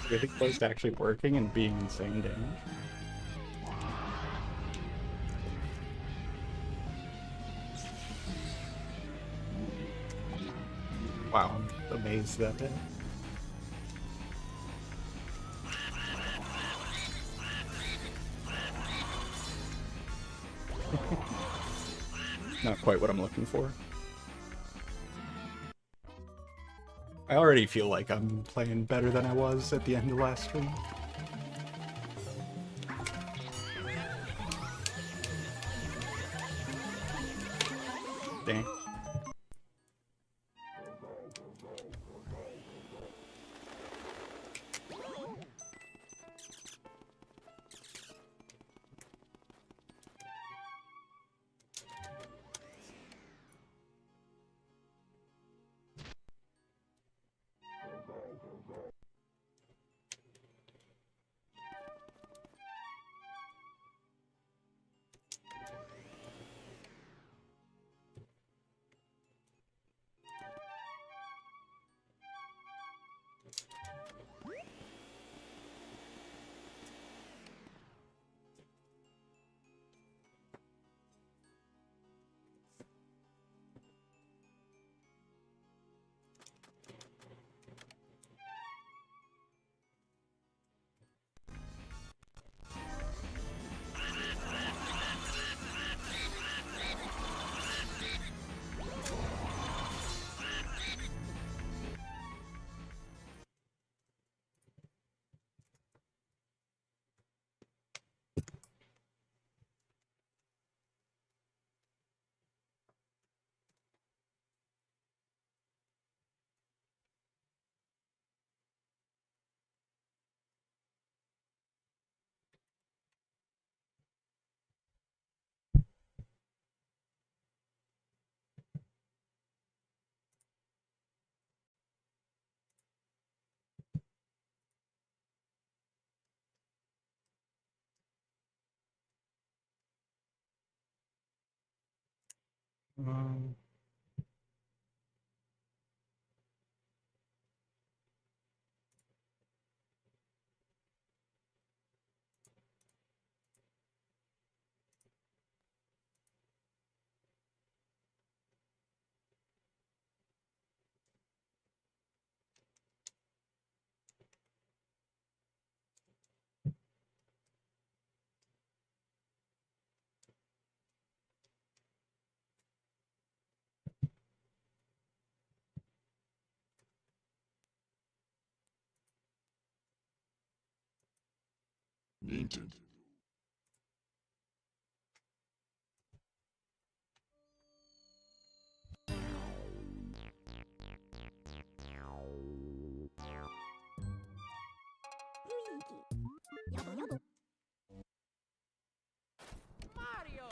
Really close to actually working and being insane damage. Wow, I'm amazed that hit. Not quite what I'm looking for. I already feel like I'm playing better than I was at the end of last stream. Dang. Um, Nintendo. Mario!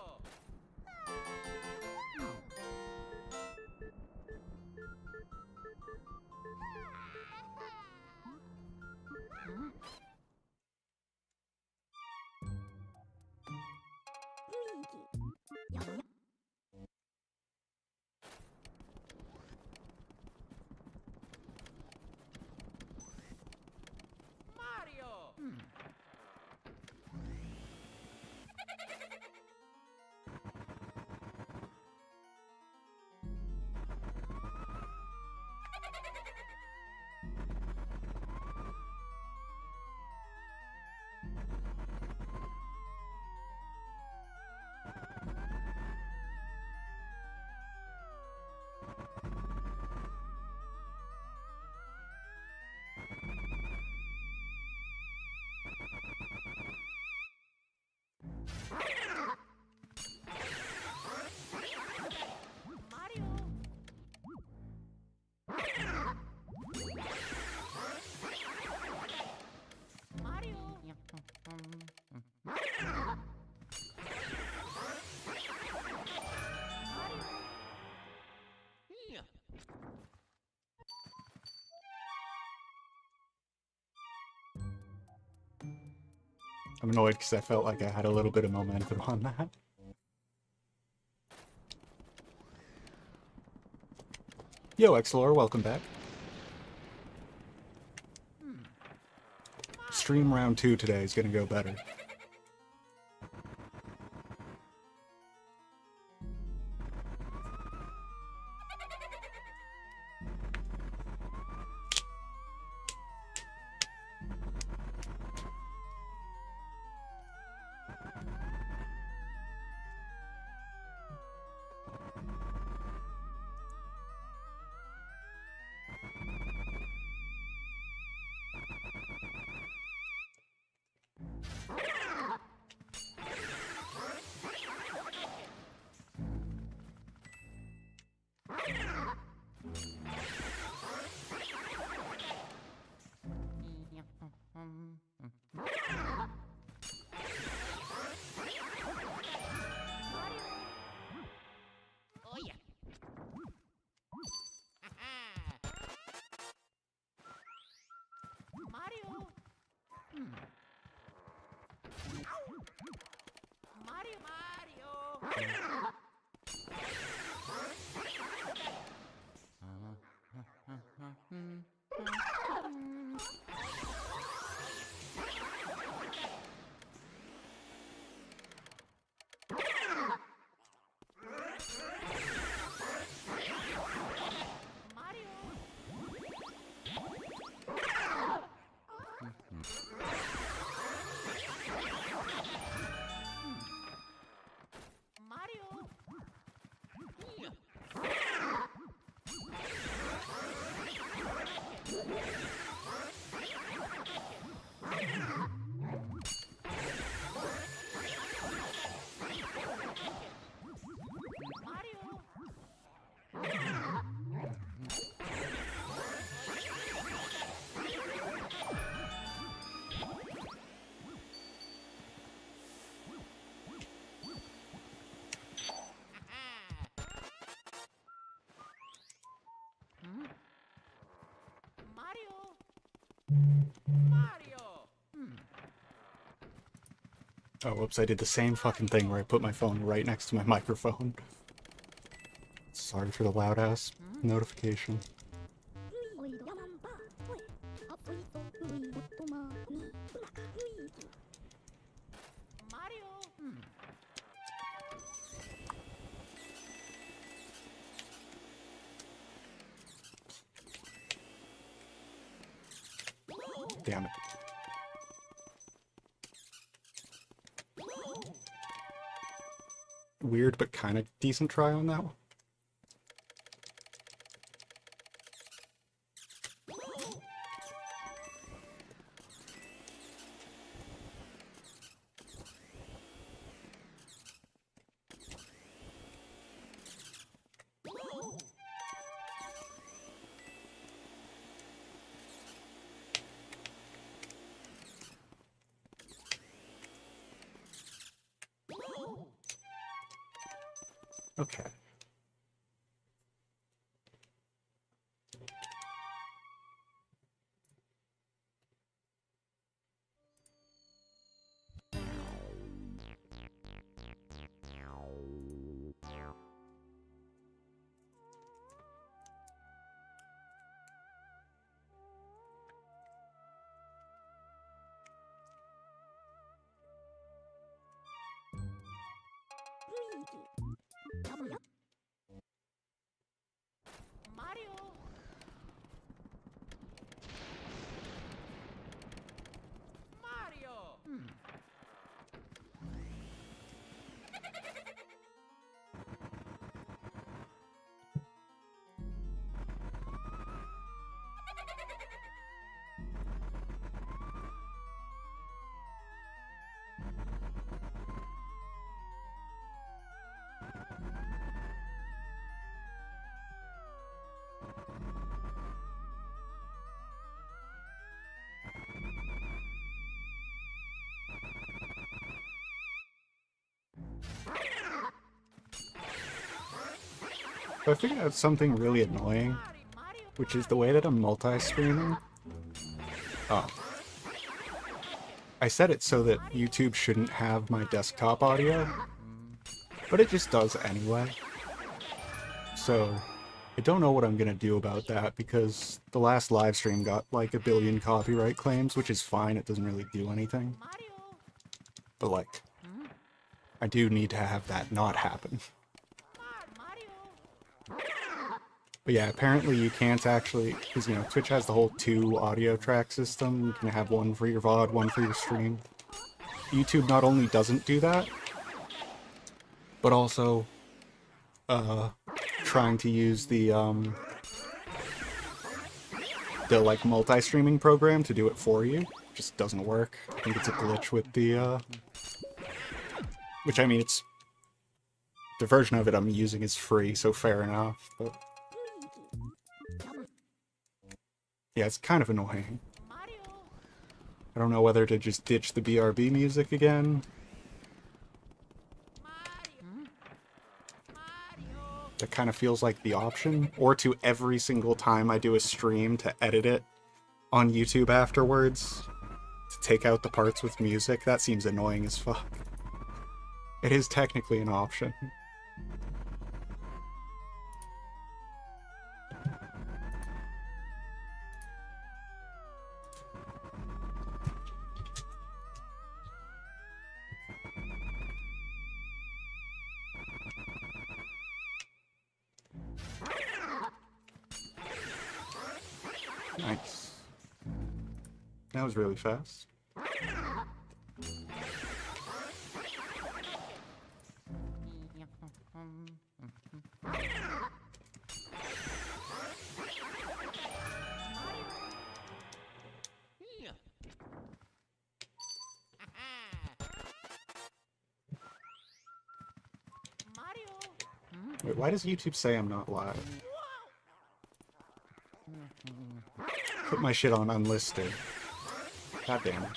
Mario! Mario! Mario! I'm annoyed because I felt like I had a little bit of momentum on that. Yo, Xlor, welcome back. Stream round 2 today is gonna go better. Oh yeah! Mario! Mario, Mario! Mario! Mario! Mario! Mario! Mario! Oh, whoops, I did the same fucking thing where I put my phone right next to my microphone. Sorry for the loud-ass notification. Mario! Damn it. Weird, but kind of decent try on that one. Okay. Mario. Mario. So I figured out something really annoying, Mario. which is the way that I'm multi-streaming. Oh. I set it so that YouTube shouldn't have my desktop audio, but it just does anyway. So, I don't know what I'm gonna do about that, because the last live stream got like 1 billion copyright claims, which is fine, it doesn't really do anything. Mario. But like, I do need to have that not happen. Mario. But yeah, apparently you can't actually, because you know, Twitch has the whole 2 audio track system. You can have one for your VOD, one for your stream. YouTube not only doesn't do that, but also trying to use the like multi-streaming program to do it for you just doesn't work. I think it's a glitch with the which I mean, it's the version of it I'm using is free, so fair enough, but yeah, it's kind of annoying. Mario. I don't know whether to just ditch the BRB music again. Mario. Mario. That kind of feels like the option. Or to every single time I do a stream to edit it on YouTube afterwards. To take out the parts with music. That seems annoying as fuck. It is technically an option. Nice. That was really fast. Mario. Wait, why does YouTube say I'm not live? Put my shit on unlisted. God damn it.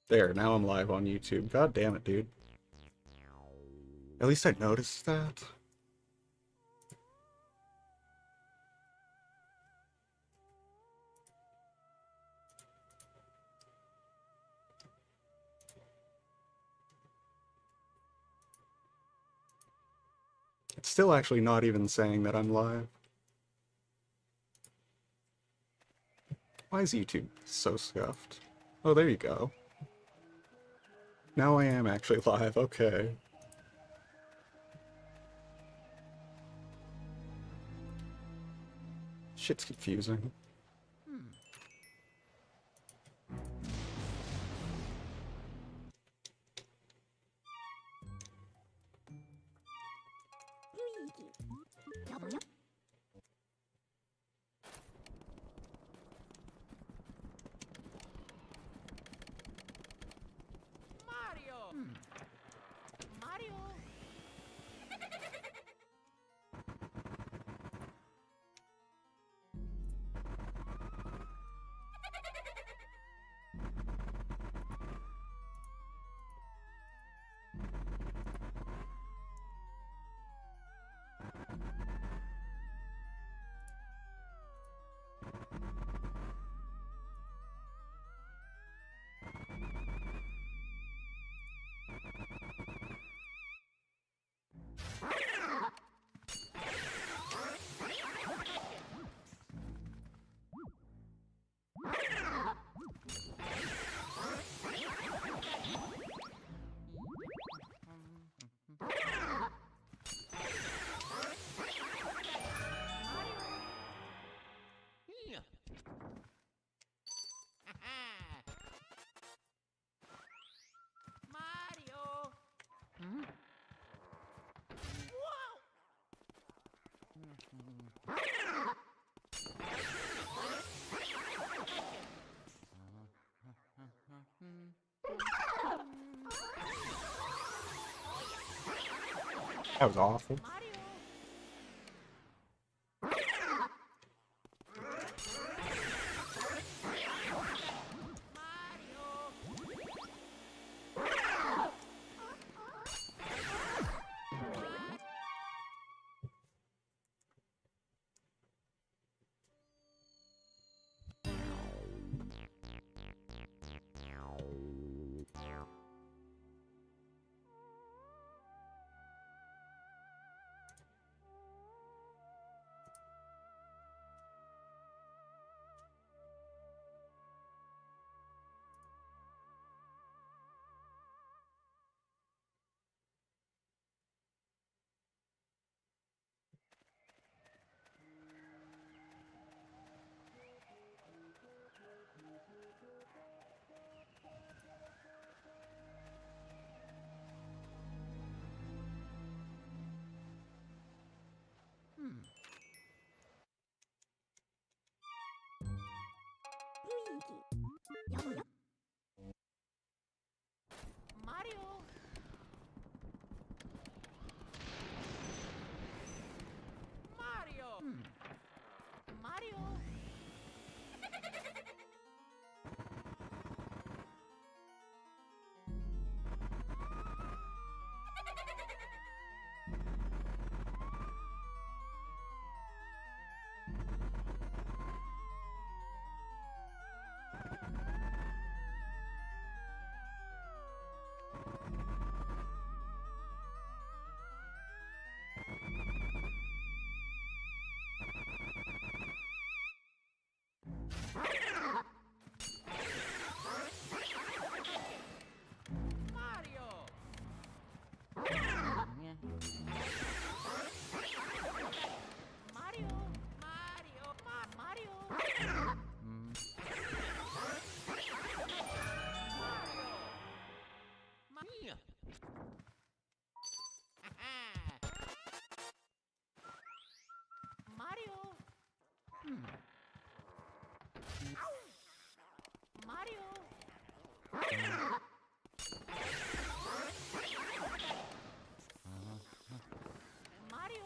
There, now I'm live on YouTube. God damn it, dude. At least I noticed that. It's still actually not even saying that I'm live. Why is YouTube so scuffed? Oh, there you go. Now I am actually live, okay. Shit's confusing. That was awful. Mario. Luigi. Mario. Mario. Mario. Mario. Mario. Mario. Mario. Mario. Mario. Mario. Mario. Mario.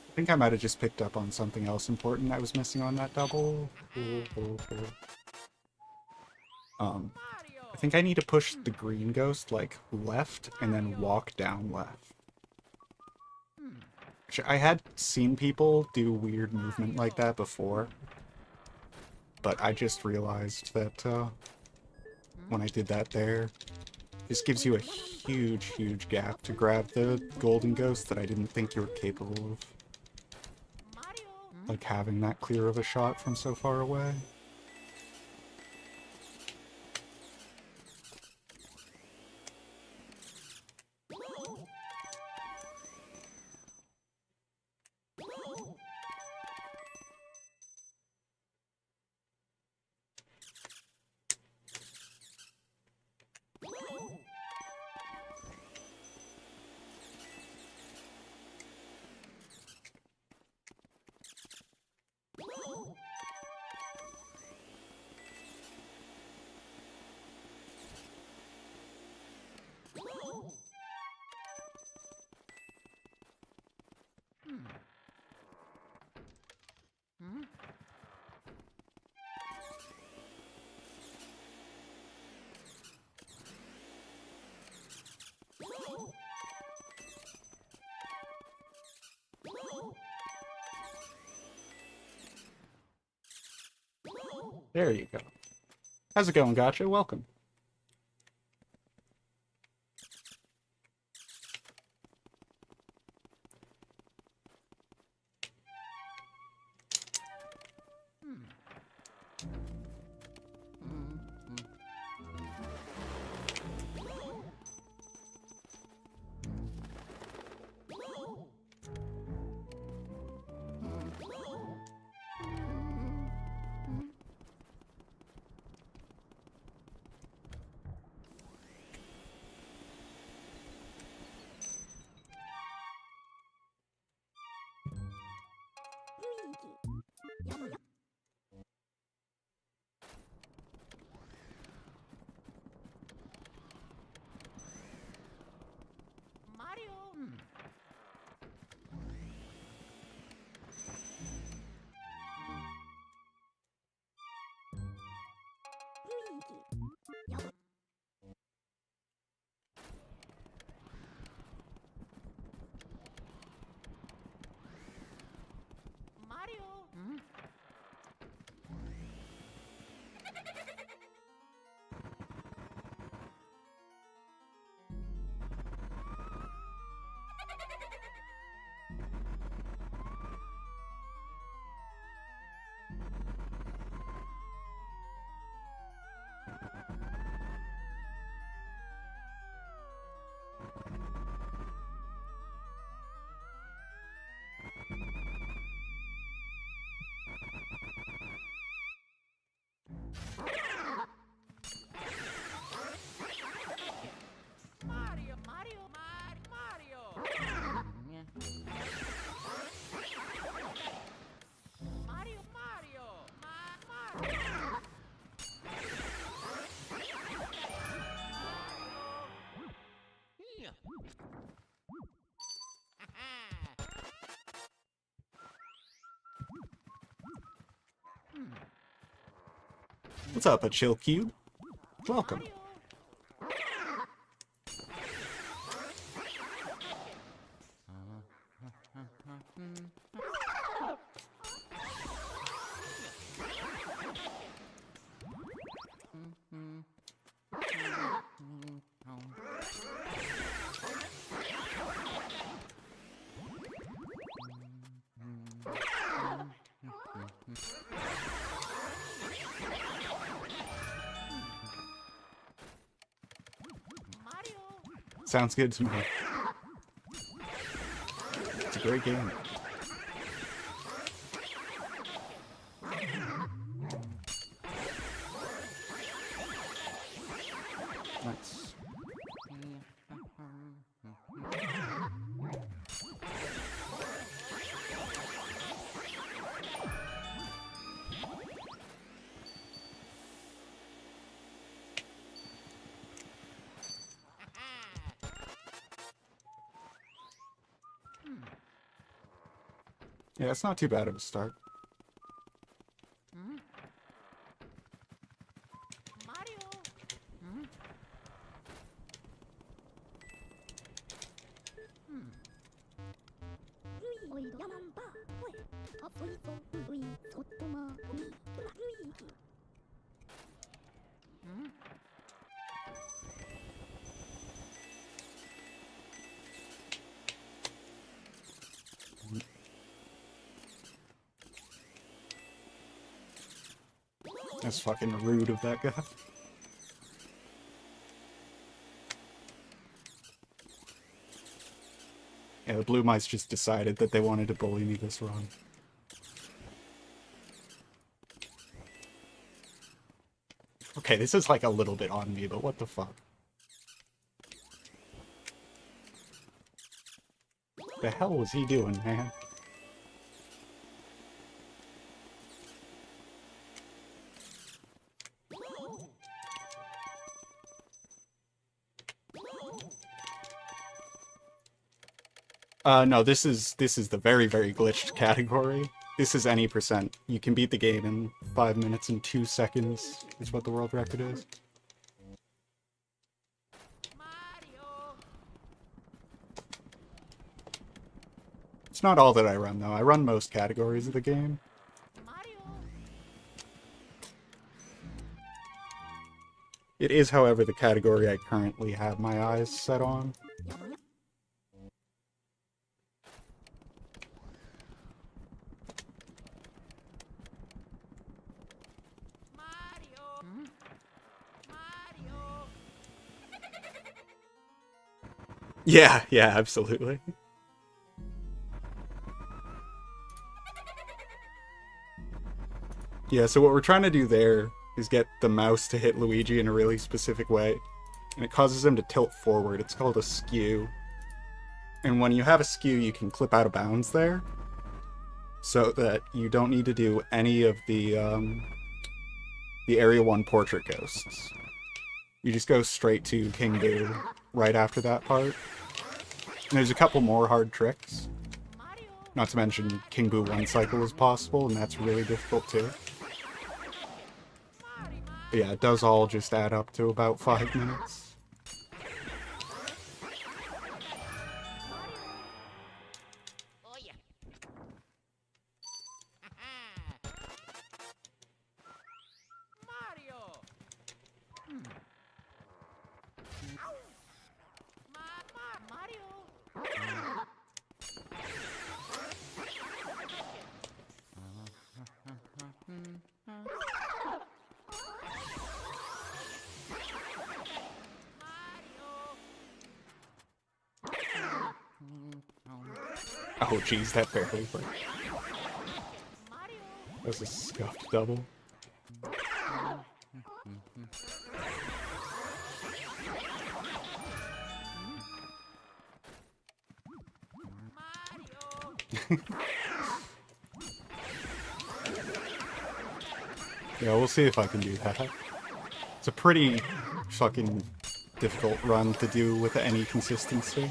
I think I might have just picked up on something else important I was missing on that double. I think I need to push the green ghost, like, left, and then walk down left. I had seen people do weird movement like that before, but I just realized that when I did that there, this gives you a huge, huge gap to grab the golden ghost that I didn't think you were capable of, like, having that clear of a shot from so far away. There you go. How's it going, Gotcha? Welcome. Mario. Mario. Mario, Mario, Mario. Mario, Mario, Mario. Yeah. What's up, a chill cube? Welcome. Mario. Mario. Sounds good to me. It's a great game. Nice. Yeah, it's not too bad of a start. Mario. That's fucking rude of that guy. Yeah, the Blue Mice just decided that they wanted to bully me this run. Okay, this is like a little bit on me, but what the fuck? The hell was he doing, man? No, this is the very, very glitched category. This is any percent. You can beat the game in 5 minutes and 2 seconds, is what the world record is. Mario. It's not all that I run, though. I run most categories of the game. Mario. It is, however, the category I currently have my eyes set on. Mario. Mario. Yeah, absolutely. Yeah, so what we're trying to do there is get the mouse to hit Luigi in a really specific way, and it causes him to tilt forward. It's called a skew. And when you have a skew, you can clip out of bounds there, so that you don't need to do any of the Area 1 portrait ghosts. You just go straight to King Boo right after that part. And there's a couple more hard tricks. Mario. Not to mention King Boo 1 cycle is possible, and that's really difficult too. But yeah, it does all just add up to about 5 minutes. Oh yeah. Mario. Mario. Oh jeez, that barely worked. Mario. That was a scuffed double. Yeah, we'll see if I can do that. It's a pretty fucking difficult run to do with any consistency.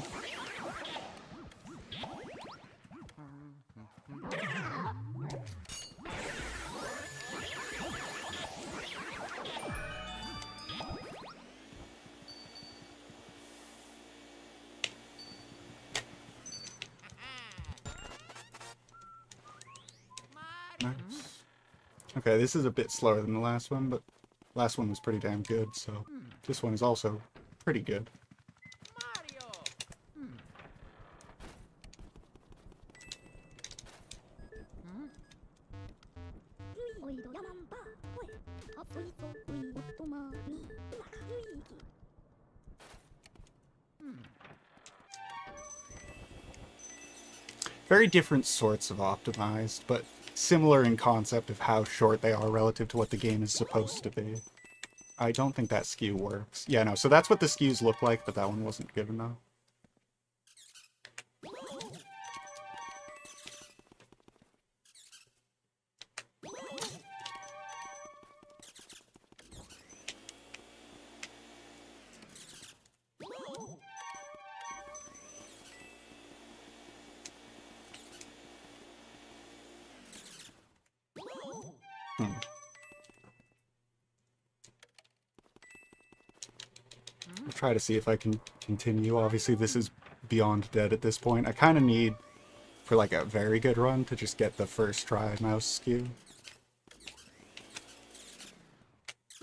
Nice. Okay, this is a bit slower than the last one, but last one was pretty damn good, so this one is also pretty good. Mario. Very different sorts of optimized, but similar in concept of how short they are relative to what the game is supposed to be. I don't think that skew works. Yeah, no, so that's what the skews look like, but that one wasn't good enough. I'll try to see if I can continue. Obviously, this is beyond dead at this point. I kind of need, for like a very good run, to just get the first try mouse skew.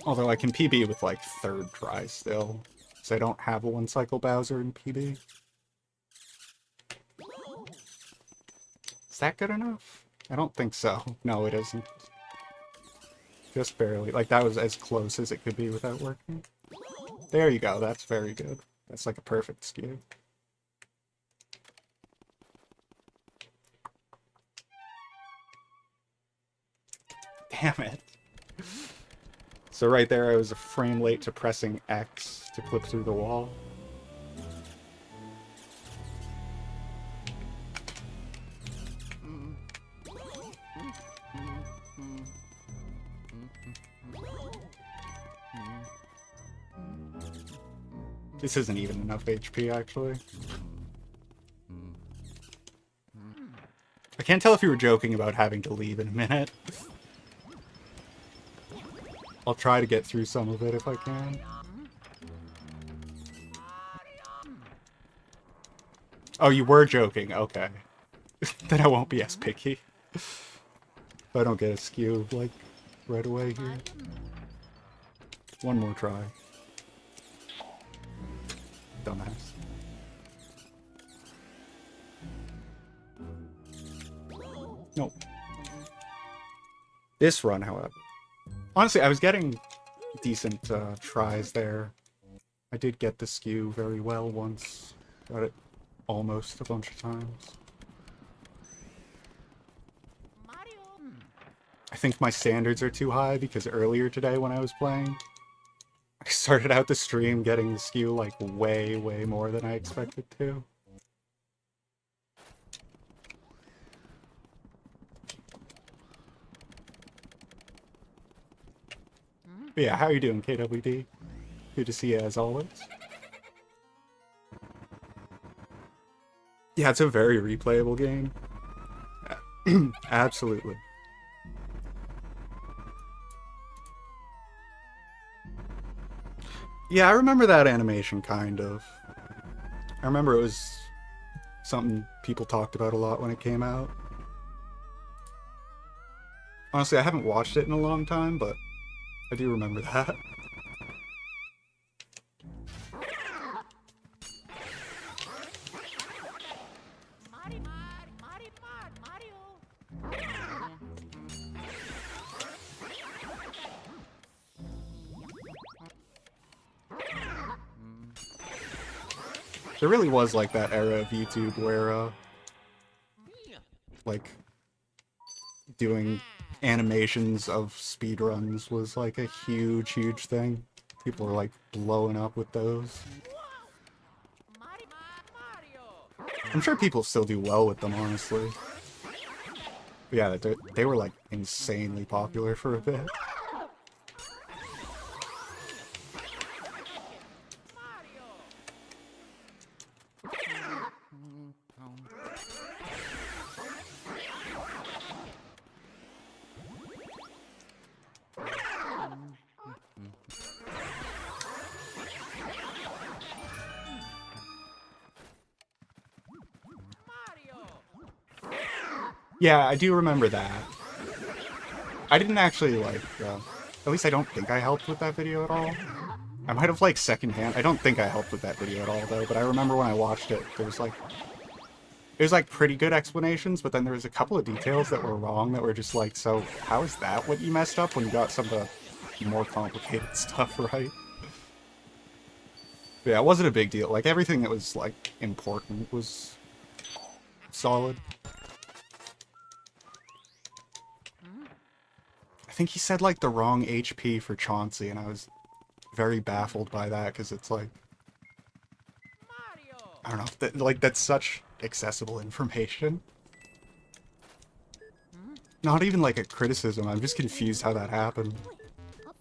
Although I can PB with like third try still, because I don't have a one cycle Bowser in PB. Is that good enough? I don't think so. No, it isn't. Just barely. Like, that was as close as it could be without working. There you go, that's very good. That's like a perfect skew. Damn it. So right there, I was a frame late to pressing X to clip through the wall. This isn't even enough HP, actually. I can't tell if you were joking about having to leave in a minute. I'll try to get through some of it if I can. Oh, you were joking. Okay. Then I won't be as picky. If I don't get a skew, like, right away here. One more try. Dumbass. Nope. This run, however. Honestly, I was getting decent tries there. I did get the skew very well once. Got it almost a bunch of times. Mario. I think my standards are too high because earlier today when I was playing, I started out the stream getting the skew like way, way more than I expected to. But yeah, how are you doing, KWD? Good to see you as always. Yeah, it's a very replayable game. Absolutely. Yeah, I remember that animation, kind of. I remember it was something people talked about a lot when it came out. Honestly, I haven't watched it in a long time, but I do remember that. There really was like that era of YouTube where like doing animations of speedruns was like a huge, huge thing. People were like blowing up with those. I'm sure people still do well with them, honestly. But yeah, they were like insanely popular for a bit. Yeah, I do remember that. I didn't actually, like, at least I don't think I helped with that video at all. I might have, like, secondhand. I don't think I helped with that video at all, though, but I remember when I watched it, there was, like, it was, like, pretty good explanations, but then there was a couple of details that were wrong that were just like, so how is that what you messed up when you got some of the more complicated stuff right? But yeah, it wasn't a big deal. Like, everything that was, like, important was solid. I think he said, like, the wrong HP for Chauncey, and I was very baffled by that, because it's like, I don't know, like, that's such accessible information. Not even, like, a criticism, I'm just confused how that happened.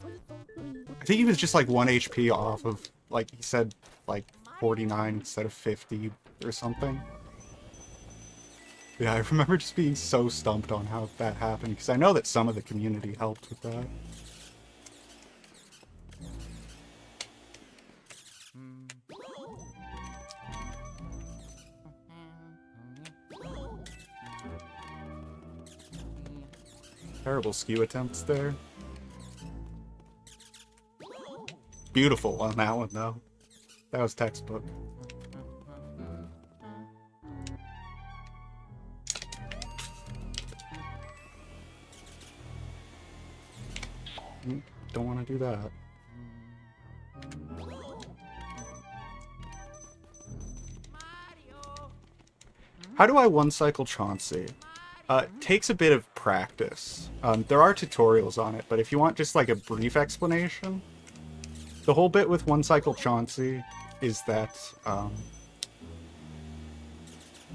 I think he was just, like, 1 HP off of, like, he said, like, 49 instead of 50 or something. Yeah, I remember just being so stumped on how that happened, because I know that some of the community helped with that. Terrible skew attempts there. Beautiful on that one, though. That was textbook. Don't want to do that. How do I one-cycle Chauncey? It takes a bit of practice. There are tutorials on it, but if you want just like a brief explanation, the whole bit with one-cycle Chauncey is that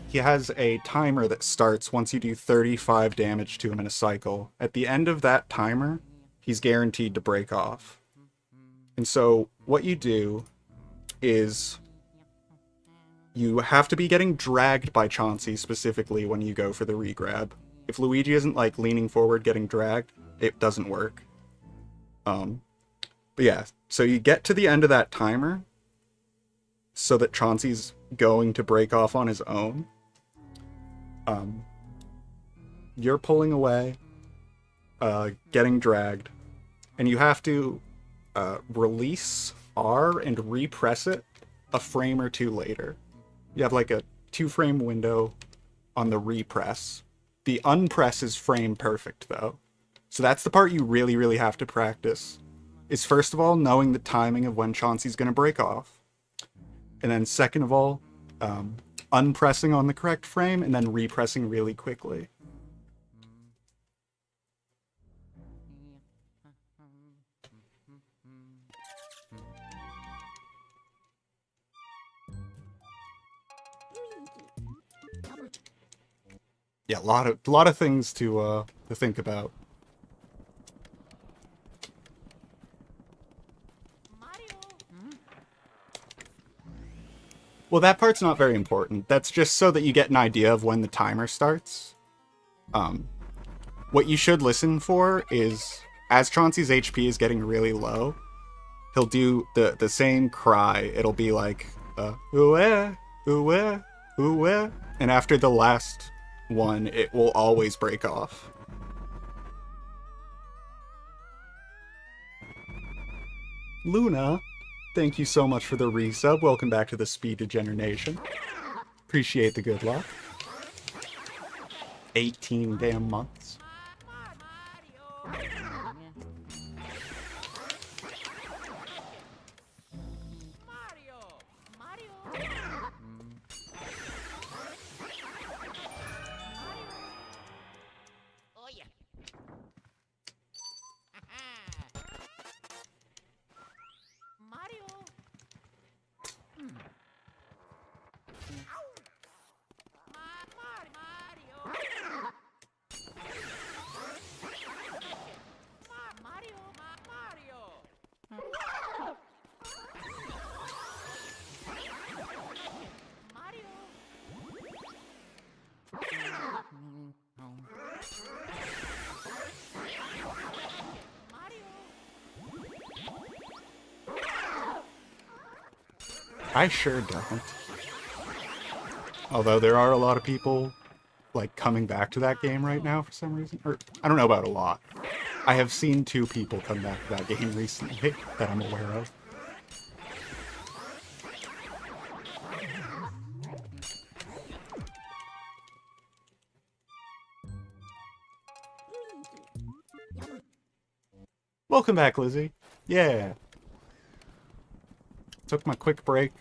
he has a timer that starts once you do 35 damage to him in a cycle. At the end of that timer, he's guaranteed to break off. And so what you do is you have to be getting dragged by Chauncey specifically when you go for the regrab. If Luigi isn't like leaning forward getting dragged, it doesn't work. But yeah, so you get to the end of that timer so that Chauncey's going to break off on his own. You're pulling away, getting dragged, and you have to release R and repress it a frame or two later. You have like a 2-frame window on the repress. The unpress is frame perfect though. So that's the part you really, really have to practice. Is first of all, knowing the timing of when Chauncey's going to break off. And then second of all, unpressing on the correct frame and then repressing really quickly. Yeah, a lot of things to think about. Well, that part's not very important. That's just so that you get an idea of when the timer starts. What you should listen for is, as Chauncey's HP is getting really low, he'll do the same cry. It'll be like, ooh-eh, ooh-eh, ooh-eh. And after the last one, it will always break off. Luna, thank you so much for the resub. Welcome back to the Speed Degeneration. Appreciate the good luck. 18 damn months. I sure don't. Although there are a lot of people, like, coming back to that game right now for some reason. Or, I don't know about a lot. I have seen 2 people come back to that game recently that I'm aware of. Welcome back, Lizzie. Yeah. Took my quick break.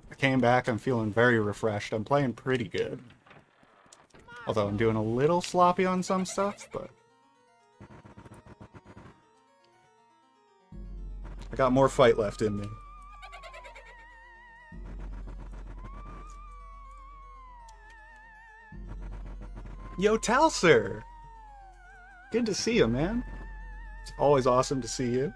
I came back. I'm feeling very refreshed. I'm playing pretty good. Although I'm doing a little sloppy on some stuff, but I got more fight left in me. Yo, Talser! Good to see you, man. It's always awesome to see you.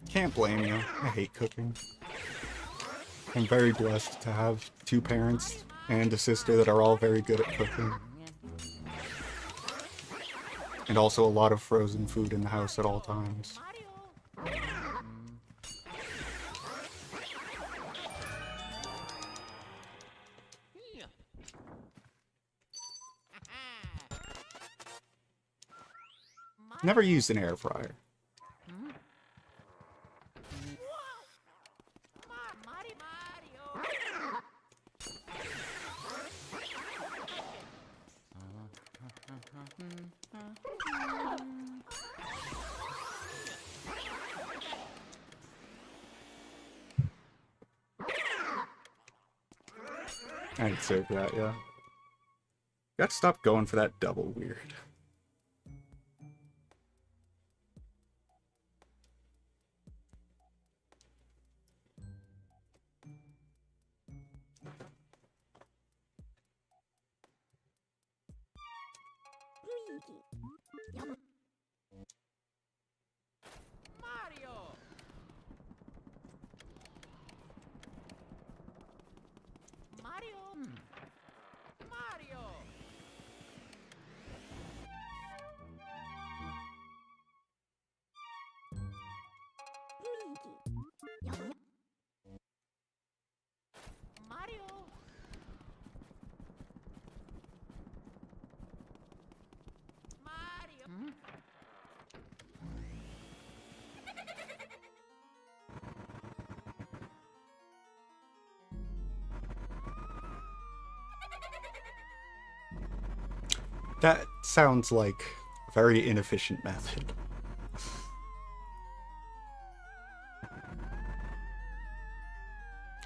Can't blame you. I hate cooking. I'm very blessed to have 2 parents and a sister that are all very good at cooking. And also a lot of frozen food in the house at all times. Never used an air fryer. I'd save that, yeah. Gotta stop going for that double weird. That sounds like a very inefficient method.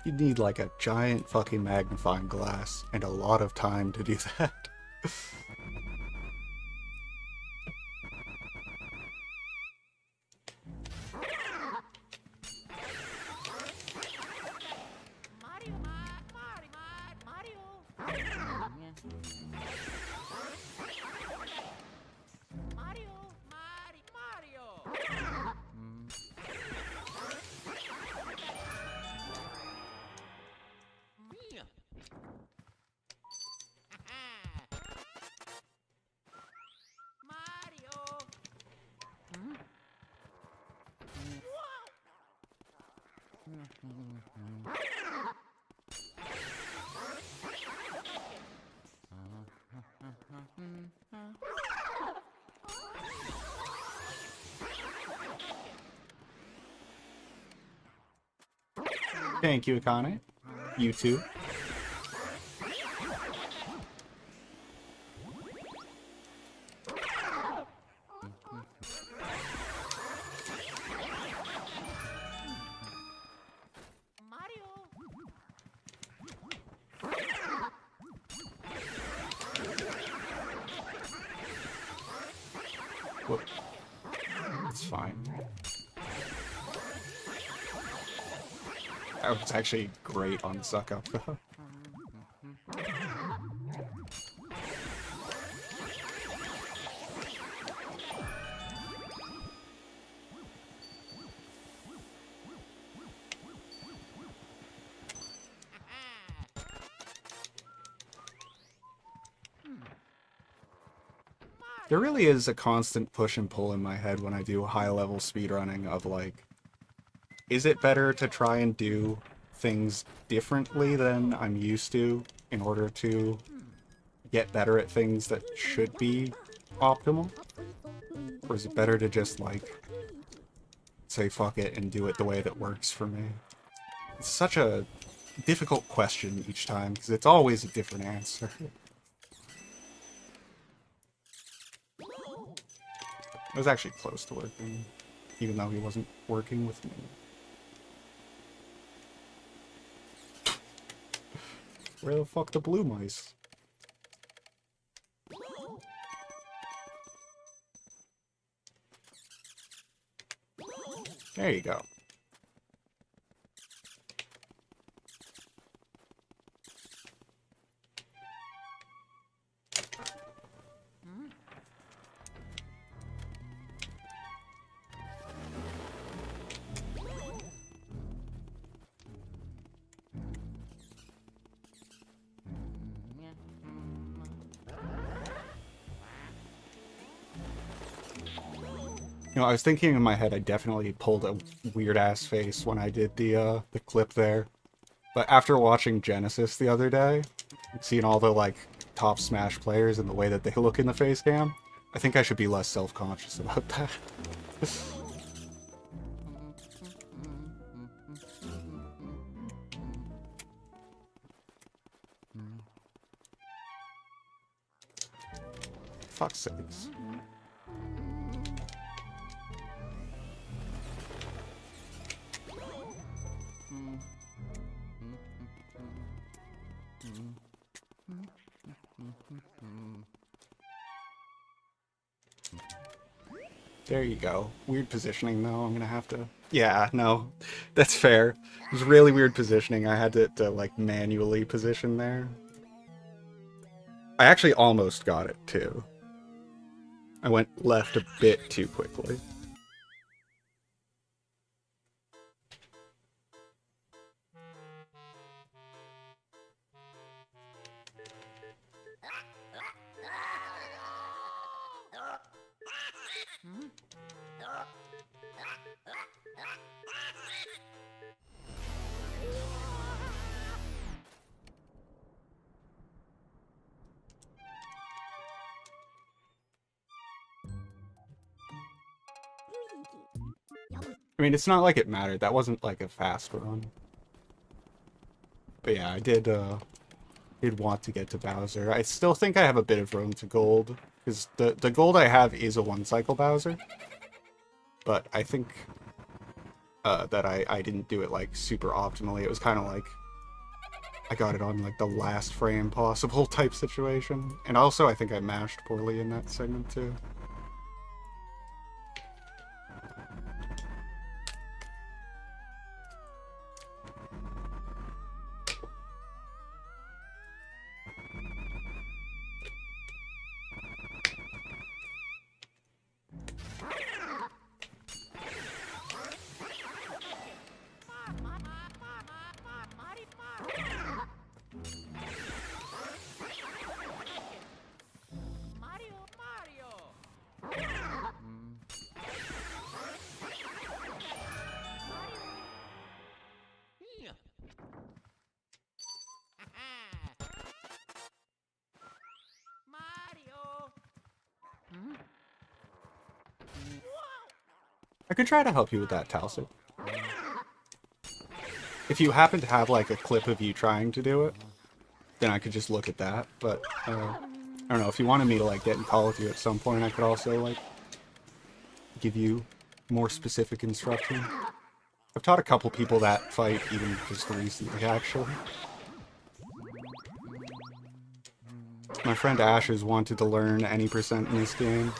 You need like a giant fucking magnifying glass and a lot of time to do that. Thank you, Akane. You too. Whoop. It's fine. That was actually great on Suck Up, though. There really is a constant push and pull in my head when I do high-level speedrunning of, like, is it better to try and do things differently than I'm used to in order to get better at things that should be optimal? Or is it better to just, like, say fuck it and do it the way that works for me? It's such a difficult question each time, because it's always a different answer. It was actually close to working, even though he wasn't working with me. Where the fuck the blue mice? There you go. You know, I was thinking in my head I definitely pulled a weird-ass face when I did the clip there. But after watching Genesis the other day, seeing all the, like, top Smash players and the way that they look in the face cam, I think I should be less self-conscious about that. Fuck's sakes. There you go. Weird positioning, though. I'm gonna have to... Yeah, no. That's fair. It was really weird positioning. I had to like, manually position there. I actually almost got it, too. I went left a bit too quickly. I mean, it's not like it mattered. That wasn't like a fast run. But yeah, I did did want to get to Bowser. I still think I have a bit of room to gold, because the gold I have is a one-cycle Bowser. But I think that I didn't do it, like, super optimally. It was kind of like, I got it on, like, the last frame possible type situation. And also, I think I mashed poorly in that segment, too. I could try to help you with that, Talsik. If you happen to have, like, a clip of you trying to do it, then I could just look at that. But, I don't know, if you wanted me to, like, get in call with you at some point, I could also, like, give you more specific instruction. I've taught a couple people that fight, even just recently, actually. My friend Ash has wanted to learn any percent in this game.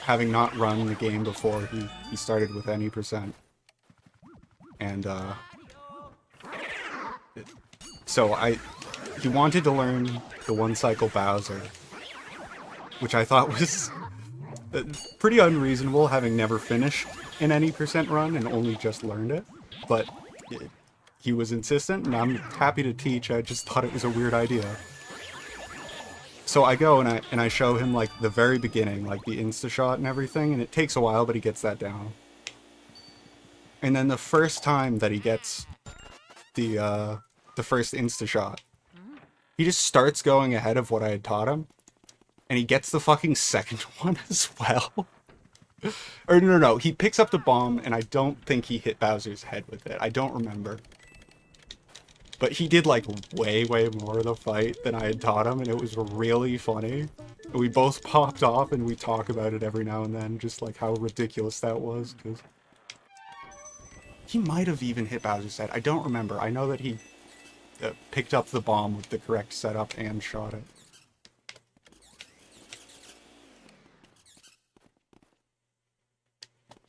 Having not run the game before, he started with any percent. And, so he wanted to learn the one-cycle Bowser, which I thought was pretty unreasonable, having never finished an any percent run and only just learned it. But he was insistent, and I'm happy to teach. I just thought it was a weird idea. So I go and I show him, like, the very beginning, like the insta-shot and everything, and it takes a while, but he gets that down. And then the first time that he gets the first insta-shot, he just starts going ahead of what I had taught him, and he gets the fucking second one as well. Or no, he picks up the bomb, and I don't think he hit Bowser's head with it. I don't remember. But he did, like, way more of the fight than I had taught him, and it was really funny. And we both popped off, and we talk about it every now and then, just, like, how ridiculous that was, because he might have even hit Bowser's head. I don't remember. I know that he picked up the bomb with the correct setup and shot it.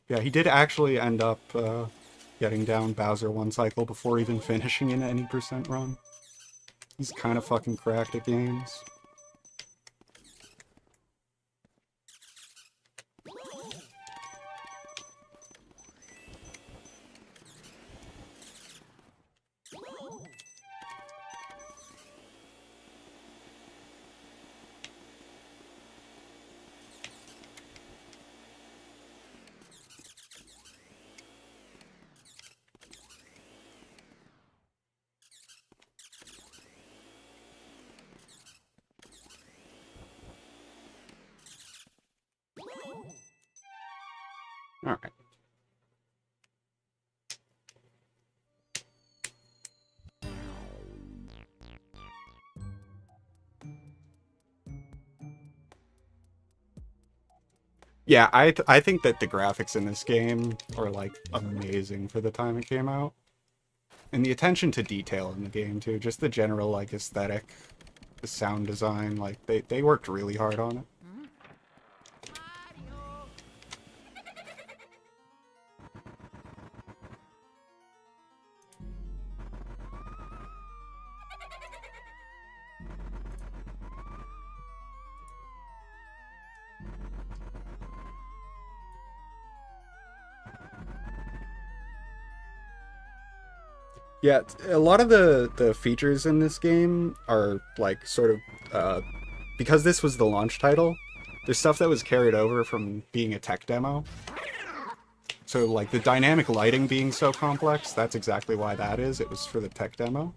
Yeah, he did actually end up getting down Bowser one cycle before even finishing an any percent run. He's kind of fucking cracked at games. All right. Yeah, I think that the graphics in this game are, like, amazing for the time it came out. And the attention to detail in the game, too. Just the general, like, aesthetic, the sound design, like, they worked really hard on it. Yeah, a lot of the features in this game are, like, sort of, because this was the launch title, there's stuff that was carried over from being a tech demo. So, like, the dynamic lighting being so complex, that's exactly why that is. It was for the tech demo.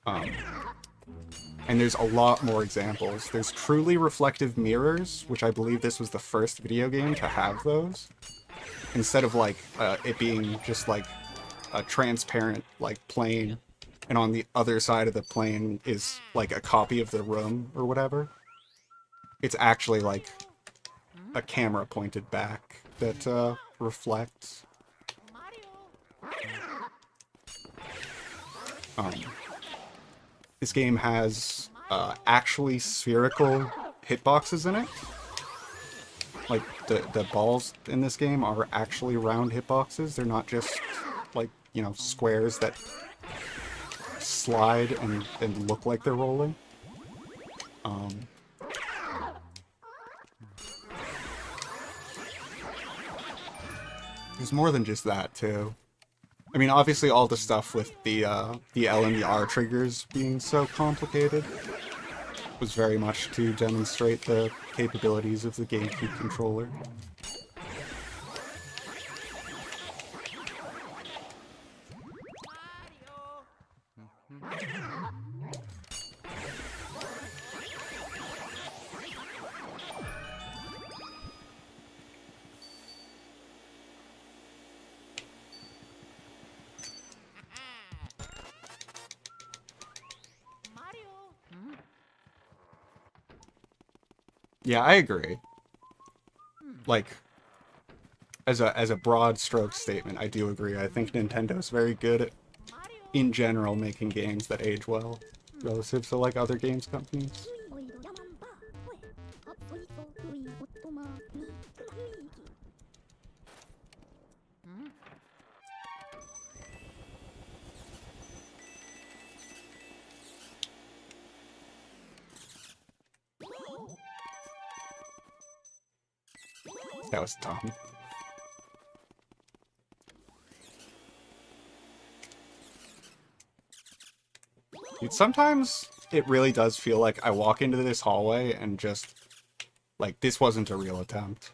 And there's a lot more examples. There's truly reflective mirrors, which I believe this was the first video game to have those. Instead of, like, it being just, like, a transparent, like, plane and on the other side of the plane is like a copy of the room or whatever. It's actually like a camera pointed back that reflects. This game has actually spherical hitboxes in it. Like, the balls in this game are actually round hitboxes. They're not just, like, you know, squares that slide and look like they're rolling. There's more than just that, too. I mean, obviously all the stuff with the L and the R triggers being so complicated was very much to demonstrate the capabilities of the GameCube controller. Yeah, I agree. Like, as a broad stroke statement, I do agree. I think Nintendo's very good at, in general, making games that age well, relative to, like, other games companies. That was dumb. Dude, sometimes it really does feel like I walk into this hallway and just, like, this wasn't a real attempt.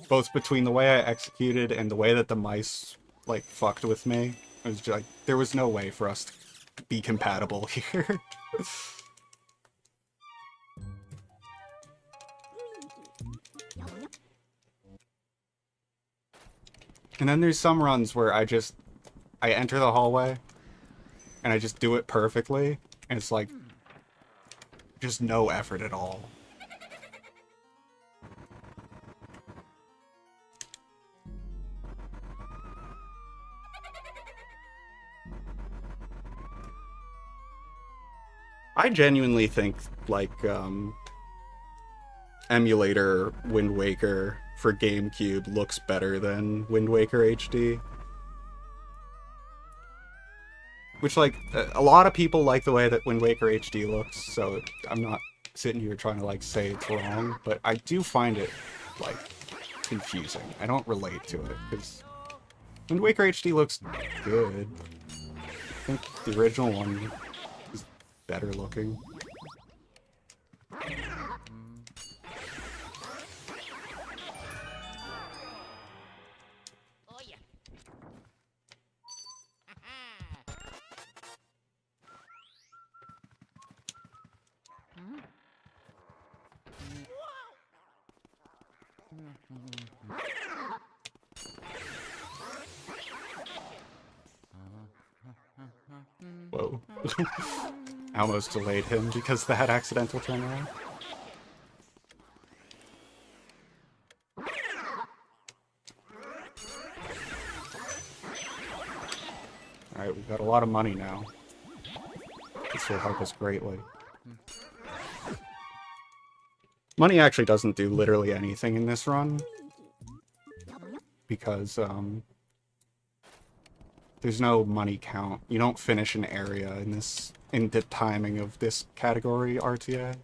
Both between the way I executed and the way that the mice, like, fucked with me. It was just like, there was no way for us to be compatible here. And then there's some runs where I enter the hallway, and I just do it perfectly, and it's like, just no effort at all. I genuinely think, like, emulator Wind Waker for GameCube looks better than Wind Waker HD. Which, like, a lot of people like the way that Wind Waker HD looks, so I'm not sitting here trying to, like, say it's wrong, but I do find it, like, confusing. I don't relate to it, because Wind Waker HD looks good. I think the original one is better looking. Whoa. I almost delayed him because that accidental turnaround. Alright, we've got a lot of money now. This will help us greatly. Money actually doesn't do literally anything in this run. Because, there's no money count. You don't finish an area in the timing of this category RTA.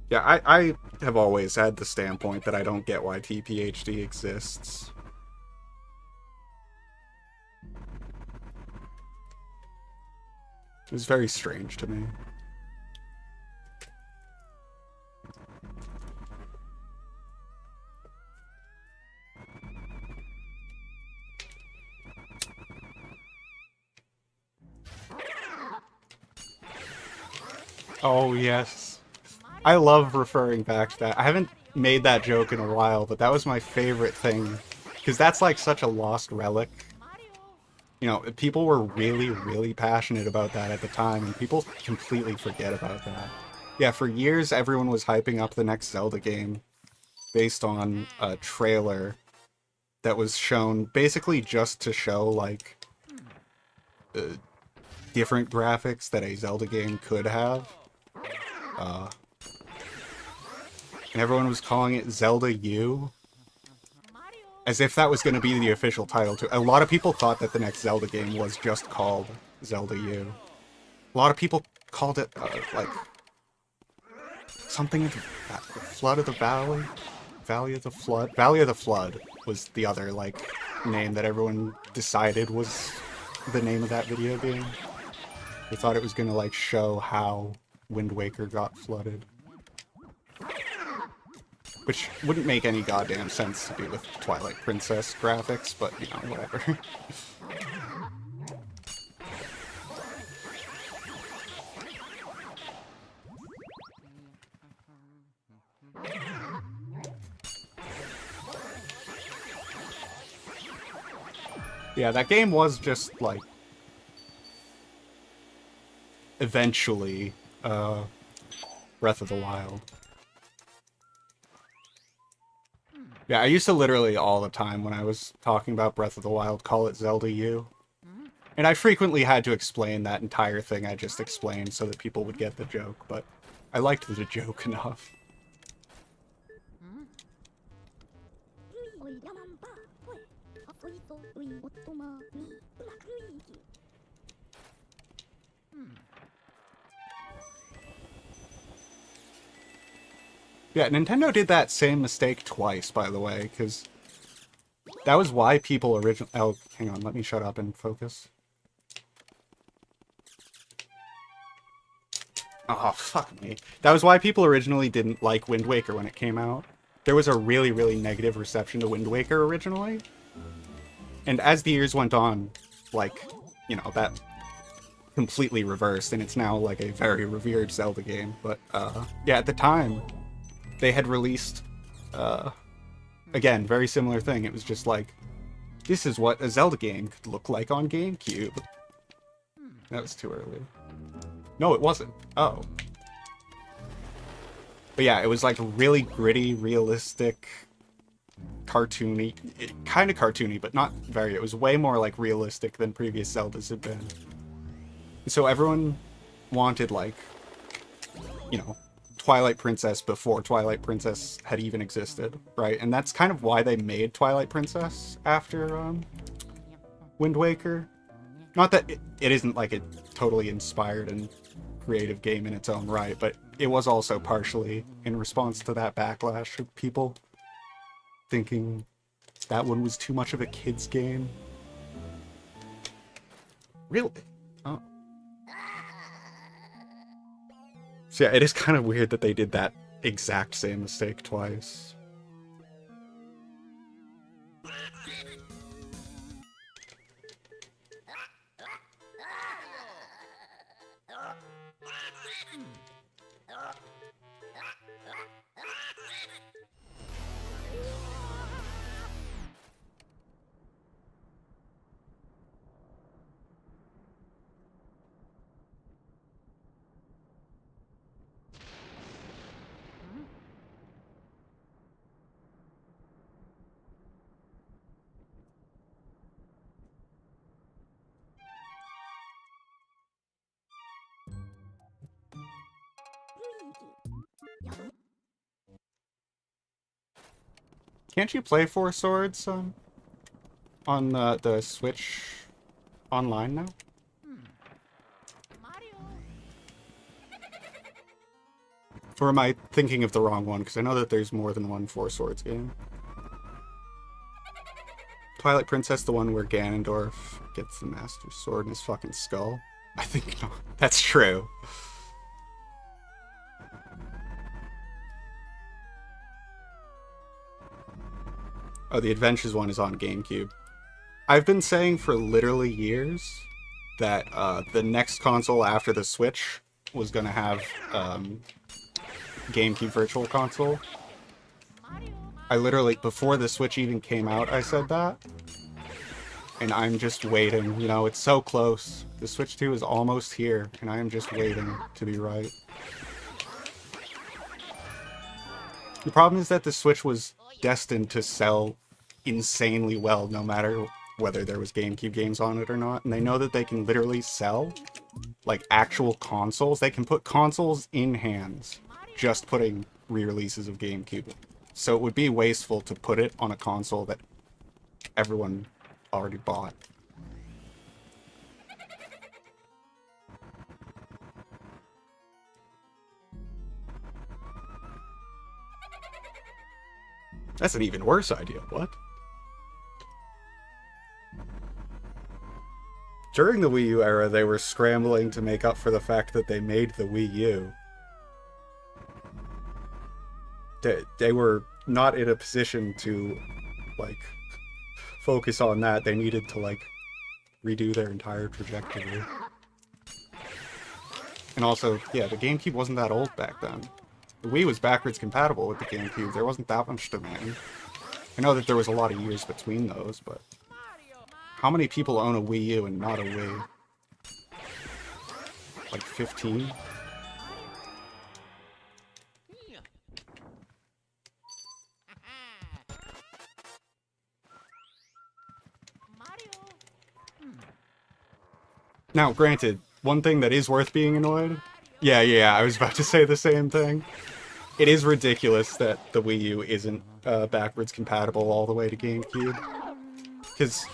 Yeah, I have always had the standpoint that I don't get why TPHD exists. It's very strange to me. Oh, yes. I love referring back to that. I haven't made that joke in a while, but that was my favorite thing. Because that's like such a lost relic. Mario. You know, people were really, really passionate about that at the time, and people completely forget about that. Yeah, for years everyone was hyping up the next Zelda game based on a trailer that was shown basically just to show, like, different graphics that a Zelda game could have. And everyone was calling it Zelda U, Mario. as if that was going to be the official title too. A lot of people thought that the next Zelda game was just called Zelda U. A lot of people called it, like, something of the Flood of the Valley? Valley of the Flood? Valley of the Flood was the other, like, name that everyone decided was the name of that video game. They thought it was gonna, like, show how Wind Waker got flooded. Which wouldn't make any goddamn sense to do with Twilight Princess graphics, but, you know, whatever. Yeah, that game was just, like, eventually, Breath of the Wild. Yeah, I used to literally all the time when I was talking about Breath of the Wild call it Zelda U. And I frequently had to explain that entire thing I just explained so that people would get the joke, but I liked the joke enough. Yeah, Nintendo did that same mistake twice, by the way, because that was why people originally... Oh, hang on, let me shut up and focus. Oh, fuck me. That was why people originally didn't like Wind Waker when it came out. There was a really, really negative reception to Wind Waker originally. And as the years went on, like, you know, that completely reversed, and it's now, like, a very revered Zelda game. But, yeah, at the time, they had released, again, very similar thing. It was just like, this is what a Zelda game could look like on GameCube. That was too early. No, it wasn't. Oh. But yeah, it was like really gritty, realistic, cartoony. Kind of cartoony, but not very. It was way more like realistic than previous Zeldas had been. So everyone wanted, like, you know, Twilight Princess before Twilight Princess had even existed, right? And that's kind of why they made Twilight Princess after Wind Waker. Not that it isn't like a totally inspired and creative game in its own right, but it was also partially in response to that backlash of people thinking that one was too much of a kid's game. Really? Oh. So yeah, it is kind of weird that they did that exact same mistake twice. Can't you play Four Swords on the Switch online now? Mario. Or am I thinking of the wrong one? Because I know that there's more than one Four Swords game. Twilight Princess, the one where Ganondorf gets the Master Sword in his fucking skull? I think no. That's true. Oh, the Adventures one is on GameCube. I've been saying for literally years that the next console after the Switch was going to have GameCube Virtual Console. I literally, before the Switch even came out, I said that. And I'm just waiting, you know, it's so close. The Switch 2 is almost here, and I am just waiting to be right. The problem is that the Switch was destined to sell insanely well, no matter whether there was GameCube games on it or not. And they know that they can literally sell, like, actual consoles. They can put consoles in hands, just putting re-releases of GameCube. So it would be wasteful to put it on a console that everyone already bought. That's an even worse idea, what? During the Wii U era, they were scrambling to make up for the fact that they made the Wii U. They were not in a position to, like, focus on that. They needed to, like, redo their entire trajectory. And also, yeah, the GameCube wasn't that old back then. The Wii was backwards compatible with the GameCube. There wasn't that much demand. I know that there was a lot of years between those, but how many people own a Wii U and not a Wii? Like 15? Now, granted, one thing that is worth being annoyed... Yeah, I was about to say the same thing. It is ridiculous that the Wii U isn't backwards compatible all the way to GameCube. Because,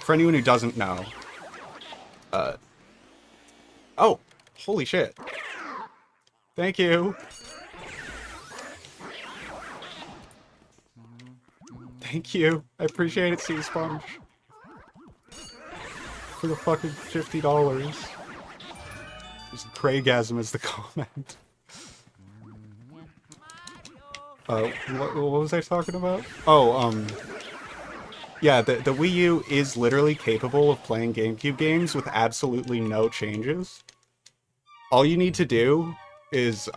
for anyone who doesn't know... Oh! Holy shit. Thank you! Thank you! I appreciate it, Sea Sponge. For the fucking $50. Just Craigasm is the comment. What was I talking about? Oh, yeah, the Wii U is literally capable of playing GameCube games with absolutely no changes. All you need to do is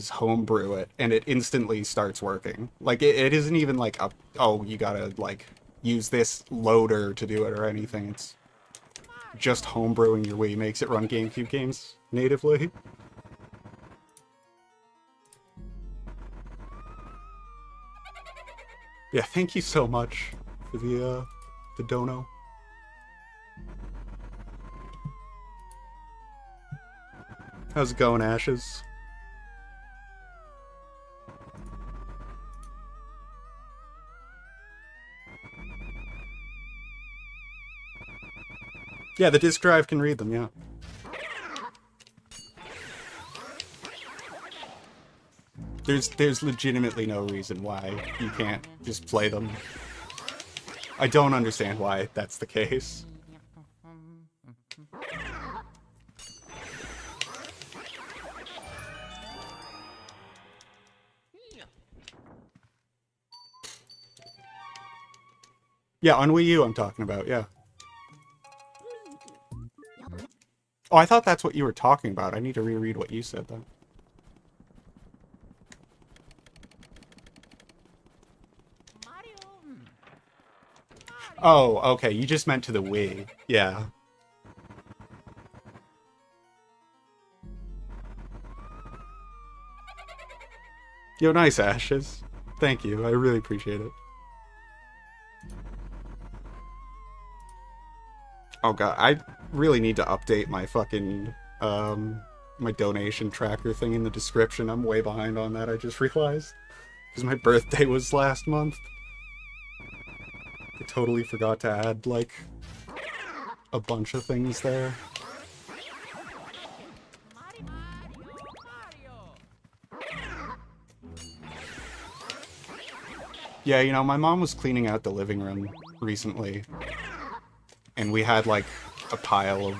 homebrew it, and it instantly starts working. Like, it isn't even like, oh, you gotta, like, use this loader to do it or anything. It's just homebrewing your Wii makes it run GameCube games natively. Yeah, thank you so much for the dono. How's it going, Ashes? Yeah, the disk drive can read them, yeah. There's legitimately no reason why you can't just play them. I don't understand why that's the case. Yeah, on Wii U I'm talking about, yeah. Oh, I thought that's what you were talking about. I need to reread what you said then. Oh, okay, you just meant to the Wii. Yeah. Yo, nice, Ashes. Thank you, I really appreciate it. Oh god, I really need to update my fucking, my donation tracker thing in the description. I'm way behind on that, I just realized. Because my birthday was last month. I totally forgot to add, like, a bunch of things there. Yeah, you know, my mom was cleaning out the living room recently. And we had, like, a pile of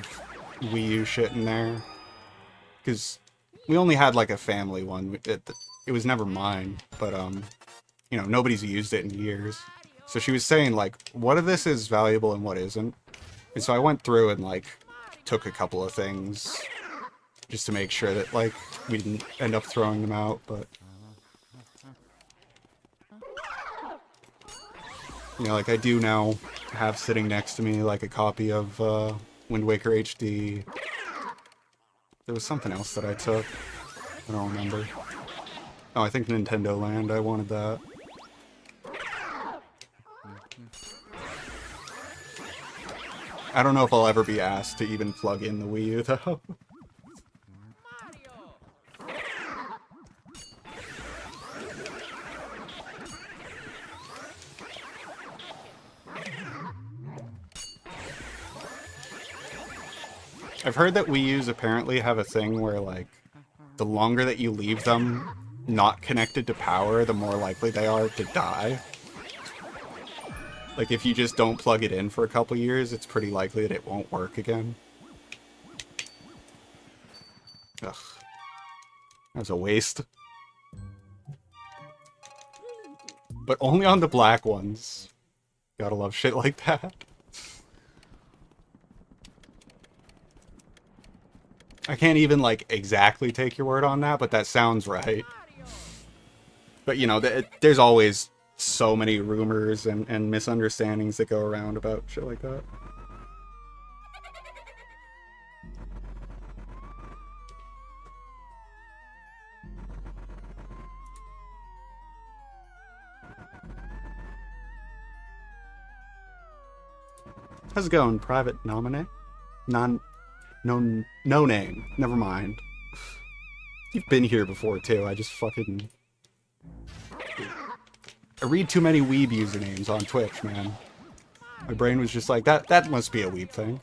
Wii U shit in there. Because we only had, like, a family one. It was never mine. But, you know, nobody's used it in years. So she was saying, like, what of this is valuable and what isn't? And so I went through and, like, took a couple of things just to make sure that, like, we didn't end up throwing them out, but... You know, like, I do now have sitting next to me, like, a copy of, Wind Waker HD. There was something else that I took. I don't remember. Oh, I think Nintendo Land, I wanted that. I don't know if I'll ever be asked to even plug in the Wii U, though. I've heard that Wii U's apparently have a thing where, like, the longer that you leave them not connected to power, the more likely they are to die. Like, if you just don't plug it in for a couple years, it's pretty likely that it won't work again. Ugh. That was a waste. But only on the black ones. Gotta love shit like that. I can't even, like, exactly take your word on that, but that sounds right. But, you know, there's always so many rumors and misunderstandings that go around about shit like that. How's it going, private nominee? No name. Never mind. You've been here before, too. I just fucking... I read too many weeb usernames on Twitch, man. My brain was just like, that must be a weeb thing.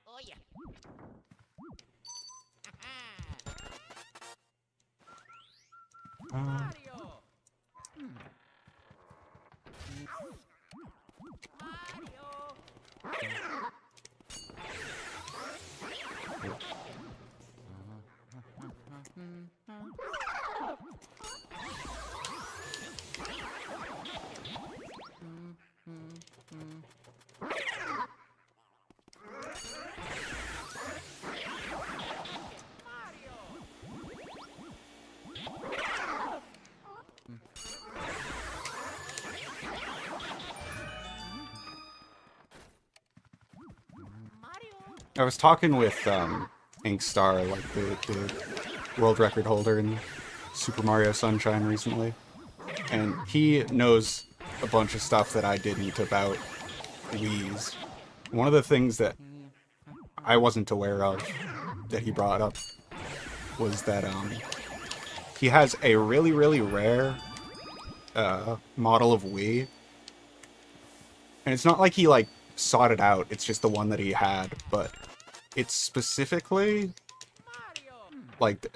Oh yeah. Mario. I was talking with Inkstar, like the world record holder in Super Mario Sunshine recently, and he knows a bunch of stuff that I didn't about Wii's. One of the things that I wasn't aware of that he brought up was that he has a really, really rare model of Wii, and it's not like he like sought it out, it's just the one that he had, but it's specifically like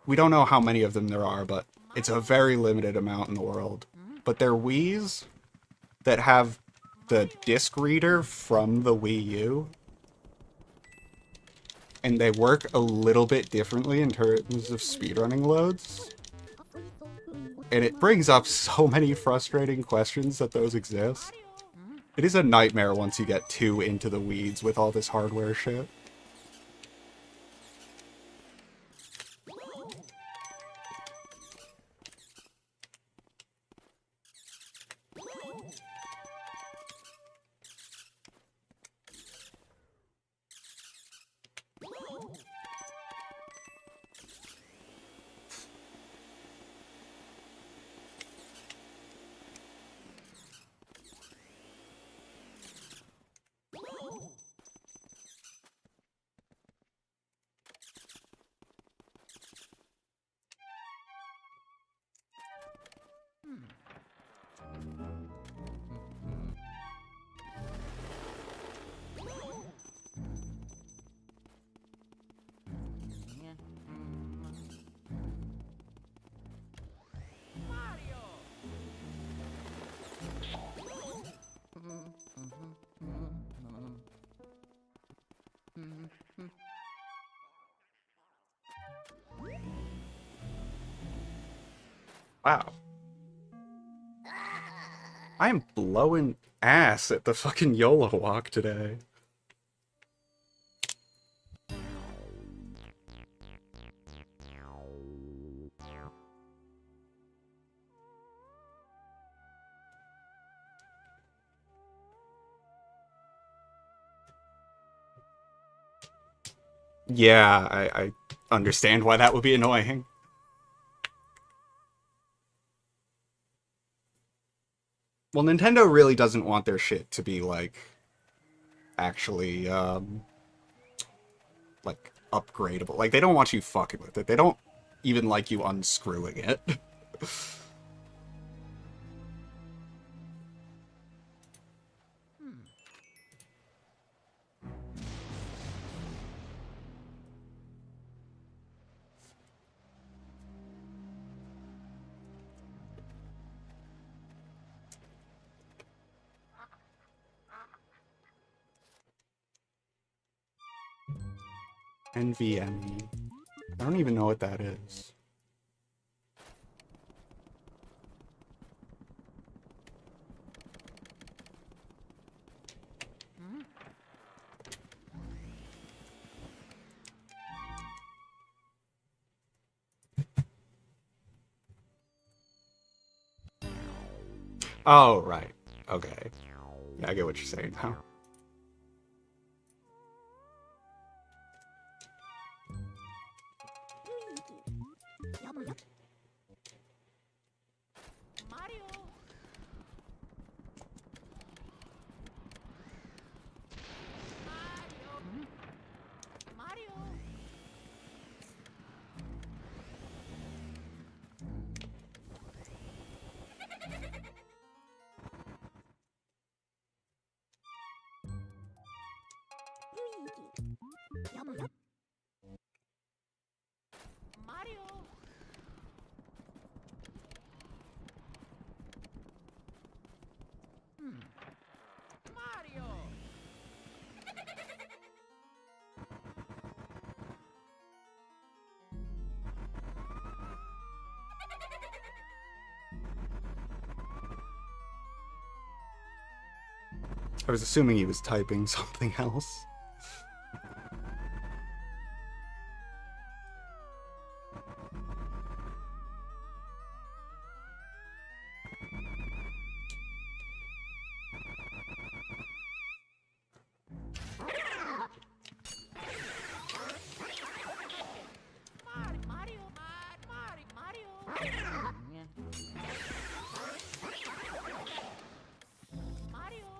we don't know how many of them there are, but it's a very limited amount in the world. But they're Wii's that have the disc reader from the Wii U, and they work a little bit differently in terms of speedrunning loads. And it brings up so many frustrating questions that those exist. It is a nightmare once you get too into the weeds with all this hardware shit. Wow. I am blowing ass at the fucking YOLO walk today. Yeah, I understand why that would be annoying. Well, Nintendo really doesn't want their shit to be, like, actually, like, upgradable. Like, they don't want you fucking with it. They don't even like you unscrewing it. NVMe. I don't even know what that is. Oh, right. Okay. Yeah, I get what you're saying now. Mario. Mario. Mario. Mario. Mario. I was assuming he was typing something else. Mario.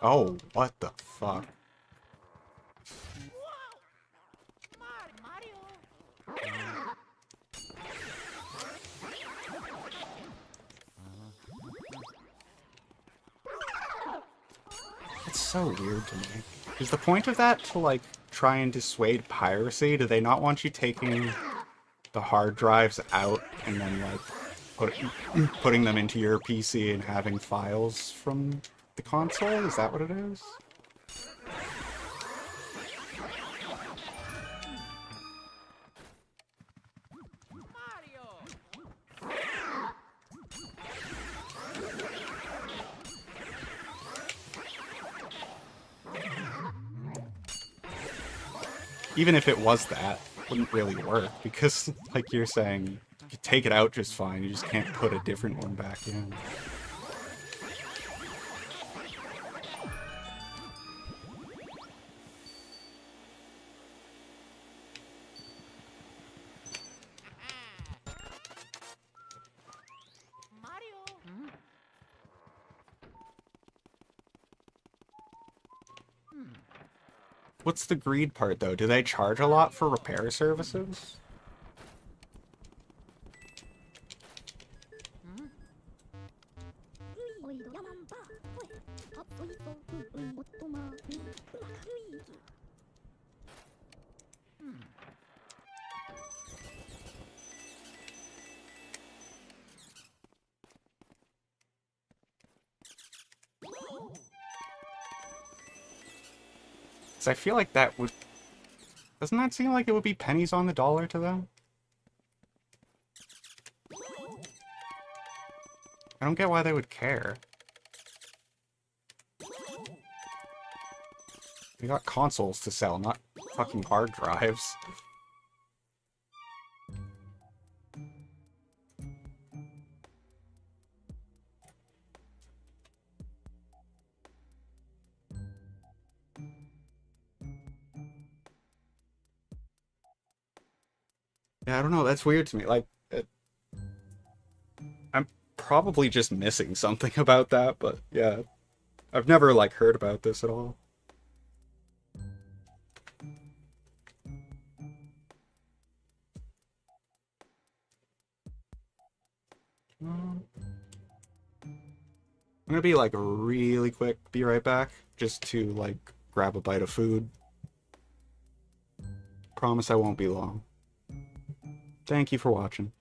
Oh, what the fuck? It's so weird to me. Is the point of that to, like, try and dissuade piracy? Do they not want you taking the hard drives out and then, like, putting them into your PC and having files from the console? Is that what it is? Even if it was that, it wouldn't really work, because, like you're saying, you take it out just fine, you just can't put a different one back in. What's the greed part, though? Do they charge a lot for repair services? Because I feel like that would... Doesn't that seem like it would be pennies on the dollar to them? I don't get why they would care. We got consoles to sell, not fucking hard drives. Yeah, I don't know, that's weird to me. Like, I'm probably just missing something about that, but yeah. I've never, like, heard about this at all. I'm gonna be, like, really quick, be right back, just to, like, grab a bite of food. Promise I won't be long. Thank you for watching.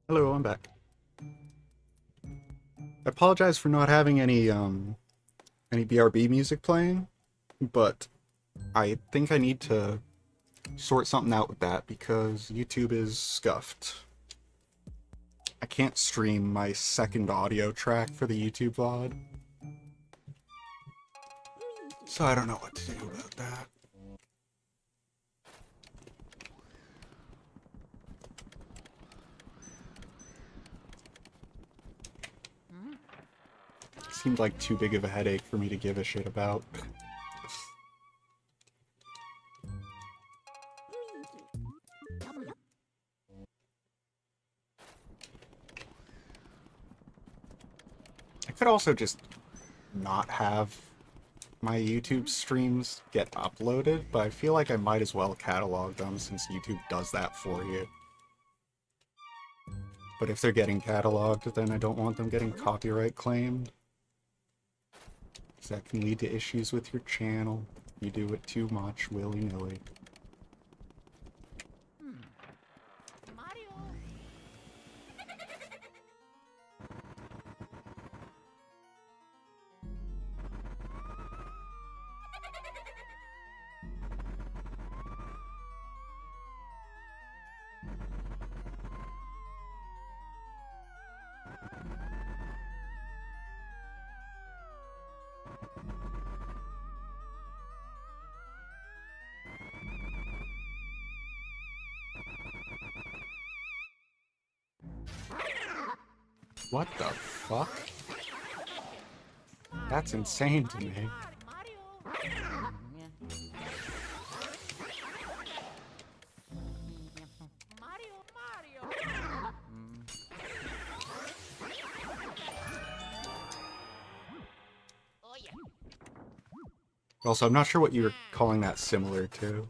Hello, I'm back. I apologize for not having any BRB music playing, but I think I need to sort something out with that because YouTube is scuffed. I can't stream my second audio track for the YouTube VOD. So I don't know what to do about that. Seemed like too big of a headache for me to give a shit about. I could also just not have my YouTube streams get uploaded, but I feel like I might as well catalog them since YouTube does that for you. But if they're getting cataloged, then I don't want them getting copyright claimed. That can lead to issues with your channel. You do it too much, willy-nilly. Mario. What the fuck? That's insane to me. Mario. Mario. Oh yeah. Also, I'm not sure what you're calling that similar to.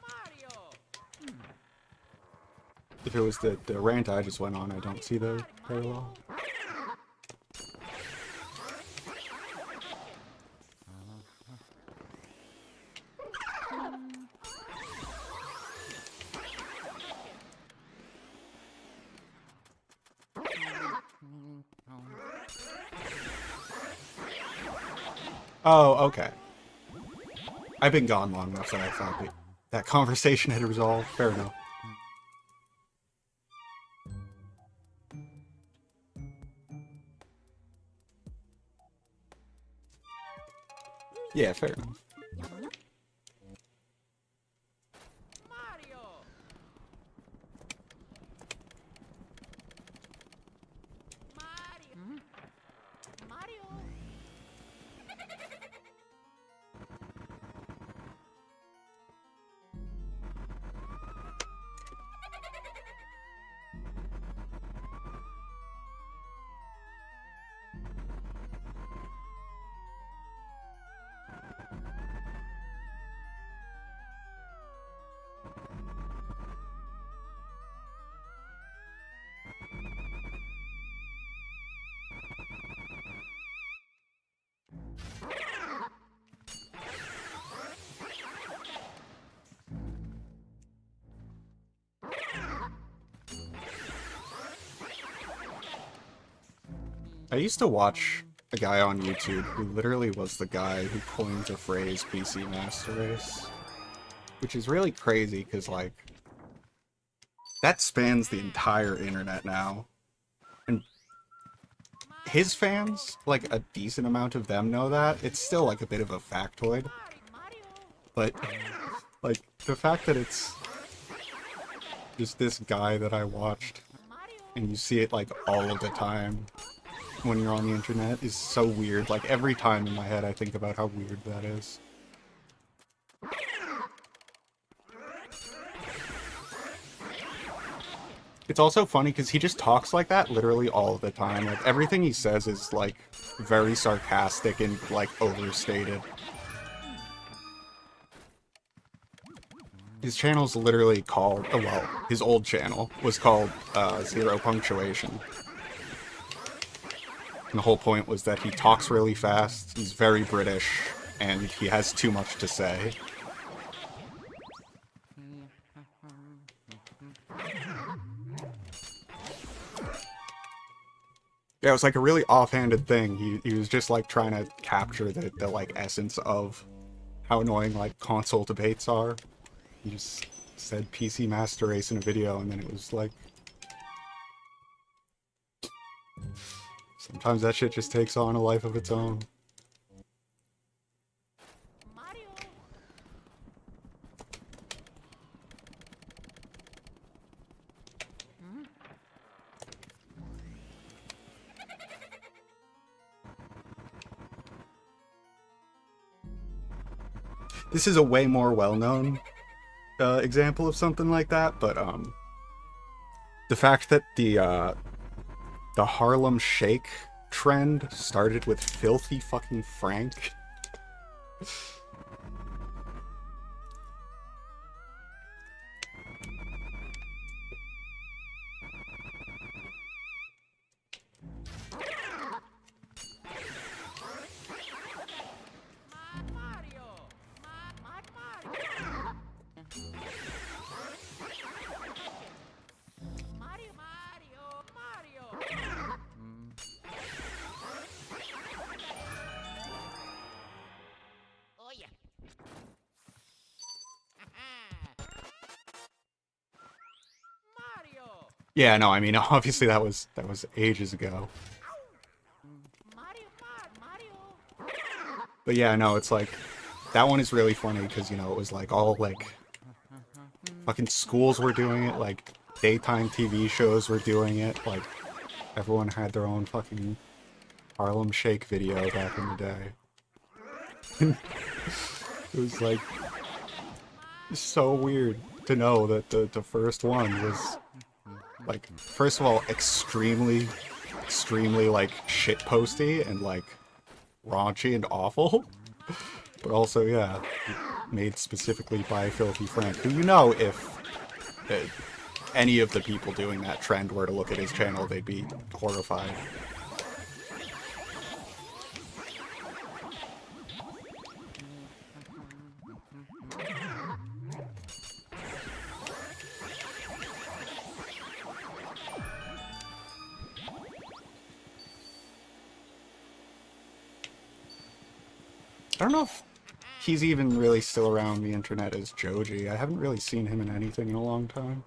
Mario. If it was the rant I just went on, I don't see the parallel. Oh, okay. I've been gone long enough that I thought that conversation had resolved. Fair enough. Yeah, fair enough. Mario. Mario. Mario. I used to watch a guy on YouTube who literally was the guy who coined the phrase PC Master Race. Which is really crazy, because, like, that spans the entire internet now. And his fans, like, a decent amount of them know that. It's still, like, a bit of a factoid. Mario. But, like, the fact that it's just this guy that I watched, Mario. and you see it, like, all of the time when you're on the internet is so weird. Like, every time in my head I think about how weird that is. It's also funny because he just talks like that literally all the time. Like, everything he says is, like, very sarcastic and, like, overstated. His channel's literally called, oh, well, his old channel was called Zero Punctuation. And the whole point was that he talks really fast, he's very British, and he has too much to say. Yeah, it was like a really offhanded thing. He was just like trying to capture the like essence of how annoying like console debates are. He just said PC Master Race in a video, and then it was like, sometimes that shit just takes on a life of its own. Mario. This is a way more well-known example of something like that, but the fact that the Harlem Shake trend started with Filthy fucking Frank. Mario. Mario. Mario. Oh yeah. Mario. Yeah, no, I mean, obviously that was ages ago. Mario. But yeah, no, it's like, that one is really funny because, you know, it was like all like, fucking schools were doing it, like, daytime TV shows were doing it, like, everyone had their own fucking Harlem Shake video back in the day. It was like, so weird to know that the first one was, like, first of all, extremely, like, shitposty and, like, raunchy and awful. But also, yeah, made specifically by Filthy Frank, who, you know, if any of the people doing that trend were to look at his channel, they'd be horrified. I don't know if he's even really still around the internet as Joji. I haven't really seen him in anything in a long time.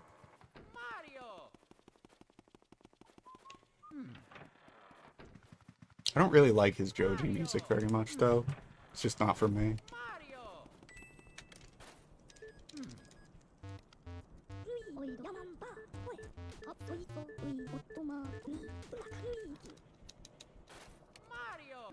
Mario. I don't really like his Joji music very much, though. It's just not for me. Mario. Mario.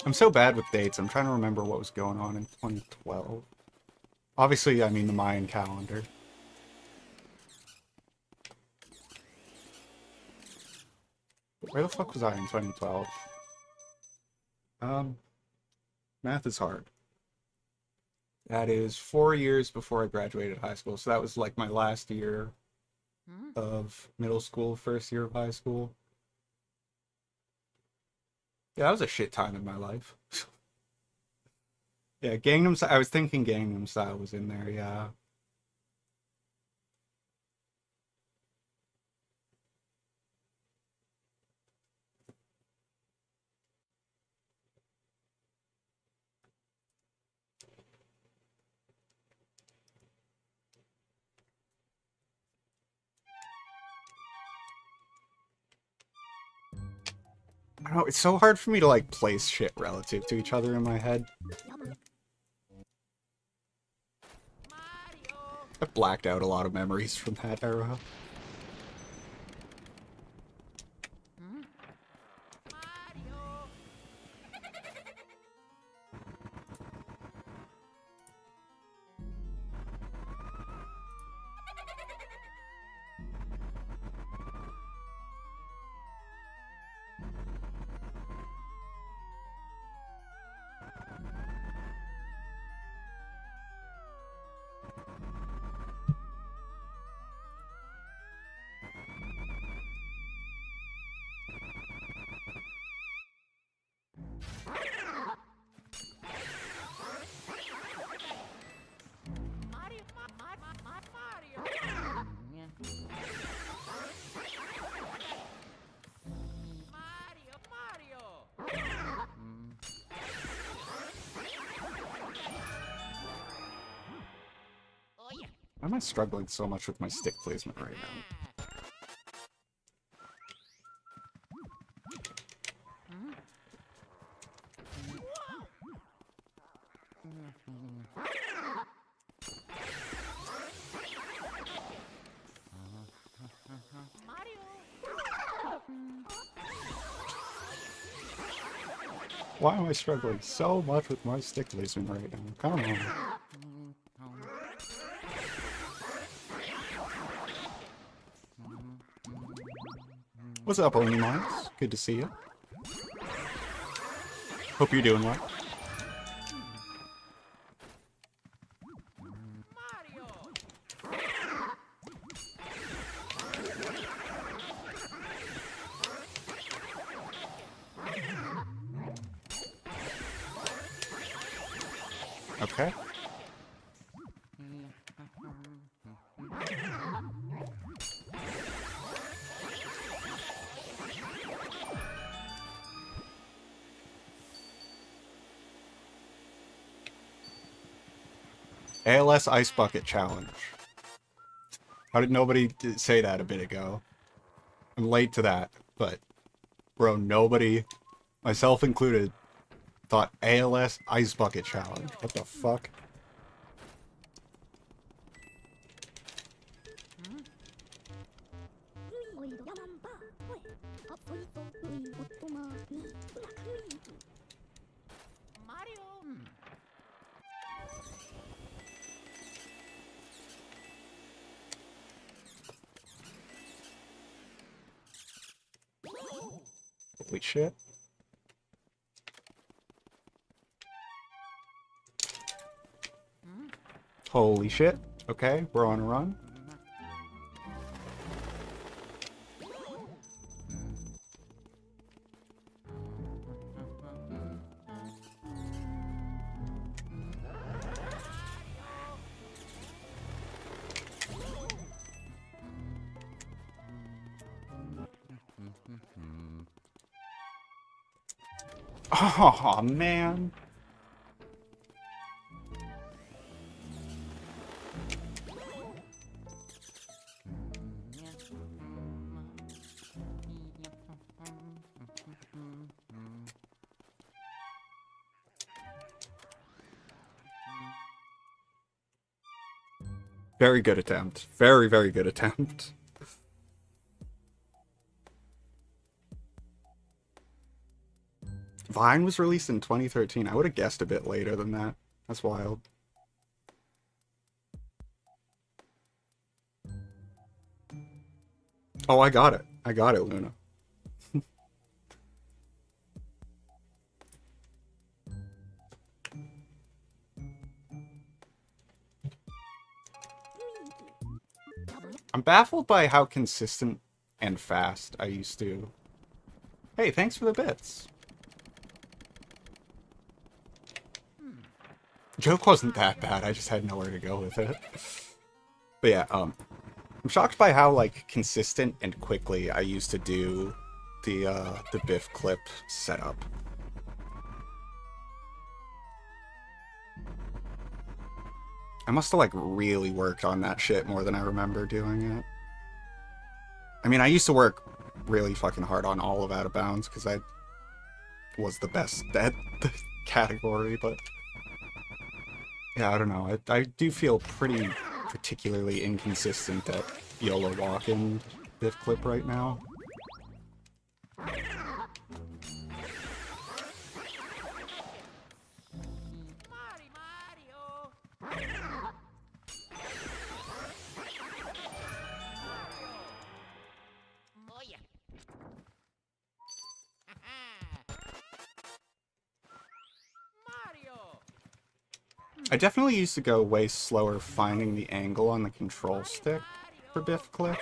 I'm so bad with dates, I'm trying to remember what was going on in 2012. Obviously, I mean the Mayan calendar. Where the fuck was I in 2012? Math is hard. That is 4 years before I graduated high school, so that was like my last year of middle school, first year of high school. Yeah, that was a shit time in my life. Yeah, Gangnam Style, I was thinking Gangnam Style was in there, yeah. I don't know, it's so hard for me to like place shit relative to each other in my head. Mario. I've blacked out a lot of memories from that era. Mario. Why am I struggling so much with my stick placement right now? Mario. Why am I struggling so much with my stick placement right now? Come on. What's up, Only Minds? Good to see you. Hope you're doing well. Mario. Okay. ALS Ice Bucket Challenge. How did nobody say that a bit ago? I'm late to that, but bro, nobody, myself included, thought ALS Ice Bucket Challenge. What the fuck? Mario. Holy shit. Holy shit. Okay, we're on a run. Oh, man. Very good attempt. Very, very good attempt. Vine was released in 2013. I would have guessed a bit later than that. That's wild. Oh, I got it. I got it, Luna. I'm baffled by how consistent and fast I used to. Hey, thanks for the bits. Joke wasn't that bad, I just had nowhere to go with it. But yeah, I'm shocked by how, like, consistent and quickly I used to do the Biff clip setup. I must have, like, really worked on that shit more than I remember doing it. I mean, I used to work really fucking hard on all of Out of Bounds, because I was the best at the category, but... yeah, I don't know. I do feel pretty particularly inconsistent at YOLO Walk-In Biff clip right now. I definitely used to go way slower finding the angle on the control stick for Biff clip.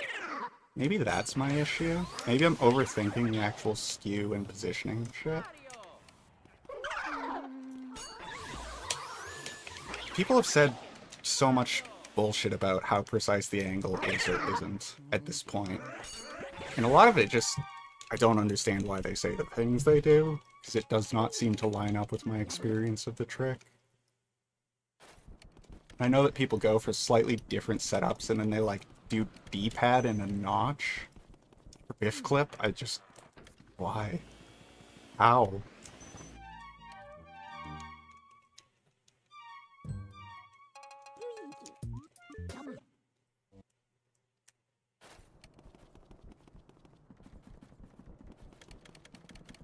Maybe that's my issue. Maybe I'm overthinking the actual skew and positioning shit. People have said so much bullshit about how precise the angle is or isn't at this point. And a lot of it just, I don't understand why they say the things they do, because it does not seem to line up with my experience of the trick. I know that people go for slightly different setups and then they like do D-pad and a notch for biff clip. I just... Why? How?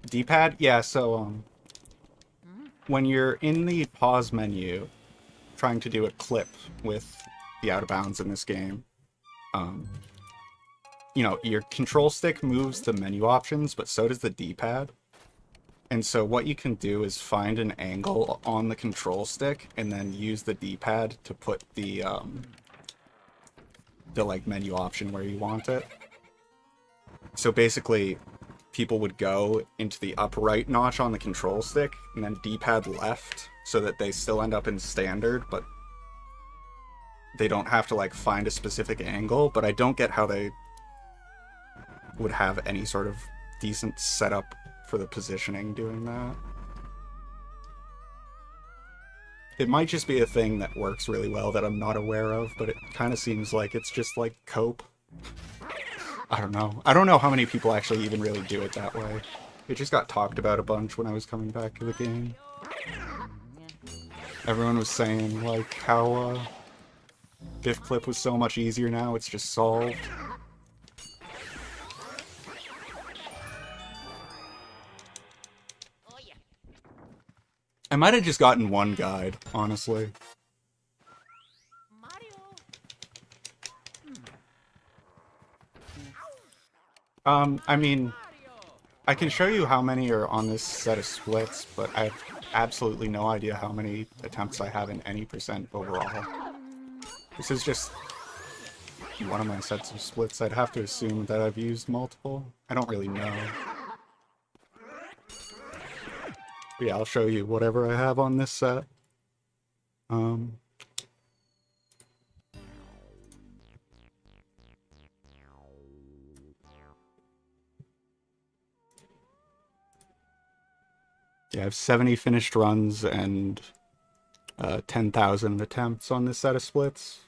D-pad? Yeah, so, when you're in the pause menu, trying to do a clip with the out of bounds in this game, you know, your control stick moves the menu options, but so does the D-pad. And so what you can do is find an angle on the control stick and then use the D-pad to put the like menu option where you want it. So basically, people would go into the up right notch on the control stick and then D-pad left so that they still end up in standard, but they don't have to like find a specific angle. But I don't get how they would have any sort of decent setup for the positioning doing that. It might just be a thing that works really well that I'm not aware of, but it kind of seems like it's just like cope. I don't know. I don't know how many people actually even really do it that way. It just got talked about a bunch when I was coming back to the game. Everyone was saying like how biff clip was so much easier now, it's just solved. I might have just gotten one guide, honestly. I mean, I can show you how many are on this set of splits, but I have absolutely no idea how many attempts I have in any percent overall. This is just one of my sets of splits. I'd have to assume that I've used multiple. I don't really know. But yeah, I'll show you whatever I have on this set. Yeah, I have 70 finished runs and 10,000 attempts on this set of splits.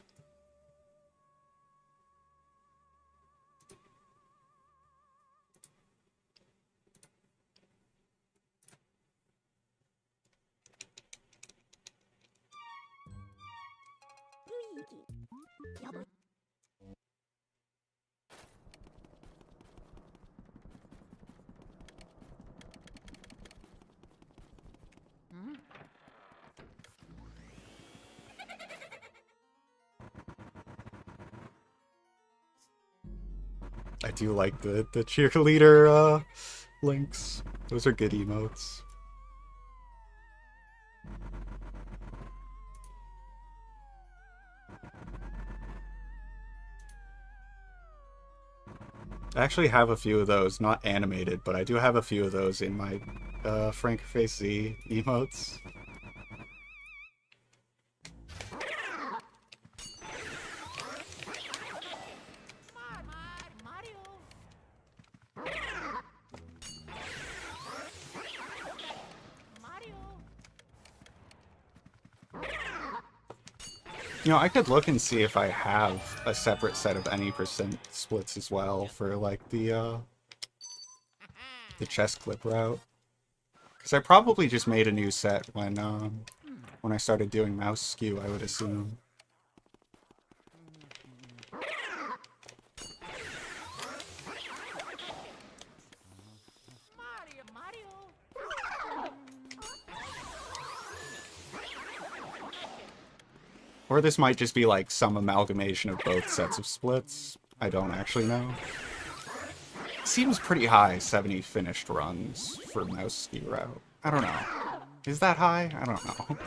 I do like the cheerleader links. Those are good emotes. I actually have a few of those, not animated, but I do have a few of those in my Frank Face Z emotes. You know, I could look and see if I have a separate set of any percent splits as well for like the chest clip route. Because I probably just made a new set when I started doing mouse skew, I would assume. Or this might just be like some amalgamation of both sets of splits. I don't actually know. Seems pretty high, 70 finished runs for mouse ski route. I don't know. Is that high? I don't know.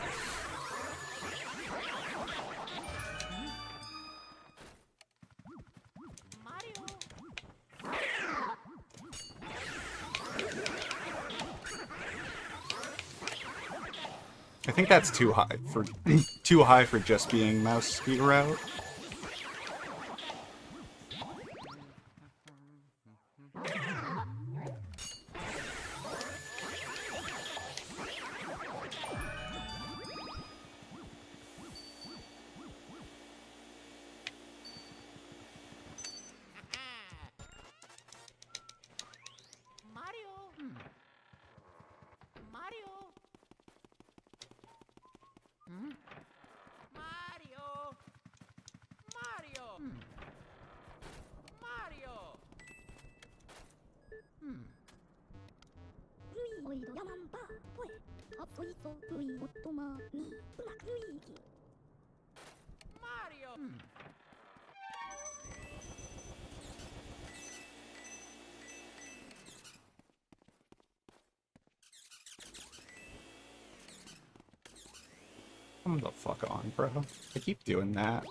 I think that's too high for just being mouse speed route. Mario. Mario. Mario. Lui oído llaman pa, pues, absolito, lui toma, ni, una Luigi. Mario. Come the fuck on, bro. I keep doing that.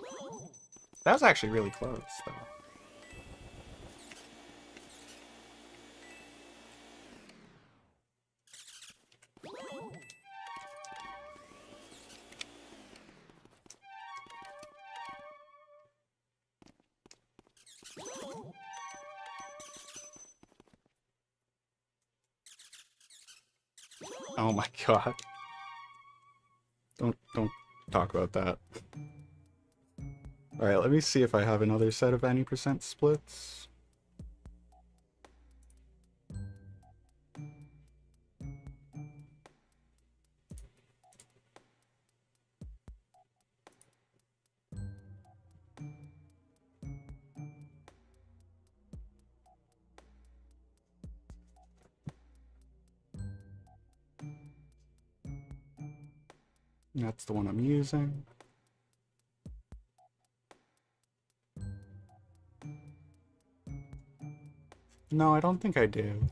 That was actually really close, though. Oh my god. Don't talk about that. Alright, let me see if I have another set of any percent splits. That's the one I'm using. No, I don't think I do.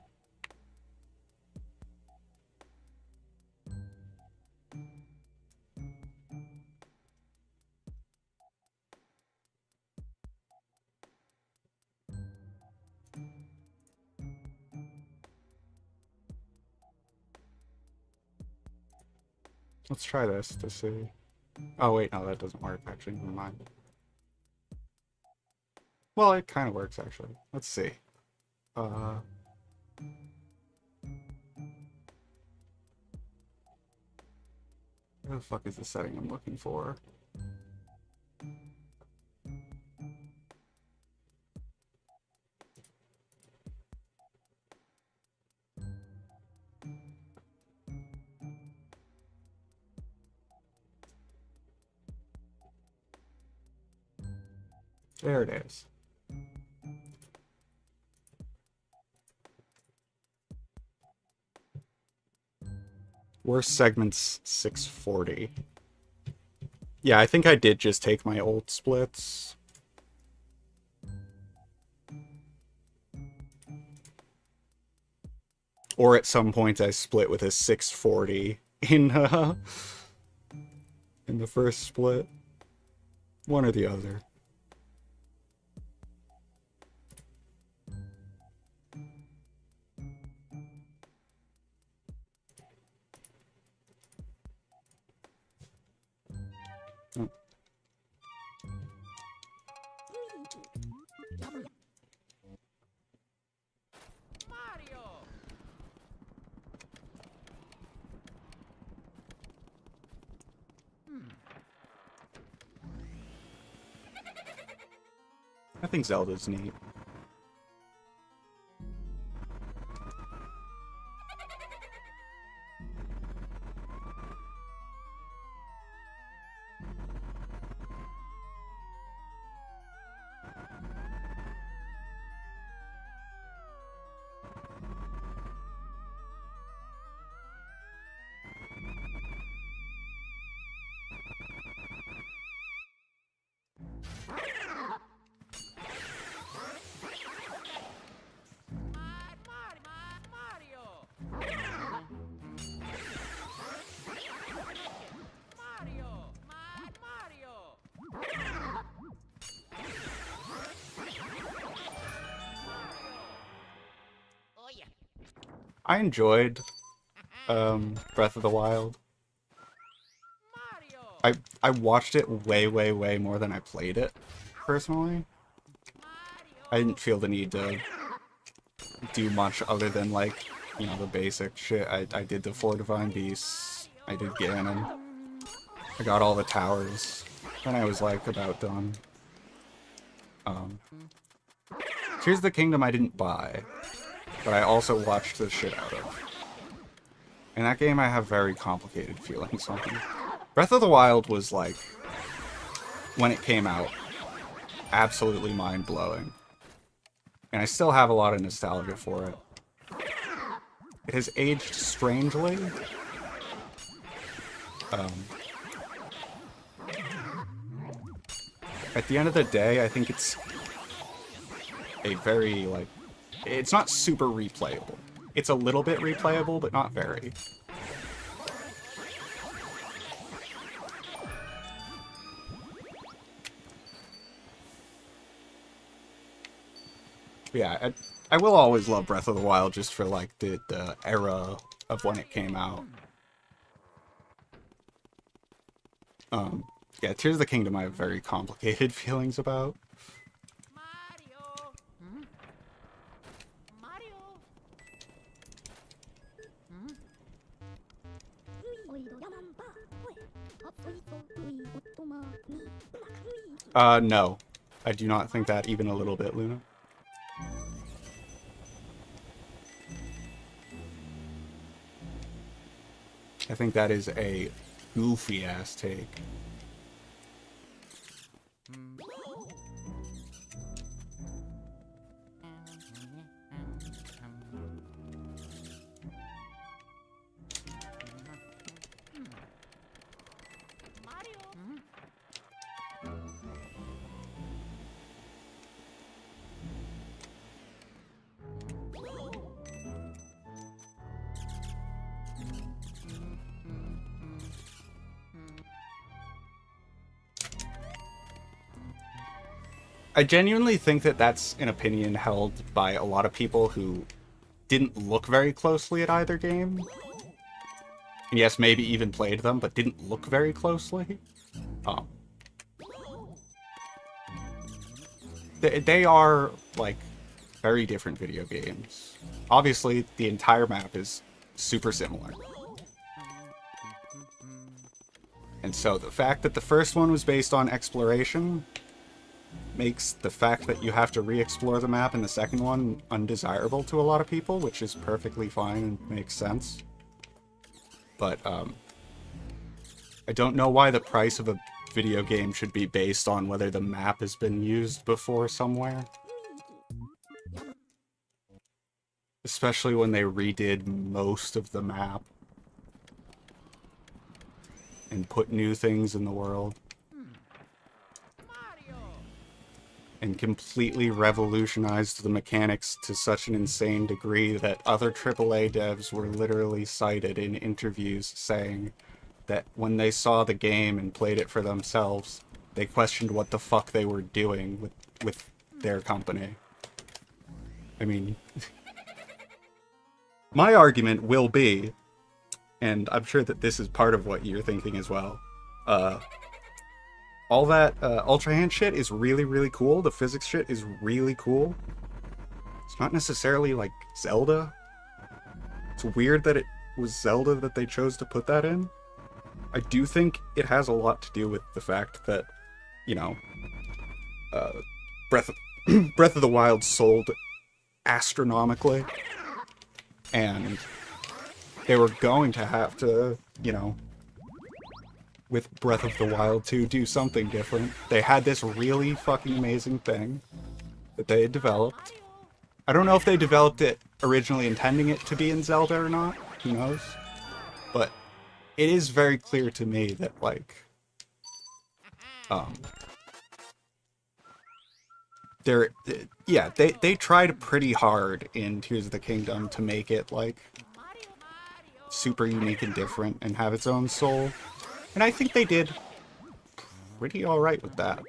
Let's try this to see. Oh wait, no, that doesn't work actually, never mind. Well, it kind of works actually. Let's see. Where the fuck is the setting I'm looking for? There it is. Worst segment's 640. Yeah, I think I did just take my old splits. Or at some point I split with a 640 in the first split. One or the other. Oh. Mario. I think Zelda's neat. Mario. Mario. Mario. Oh yeah. I enjoyed Breath of the Wild. Mario. I watched it way more than I played it, personally. I didn't feel the need to do much other than, like, you know, the basic shit. I did the 4 Divine Beasts, I did Ganon, I got all the towers, then I was, like, about done. Tears of the Kingdom I didn't buy, but I also watched the shit out of. In that game I have very complicated feelings on. Breath of the Wild was like, when it came out, absolutely mind-blowing. And I still have a lot of nostalgia for it. It has aged strangely. At the end of the day, I think it's a very, like, it's not super replayable. It's a little bit replayable, but not very. Yeah, I will always love Breath of the Wild just for, like, the era of when it came out. Yeah, Tears of the Kingdom I have very complicated feelings about. Mario. Mario. ルイおいどやまんばおいあそいとルイおっとまにブラックルイーキ No. I do not think that even a little bit, Luna. I think that is a goofy-ass take. Mario. I genuinely think that that's an opinion held by a lot of people who didn't look very closely at either game. And yes, maybe even played them, but didn't look very closely. They are, like, very different video games. Obviously, the entire map is super similar. And so the fact that the first one was based on exploration makes the fact that you have to re-explore the map in the second one undesirable to a lot of people, which is perfectly fine and makes sense. But, I don't know why the price of a video game should be based on whether the map has been used before somewhere. Especially when they redid most of the map and put new things in the world. And completely revolutionized the mechanics to such an insane degree that other AAA devs were literally cited in interviews saying that when they saw the game and played it for themselves, they questioned what the fuck they were doing with their company. I mean, my argument will be, and I'm sure that this is part of what you're thinking as well, all that Ultra Hand shit is really, really cool. The physics shit is really cool. It's not necessarily like Zelda. It's weird that it was Zelda that they chose to put that in. I do think it has a lot to do with the fact that, you know, Breath of the Wild sold astronomically, and they were going to have to, you know, with Breath of the Wild 2, do something different. They had this really fucking amazing thing that they had developed. I don't know if they developed it originally intending it to be in Zelda or not, who knows? But it is very clear to me that, like, they tried pretty hard in Tears of the Kingdom to make it, like, super unique and different and have its own soul. And I think they did pretty alright with that.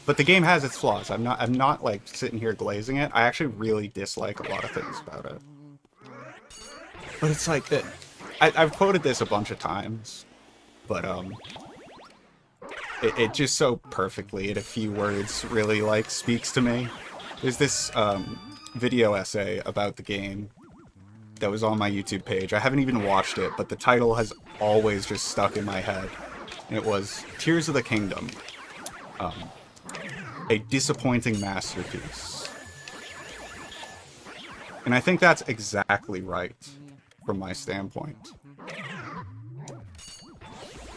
But the game has its flaws. I'm not like sitting here glazing it. I actually really dislike a lot of things about it. But it's like that. I've quoted this a bunch of times, but it just so perfectly in a few words really like speaks to me. There's this video essay about the game that was on my YouTube page. I haven't even watched it, but the title has always just stuck in my head. And it was Tears of the Kingdom. A disappointing masterpiece. And I think that's exactly right. from my standpoint.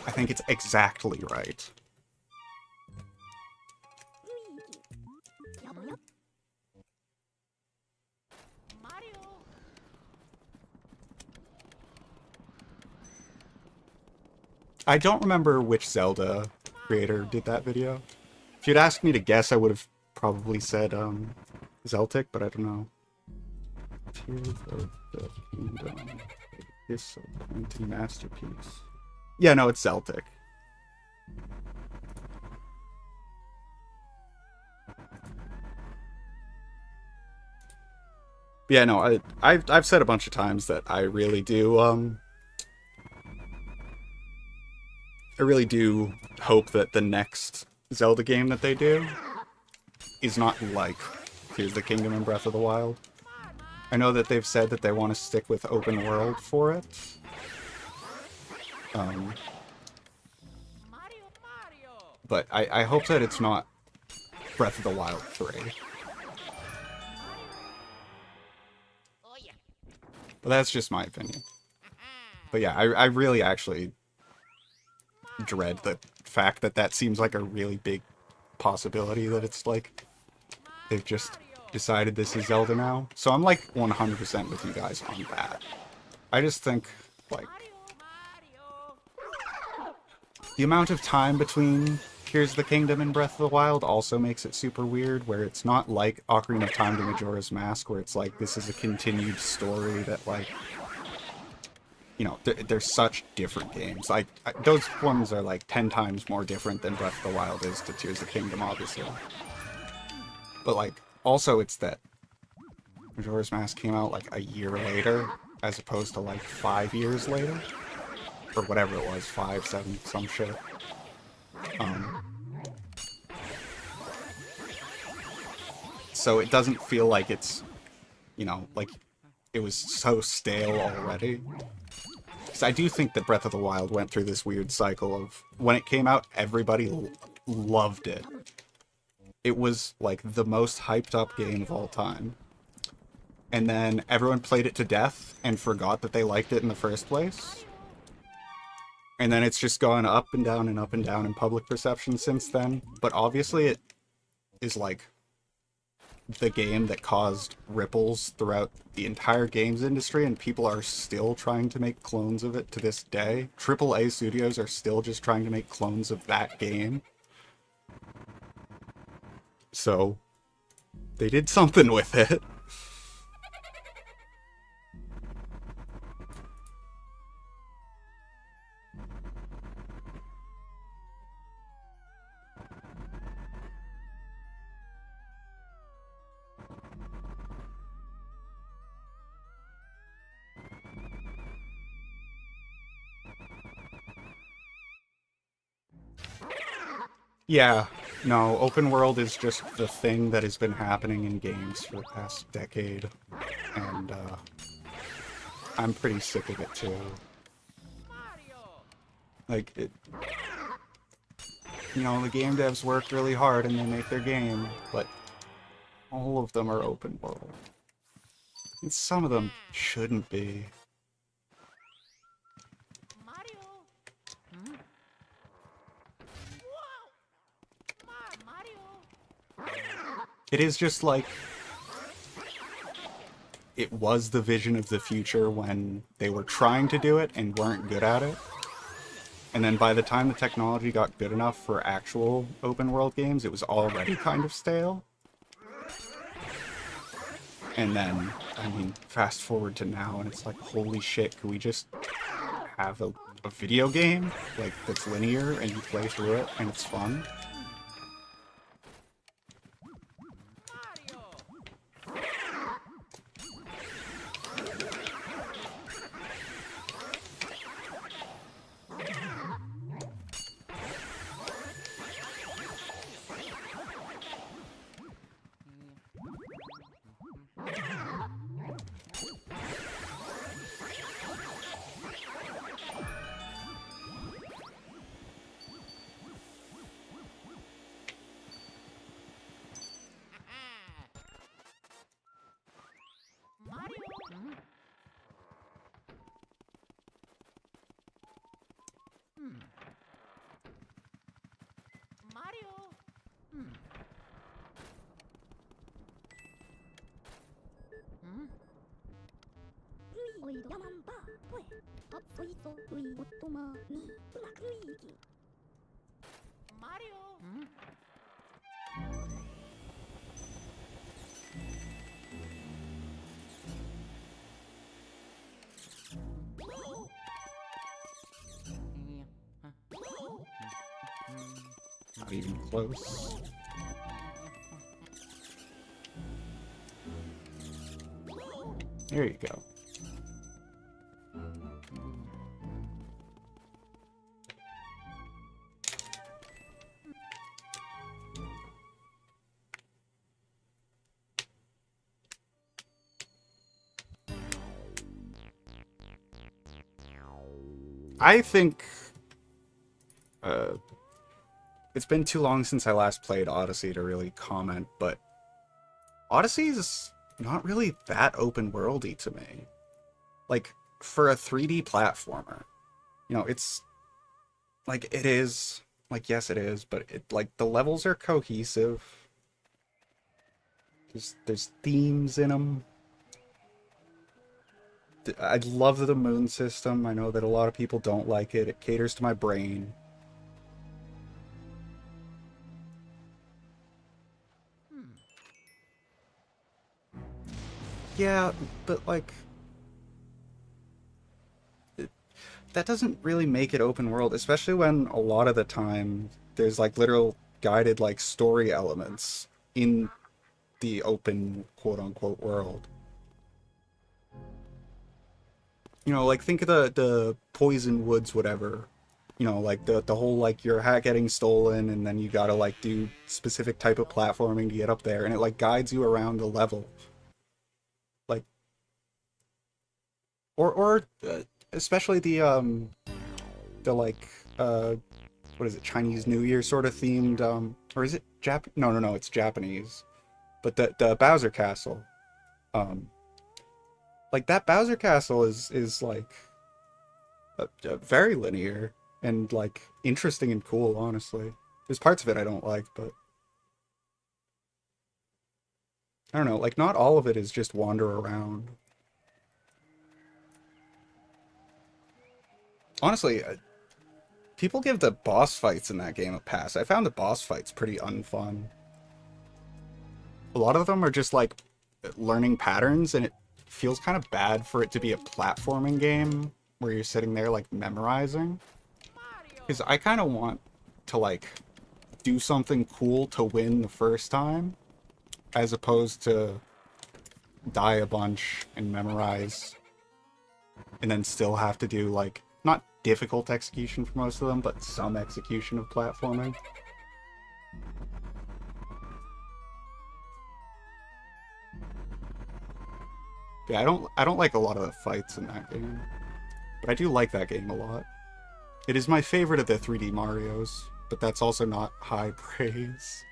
I think it's exactly right. Luigi. Yabo yap. Mario. I don't remember which Zelda creator did that video. If you'd asked me to guess, I would have probably said Zeltic, but I don't know. Tears of the Kingdom. Disappointing masterpiece. Yeah, no, it's Zeltic. Yeah, no, I've said a bunch of times that I really do hope that the next Zelda game that they do is not like Tears of the Kingdom and Breath of the Wild. I know that they've said that they want to stick with open world for it. Mario. But I hope that it's not Breath of the Wild 3. Oh yeah. But that's just my opinion. But yeah, I really actually dread the fact that that seems like a really big possibility that it's like they've just decided this is Zelda now. So I'm like 100% with you guys on that. I just think like the amount of time between Tears of the Kingdom and Breath of the Wild also makes it super weird, where it's not like Ocarina of Time to Majora's Mask, where it's like this is a continued story that like, you know, they're such different games. Like, those ones are like 10 times more different than Breath of the Wild is to Tears of the Kingdom, obviously. But like, also it's that Majora's Mask came out like a year later, as opposed to like 5 years later. Or whatever it was, 5, 7, some shit. So it doesn't feel like it's, you know, like it was so stale already. Because I do think that Breath of the Wild went through this weird cycle of, when it came out, everybody loved it. It was like the most hyped up game of all time. And then everyone played it to death and forgot that they liked it in the first place. And then it's just gone up and down and up and down in public perception since then. But obviously it is like the game that caused ripples throughout the entire games industry, and people are still trying to make clones of it to this day. AAA studios are still just trying to make clones of that game. So they did something with it. Yeah, no, open world is just the thing that has been happening in games for the past decade, and I'm pretty sick of it too. Like, you know, the game devs work really hard and they make their game, but all of them are open world. And some of them shouldn't be. Mario. Wow. Mario. It is just like, it was the vision of the future when they were trying to do it and weren't good at it. And then by the time the technology got good enough for actual open world games, it was already kind of stale. And then, I mean, fast forward to now and it's like, holy shit, can we just have a video game like that's linear and you play through it and it's fun? 야만 봐 왜? 앞서 있어 우리 오토마 네 블락 루이기 Mario. Not even close. There you go. I think it's been too long since I last played Odyssey to really comment, but Odyssey's not really that open worldy to me. Like, for a 3D platformer, you know, it's like, it is, like, yes it is, but it, like, the levels are cohesive. There's themes in them. I love the moon system. I know that a lot of people don't like it. It caters to my brain. Yeah, but like, that doesn't really make it open world, especially when a lot of the time there's like literal guided like story elements in the open quote unquote world. You know, like think of the Poison Woods, whatever. You know, like the whole like your hat getting stolen and then you gotta like do specific type of platforming to get up there, and it like guides you around the level. Like, or especially the like what is it, Chinese New Year sort of themed or is it no, it's Japanese, but the Bowser Castle, like that Bowser Castle is like very linear and like interesting and cool, honestly. There's parts of it I don't like, but I don't know, like not all of it is just wander around. Honestly, people give the boss fights in that game a pass. I found the boss fights pretty unfun. A lot of them are just like learning patterns, and it feels kind of bad for it to be a platforming game where you're sitting there like memorizing. Because I kind of want to like do something cool to win the first time, as opposed to die a bunch and memorize, and then still have to do like, not difficult execution for most of them, but some execution of platforming. Yeah, I don't like a lot of the fights in that game, but I do like that game a lot. It is my favorite of the 3D Marios, but that's also not high praise.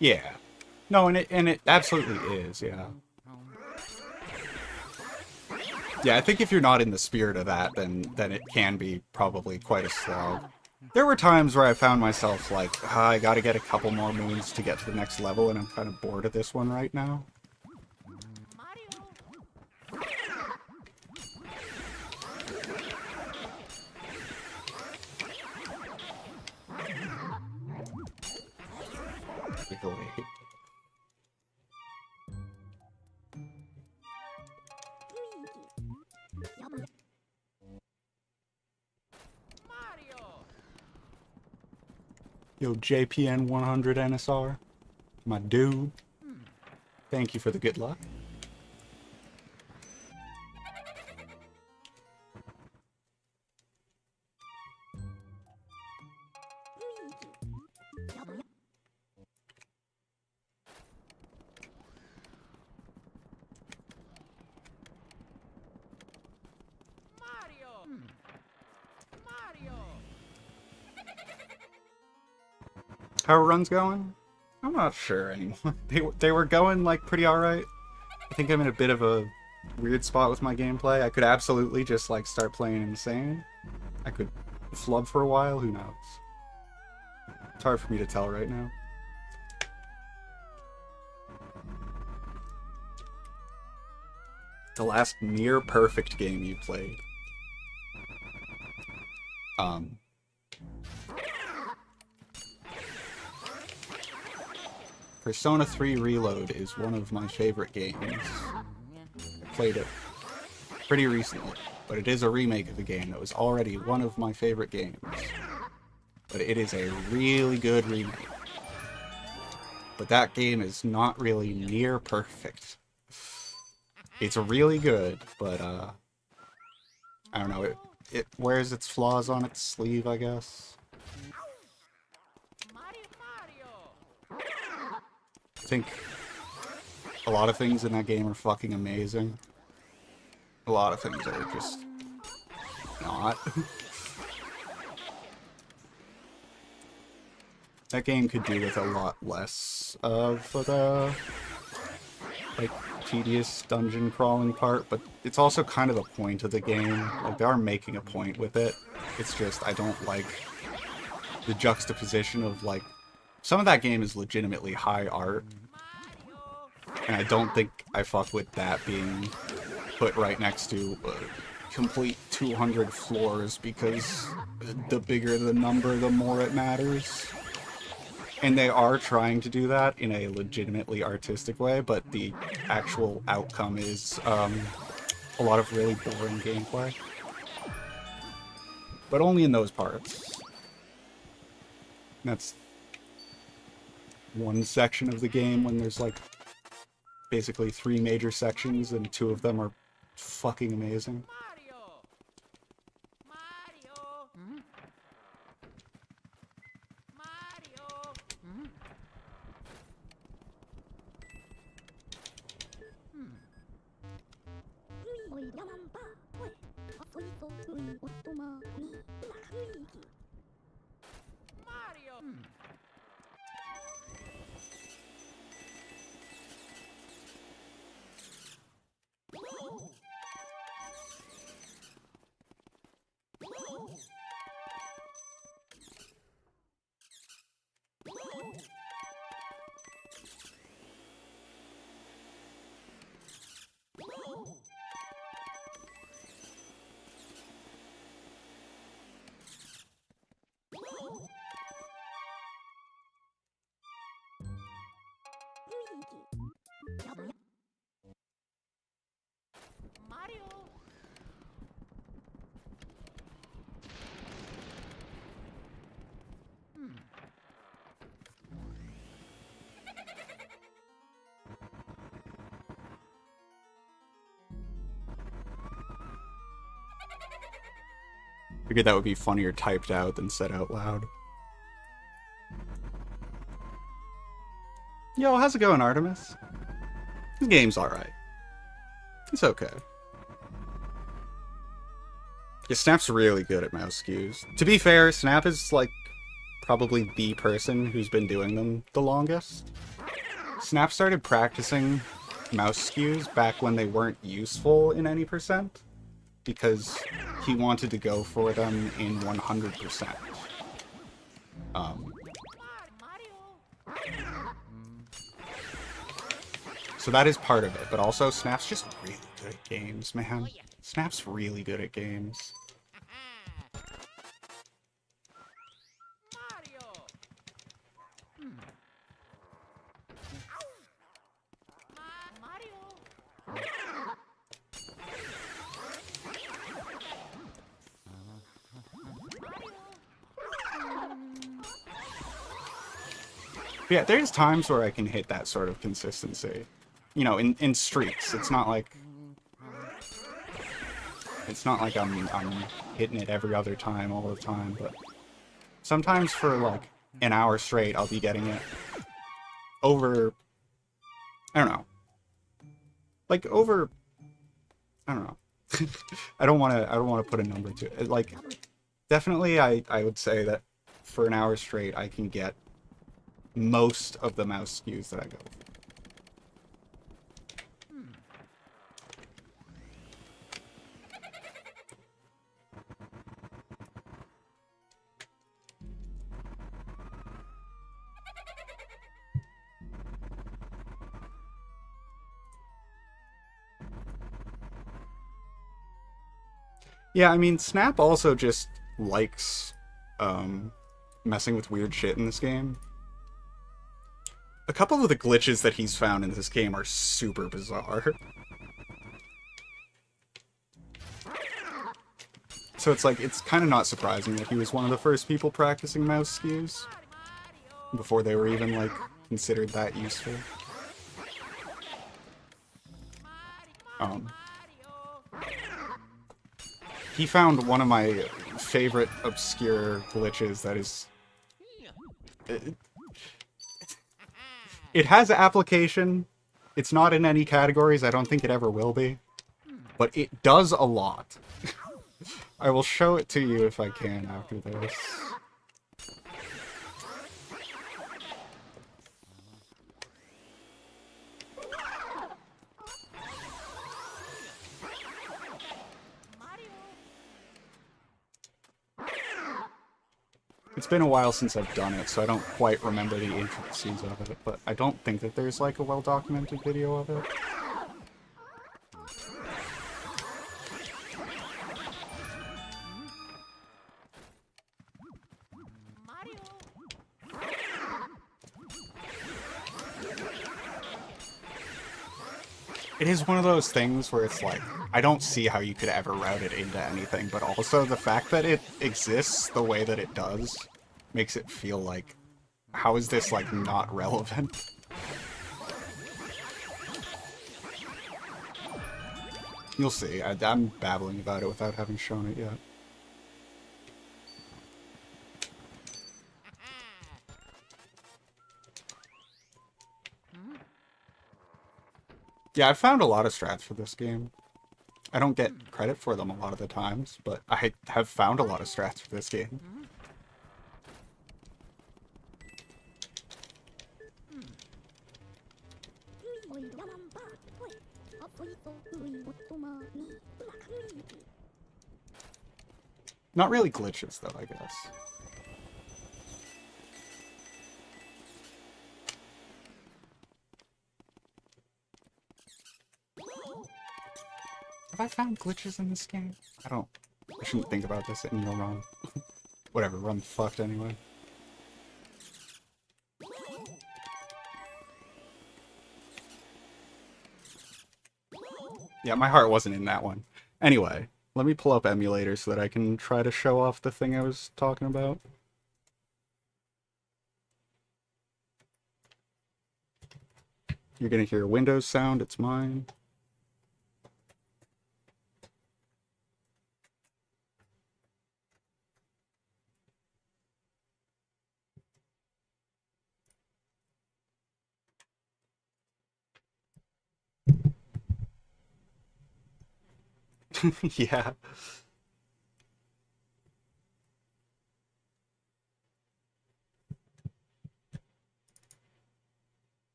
Yeah. No, and it absolutely is, yeah. Yeah, I think if you're not in the spirit of that, then it can be probably quite a slog. There were times where I found myself like, I gotta get a couple more moons to get to the next level, and I'm kind of bored of this one right now. Yo, JPN 100 NSR. My dude. Thank you for the good luck. Luigi. Yabo. Mario. Mario. How are runs going? I'm not sure anymore. They were going like pretty alright. I think I'm in a bit of a weird spot with my gameplay. I could absolutely just like start playing insane. I could flub for a while, who knows? It's hard for me to tell right now. The last near perfect game you played. Persona 3 Reload is one of my favorite games. I played it pretty recently, but it is a remake of a game that was already one of my favorite games. But it is a really good remake. But that game is not really near perfect. It's really good, but I don't know, it wears its flaws on its sleeve, I guess. Mario. I think a lot of things in that game are fucking amazing. A lot of things are just not. That game could do with a lot less of the, like, tedious dungeon crawling part, but it's also kind of the point of the game. Like, they are making a point with it. It's just, I don't like the juxtaposition of, like, some of that game is legitimately high art, and I don't think I fuck with that being put right next to complete 200 floors, because the bigger the number, the more it matters. And they are trying to do that in a legitimately artistic way, but the actual outcome is a lot of really boring gameplay. But only in those parts. That's one section of the game when there's like basically 3 major sections and 2 of them are fucking amazing. Mario. Mario. Mario. Oi, Yamamba. Oi. Apoito. Ui, Otoma. Ni. Luigi. Mario. Luigi. Yabo. Mario. Figured that would be funnier typed out than said out loud. Yo, how's it going, Artemis? This game's alright. It's okay. Yeah, Snap's really good at mouse cues. To be fair, Snap is, like, probably the person who's been doing them the longest. Snap started practicing mouse cues back when they weren't useful in any percent, because he wanted to go for them in 100%. So that is part of it, but also Snap's just really good at games, man. Snap's really good at games. Mario. Mario. Yeah, there's times where I can hit that sort of consistency. You know, in streaks. It's not like I'm hitting it every other time all the time, but sometimes for like an hour straight I'll be getting it over, I don't know. Like over, I don't know. I don't want to put a number to it. Like definitely I would say that for an hour straight I can get most of the mouse SKUs that I go for. Yeah, I mean, Snap also just likes messing with weird shit in this game. A couple of the glitches that he's found in this game are super bizarre. So it's like, it's kind of not surprising that he was one of the first people practicing mouse SKUs before they were even, like, considered that useful. He found one of my favorite obscure glitches that is... It has application. It's not in any categories. I don't think it ever will be. But it does a lot. I will show it to you if I can after this. It's been a while since I've done it, so I don't quite remember the intricacies of it, but I don't think that there's like a well-documented video of it. It is one of those things where it's like, I don't see how you could ever route it into anything, but also the fact that it exists the way that it does makes it feel like, how is this, like, not relevant? You'll see. I'm babbling about it without having shown it yet. Yeah, I've found a lot of strats for this game. I don't get credit for them a lot of the times, but I have found a lot of strats for this game. Not really glitches, though, I guess. Have I found glitches in this game? I shouldn't think about this and you're wrong. Whatever, run fucked anyway. Yeah, my heart wasn't in that one. Anyway, let me pull up emulator so that I can try to show off the thing I was talking about. You're gonna hear a Windows sound, it's mine. Yeah.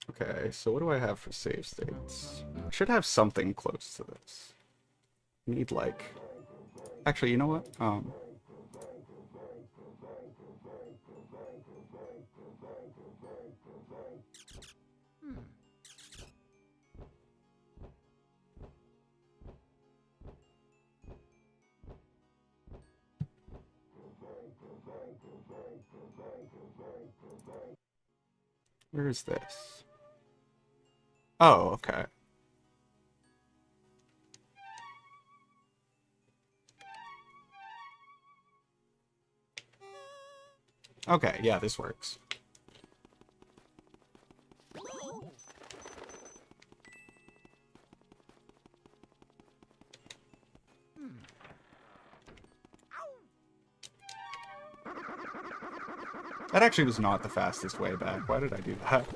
Okay, so what do I have for save states? I should have something close to this. Need like... Actually, you know what? Where is this? Oh, okay. Okay, yeah, this works. That actually was not the fastest way back. Why did I do that?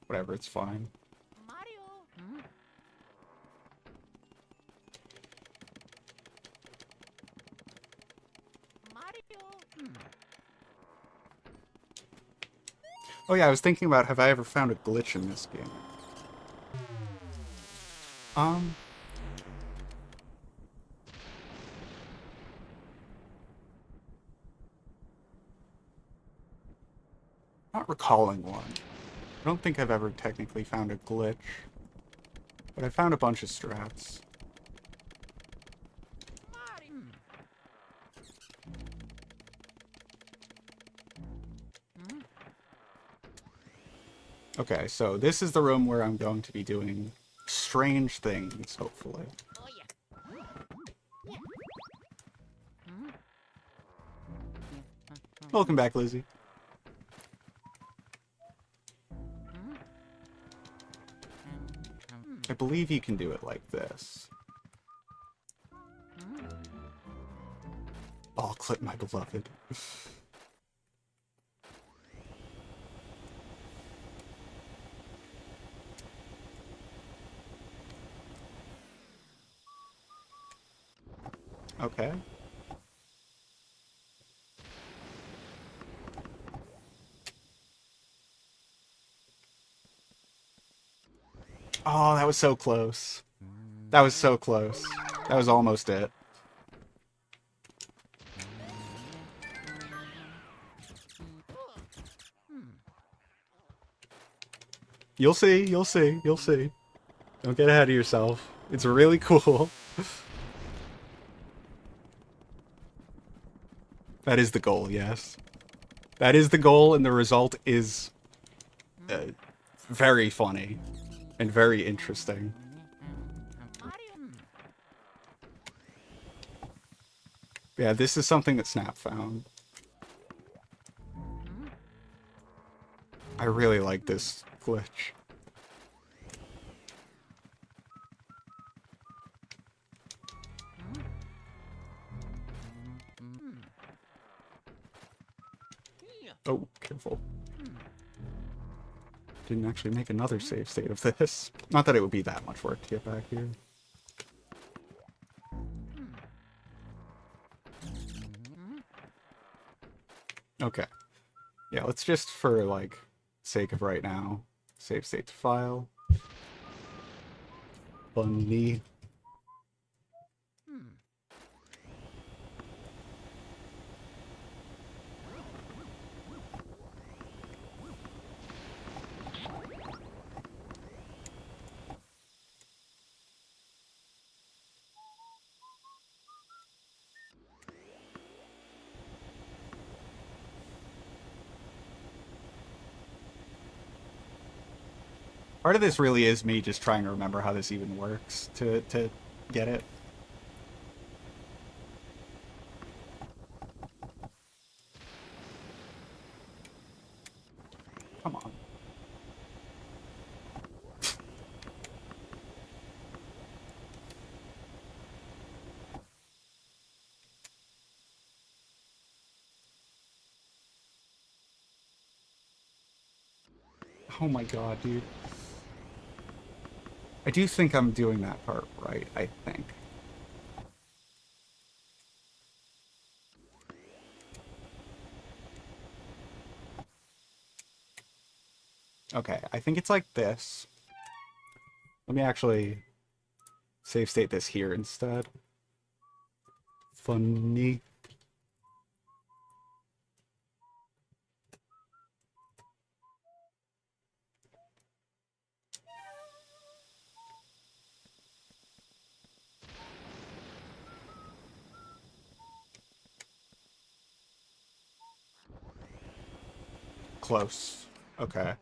Whatever, it's fine. Mario. Mario. Oh yeah, I was thinking about, have I ever found a glitch in this game? Not recalling one. I don't think I've ever technically found a glitch. But I found a bunch of strats. Mario. Okay, so this is the room where I'm going to be doing strange things, hopefully. Oh yeah. Welcome back, Lizzie. I believe you can do it like this. Ball clip, my beloved. Okay. Oh, that was so close. That was so close. That was almost it. You'll see, you'll see, you'll see. Don't get ahead of yourself. It's really cool. That is the goal, yes. That is the goal, and the result is very funny and very interesting. Mario. Yeah, this is something that Snap found. I really like this glitch. Oh, careful. Didn't actually make another save state of this. Not that it would be that much work to get back here. Okay. Yeah, let's just, for, like, sake of right now, save state to file. Bunny. Part of this really is me just trying to remember how this even works to get it. Come on. Oh my god, dude. I do think I'm doing that part right, I think. Okay, I think it's like this. Let me actually save state this here instead. Funny. Close. Okay.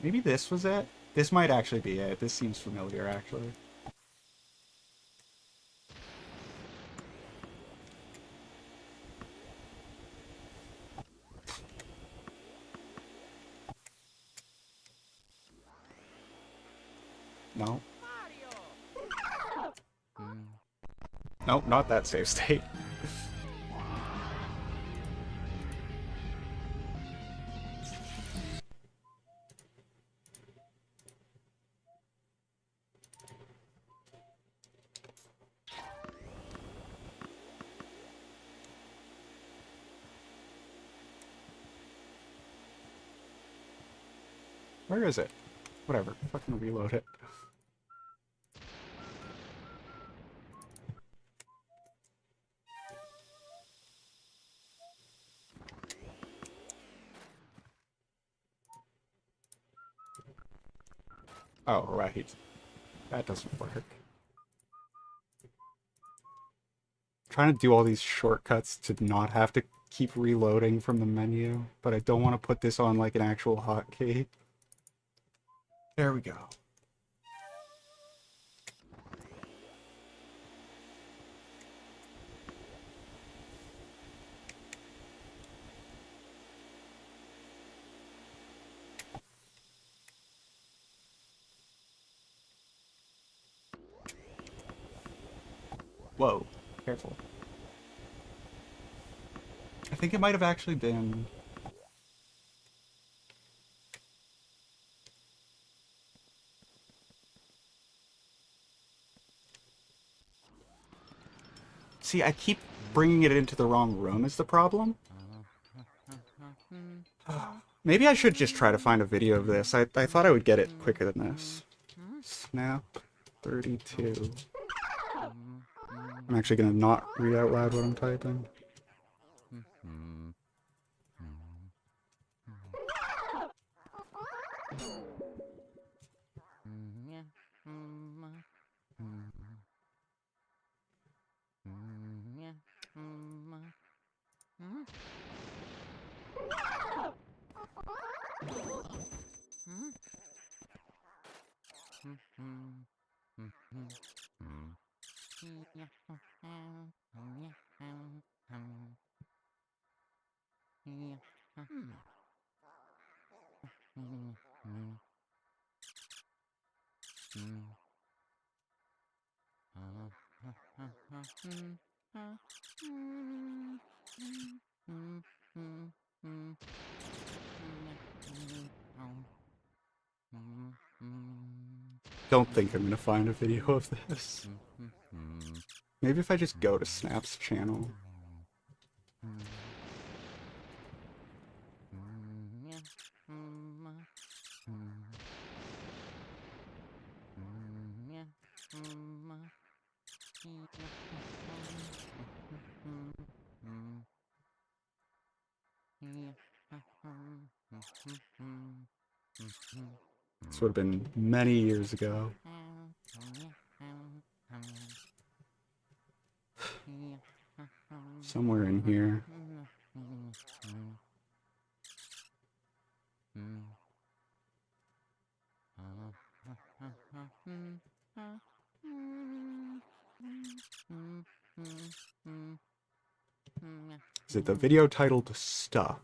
Maybe this was it? This might actually be it. This seems familiar, actually. No. Nope, not that save state. Where is it? Whatever. Fucking reload it. Oh, right. That doesn't work. Trying to do all these shortcuts to not have to keep reloading from the menu, but I don't want to put this on like an actual hotkey. There we go. Whoa, careful. I think it might have actually been... See, I keep bringing it into the wrong room is the problem. Maybe I should just try to find a video of this. I thought I would get it quicker than this. Snap 32. I'm actually gonna not read out loud what I'm typing. Don't think I'm gonna find a video of this. Maybe if I just go to Snap's channel. This would have been many years ago. Somewhere in here. Is it the video titled Stuff?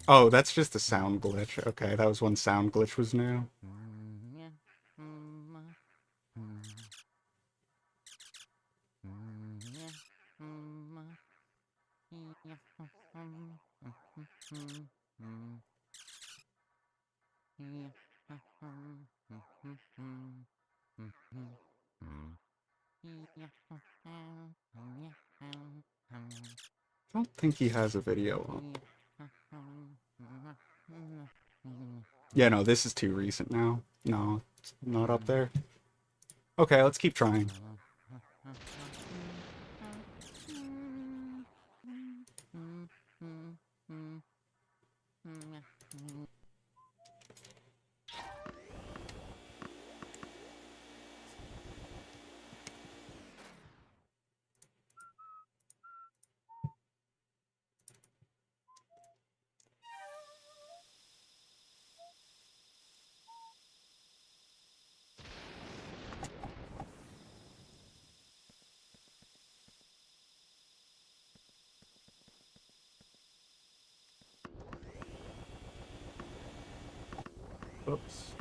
Oh, that's just a sound glitch. Okay, that was when sound glitch was new. I don't think he has a video up. Yeah, no, this is too recent now. No, it's not up there. Okay, let's keep trying. Whoops.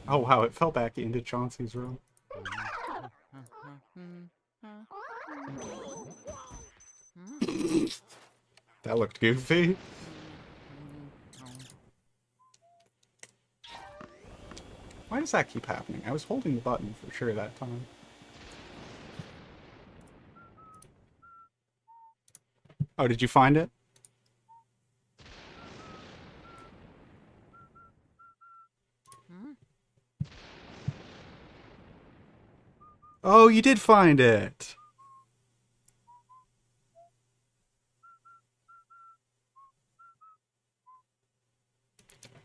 Oh wow, it fell back into Chauncey's room. That looked goofy. Why does that keep happening? I was holding the button for sure that time. Oh, did you find it? Oh, you did find it!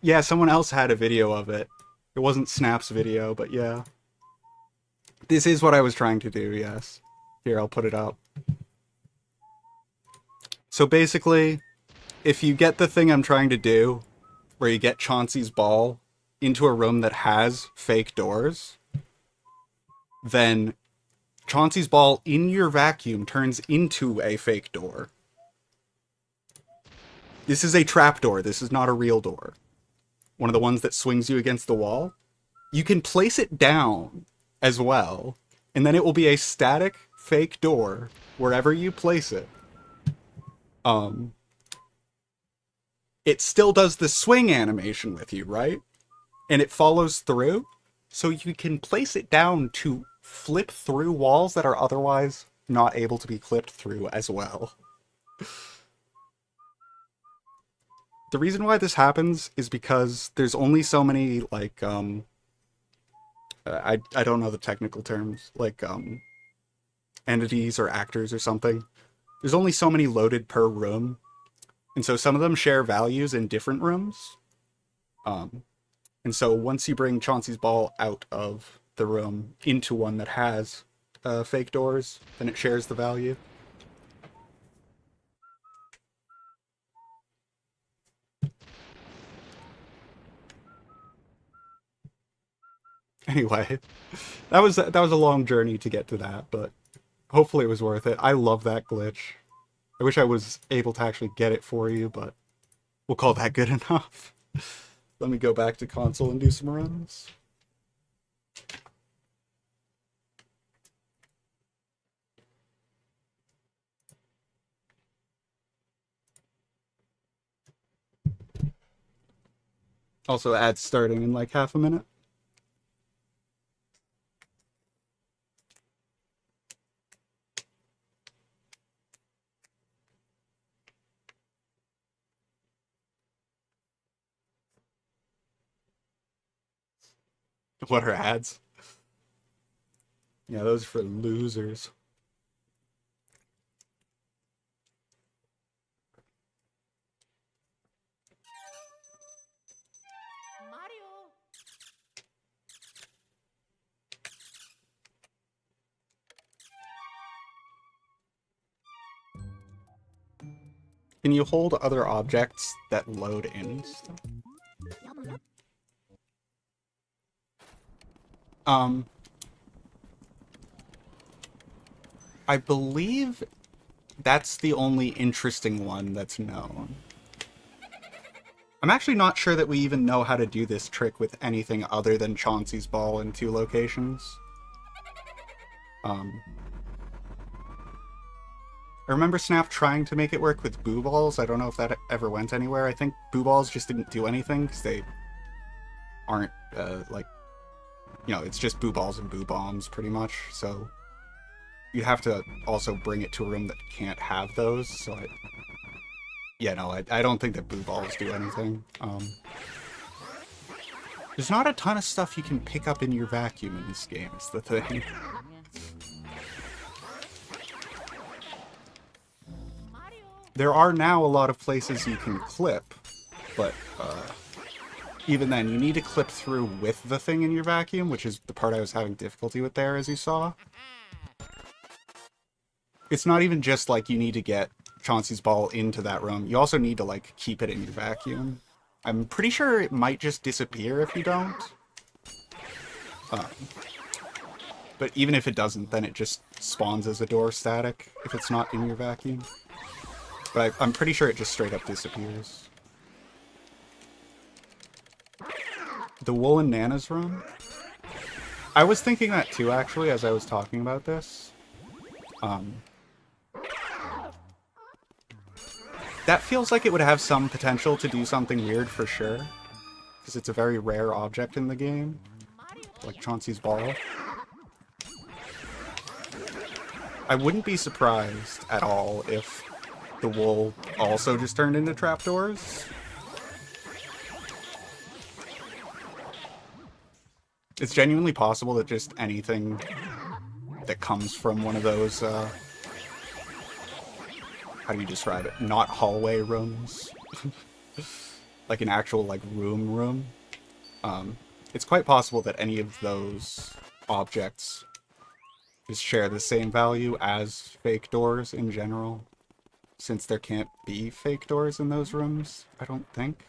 Yeah, someone else had a video of it. It wasn't Snap's video, but yeah. This is what I was trying to do, yes. Here, I'll put it up. So basically, if you get the thing I'm trying to do, where you get Chauncey's ball into a room that has fake doors, then Chauncey's ball in your vacuum turns into a fake door. This is a trap door. This is not a real door. One of the ones that swings you against the wall. You can place it down as well, and then it will be a static fake door wherever you place it. It still does the swing animation with you, right? And it follows through, so you can place it down to flip through walls that are otherwise not able to be clipped through as well. The reason why this happens is because there's only so many, like, I don't know the technical terms, like, entities or actors or something. There's only so many loaded per room, and so some of them share values in different rooms. And so once you bring Chauncey's ball out of the room into one that has fake doors, then it shares the value. Anyway, that was a long journey to get to that, but hopefully it was worth it. I love that glitch. I wish I was able to actually get it for you, but we'll call that good enough. Let me go back to console and do some runs. Also, ads starting in like half a minute. What are ads? Yeah, those are for losers. Mario. Can you hold other objects that load in stuff? I believe that's the only interesting one that's known. I'm actually not sure that we even know how to do this trick with anything other than Chauncey's ball in 2 locations. I remember Snap trying to make it work with boo balls. I don't know if that ever went anywhere. I think boo balls just didn't do anything because they aren't, like, you know, it's just boo balls and boo bombs pretty much. So you have to also bring it to a room that can't have those. So yeah, no, I don't think that boo balls do anything. There's not a ton of stuff you can pick up in your vacuum in this game, is the thing. There are now a lot of places you can clip, but even then, you need to clip through with the thing in your vacuum, which is the part I was having difficulty with there, as you saw. It's not even just like you need to get Chauncey's ball into that room. You also need to, like, keep it in your vacuum. I'm pretty sure it might just disappear if you don't. Um, but even if it doesn't, then it just spawns as a door static if it's not in your vacuum. But I'm pretty sure it just straight up disappears. The Woolen Nana's room? I was thinking that too, actually, as I was talking about this. That feels like it would have some potential to do something weird for sure. Because it's a very rare object in the game. Like Chauncey's ball. I wouldn't be surprised at all if the wool also just turned into trapdoors. It's genuinely possible that just anything that comes from one of those, how do you describe it? Not hallway rooms. Like an actual, like, room. It's quite possible that any of those objects just share the same value as fake doors in general. Since there can't be fake doors in those rooms, I don't think.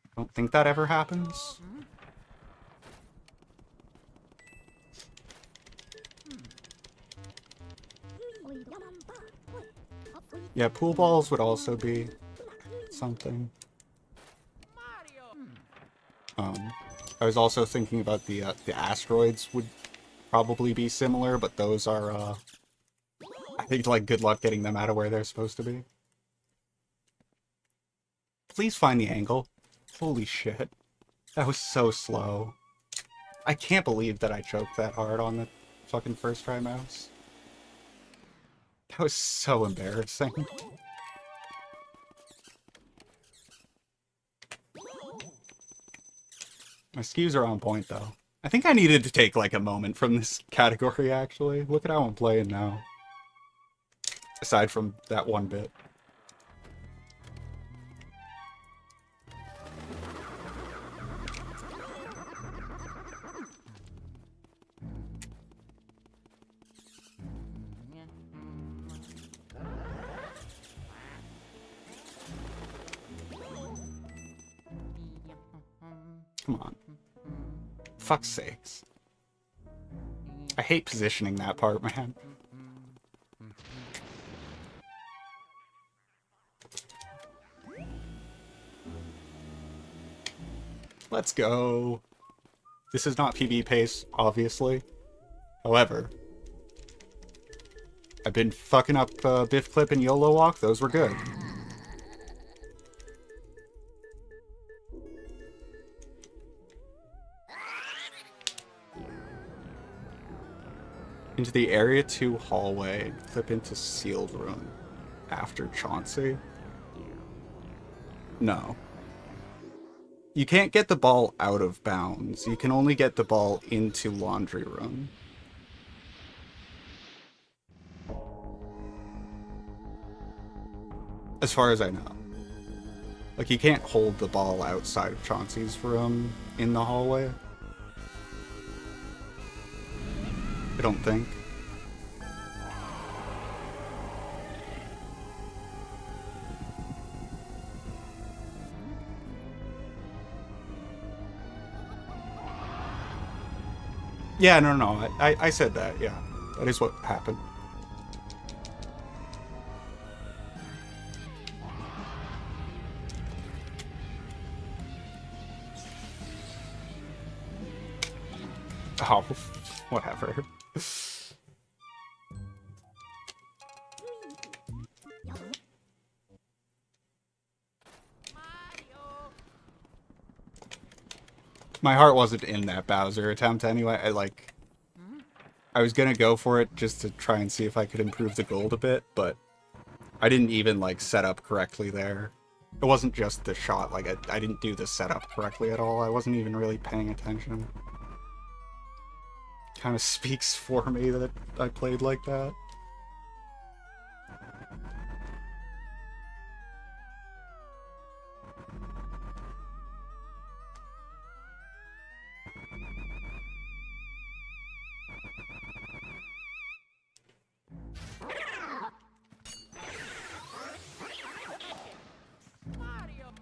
I don't think that ever happens. Yeah, pool balls would also be something. I was also thinking about the asteroids would probably be similar, but those are, I think, like, good luck getting them out of where they're supposed to be. Please find the angle. Holy shit. That was so slow. I can't believe that I choked that hard on the fucking first try mouse. That was so embarrassing. My skews are on point, though. I think I needed to take, like, a moment from this category, actually. Look at how I'm playing now. Aside from that one bit. Come on. Fuck's sakes. I hate positioning that part, man. Let's go. This is not PB pace, obviously. However, I've been fucking up Biff Clip and YOLO Walk. Those were good. Into the Area 2 hallway. Clip into sealed room. After Chauncey. No. You can't get the ball out of bounds. You can only get the ball into laundry room. As far as I know. Like, you can't hold the ball outside of Chauncey's room in the hallway. I don't think. Yeah, no. I said that, yeah. That is what happened. Oh, whatever. My heart wasn't in that Bowser attempt anyway. I was gonna go for it just to try and see if I could improve the gold a bit, but I didn't even, like, set up correctly there. It wasn't just the shot, like, I didn't do the setup correctly at all. I wasn't even really paying attention. Kind of speaks for me that I played like that.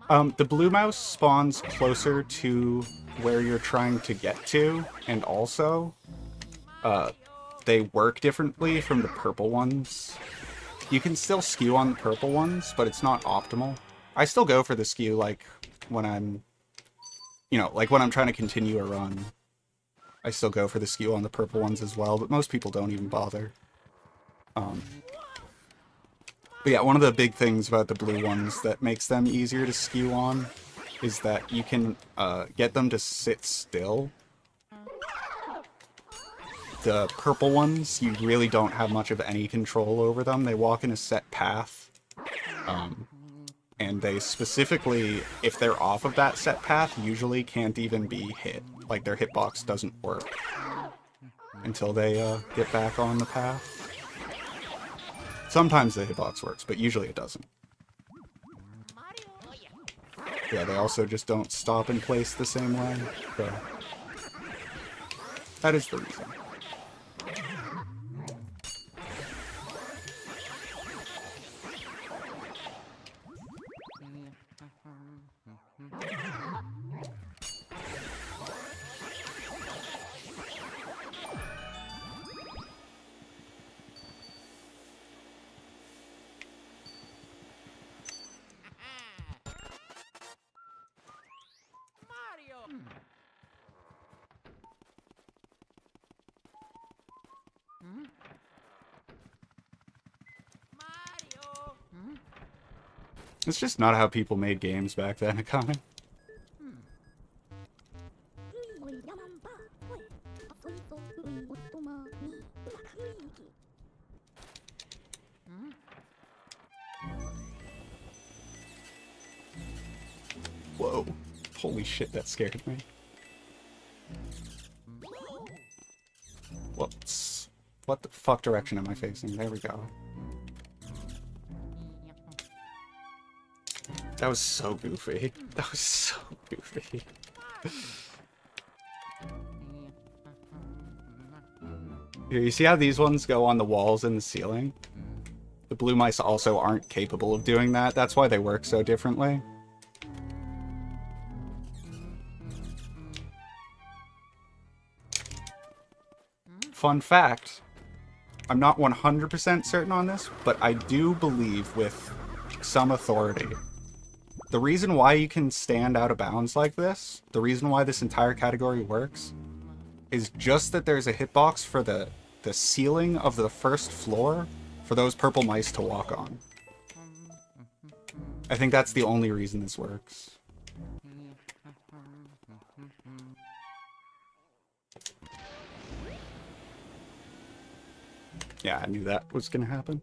The blue mouse spawns closer to where you're trying to get to, and also, they work differently from the purple ones. You can still skew on the purple ones, but it's not optimal. I still go for the skew, like, when I'm, like when I'm trying to continue a run. I still go for the skew on the purple ones as well, but most people don't even bother. But yeah, one of the big things about the blue ones that makes them easier to skew on is that you can get them to sit still. The purple ones, you really don't have much of any control over them. They walk in a set path. And they specifically, if they're off of that set path, usually can't even be hit. Like, their hitbox doesn't work until they get back on the path. Sometimes the hitbox works, but usually it doesn't. Yeah, they also just don't stop in place the same way. So that is the reason. It's just not how people made games back then, Akane. おいヤマンバおいあそいとういおっとまにうまくいき Whoa. Holy shit, that scared me. Whoops. What the fuck direction am I facing? There we go. That was so goofy. That was so goofy. Here, you see how these ones go on the walls and the ceiling? The blue mice also aren't capable of doing that. That's why they work so differently. Fun fact, I'm not 100% certain on this, but I do believe with some authority, the reason why you can stand out of bounds like this, the reason why this entire category works, is just that there's a hitbox for the ceiling of the first floor for those purple mice to walk on. I think that's the only reason this works. Yeah, I knew that was gonna happen.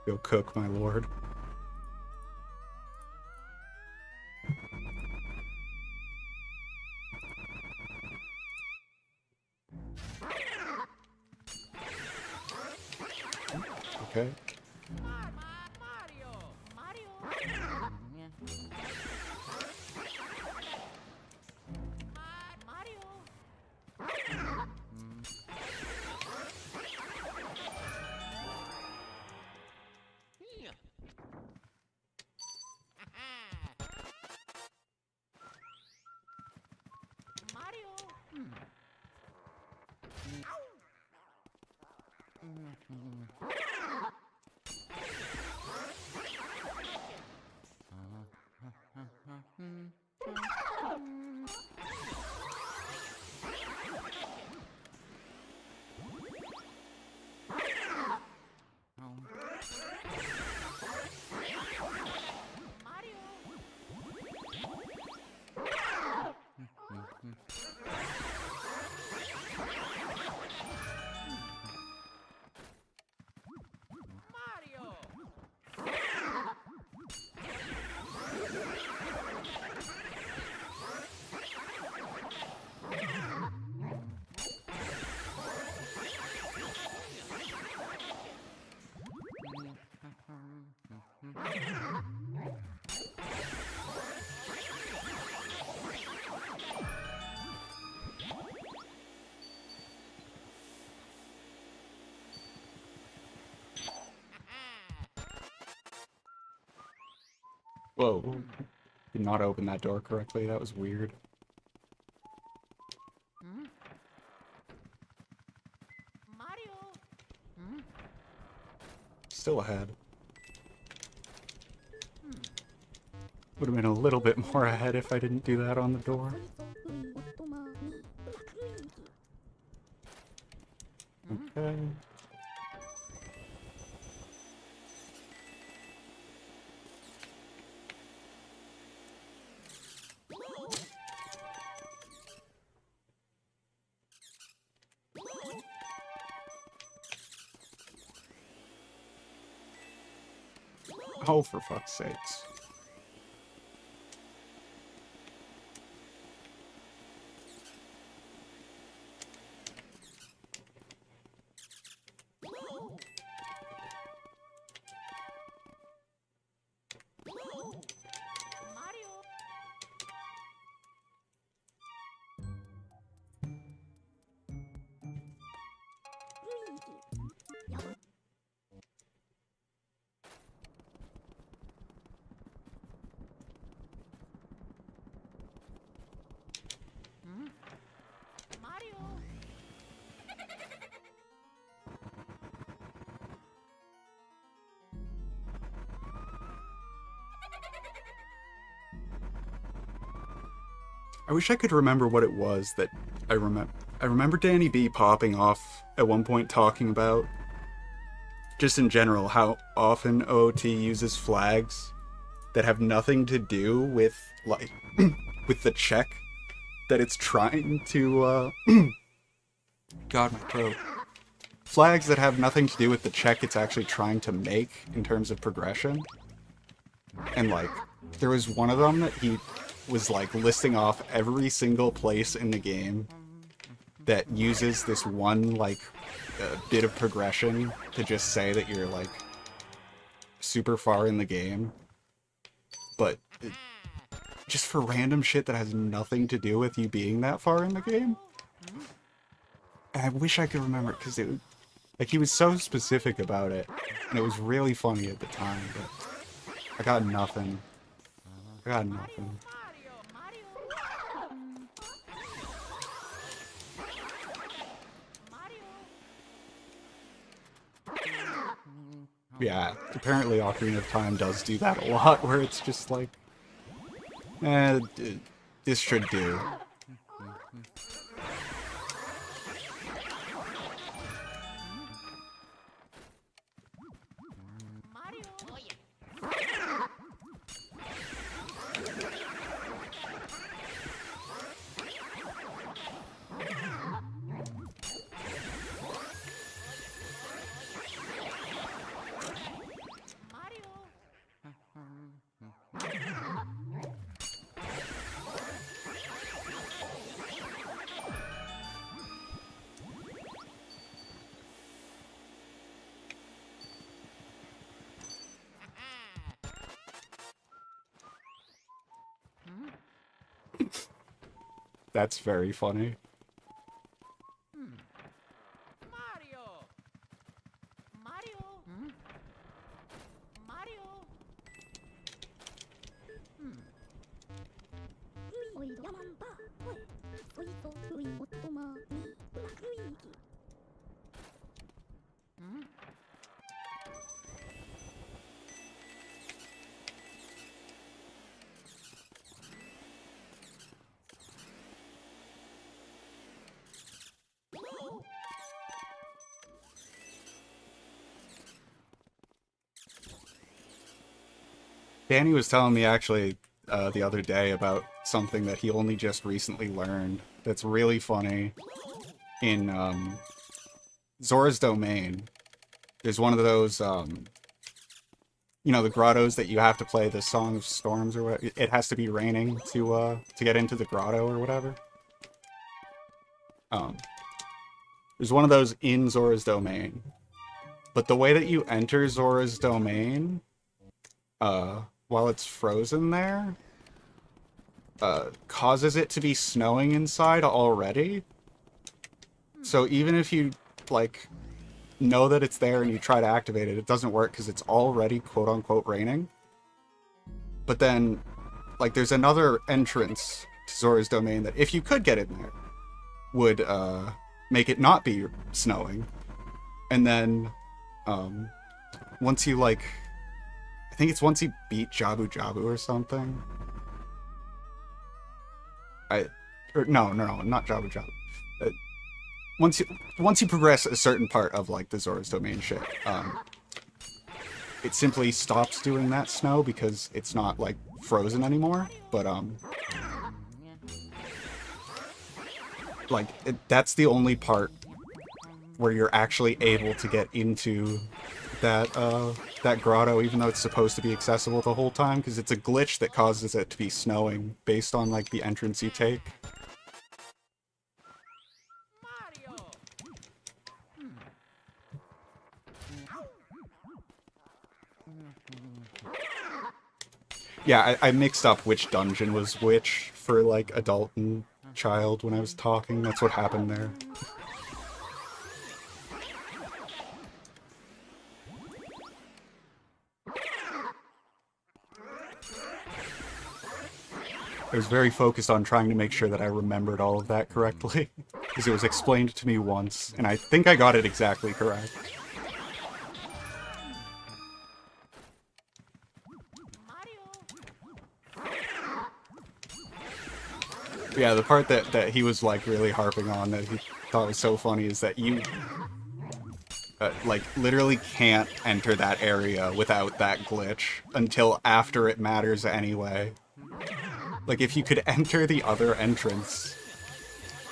Go cook, my lord. Okay. Whoa. Did not open that door correctly. That was weird. Mario. Still ahead. Would have been a little bit more ahead if I didn't do that on the door. そいとういおとまにブラックルイーキ Okay. Oh, for fuck's sakes. Mario. Luigi やば Mario. I wish I could remember what it was that I remember Danny B popping off at one point talking about, just in general, how often OT uses flags that have nothing to do with, like, with the check that it's trying to, God, my throat. Flags that have nothing to do with the check it's actually trying to make in terms of progression. And, like, there was one of them that he was, like, listing off every single place in the game that uses this one, like, bit of progression to just say that you're, like, super far in the game. But just for random shit that has nothing to do with you being that far in the game. And I wish I could remember it, because it, like, he was so specific about it, and it was really funny at the time, but I got nothing. I got nothing. Yeah, apparently Ocarina of Time does do that a lot, where it's just like, this should do. That's very funny. Mario. Mario. Mario. ルイおいヤマンバおいそいとういおとまにブラックルイーキ Danny was telling me actually the other day about something that he only just recently learned that's really funny. In Zora's Domain, there's one of those, you know, the grottos that you have to play the Song of Storms or what. It has to be raining to get into the grotto or whatever. There's one of those in Zora's Domain. But the way that you enter Zora's Domain, while it's frozen there, causes it to be snowing inside already. So even if you, like, know that it's there and you try to activate it, it doesn't work because it's already quote-unquote raining. But then, like, there's another entrance to Zora's Domain that, if you could get in there, would make it not be snowing. And then, once you, like, I think it's once you beat Jabu Jabu or something. No, not Jabu Jabu. Once you progress a certain part of, like, the Zora's Domain shit, it simply stops doing that snow because it's not, like, frozen anymore. But like, that's the only part where you're actually able to get into that that grotto, even though it's supposed to be accessible the whole time, because it's a glitch that causes it to be snowing based on, like, the entrance you take. Yeah, I mixed up which dungeon was which for, like, adult and child when I was talking. That's what happened there. I was very focused on trying to make sure that I remembered all of that correctly, because it was explained to me once, and I think I got it exactly correct. Yeah, the part that he was, like, really harping on that he thought was so funny is that you, like, literally can't enter that area without that glitch until after it matters anyway. Like, if you could enter the other entrance,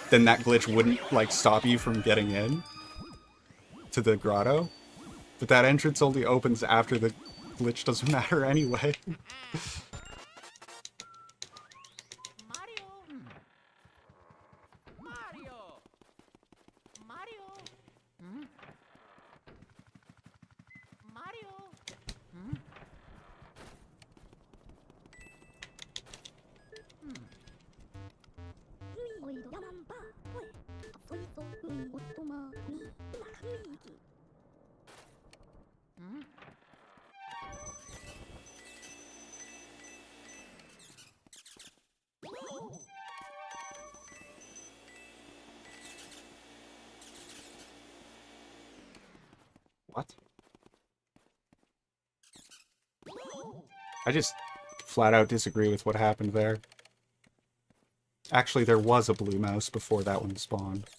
then that glitch wouldn't, like, stop you from getting in to the grotto. But that entrance only opens after the glitch doesn't matter anyway. What? I just flat out disagree with what happened there. Actually, there was a blue mouse before that one spawned.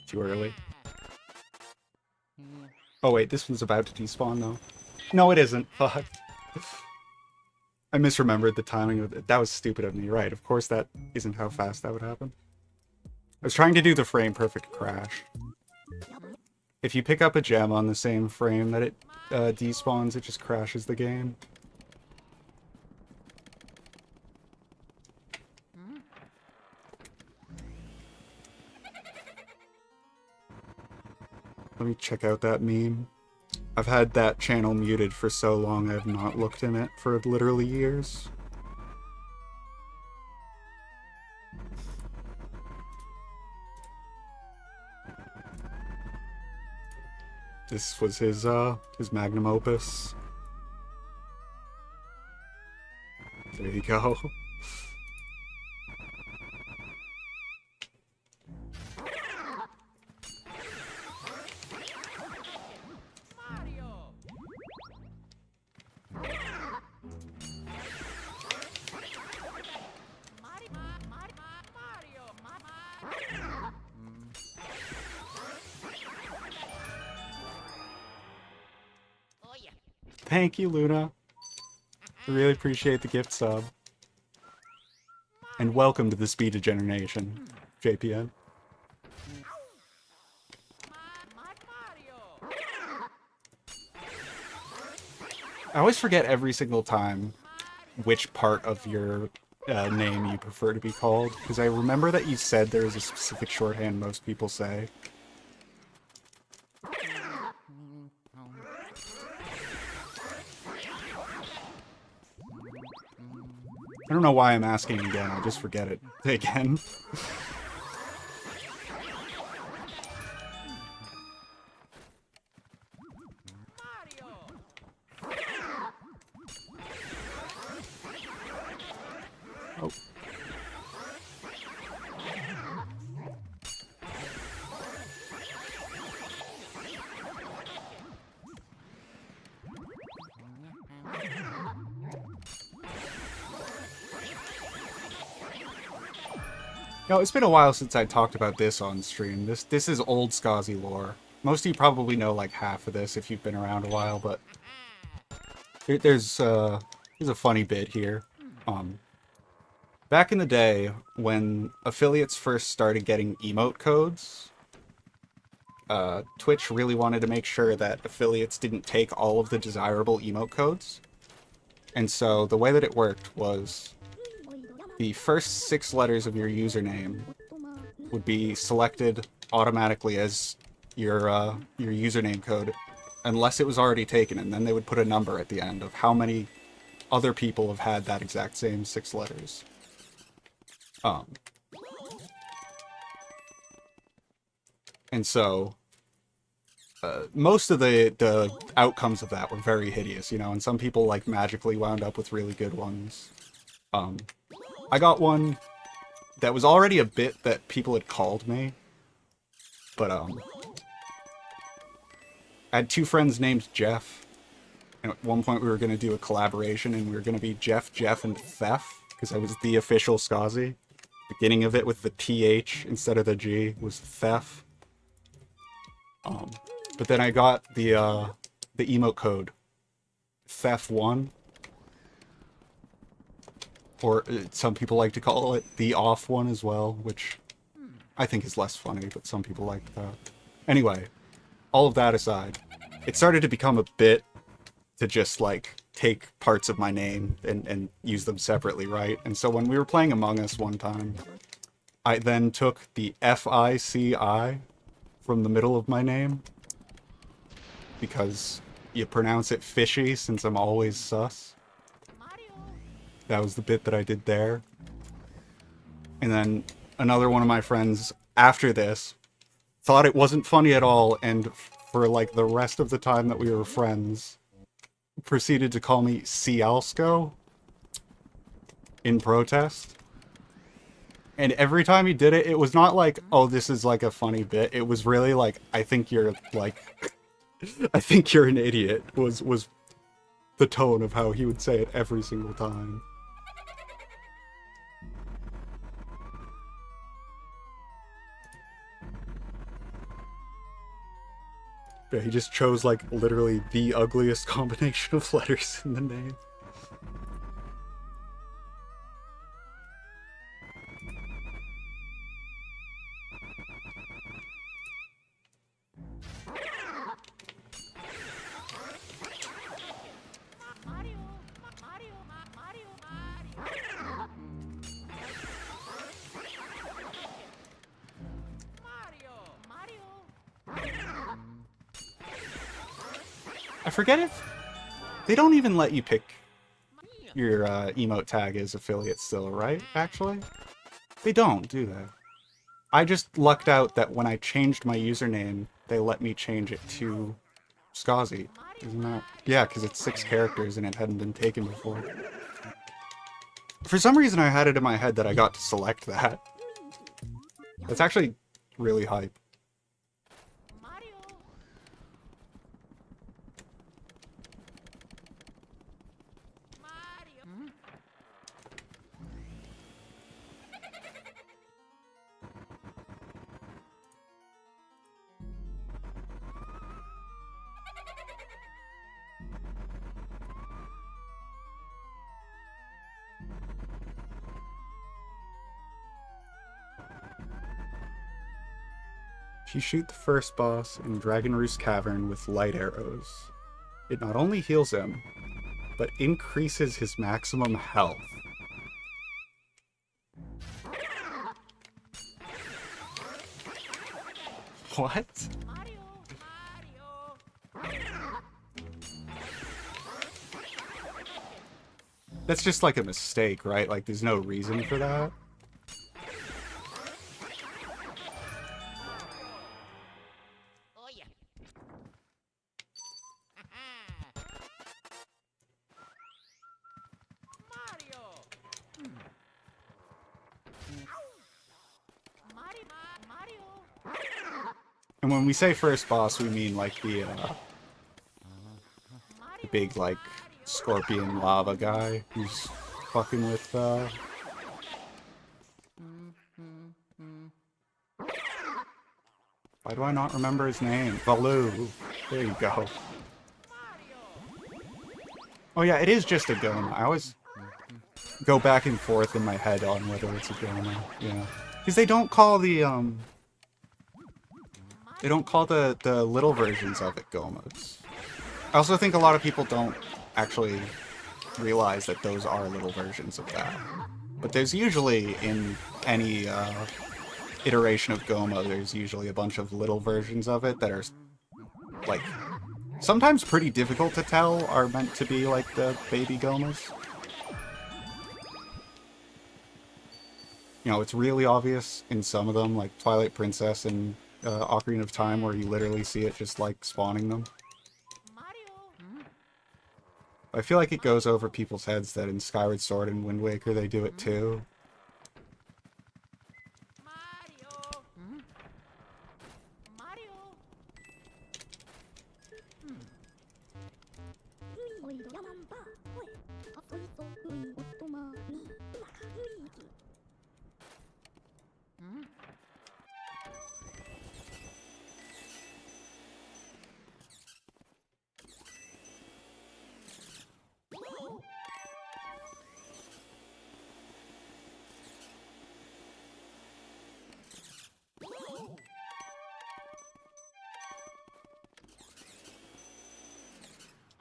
Too early. Oh wait, this one's about to despawn though. No, it isn't. Fuck. I misremembered the timing of it. That was stupid of me, right? Of course that isn't how fast that would happen. I was trying to do the frame perfect crash. If you pick up a gem on the same frame that it despawns, it just crashes the game. Let me check out that meme. I've had that channel muted for so long I've not looked in it for literally years. This was his magnum opus. There you go. Mario. Mario. Oh yeah. Thank you, Luna. I really appreciate the gift sub. And welcome to the Speed Degeneration, JPN. Mario. I always forget every single time which part of your name you prefer to be called, because I remember that you said there is a specific shorthand most people say. I don't know why I'm asking again, I'll just forget it again. Oh. No, it's been a while since I talked about this on stream. This is old Skazi lore. Most of you probably know like half of this if you've been around a while, but there's a funny bit here. Back in the day, when affiliates first started getting emote codes, Twitch really wanted to make sure that affiliates didn't take all of the desirable emote codes. And so the way that it worked was the first 6 letters of your username would be selected automatically as your username code, unless it was already taken, and then they would put a number at the end of how many other people have had that exact same 6 letters. And so most of the outcomes of that were very hideous, you know, and some people like magically wound up with really good ones. I got one that was already a bit that people had called me, but I had 2 friends named Jeff, and at one point we were going to do a collaboration, and we were going to be Jeff, and Thef, because I was the official Skazi. Beginning of it with the TH instead of the G was Thef. But then I got the emote code, Thef1, or some people like to call it the off one as well, which I think is less funny, but some people like that. Anyway, all of that aside, it started to become a bit to just like take parts of my name and use them separately, right? And so when we were playing Among Us one time, I then took the F-I-C-I from the middle of my name, because you pronounce it fishy since I'm always sus. That was the bit that I did there. And then another one of my friends, after this, thought it wasn't funny at all, and for like the rest of the time that we were friends, proceeded to call me Cialsco in protest. And every time he did it, it was not like, oh, this is like a funny bit. It was really like, I think you're like, I think you're an idiot, was the tone of how he would say it every single time. Yeah, he just chose like literally the ugliest combination of letters in the name. I forget if they don't even let you pick your emote tag as affiliate still, right? Actually, they don't, do they? I just lucked out that when I changed my username, they let me change it to Skazi. Isn't that? Yeah, because it's 6 characters and it hadn't been taken before. For some reason, I had it in my head that I got to select that. That's actually really hype. Mario. Mario. If you shoot the first boss in Dragon Roost Cavern with light arrows, it not only heals him, but increases his maximum health. What? Mario. Mario. That's just like a mistake, right? Like, there's no reason for that. Oh yeah. Mario. Mario. And when we say first boss, we mean like the big, like, scorpion lava guy who's fucking with, Why do I not remember his name? Baloo. There you go. Oh yeah, it is just a Goma. I always go back and forth in my head on whether it's a Goma. Yeah. Because they don't call the, they don't call the little versions of it Gomas. I also think a lot of people don't actually realize that those are little versions of that. But there's usually, in any iteration of Goma, there's usually a bunch of little versions of it that are, like, sometimes pretty difficult to tell are meant to be, like, the baby Gomas. You know, it's really obvious in some of them, like Twilight Princess and Ocarina of Time, where you literally see it just, like, spawning them. I feel like it goes over people's heads that in Skyward Sword and Wind Waker they do it too.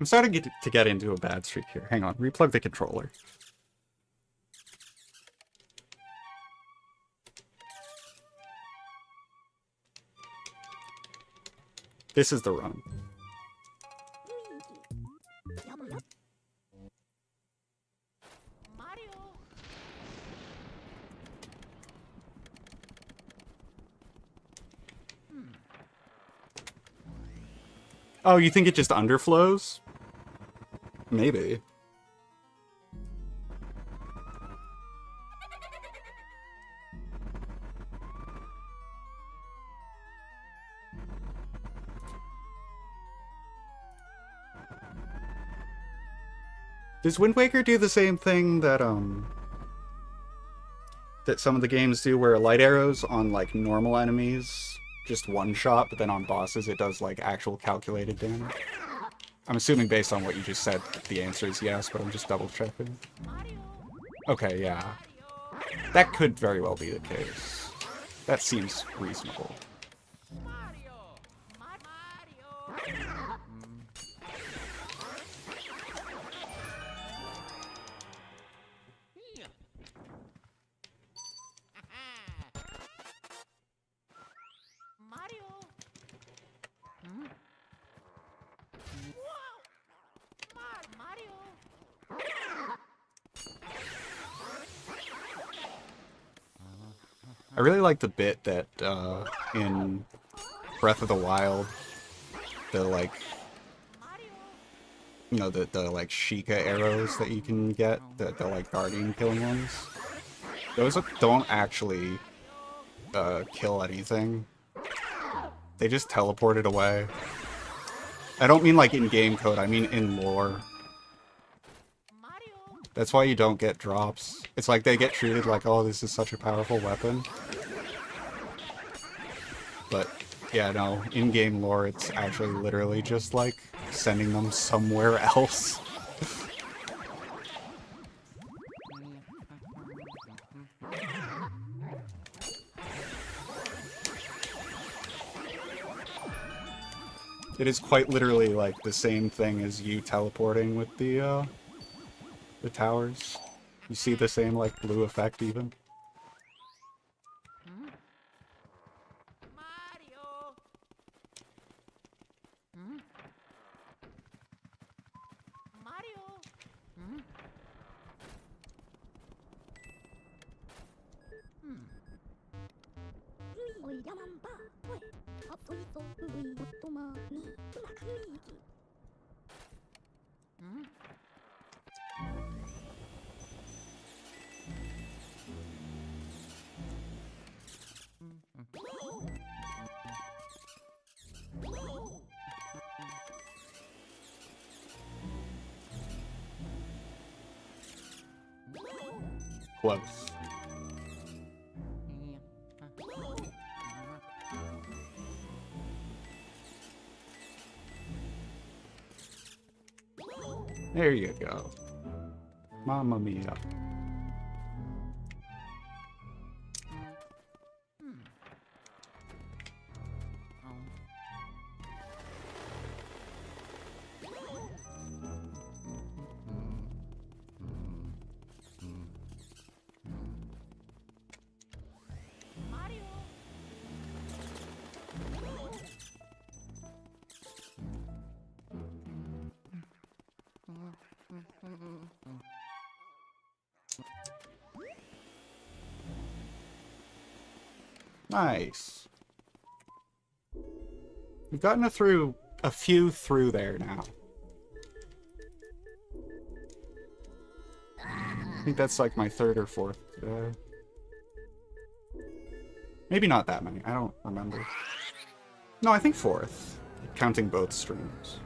I'm starting to get into a bad streak here. Hang on, replug the controller. This is the run. Oh, you think it just underflows? Maybe. Does Wind Waker do the same thing that that some of the games do, where light arrows on, like, normal enemies just one shot, but then on bosses it does, like, actual calculated damage? I'm assuming based on what you just said the answer is yes, but I'm just double checking. Okay, yeah. That could very well be the case. That seems reasonable. I really like the bit that in Breath of the Wild, the like, you know, the like Sheikah arrows that you can get, the like guardian killing ones. Those don't actually kill anything. They just teleport it away. I don't mean like in game code, I mean in lore. That's why you don't get drops. It's like they get treated like, oh, this is such a powerful weapon. But yeah, no, in-game lore, it's actually literally just like sending them somewhere else. It is quite literally like the same thing as you teleporting with the towers. You see the same like blue effect even. Mario. Mario. Oi, Yamamba. Oi. Appolito, Ui, Ottoma, Ni, Black Luigi. Close. There you go. Mamma mia. Mario. Nice. We've gotten a few through there now. I think that's like my third or fourth. Maybe not that many. I don't remember. No, I think fourth, counting both streams.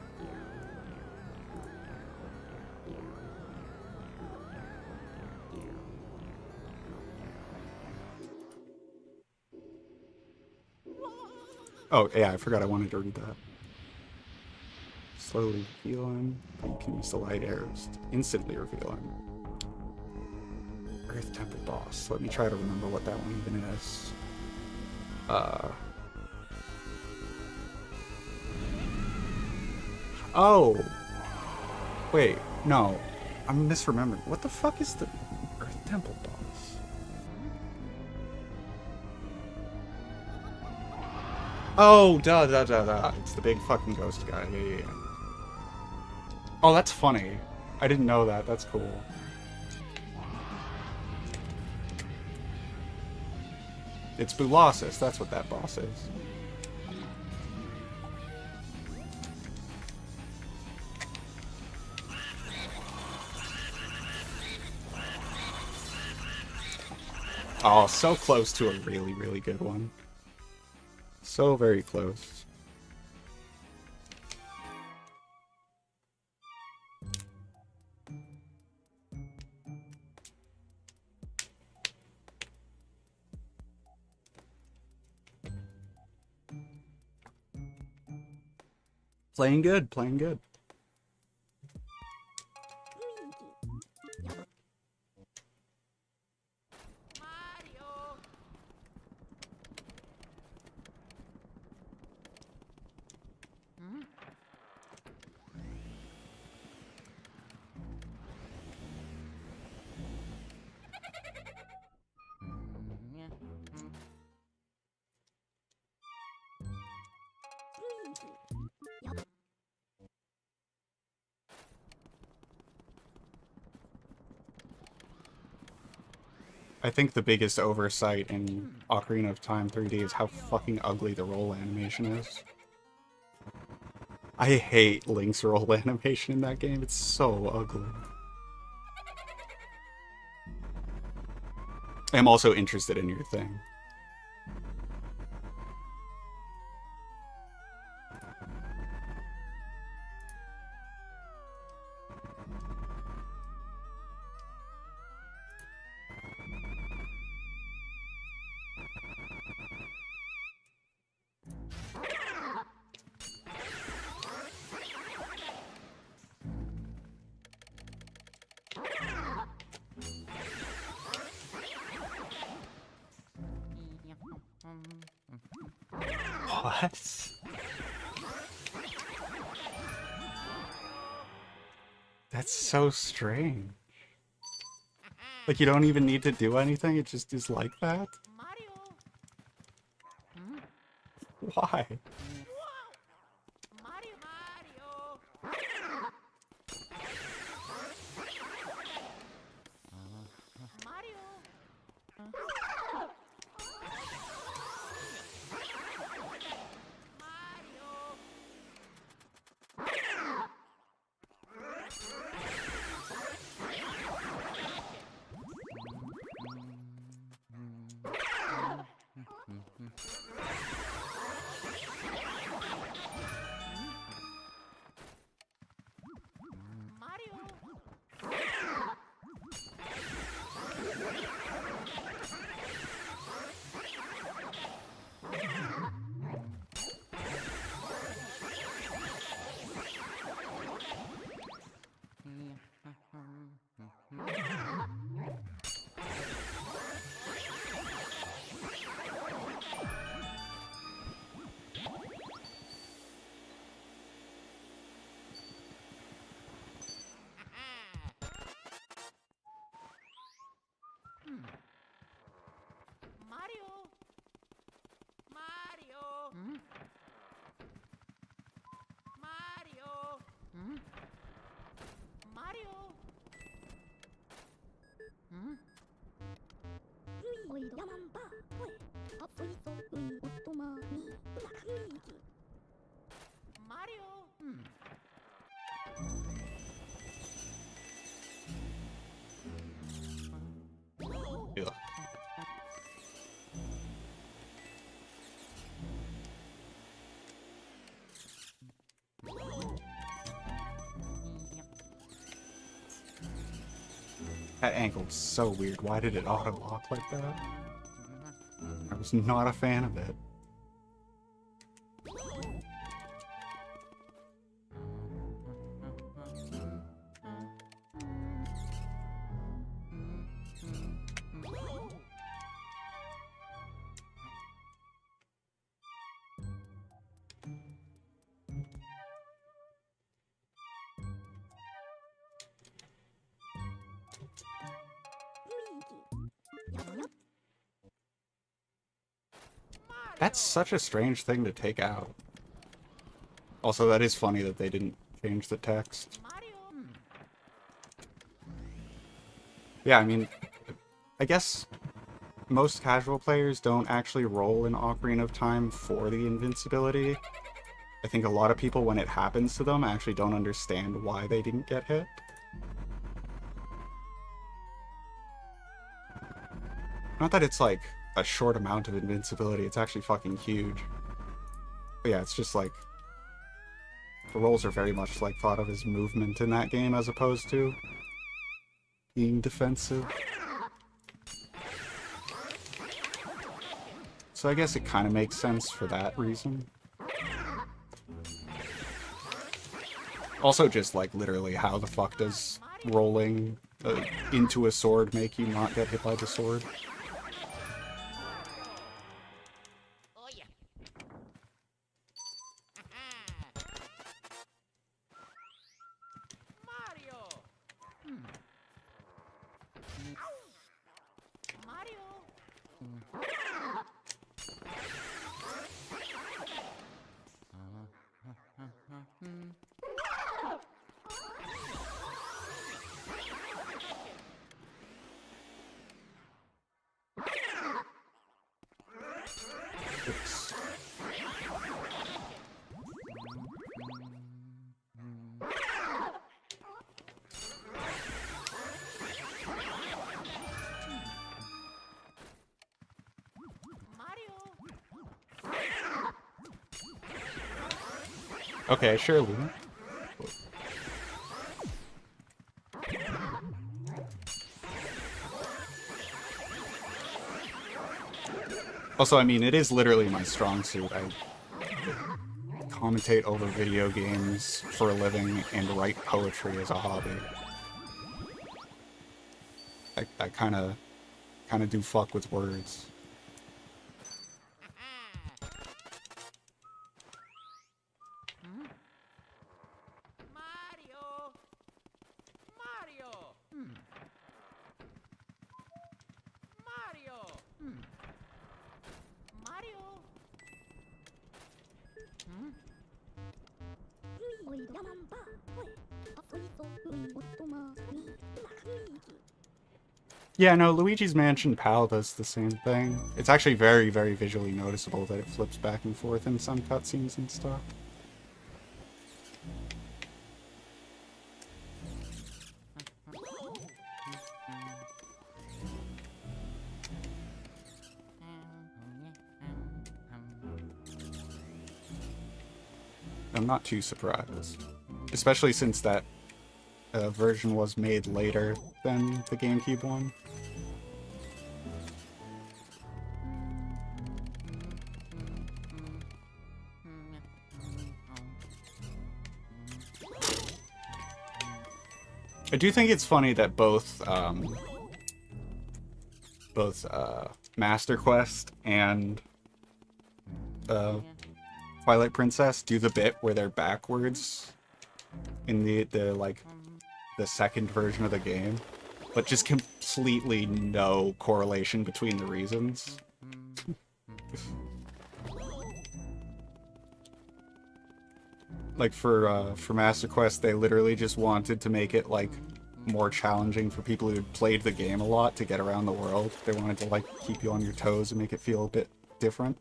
Oh, yeah, I forgot I wanted to read that. Slowly reveal him. You can use the light arrows to instantly reveal him. Earth Temple Boss. Let me try to remember what that one even is. Oh! Wait, no. I'm misremembering. What the fuck is the Earth Temple Boss? Oh, duh. It's the big fucking ghost guy. Yeah. Oh, that's funny. I didn't know that. That's cool. It's Bulossus. That's what that boss is. Oh, so close to a really, really good one. So very close. Playing good, playing good. Mario. I think the biggest oversight in Ocarina of Time 3D is how fucking ugly the roll animation is. I hate Link's roll animation in that game. It's so ugly. I'm also interested in your thing. What? That's so strange. Like, you don't even need to do anything, it just is like that? Mario. Why? Mario. Mario. Mario. Mario. Mario. Mario. Mario. Mario. Luigi, yaman ba? Oi, appuito, Luigi, ottoma, ni, Black Luigi. Mario. Ugh. That ankle's so weird. Why did it auto-lock like that? I was not a fan of it. That's such a strange thing to take out. Also, that is funny that they didn't change the text. Mario. Yeah, I mean, I guess most casual players don't actually roll in Ocarina of Time for the invincibility. I think a lot of people, when it happens to them, actually don't understand why they didn't get hit. Not that it's like a short amount of invincibility, it's actually fucking huge. But yeah, it's just like, the rolls are very much like thought of as movement in that game as opposed to being defensive. So I guess it kind of makes sense for that reason. Also just like literally how the fuck does rolling into a sword make you not get hit by the sword? Oh yeah. Mario. Mario. Okay, sure, Luna. Also, I mean, it is literally my strong suit. I commentate over video games for a living and write poetry as a hobby. I kind of do fuck with words. Mario. Mario. Mario. Mario. おいラマンバおいあそいとういおっとまにうまくいき Yeah, no, Luigi's Mansion PAL does the same thing. It's actually very, very visually noticeable that it flips back and forth in some cutscenes and stuff. I'm not too surprised. Especially since that version was made later than the GameCube one. I do think it's funny that both Master Quest and Twilight Princess do the bit where they're backwards in the second version of the game, but just completely no correlation between the reasons. Like for Master Quest, they literally just wanted to make it like more challenging for people who played the game a lot to get around the world. They wanted to like keep you on your toes and make it feel a bit different.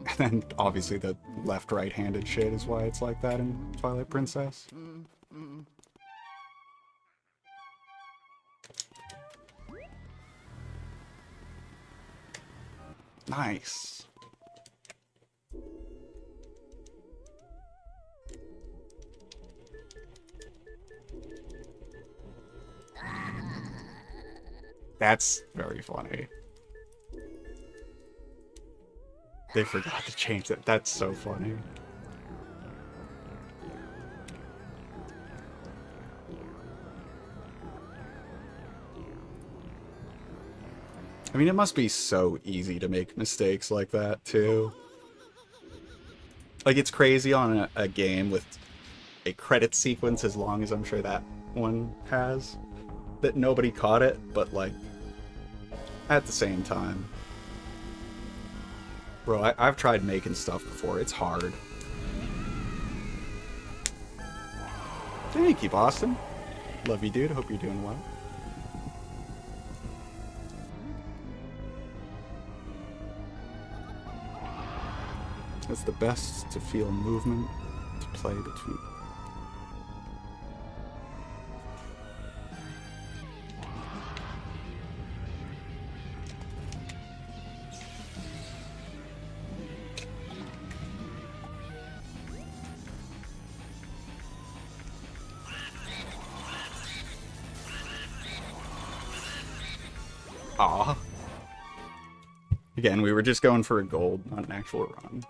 And then obviously the left-right-handed shit is why it's like that in Twilight Princess. Nice. That's very funny. They forgot to change that. That's so funny. I mean, it must be so easy to make mistakes like that, too. Like, it's crazy on a game with a credit sequence as long as I'm sure that one has, that nobody caught it, but, like, at the same time. Bro, I've tried making stuff before. It's hard. Thank you, Boston. Love you, dude. Hope you're doing well. It's the best to feel movement, to play between. Aw. Again, we were just going for a gold, not an actual run.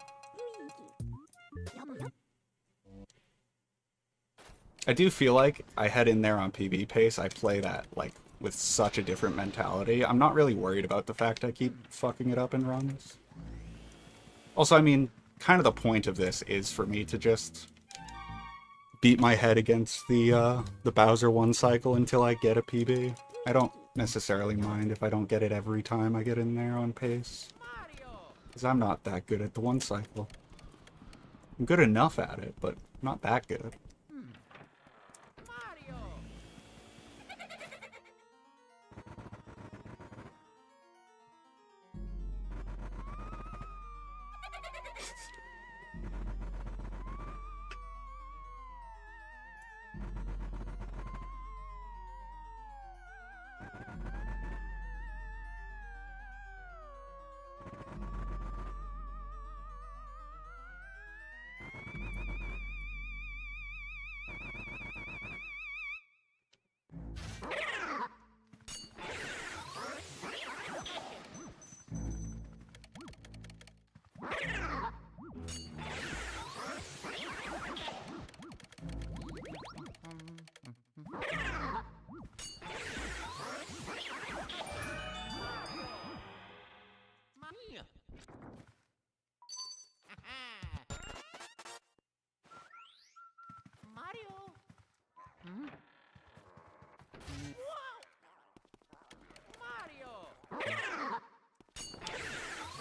I do feel like I head in there on PB pace, I play that, like, with such a different mentality. I'm not really worried about the fact I keep fucking it up in runs. Also, I mean, kind of the point of this is for me to just beat my head against the Bowser 1 cycle until I get a PB. I don't necessarily mind if I don't get it every time I get in there on pace. Because I'm not that good at the 1 cycle. I'm good enough at it, but not that good.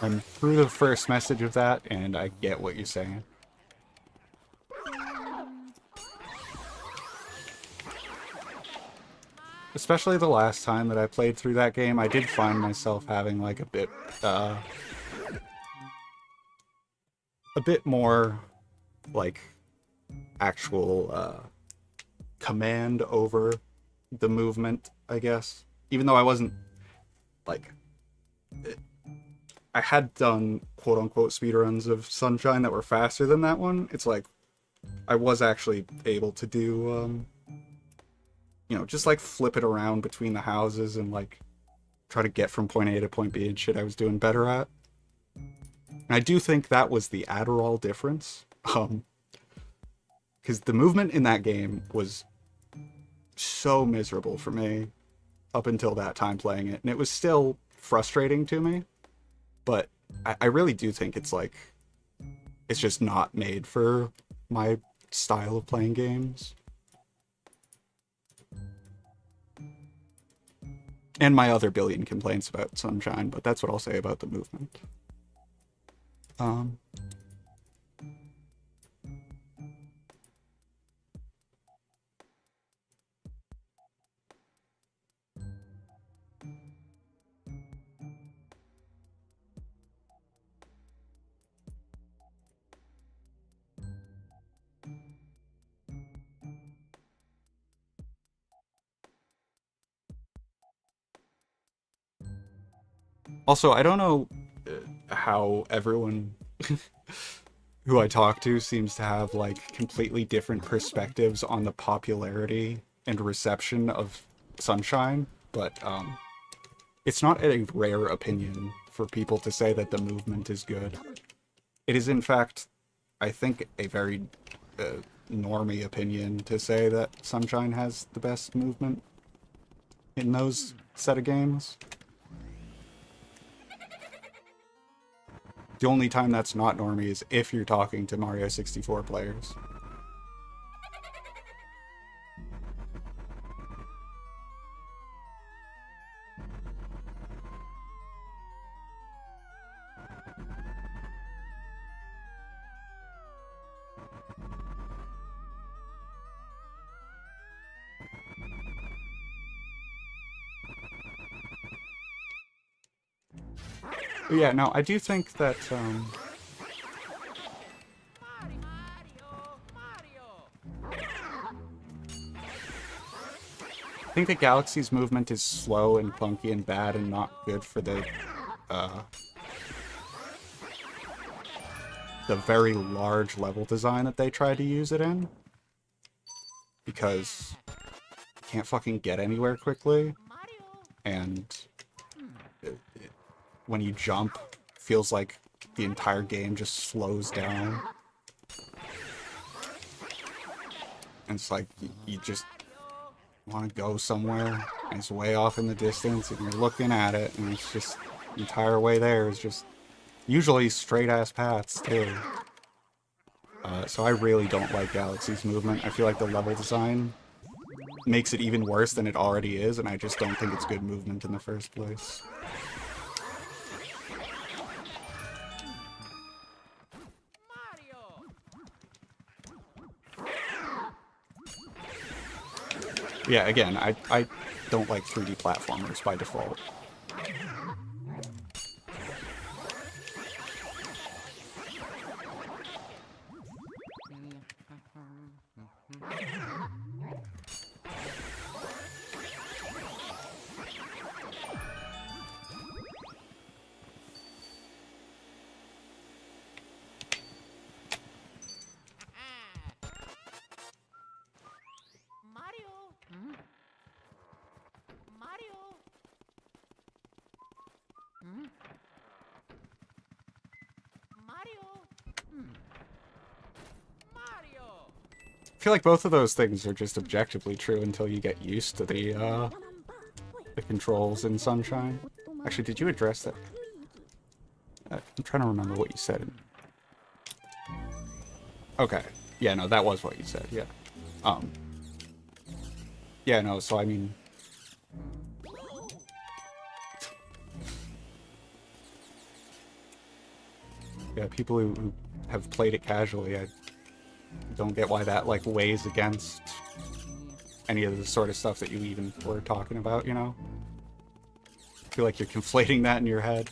I'm through the first message of that, and I get what you're saying. Especially the last time that I played through that game, I did find myself having like a bit more like actual command over the movement, I guess. Even though I wasn't like I had done quote unquote speedruns of Sunshine that were faster than that one. It's like I was actually able to do you know, just like flip it around between the houses and like try to get from point A to point B and shit I was doing better at. And I do think that was the Adderall difference. Because the movement in that game was so miserable for me up until that time playing it. And it was still frustrating to me. But I really do think it's like, it's just not made for my style of playing games. And my other billion complaints about Sunshine, but that's what I'll say about the movement. Also, I don't know how everyone who I talk to seems to have like completely different perspectives on the popularity and reception of Sunshine, but it's not a rare opinion for people to say that the movement is good. It is, in fact, I think, a very normie opinion to say that Sunshine has the best movement in those set of games. The only time that's not normie is if you're talking to Mario 64 players. But yeah, no, I do think that I think that Galaxy's movement is slow and clunky and bad and not good for the very large level design that they try to use it in. Because you can't fucking get anywhere quickly, and when you jump, it feels like the entire game just slows down. And it's like, you just want to go somewhere, and it's way off in the distance, and you're looking at it, and it's just, the entire way there is just usually straight-ass paths, too. So I really don't like Galaxy's movement. I feel like the level design makes it even worse than it already is, and I just don't think it's good movement in the first place. Yeah, again, I don't like 3D platformers by default. I feel like both of those things are just objectively true until you get used to the controls in Sunshine. Actually, did you address that? I'm trying to remember what you said. Okay. Yeah, no, that was what you said, yeah. Yeah, no, so I mean... Yeah, people who have played it casually, I don't get why that, like, weighs against any of the sort of stuff that you even were talking about, you know? I feel like you're conflating that in your head.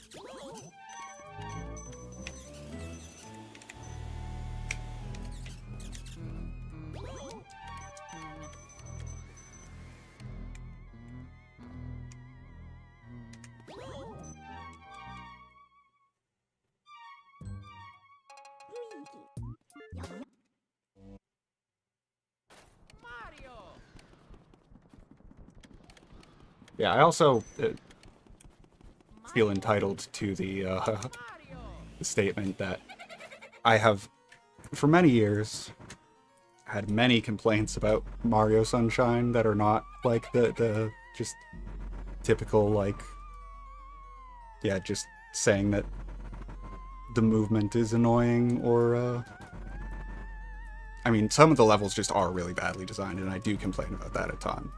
Luigi. Mario! Yeah, I also feel entitled to the Mario! statement that I have, for many years, had many complaints about Mario Sunshine that are not like the just typical, like, yeah, just saying that the movement is annoying, or I mean, some of the levels just are really badly designed, and I do complain about that a ton.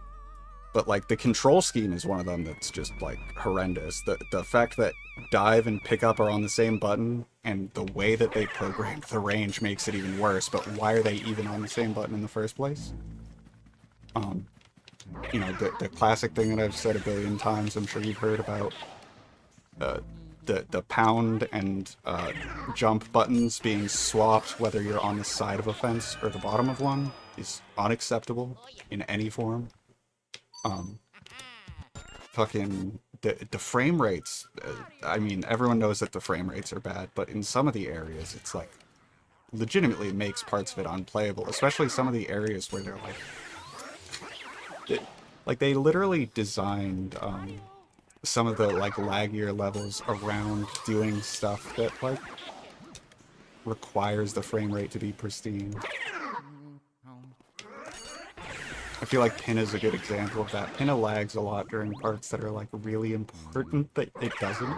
But, like, the control scheme is one of them that's just, like, horrendous. The fact that dive and pick up are on the same button, and the way that they programmed the range makes it even worse, but why are they even on the same button in the first place? You know, the classic thing that I've said a billion times, I'm sure you've heard about, the pound and jump buttons being swapped, whether you're on the side of a fence or the bottom of one, is unacceptable in any form. Fucking the frame rates, I mean, everyone knows that the frame rates are bad, but in some of the areas it's like legitimately makes parts of it unplayable, especially some of the areas where they're like they literally designed some of the like laggier levels around doing stuff that like requires the frame rate to be pristine. I feel like Pinna is a good example of that. Pinna lags a lot during parts that are like really important that it doesn't.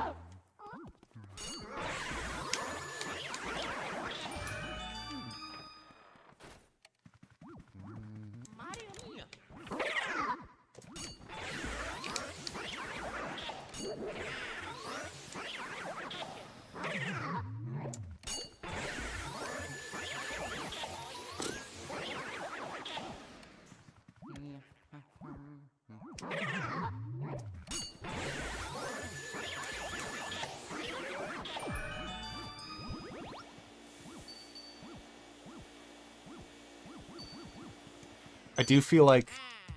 I do feel like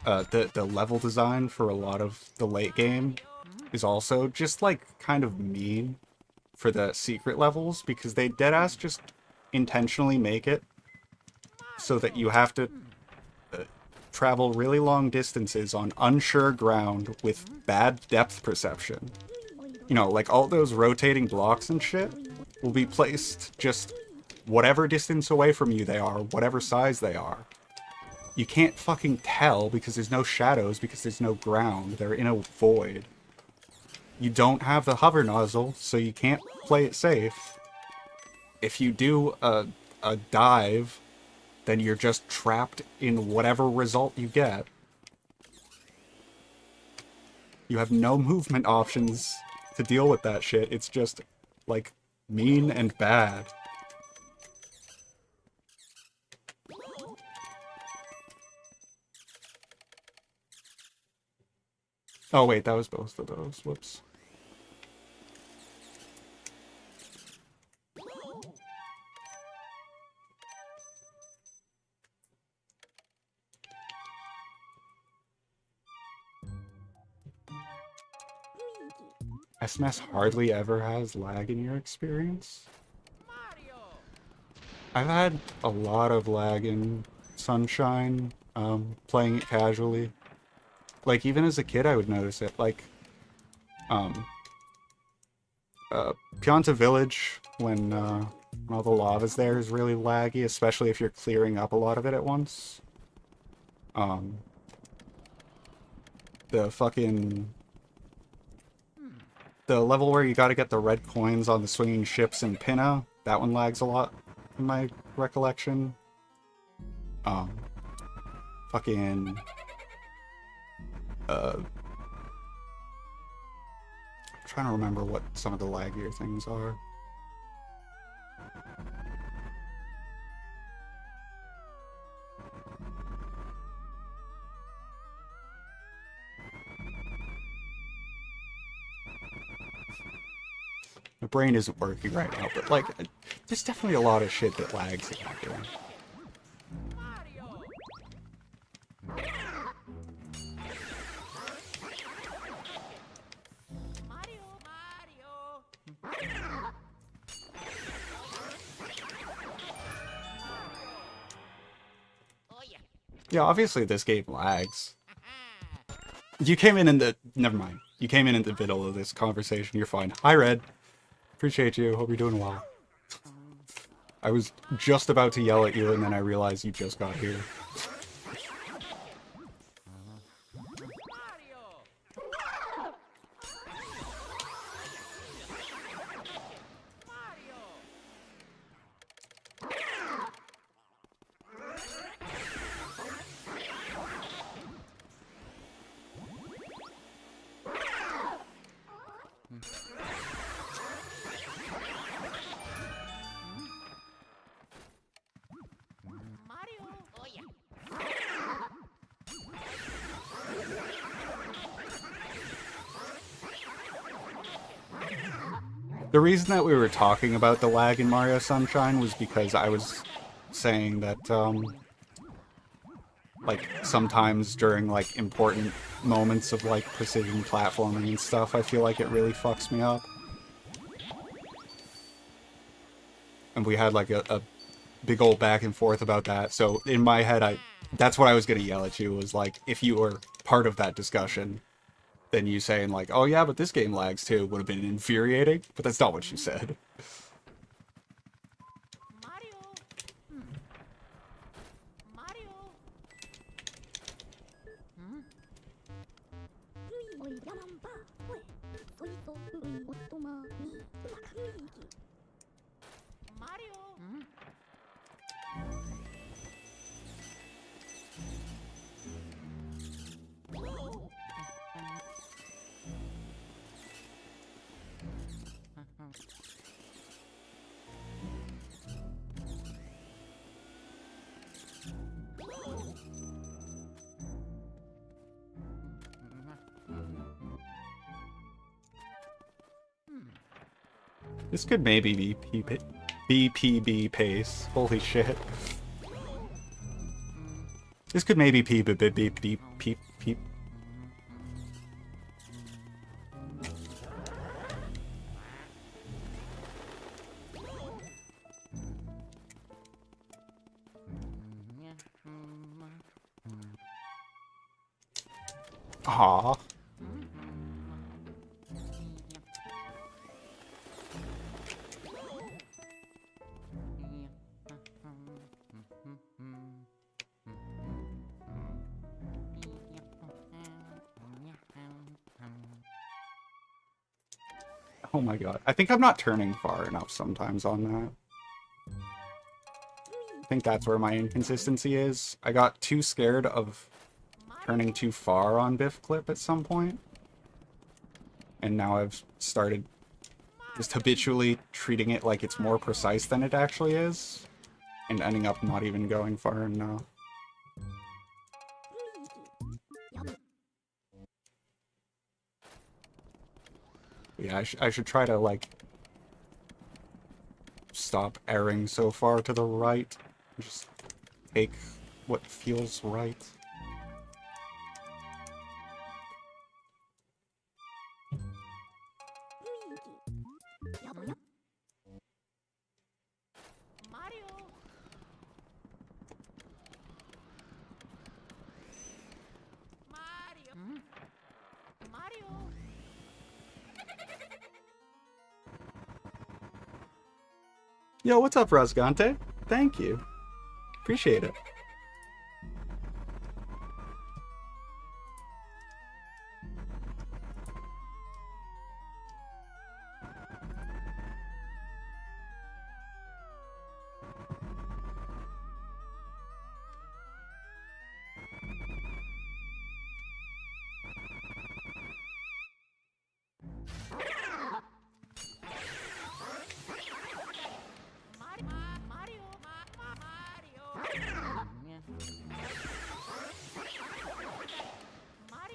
the level design for a lot of the late game is also just like kind of mean for the secret levels, because they deadass just intentionally make it so that you have to travel really long distances on unsure ground with bad depth perception. You know, like all those rotating blocks and shit will be placed just whatever distance away from you they are, whatever size they are. You can't fucking tell because there's no shadows, because there's no ground. They're in a void. You don't have the hover nozzle, so you can't play it safe. If you do a dive, then you're just trapped in whatever result you get. You have no movement options to deal with that shit. It's just, like, mean and bad. Oh wait, that was both of those. Whoops. SMS hardly ever has lag in your experience. Mario! I've had a lot of lag in Sunshine, playing it casually. Like, even as a kid I would notice it. Like, Pianta Village, when all the lava's there, is really laggy, especially if you're clearing up a lot of it at once. The fucking... The level where you gotta get the red coins on the swinging ships in Pinna, that one lags a lot, in my recollection. Fucking... I'm trying to remember what some of the laggier things are. My brain isn't working right now, but like, there's definitely a lot of shit that lags in that game. Mario! Mario! Oh yeah. Yeah, obviously this game lags. You came in the... Never mind. You came in the middle of this conversation. You're fine. Hi, Red. Appreciate you. Hope you're doing well. I was just about to yell at you, and then I realized you just got here. Mario! Mario! Mario! Oh yeah. The reason that we were talking about the lag in Mario Sunshine was because I was saying that, like, sometimes during, like, important moments of, like, precision platforming and stuff, I feel like it really fucks me up. And we had, like, a big old back and forth about that, so in my head, that's what I was gonna yell at you, was, like, if you were part of that discussion, then you saying, like, oh yeah, but this game lags too, would have been infuriating, but that's not what you said. Mario! Mario! ルイおいラマンバーおいそいとルイオットマにうまくルイーキ Mario! This could maybe be BPB pace. Holy shit. This could maybe be beep. Aww. Oh my god. I think I'm not turning far enough sometimes on that. I think that's where my inconsistency is. I got too scared of turning too far on Biff Clip at some point. And now I've started just habitually treating it like it's more precise than it actually is. And ending up not even going far enough. Yeah, I should try to, like, stop erring so far to the right. Just take what feels right. Mario! Mario! Mario! Yo, what's up, Rasgante? Thank you. Appreciate it.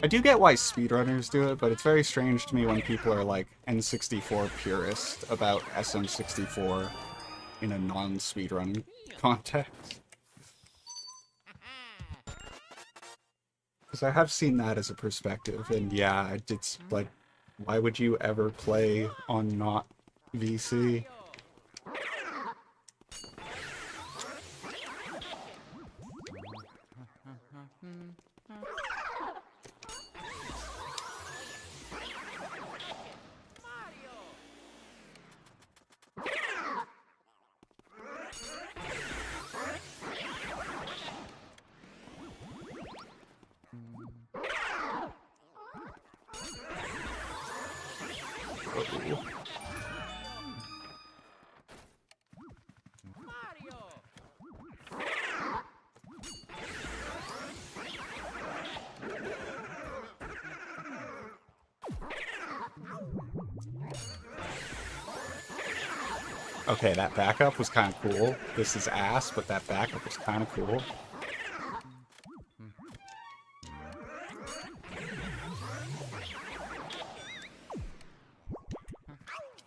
I do get why speedrunners do it, but it's very strange to me when people are like N64 purist about SM64 in a non-speedrun context. Because I have seen that as a perspective, and yeah, it's like, why would you ever play on not VC? Okay, that backup was kind of cool. This is ass, but that backup was kind of cool.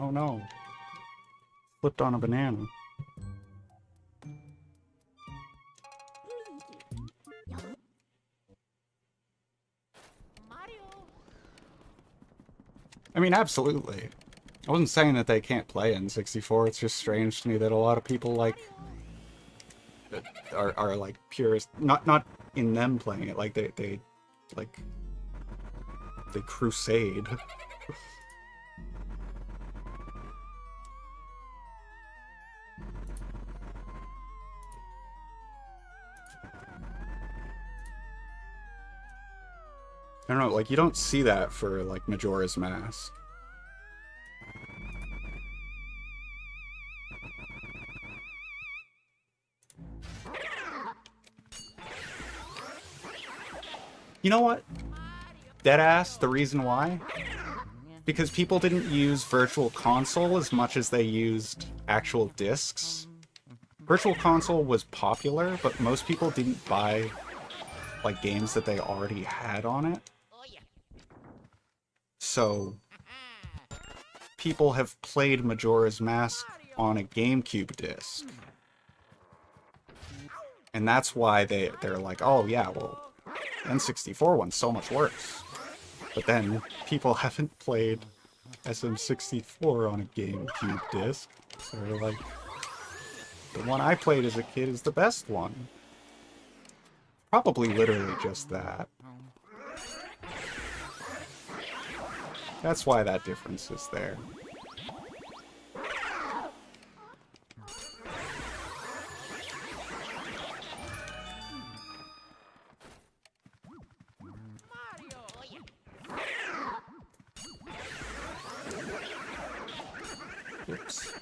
Oh no. Flipped on a banana. I mean, absolutely. I wasn't saying that they can't play N64, it's just strange to me that a lot of people, like, are like, purist, not in them playing it, like, they crusade. I don't know, like, you don't see that for, like, Majora's Mask. You know what? Deadass, the reason why? Because people didn't use Virtual Console as much as they used actual discs. Virtual Console was popular, but most people didn't buy, like, games that they already had on it. So, people have played Majora's Mask on a GameCube disc. And that's why they're like, oh yeah, well, N64 one's so much worse. But then, people haven't played SM64 on a GameCube disc. So they're like, the one I played as a kid is the best one. Probably literally just that. That's why that difference is there. Oops.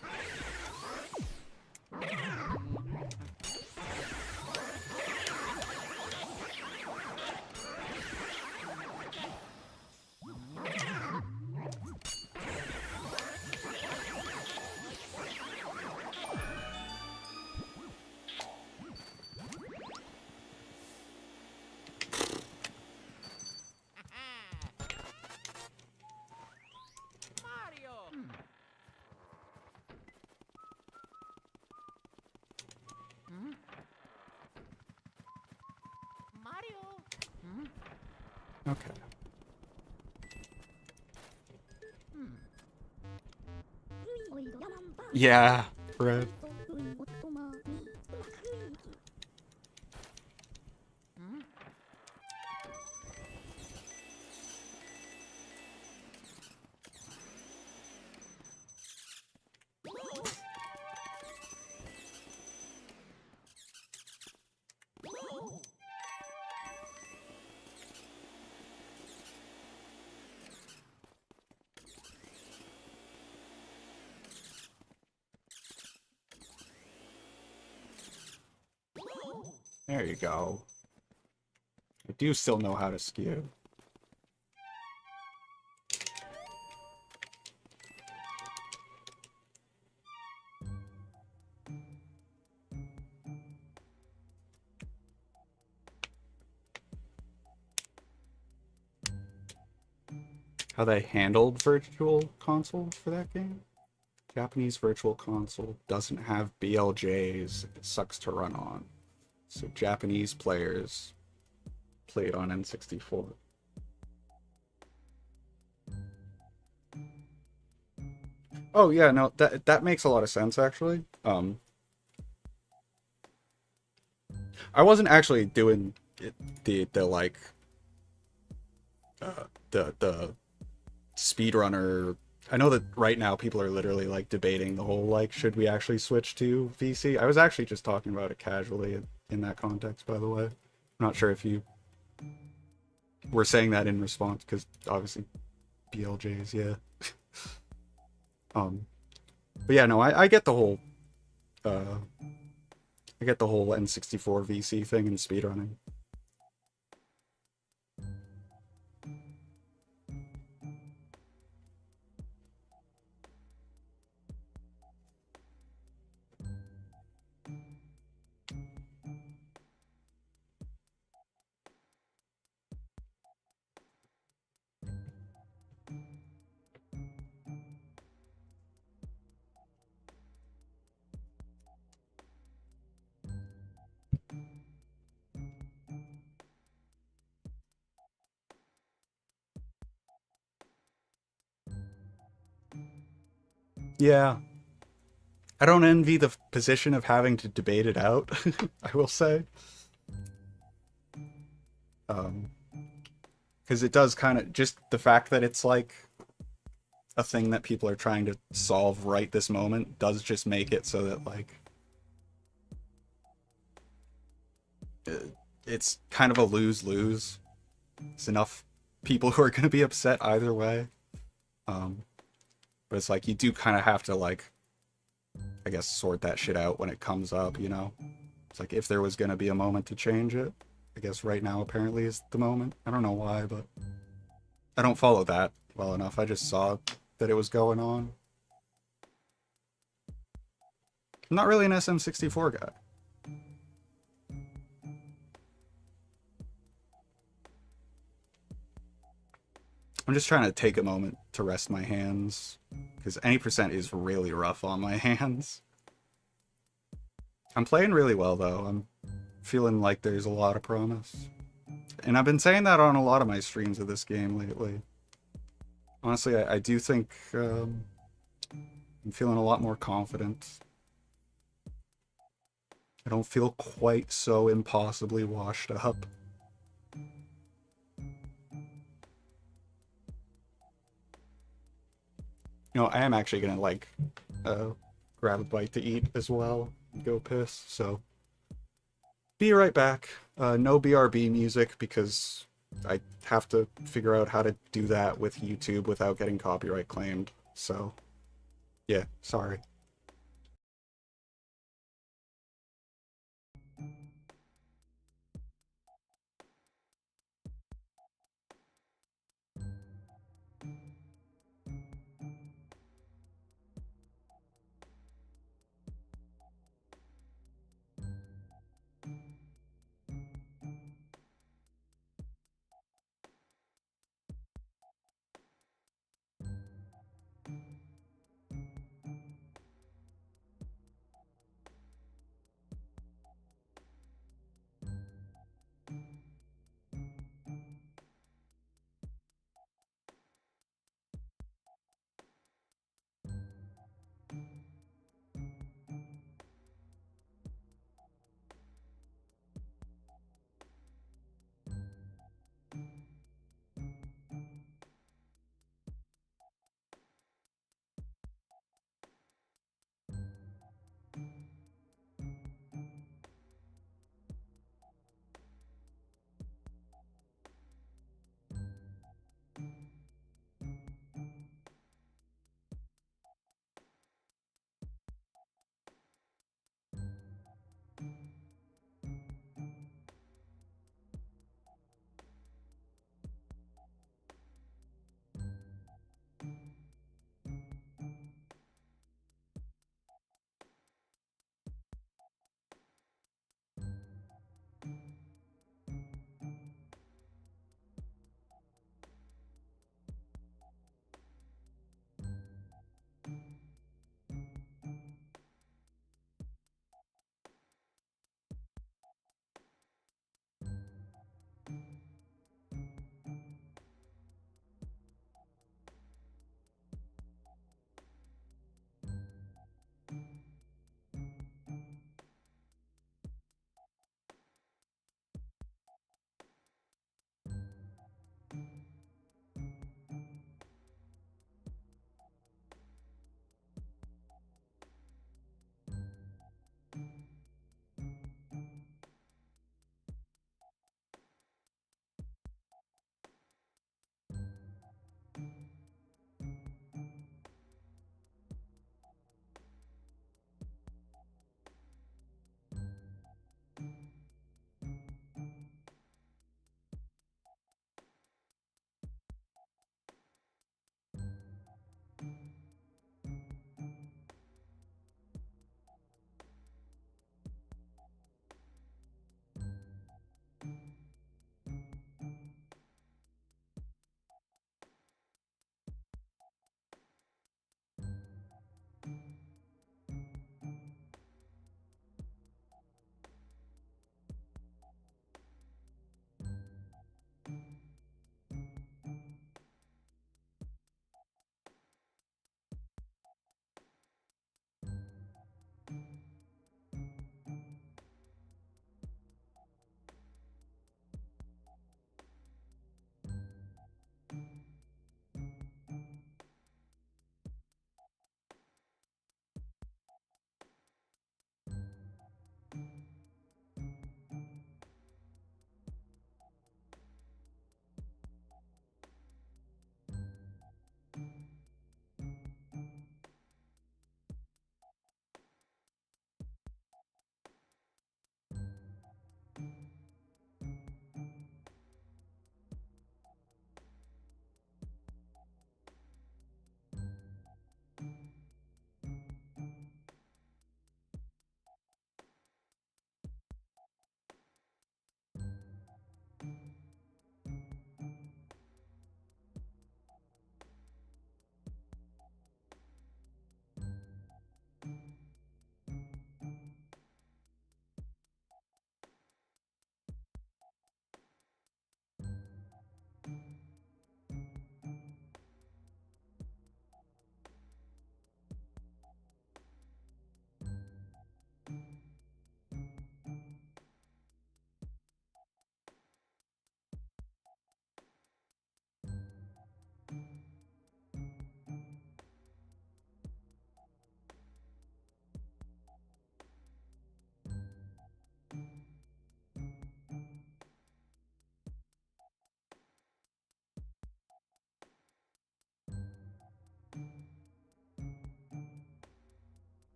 Okay. Yeah, Fred. There you go. I do still know how to skew. how they handled virtual consoles for that game. Japanese virtual console doesn't have BLJs. It sucks to run on. So Japanese players played on N64. Oh yeah, no, that makes a lot of sense actually. I wasn't actually doing the like the speedrunner. I know that right now people are literally like debating the whole like should we actually switch to VC. I was actually just talking about it casually in that context, by the way. I'm not sure if you were saying that in response because obviously BLJs, yeah. um, but yeah, no, I get the whole uh, I get the whole N64 VC thing in speedrunning. Yeah, I don't envy the position of having to debate it out. I will say, um, because it does kind of just the fact that it's like a thing that people are trying to solve right this moment does just make it so that like it's kind of a lose-lose. It's enough people who are going to be upset either way. Um, but it's like you do kind of have to like, I guess, sort that shit out when it comes up, you know? It's like if there was going to be a moment to change it, I guess right now apparently is the moment. I don't know why, but I don't follow that well enough. I just saw that it was going on. I'm not really an SM64 guy. I'm just trying to take a moment to rest my hands because any percent is really rough on my hands. I'm playing really well though. I'm feeling like there's a lot of promise. And I've been saying that on a lot of my streams of this game lately. Honestly, I do think I'm feeling a lot more confident. I don't feel quite so impossibly washed up. You know, I am actually gonna like grab a bite to eat as well and go piss, so be right back. No BRB music because I have to figure out how to do that with YouTube without getting copyright claimed. So, yeah, sorry.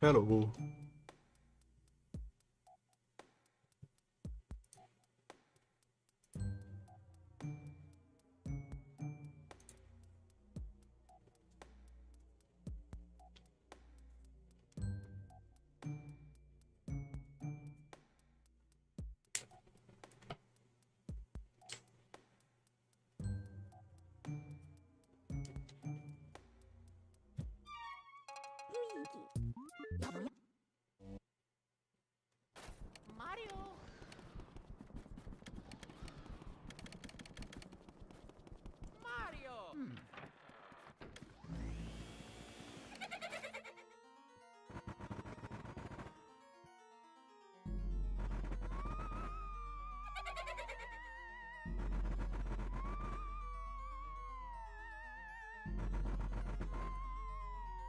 Hello. Luigi. Mario. Mario.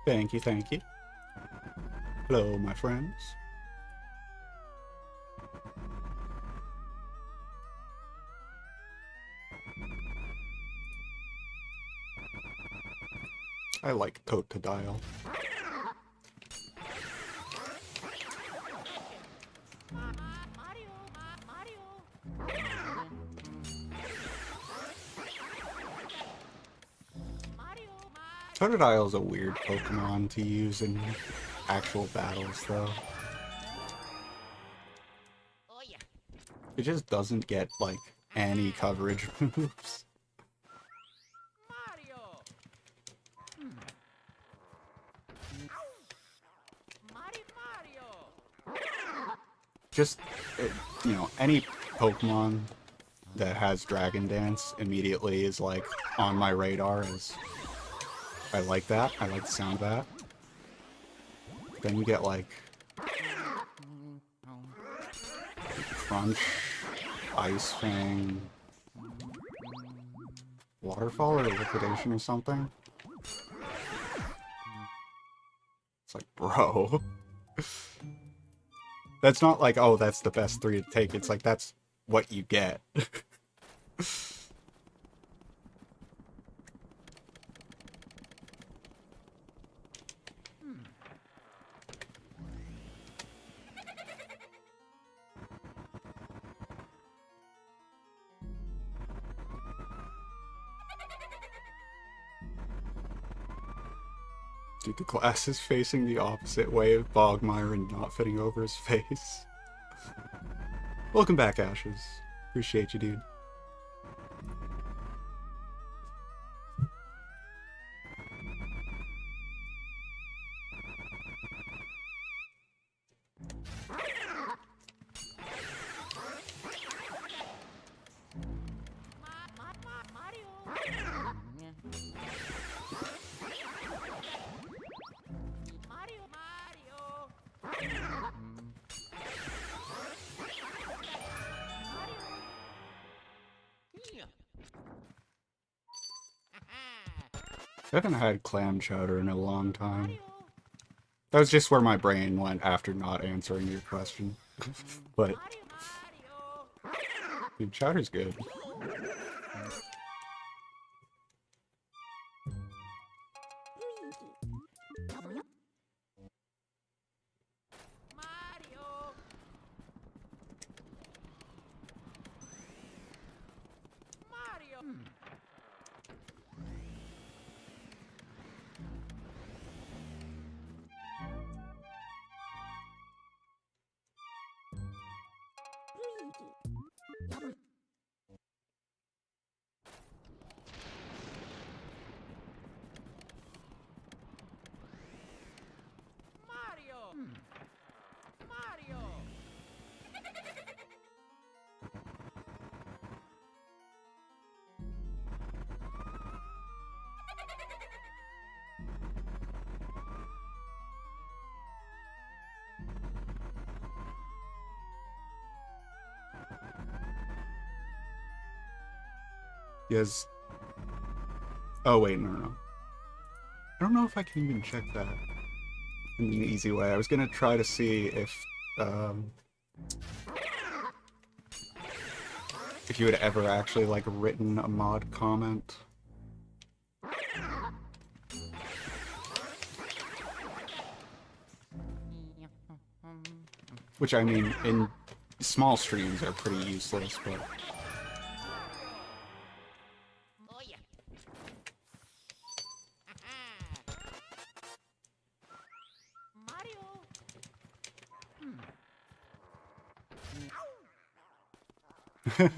Thank you, thank you. Hello, my friends. I like Totodile. Mario. Mario. Mario. Totodile is a weird Pokemon to use in actual battles, though. Oh yeah. It just doesn't get, like, any coverage moves. Mario. Mario. Just, you know, any Pokemon that has Dragon Dance immediately is, like, on my radar as... I like that. I like the sound of that. Then you get, like... Crunch, Ice Fang... Waterfall or Liquidation or something? It's like, bro... That's not like, oh, that's the best 3 to take. It's like, that's what you get. Dude, the glass is facing the opposite way of Bogmire and not fitting over his face. Welcome back, Ashes. Appreciate you, dude. I haven't had clam chowder in a long time. That was just where my brain went after not answering your question. But, dude, chowder's good. Yes. Oh, wait, no. I don't know if I can even check that in an easy way. I was gonna try to see if you had ever actually, like, written a mod comment. Which, I mean, in small streams are pretty useless, but... Oh yeah. Mario. Mario.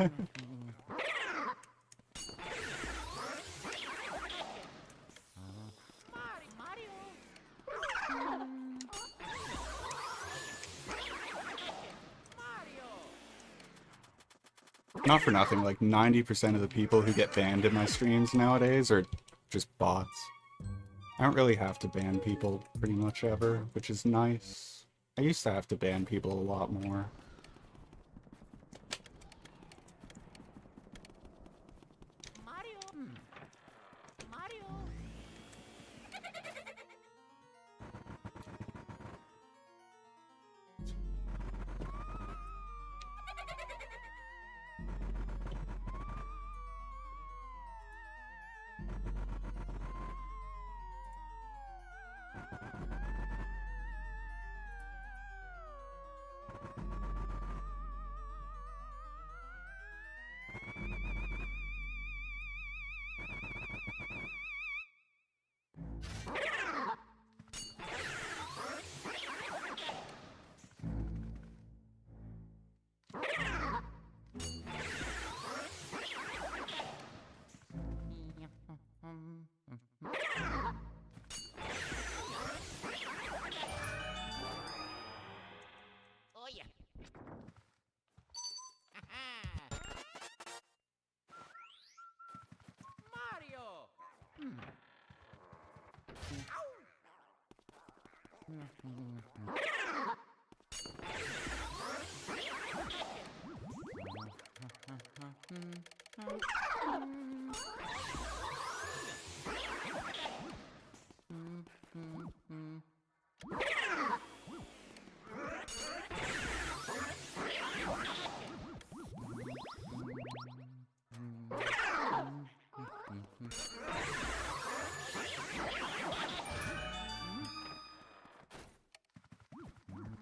Mario. Not for nothing, like 90% of the people who get banned in my streams nowadays are just bots. I don't really have to ban people pretty much ever, which is nice. I used to have to ban people a lot more. Mario. Mario. Oh yeah. Mario.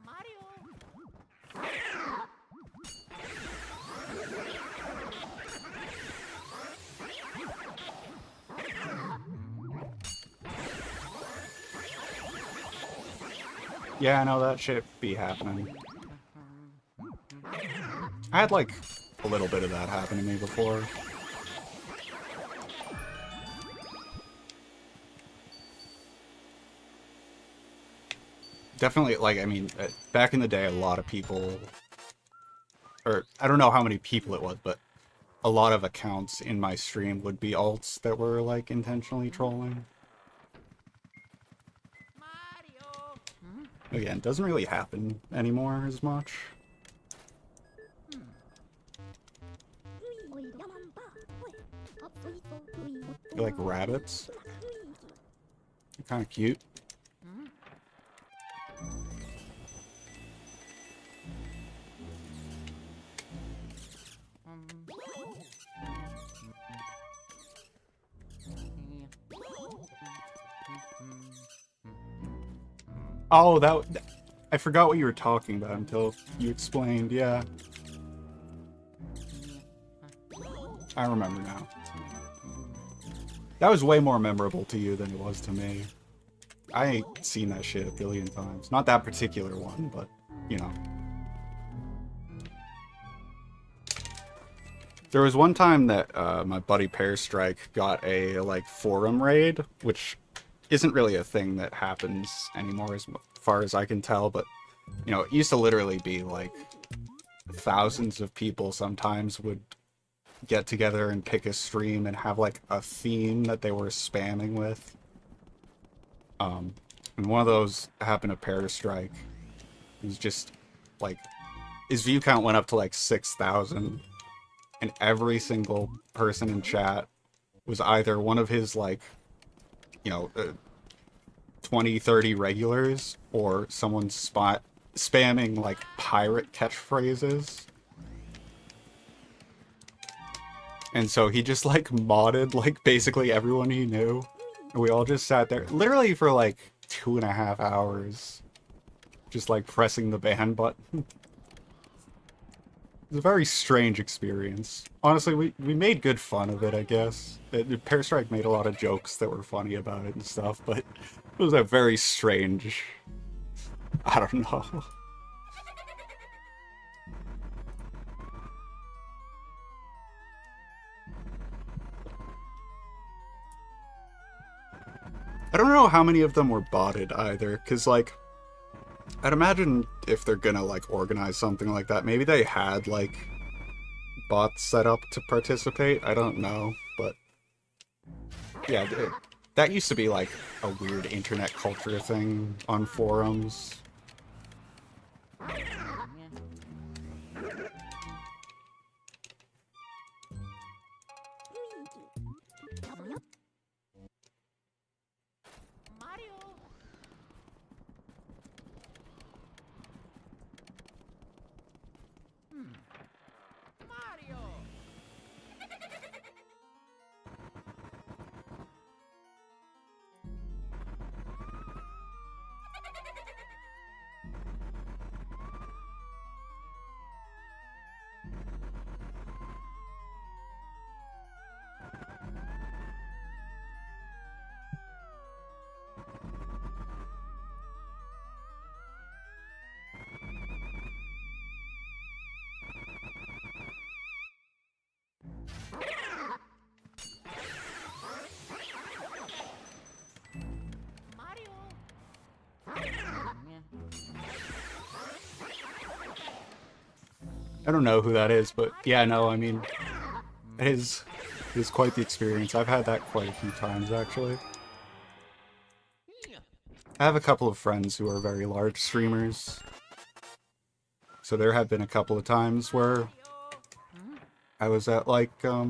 Mario. Yeah, I know that shit be happening. I had like a little bit of that happen to me before. Definitely, like, I mean, back in the day, a lot of people, or I don't know how many people it was, but a lot of accounts in my stream would be alts that were, like, intentionally trolling. Mario. Again, it doesn't really happen anymore as much. They're like rabbits. They're kind of cute. Oh, I forgot what you were talking about until you explained, yeah. I remember now. That was way more memorable to you than it was to me. I ain't seen that shit a billion times. Not that particular one, but, you know. There was one time that my buddy Pearstrike got a, like, forum raid, which isn't really a thing that happens anymore as far as I can tell, but, you know, it used to literally be, like, thousands of people sometimes would get together and pick a stream and have, like, a theme that they were spamming with. And one of those happened to Pearstrike. It was just, like, his view count went up to, like, 6,000, and every single person in chat was either one of his, like, you know, 20, 30 regulars, or someone spamming, like, pirate catchphrases. And so he just, like, modded, like, basically everyone he knew. And we all just sat there, literally for, like, 2.5 hours. just like pressing the ban button. It's a very strange experience. Honestly, we made good fun of it, I guess. Pear Strike made a lot of jokes that were funny about it and stuff, but it was a very strange... I don't know. I don't know how many of them were botted either, because, like, I'd imagine if they're gonna, like, organize something like that, maybe they had, like, bots set up to participate. I don't know, but yeah, that used to be, like, a weird internet culture thing on forums. Mario. Mario. I don't know who that is, but yeah, no, I mean, it is quite the experience. I've had that quite a few times, actually. I have a couple of friends who are very large streamers, so there have been a couple of times where I was at, like, I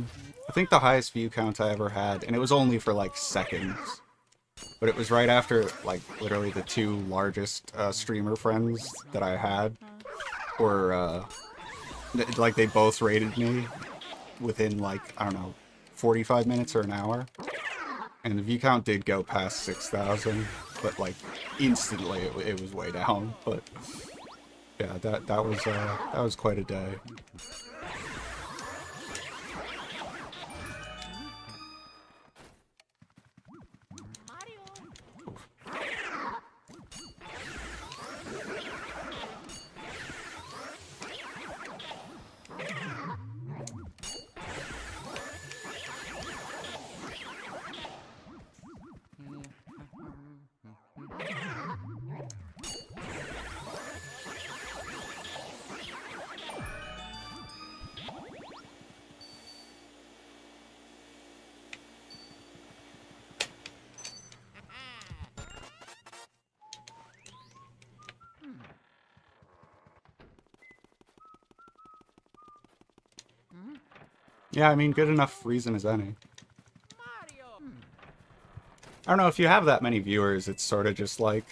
think the highest view count I ever had, and it was only for, like, seconds, but it was right after, like, literally the two largest streamer friends that I had were, like, they both rated me within, like, I don't know, 45 minutes or an hour. And the view count did go past 6,000, but, like, instantly it was way down. But, yeah, that was quite a day. Yeah, I mean, good enough reason as any. I don't know, if you have that many viewers, it's sort of just like...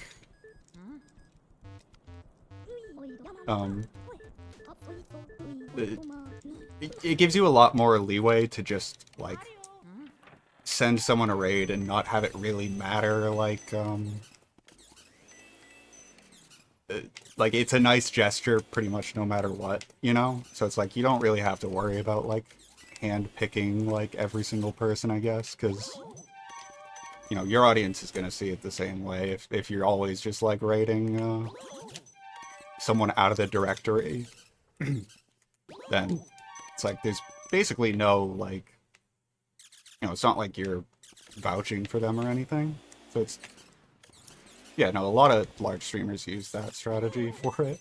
It gives you a lot more leeway to just, like, send someone a raid and not have it really matter, like, it's a nice gesture pretty much no matter what, you know? So it's like, you don't really have to worry about, like, hand-picking, like, every single person, I guess, because, you know, your audience is gonna see it the same way if you're always just, like, raiding, someone out of the directory. Then it's like, there's basically no, like, you know, it's not like you're vouching for them or anything. So it's, yeah, no, a lot of large streamers use that strategy for it.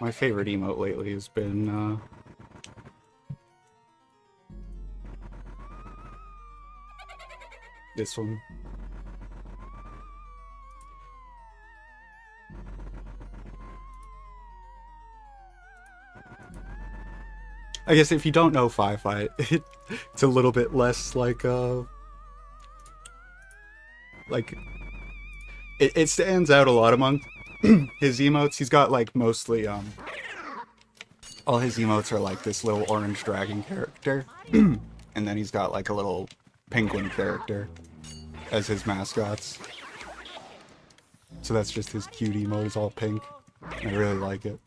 My favorite emote lately has been, this one. I guess if you don't know Fi-Fi, it's a little bit less like, it stands out a lot among his emotes. He's got, like, mostly, all his emotes are like this little orange dragon character, and then he's got, like, a little penguin character as his mascots. So that's just his cute emote, is all pink. I really like it.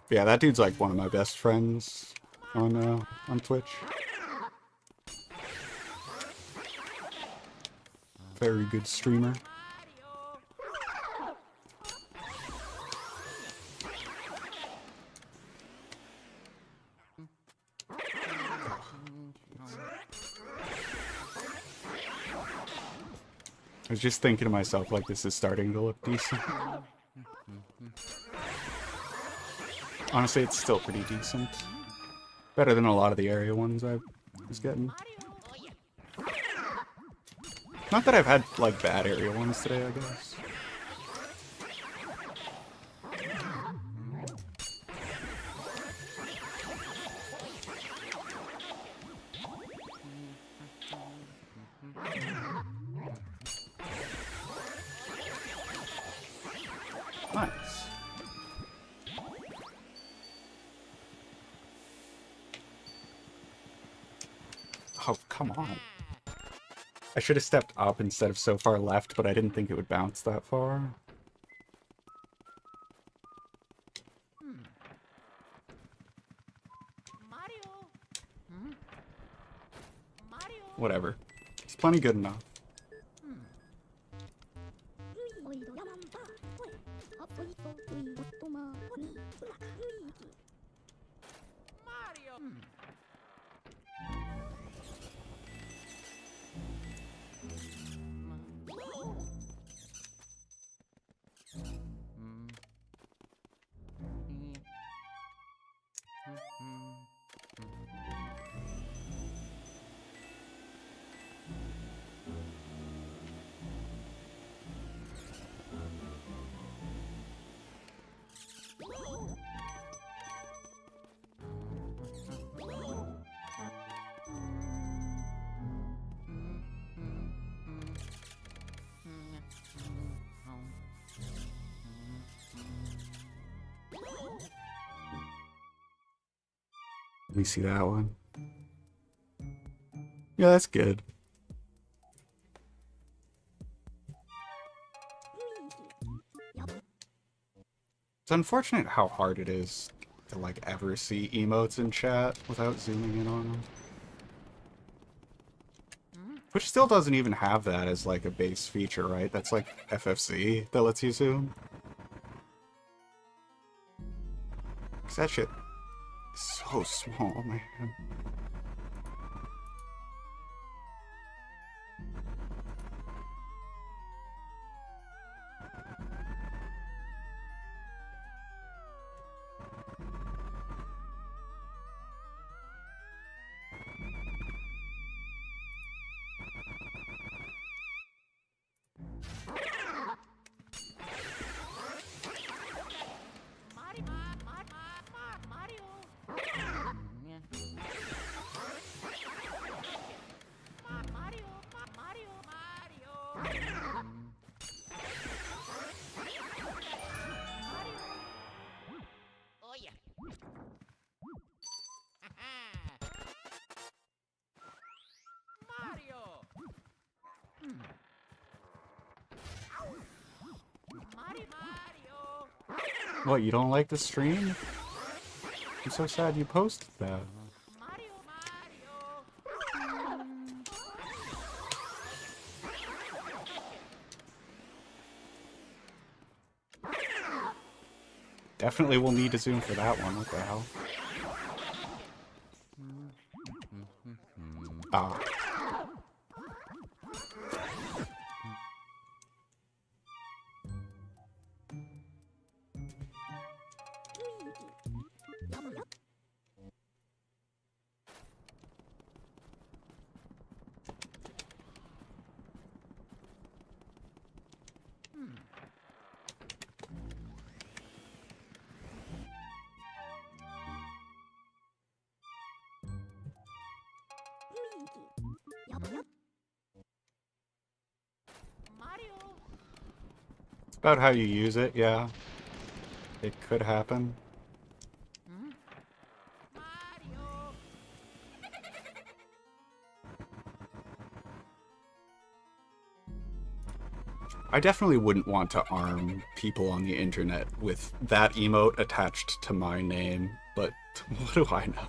But yeah, that dude's like one of my best friends on Twitch. Very good streamer. I was just thinking to myself, like, this is starting to look decent. Honestly, it's still pretty decent. Better than a lot of the area ones I was getting. Not that I've had, like, bad area ones today, I guess. Nice. Oh, come on. I should have stepped up instead of so far left, but I didn't think it would bounce that far. Whatever. It's plenty good enough. Let me see that one. Yeah, that's good. It's unfortunate how hard it is to, like, ever see emotes in chat without zooming in on them. Which still doesn't even have that as, like, a base feature, right? That's, like, FFC that lets you zoom. 'Cause that shit is so small, man. What, you don't like the stream? I'm so sad you posted that. Definitely will need to zoom for that one, what the hell? Ah. Mario. It's about how you use it, yeah. It could happen. Mario. I definitely wouldn't want to arm people on the internet with that emote attached to my name, but what do I know?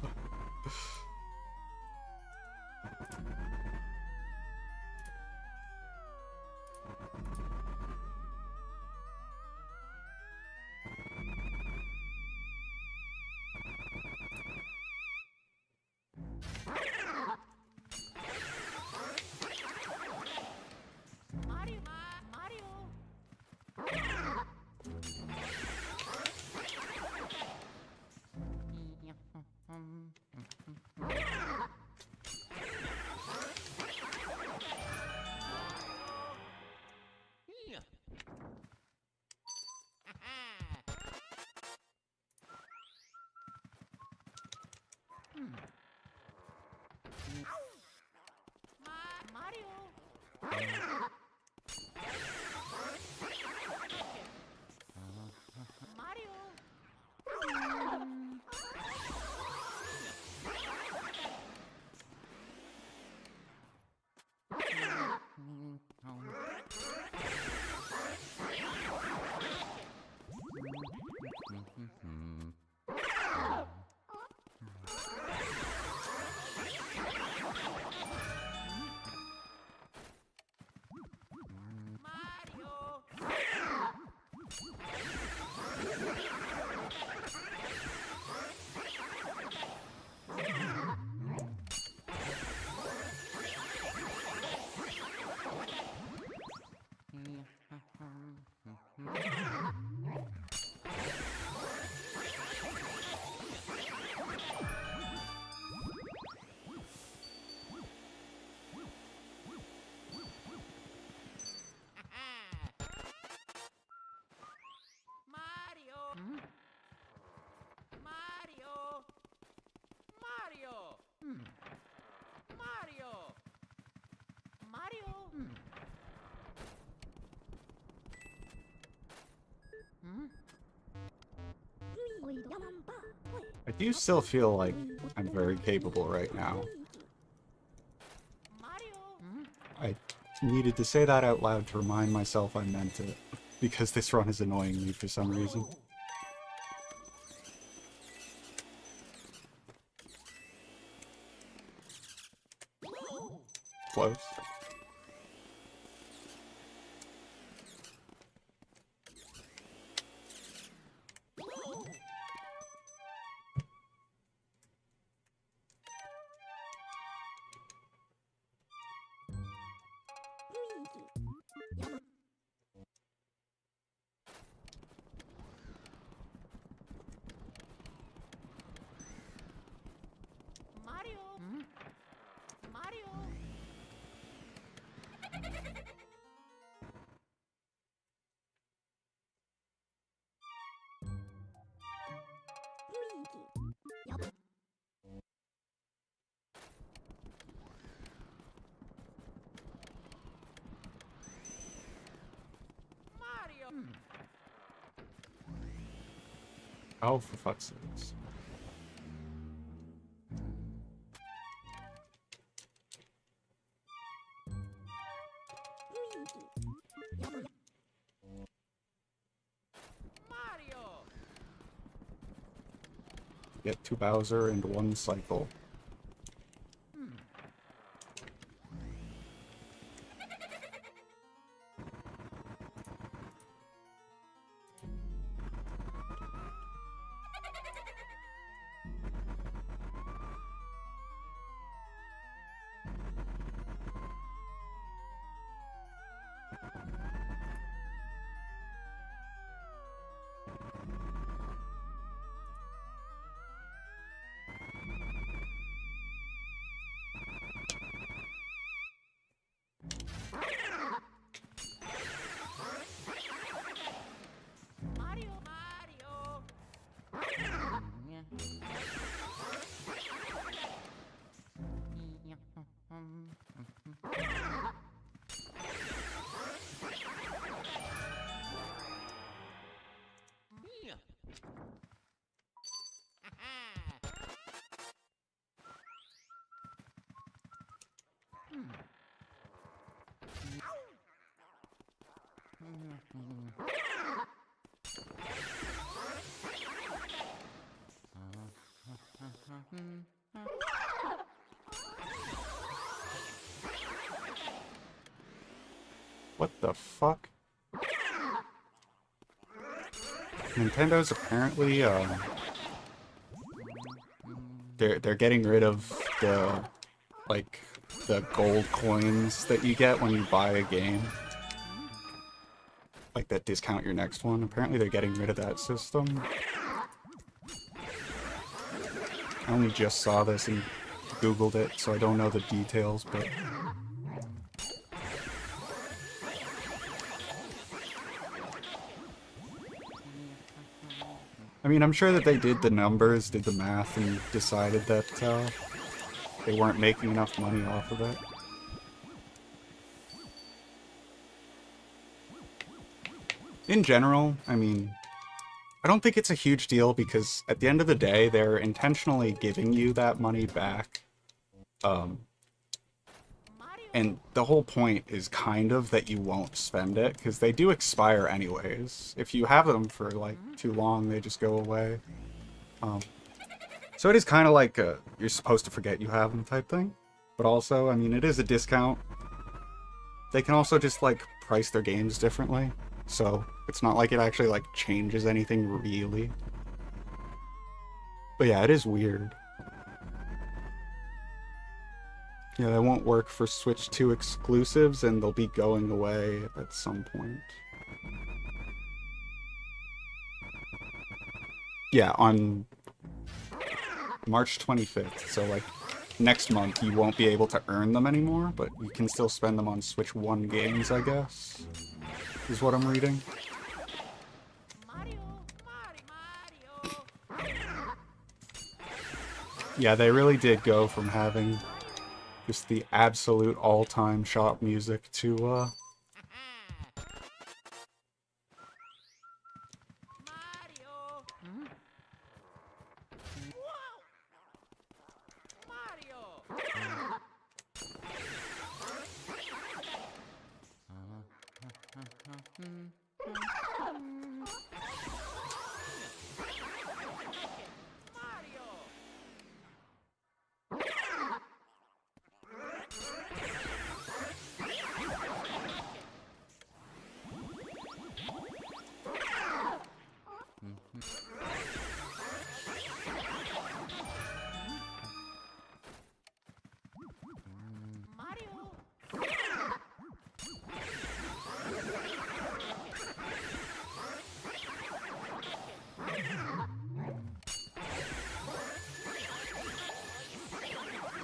Mario. Mario. Mario. Mario. Mario. Mario. Mario. Mario. Mario. Mario. I do still feel like I'm very capable right now. Mario. I needed to say that out loud to remind myself I meant it, because this run is annoying me for some reason. Close. Mario. Mario. Mario. Oh, for fuck's sakes. Mario. Get 2 Bowser and 1 cycle. What the fuck? Nintendo's apparently, they're getting rid of the, like, the gold coins that you get when you buy a game. Like, that discount your next one. Apparently they're getting rid of that system. I only just saw this and Googled it, so I don't know the details, but... I mean, I'm sure that they did the numbers, did the math, and decided that they weren't making enough money off of it. In general, I mean, I don't think it's a huge deal because at the end of the day, they're intentionally giving you that money back. And the whole point is kind of that you won't spend it, because they do expire anyways. If you have them for, like, too long, they just go away. So it is kind of like you're supposed to forget you have them type thing. But also, I mean, it is a discount. They can also just, like, price their games differently. So it's not like it actually, like, changes anything really. But yeah, it is weird. Yeah, that won't work for Switch 2 exclusives, and they'll be going away at some point. Yeah, on March 25th, so like next month you won't be able to earn them anymore, but you can still spend them on Switch 1 games, I guess, is what I'm reading. Yeah, they really did go from having just the absolute all-time shop music to, Mario. Mario.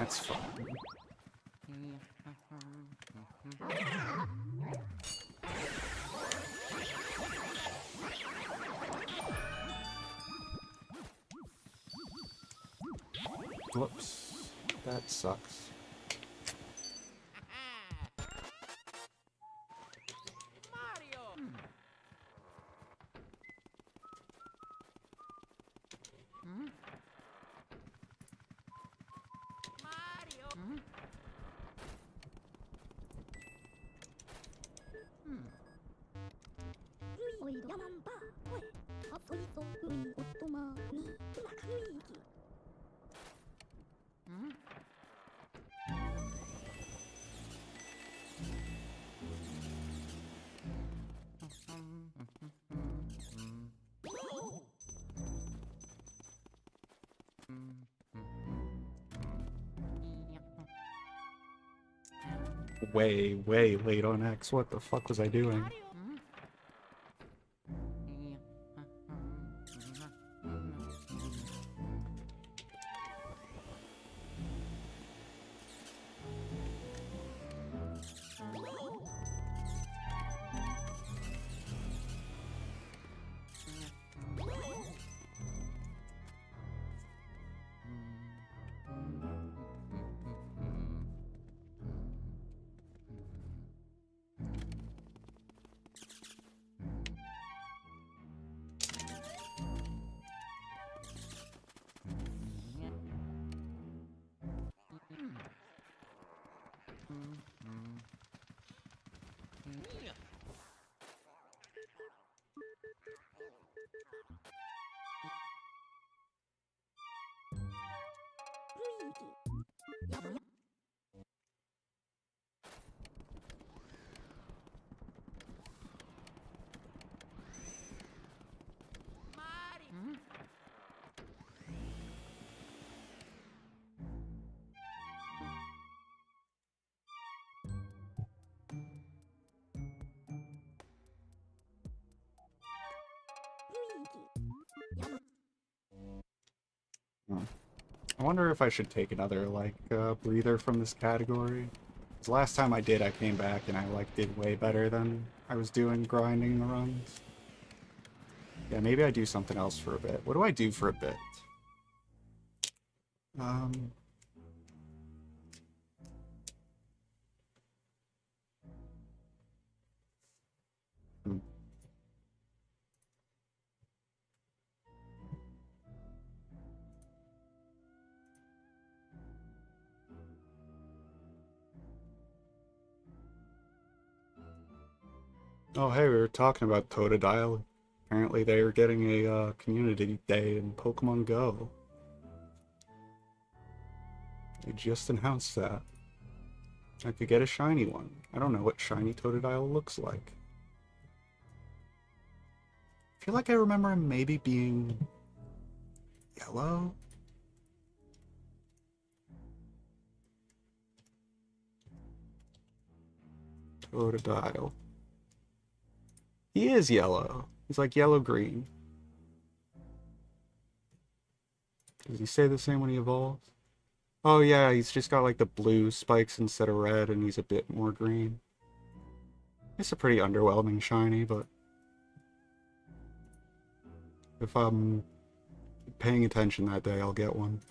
that's fun. Whoops. That sucks. Mario. Mario. Oi, 야만바. 왜? 앞서 있어. 우리 오토마. 네, 블락 루이기. Way, way late on X. What the fuck was I doing? I wonder if I should take another, like, breather from this category. 'Cause last time I did, I came back and I, like, did way better than I was doing grinding the runs. Yeah, maybe I do something else for a bit. What do I do for a bit? Um... hmm. Oh, hey, we were talking about Totodile. Apparently they are getting a community day in Pokemon Go. They just announced that. I could get a shiny one. I don't know what shiny Totodile looks like. I feel like I remember him maybe being yellow? Totodile. He is yellow. He's like yellow-green. Does he stay the same when he evolves? Oh yeah, he's just got like the blue spikes instead of red, and he's a bit more green. It's a pretty underwhelming shiny, but if I'm paying attention that day, I'll get one.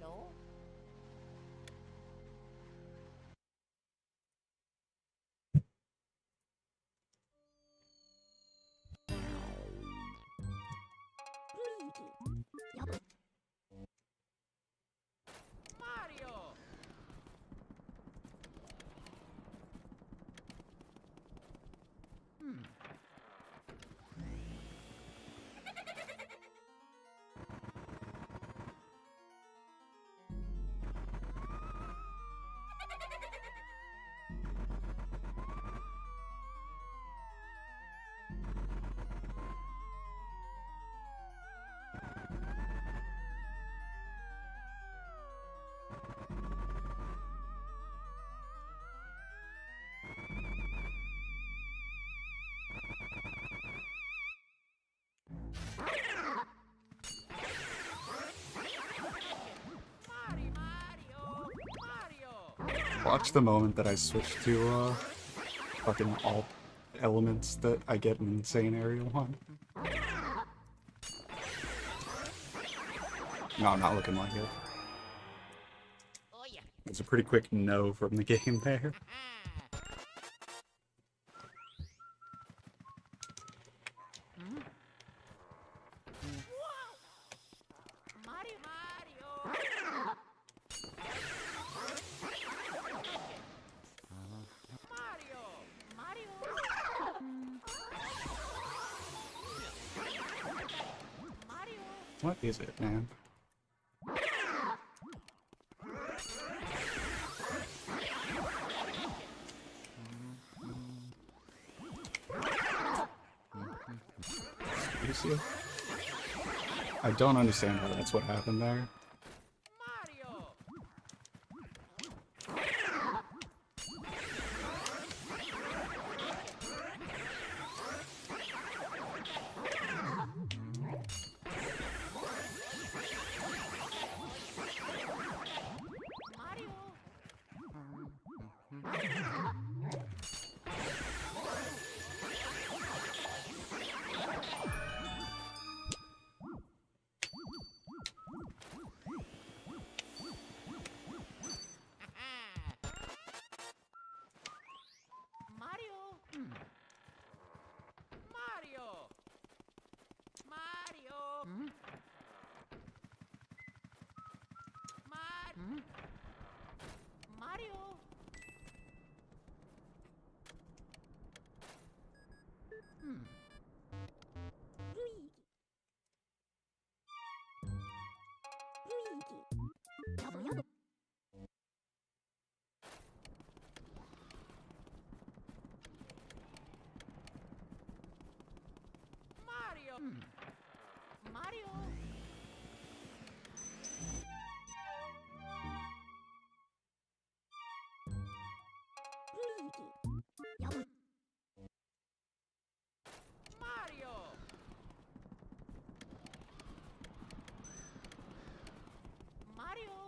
Hello? Luigi. Yep. Mario! Watch the moment that I switch to fucking alt elements that I get in Insane Area 1. No, I'm not looking like it. Oh yeah. It's a pretty quick no from the game there. What is it, man? You see? I don't understand how that's what happened there. Mario. Mario. Mario. Mario. Luigi. Luigi. Yabo yabo. Mario. Mario. Luigi. Yabo. Mario. Mario.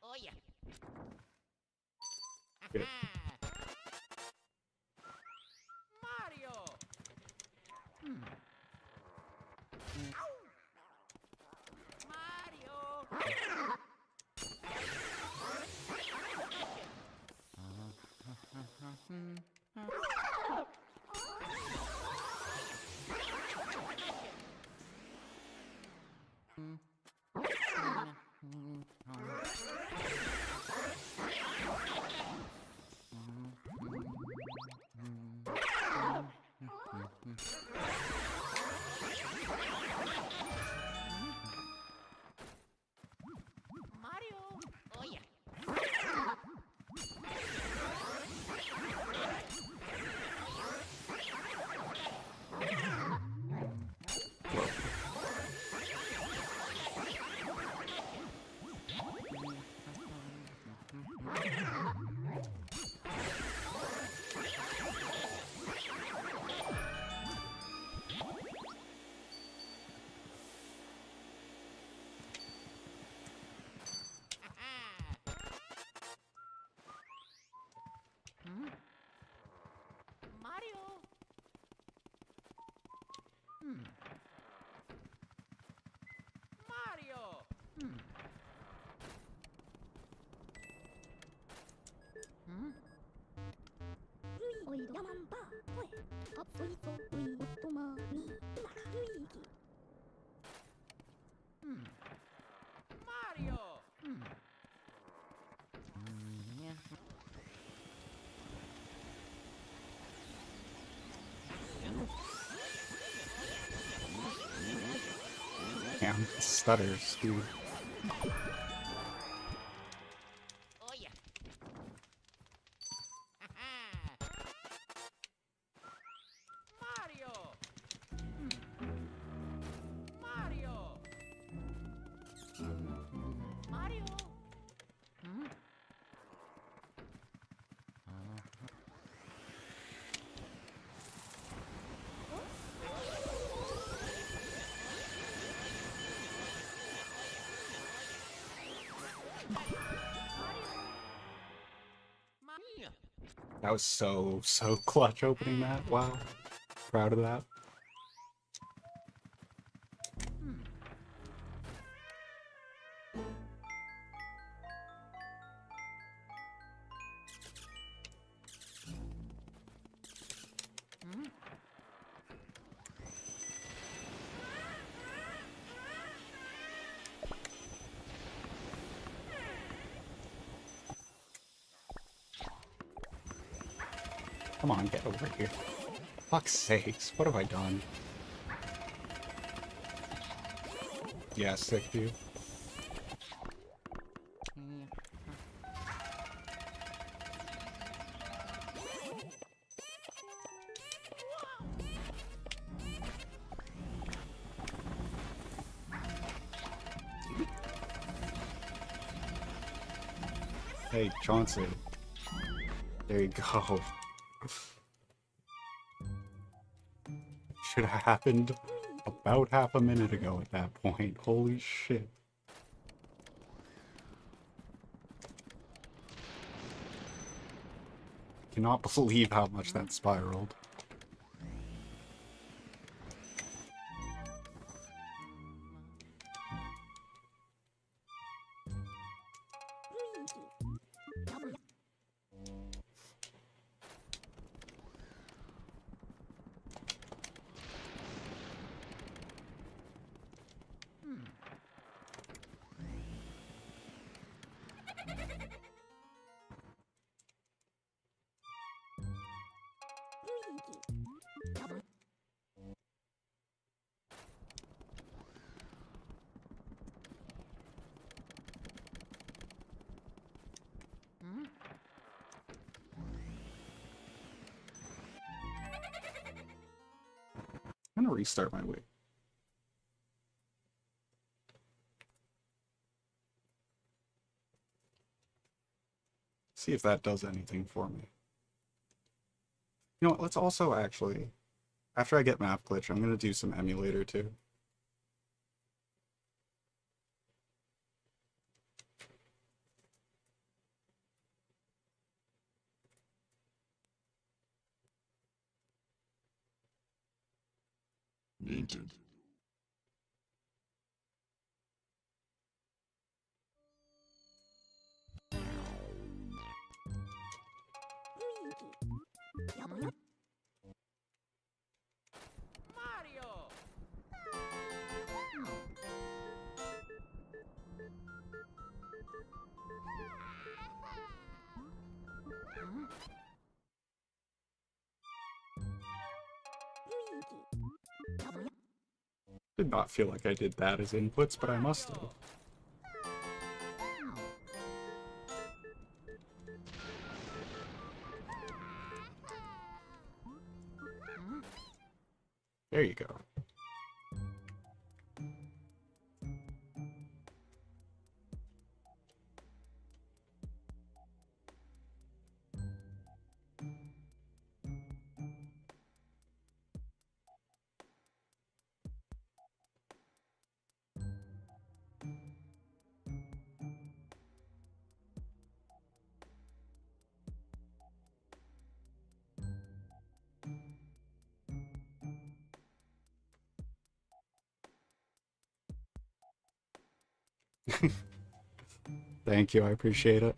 Oh yeah. Good. Mario. Mario. Mario. Oh yeah. Mario. Mario. Luigi. Oído. Yamamba. Fue. Absolito. Luigi. Toma. Ni. Black. Luigi. Mario. Damn, stutters, dude. Oh yeah. Mario. Mario. Mario. Mario. That was so clutch opening that. Wow. Proud of that. Come on, get over here. Fuck's sakes, what have I done? Yeah, sick view. Hey, Johnson. There you go. Should have happened about half a minute ago at that point. Holy shit. Cannot believe how much that spiraled. I'm gonna restart my wig. See if that does anything for me. You know what, let's also actually, after I get map glitch, I'm gonna do some emulator too. Needed. Mario! Did not feel like I did that as inputs, but I must have. There you go. Thank you, I appreciate it.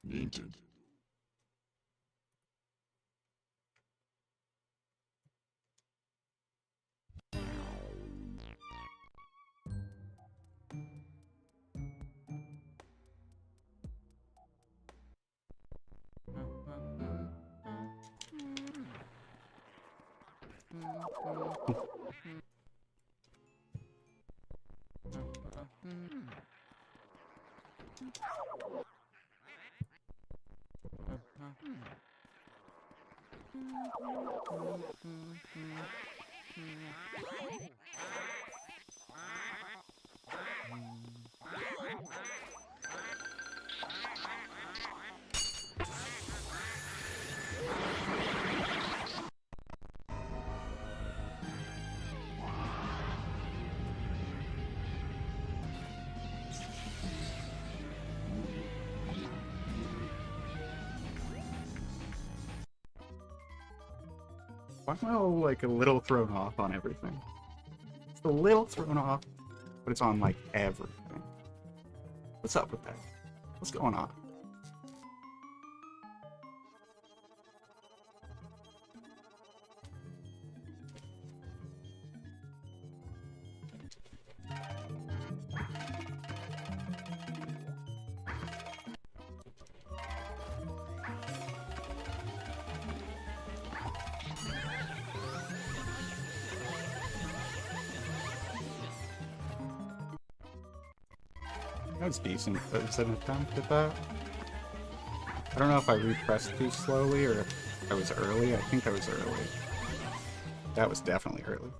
Needed. Why am I all, like, a little thrown off on everything? It's a little thrown off, but it's on, like, everything. What's up with that? What's going on? That was decent. That was an attempt at that. I don't know if I repressed too slowly or if I was early. I think I was early. That was definitely early.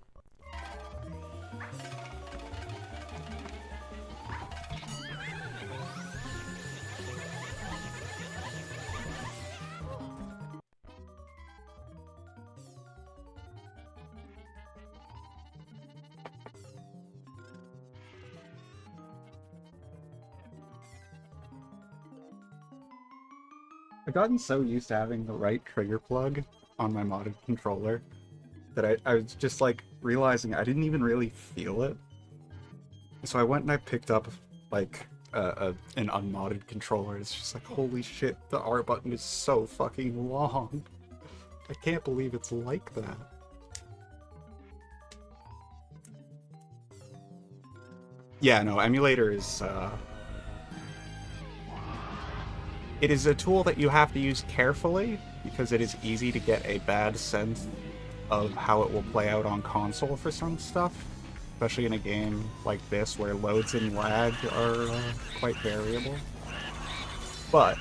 I've gotten so used to having the right trigger plug on my modded controller that I was just like realizing I didn't even really feel it. So I went and I picked up like an unmodded controller. It's just like, holy shit, the R button is so fucking long. I can't believe it's like that. Yeah, no, emulator is it is a tool that you have to use carefully, because it is easy to get a bad sense of how it will play out on console for some stuff, especially in a game like this where loads and lag are quite variable. But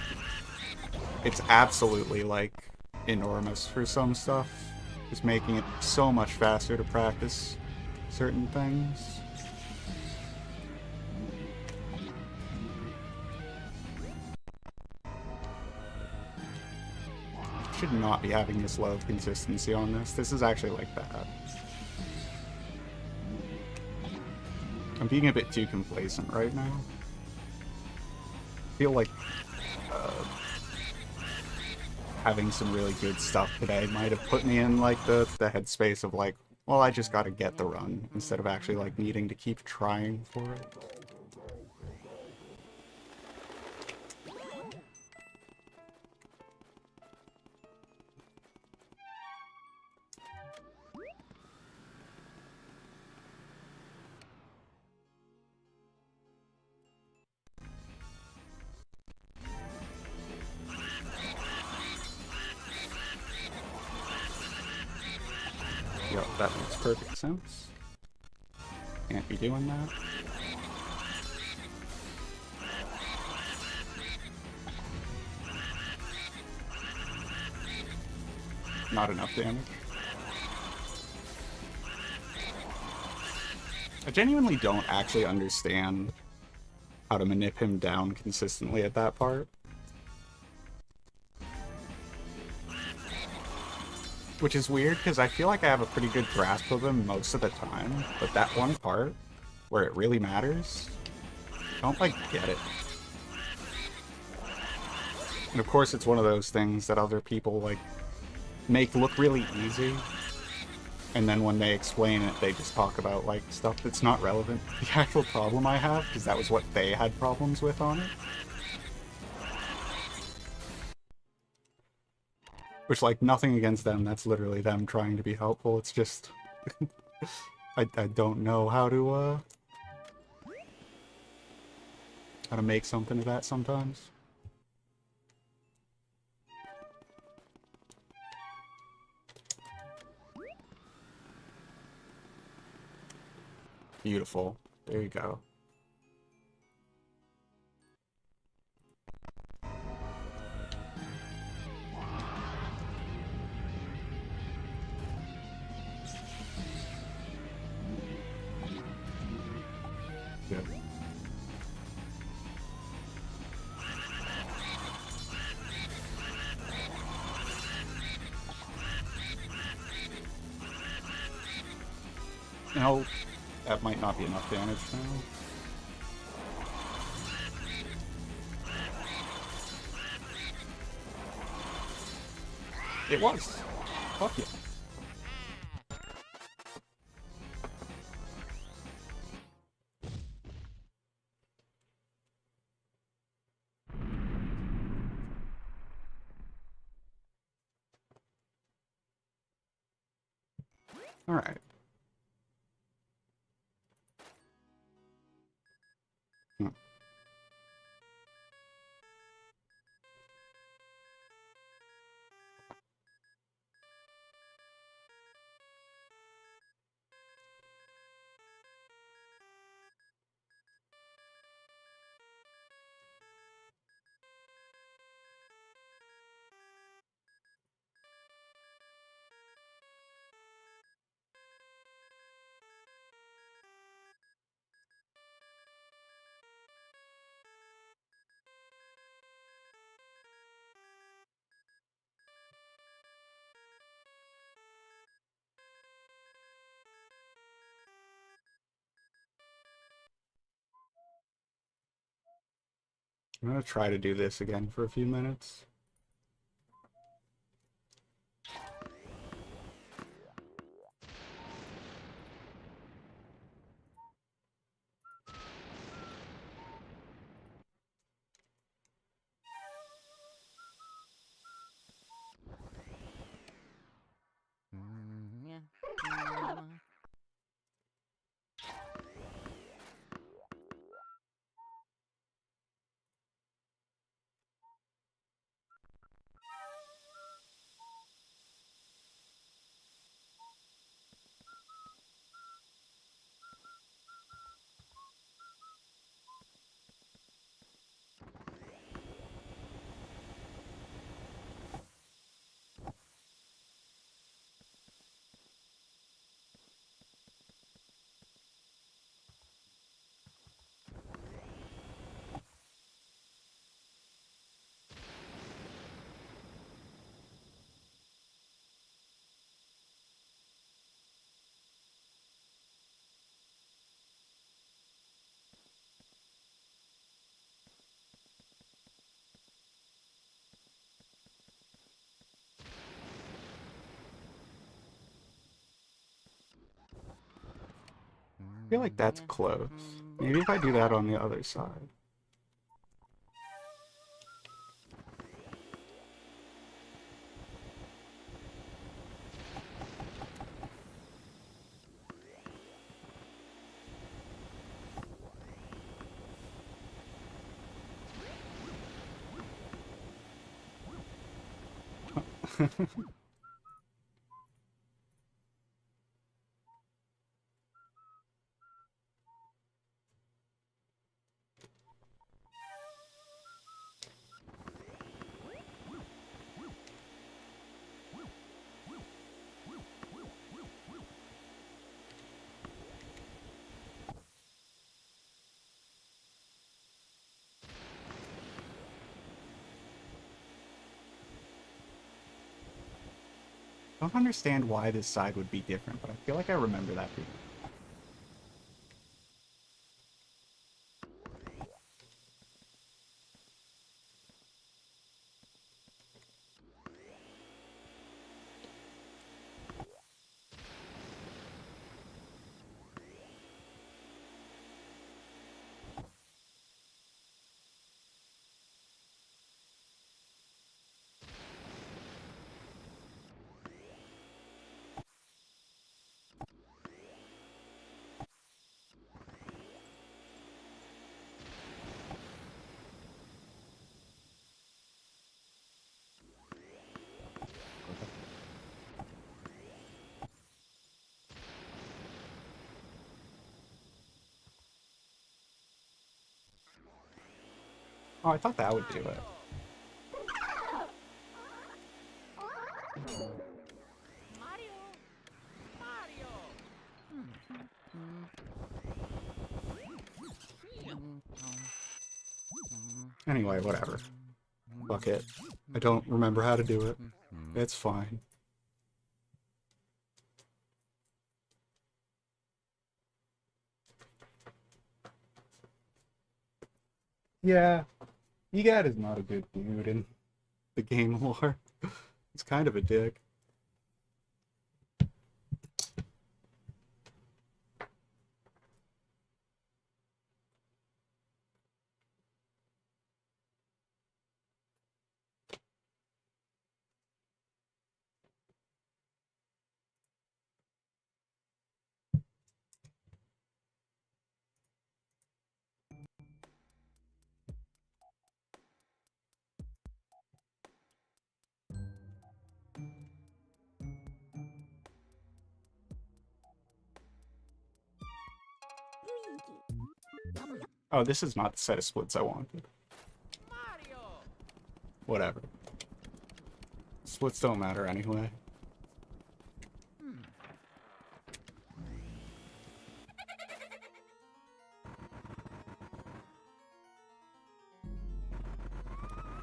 it's absolutely, like, enormous for some stuff, just making it so much faster to practice certain things. Should not be having this low of consistency on this. This is actually like bad. I'm being a bit too complacent right now. I feel like having some really good stuff today might have put me in like the headspace of like, well, I just gotta get the run, instead of actually like needing to keep trying for it. Yep, that makes perfect sense. Can't be doing that. Not enough damage. I genuinely don't actually understand how to manip him down consistently at that part. Which is weird, because I feel like I have a pretty good grasp of him most of the time, but that one part, where it really matters, I don't, like, get it. And of course it's one of those things that other people, like, make look really easy, and then when they explain it, they just talk about, like, stuff that's not relevant to the actual problem I have, because that was what they had problems with on it. Which, like, nothing against them, that's literally them trying to be helpful, it's just... I don't know how to make something of that sometimes. Beautiful. There you go. Good. No, that might not be enough damage now. It was. Fuck yeah. Alright. Hmm. I'm gonna try to do this again for a few minutes. Yeah. I feel like that's close. Maybe if I do that on the other side. I don't understand why this side would be different, but I feel like I remember that being. Oh, I thought that would do it. Mario. Mario. Anyway, whatever. Fuck it. I don't remember how to do it. It's fine. Yeah, EGAT is not a good dude in the game lore. He's kind of a dick. Oh, this is not the set of splits I wanted. Mario. Whatever. Splits don't matter anyway.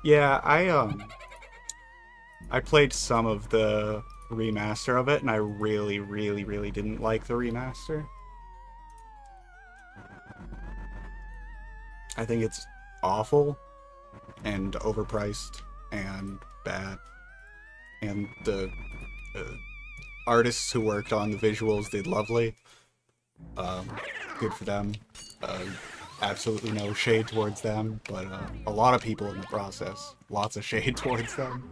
Yeah, I played some of the remaster of it, and I really, really, really didn't like the remaster. I think it's awful and overpriced and bad. And the artists who worked on the visuals did lovely. Good for them. Absolutely no shade towards them, but a lot of people in the process. Lots of shade towards them.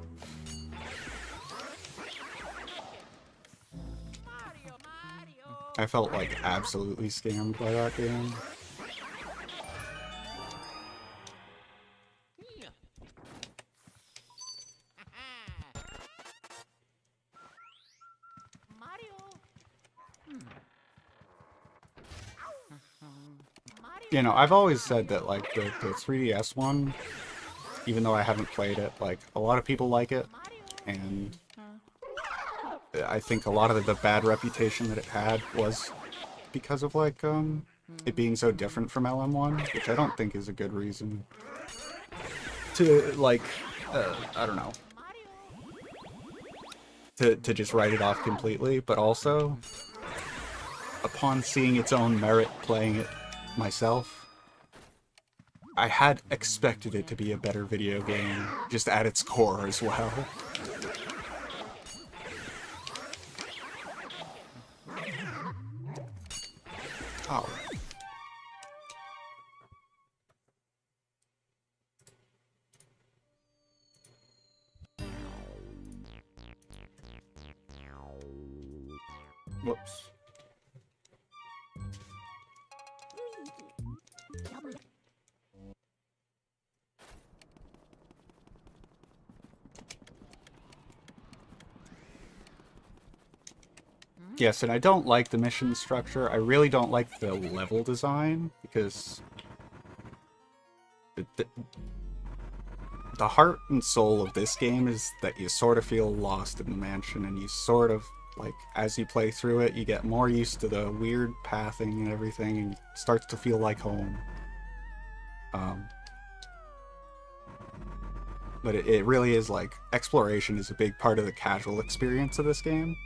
I felt like absolutely scammed by that game. You know, I've always said that, like, the 3DS one, even though I haven't played it, like, a lot of people like it, and I think a lot of the bad reputation that it had was because of, like, it being so different from LM1, which I don't think is a good reason to, like, I don't know, to just write it off completely, but also, upon seeing its own merit playing it myself, I had expected it to be a better video game, just at its core as well. Oh. Whoops. Yes, and I don't like the mission structure. I really don't like the level design, because the heart and soul of this game is that you sort of feel lost in the mansion, and you sort of, like, as you play through it, you get more used to the weird pathing and everything, and it starts to feel like home. But it really is, like, exploration is a big part of the casual experience of this game.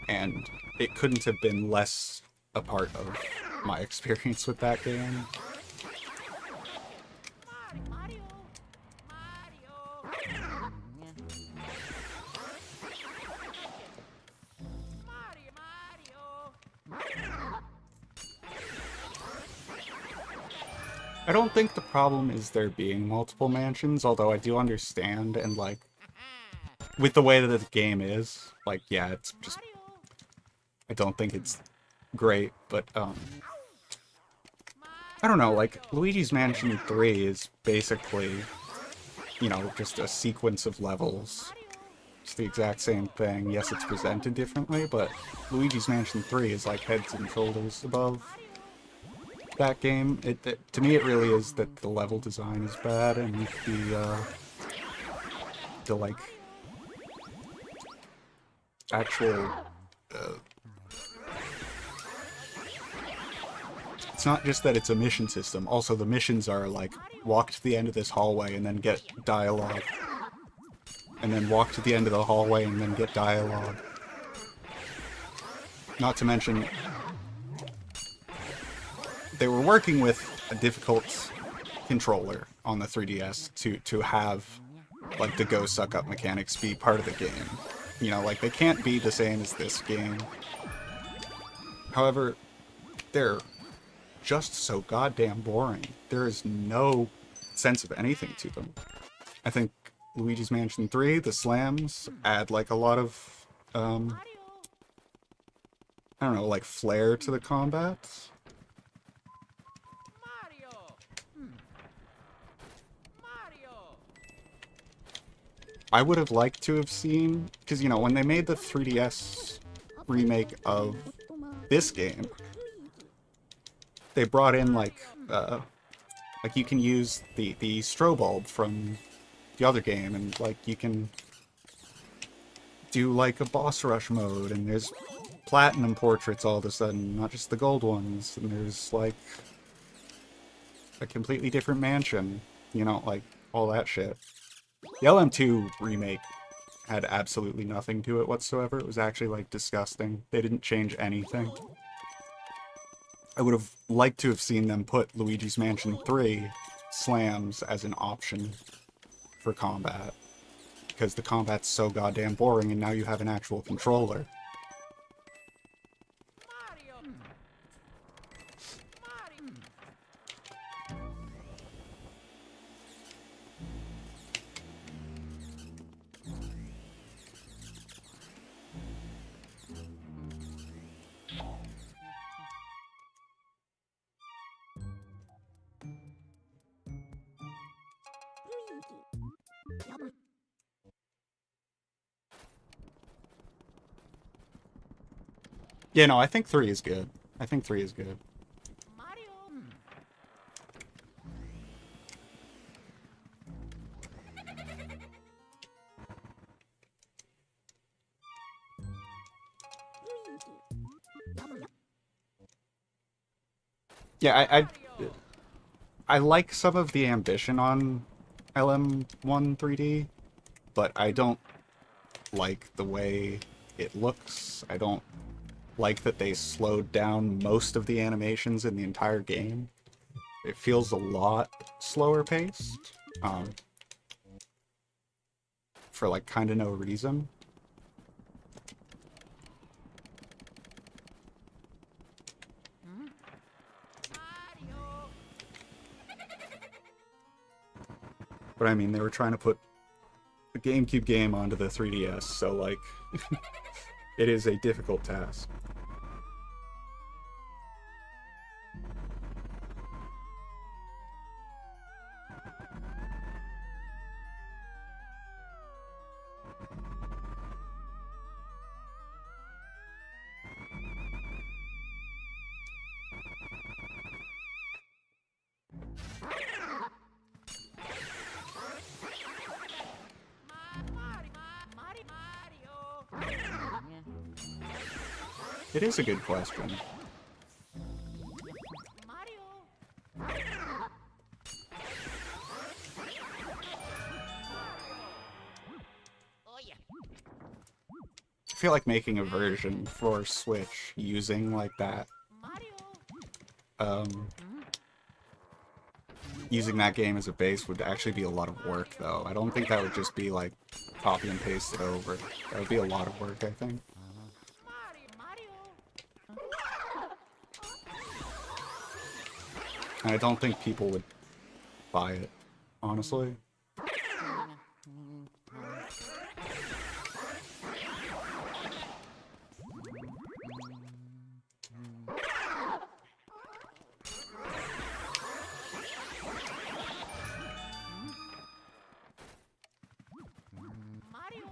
And it couldn't have been less a part of my experience with that game. I don't think the problem is there being multiple mansions, although I do understand, and, like, with the way that the game is, like, yeah, it's just, I don't think it's great, but, I don't know, like, Luigi's Mansion 3 is basically, you know, just a sequence of levels. It's the exact same thing. Yes, it's presented differently, but Luigi's Mansion 3 is, like, heads and shoulders above that game. To me, it really is that the level design is bad, and the like, actual, it's not just that it's a mission system, also the missions are like, walk to the end of this hallway and then get dialogue. And then walk to the end of the hallway and then get dialogue. Not to mention, they were working with a difficult controller on the 3DS to have, like, the go suck up mechanics be part of the game. You know, like, they can't be the same as this game. However, they're just so goddamn boring. There is no sense of anything to them. I think Luigi's Mansion 3, the slams, add, like, a lot of, I don't know, like, flair to the combat. I would have liked to have seen, because, you know, when they made the 3DS remake of this game, they brought in like you can use the strobe bulb from the other game, and like you can do like a boss rush mode, and there's platinum portraits all of a sudden, not just the gold ones, and there's like a completely different mansion, you know, like all that shit. The LM2 remake had absolutely nothing to it whatsoever. It was actually like disgusting. They didn't change anything. I would have liked to have seen them put Luigi's Mansion 3 slams as an option for combat, because the combat's so goddamn boring, and now you have an actual controller. Mario. Mario. Luigi. Yaman. Yeah, no, I think 3 is good. I think 3 is good. Mario. Luigi. Yaman. Yeah, I like some of the ambition on LM1 3D, but I don't like the way it looks. I don't like that they slowed down most of the animations in the entire game. It feels a lot slower paced, for like kind of no reason. Mario. But I mean, they were trying to put the GameCube game onto the 3DS, so like, it is a difficult task. It is a good question. Mario. Oh yeah. I feel like making a version for Switch using like that, Mario. using that game as a base would actually be a lot of work, though. I don't think that would just be like copy and paste it over. That would be a lot of work, I think. Mario. And I don't think people would buy it, honestly. Mario.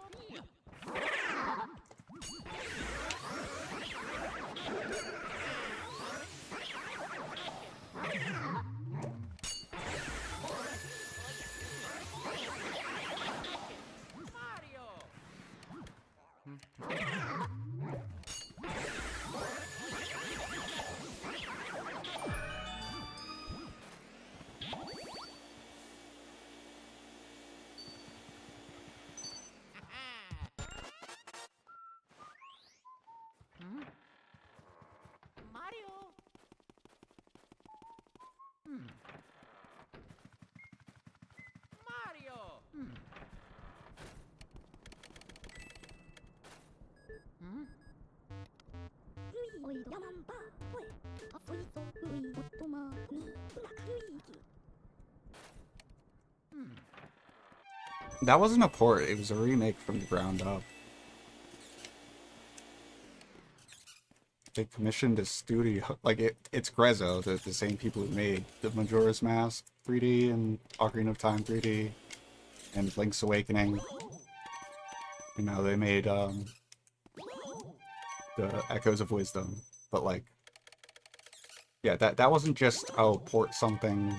Mario. Mario. Luigi. Yaman ba. Oi. Apoito. Luigi. Otoma. Ni. Umaka. Luigi. That wasn't a port, it was a remake from the ground up. They commissioned a studio, like it's Grezzo, the same people who made the Majora's Mask 3D and Ocarina of Time 3D and Link's Awakening. You know, they made the Echoes of Wisdom, but like Yeah, that wasn't just, oh, port something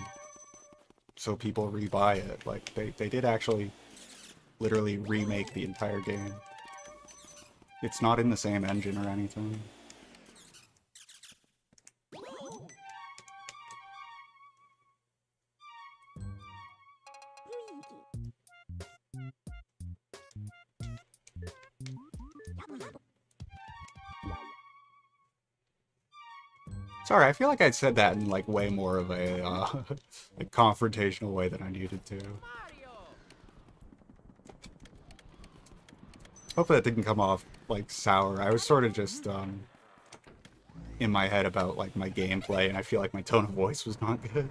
so people rebuy it. Like, they did actually literally remake the entire game. It's not in the same engine or anything. Sorry, I feel like I said that in like way more of a like confrontational way than I needed to. Mario. Hopefully that didn't come off like sour. I was sort of just in my head about like my gameplay, and I feel like my tone of voice was not good.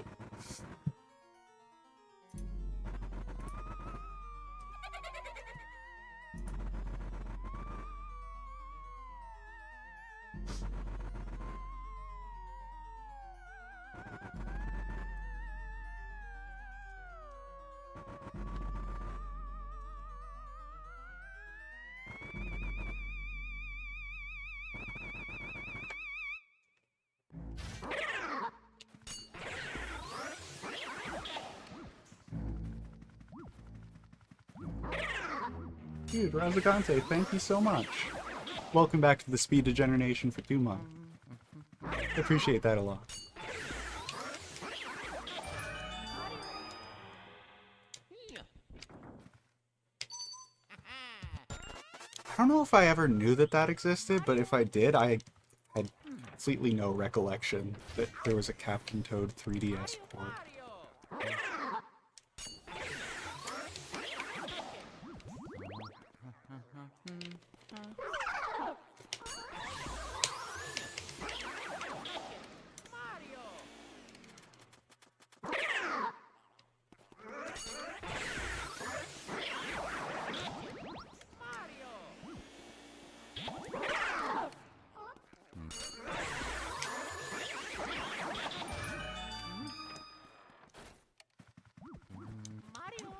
Dude, Razagante, thank you so much. Welcome back to the Speed Degeneration for 2 months. I appreciate that a lot. I don't know if I ever knew that that existed, but if I did, I had completely no recollection that there was a Captain Toad 3DS port. Mario. Mario. Mario. Mario.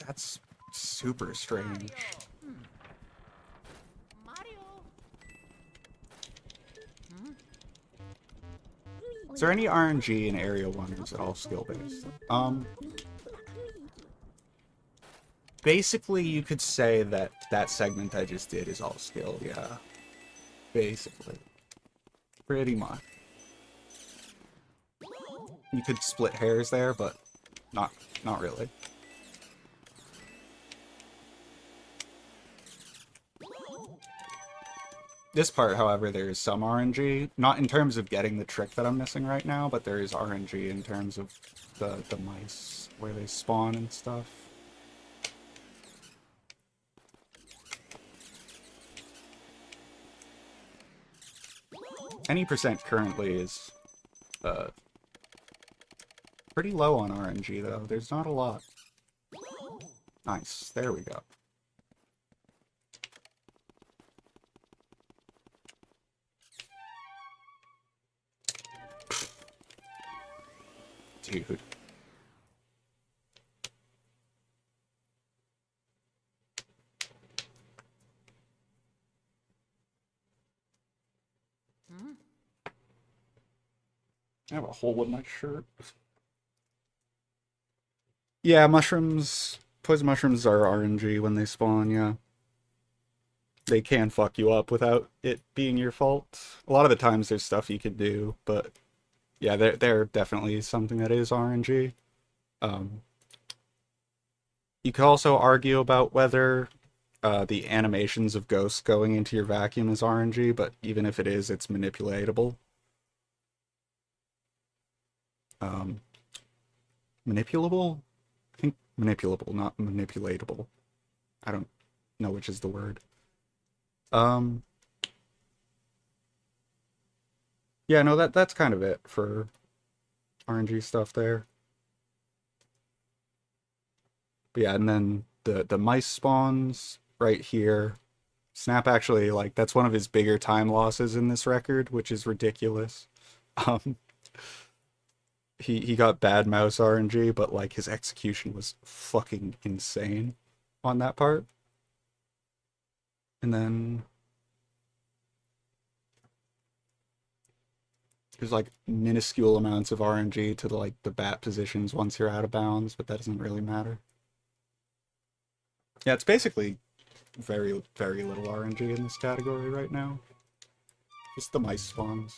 That's super strange. Mario. Is there any RNG in Area 1 or is it all skill-based? Basically you could say that that segment I just did is all skill, yeah. Basically. Pretty much. You could split hairs there, but not really. This part, however, there is some RNG. Not in terms of getting the trick that I'm missing right now, but there is RNG in terms of the mice, where they spawn and stuff. Any percent currently is pretty low on RNG, though. There's not a lot. Nice. There we go. Dude. I have a hole in my shirt. Yeah, mushrooms, poison mushrooms are RNG when they spawn, yeah. They can fuck you up without it being your fault. A lot of the times there's stuff you could do, but yeah, they're definitely something that is RNG. You could also argue about whether the animations of ghosts going into your vacuum is RNG, but even if it is, it's manipulatable. Manipulable? I think Manipulable, not manipulatable. I don't know which is the word. Yeah, no, that's kind of it for RNG stuff there. But yeah, and then the mice spawns right here. Snap actually, like, that's one of his bigger time losses in this record, which is ridiculous. Um, he got bad mouse RNG, but like his execution was fucking insane on that part. And then there's like minuscule amounts of RNG to the bat positions once you're out of bounds, but that doesn't really matter. Yeah, it's basically very, very little RNG in this category right now. Just the mice spawns.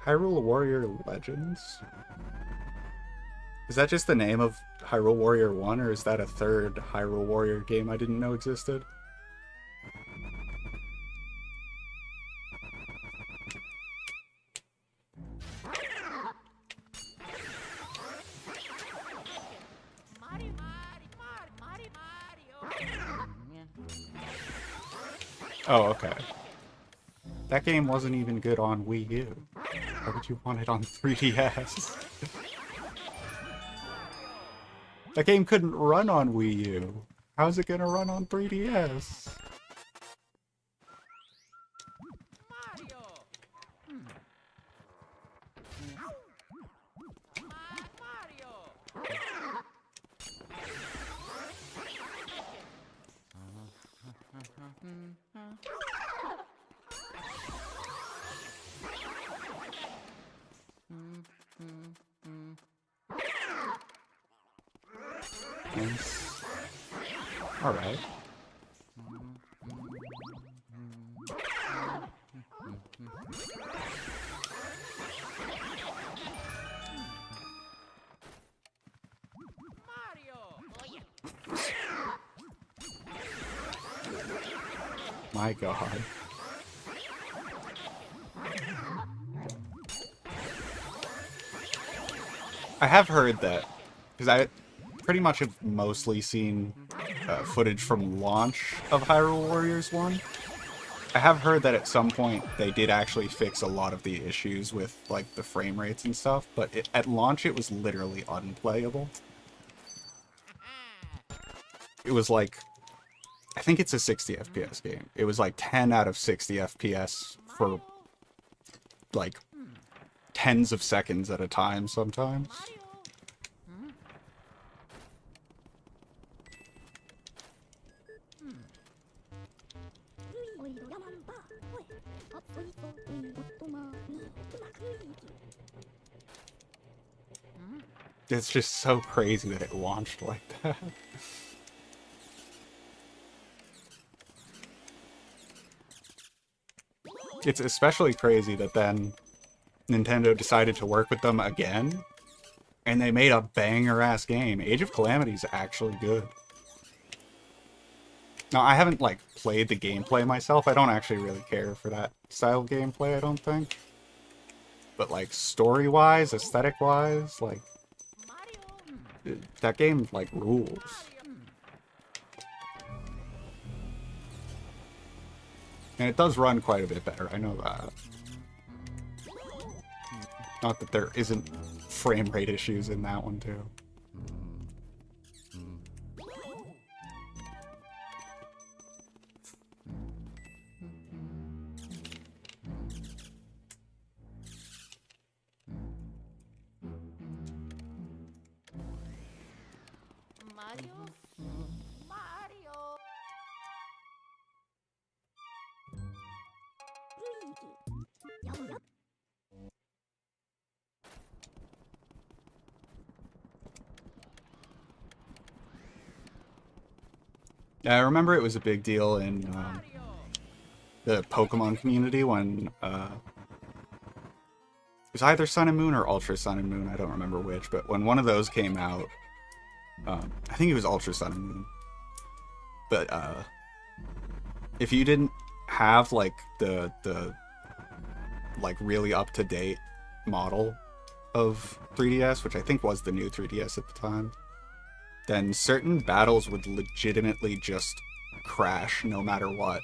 Hyrule Warrior Legends? Is that just the name of Hyrule Warrior 1, or is that a third Hyrule Warrior game I didn't know existed? Oh, okay. That game wasn't even good on Wii U. Why would you want it on 3DS? That game couldn't run on Wii U. How's it gonna run on 3DS? Nice. Alright. My god. I have heard that, because I pretty much have mostly seen footage from launch of Hyrule Warriors 1. I have heard that at some point they did actually fix a lot of the issues with like the frame rates and stuff, but at launch it was literally unplayable. It was like, I think it's a 60 FPS game. It was like 10 out of 60 FPS for like tens of seconds at a time sometimes. It's just so crazy that it launched like that. It's especially crazy that then Nintendo decided to work with them again, and they made a banger-ass game. Age of Calamity is actually good. Now, I haven't, like, played the gameplay myself. I don't actually really care for that style of gameplay, I don't think. But, like, story-wise, aesthetic-wise, like, that game, like, rules. And it does run quite a bit better, I know that. Not that there isn't frame rate issues in that one, too. Yeah, I remember it was a big deal in the Pokemon community when it was either Sun and Moon or Ultra Sun and Moon, I don't remember which, but when one of those came out, I think it was Ultra Sun and Moon, but if you didn't have like the like really up-to-date model of 3DS, which I think was the new 3DS at the time, then certain battles would legitimately just crash no matter what.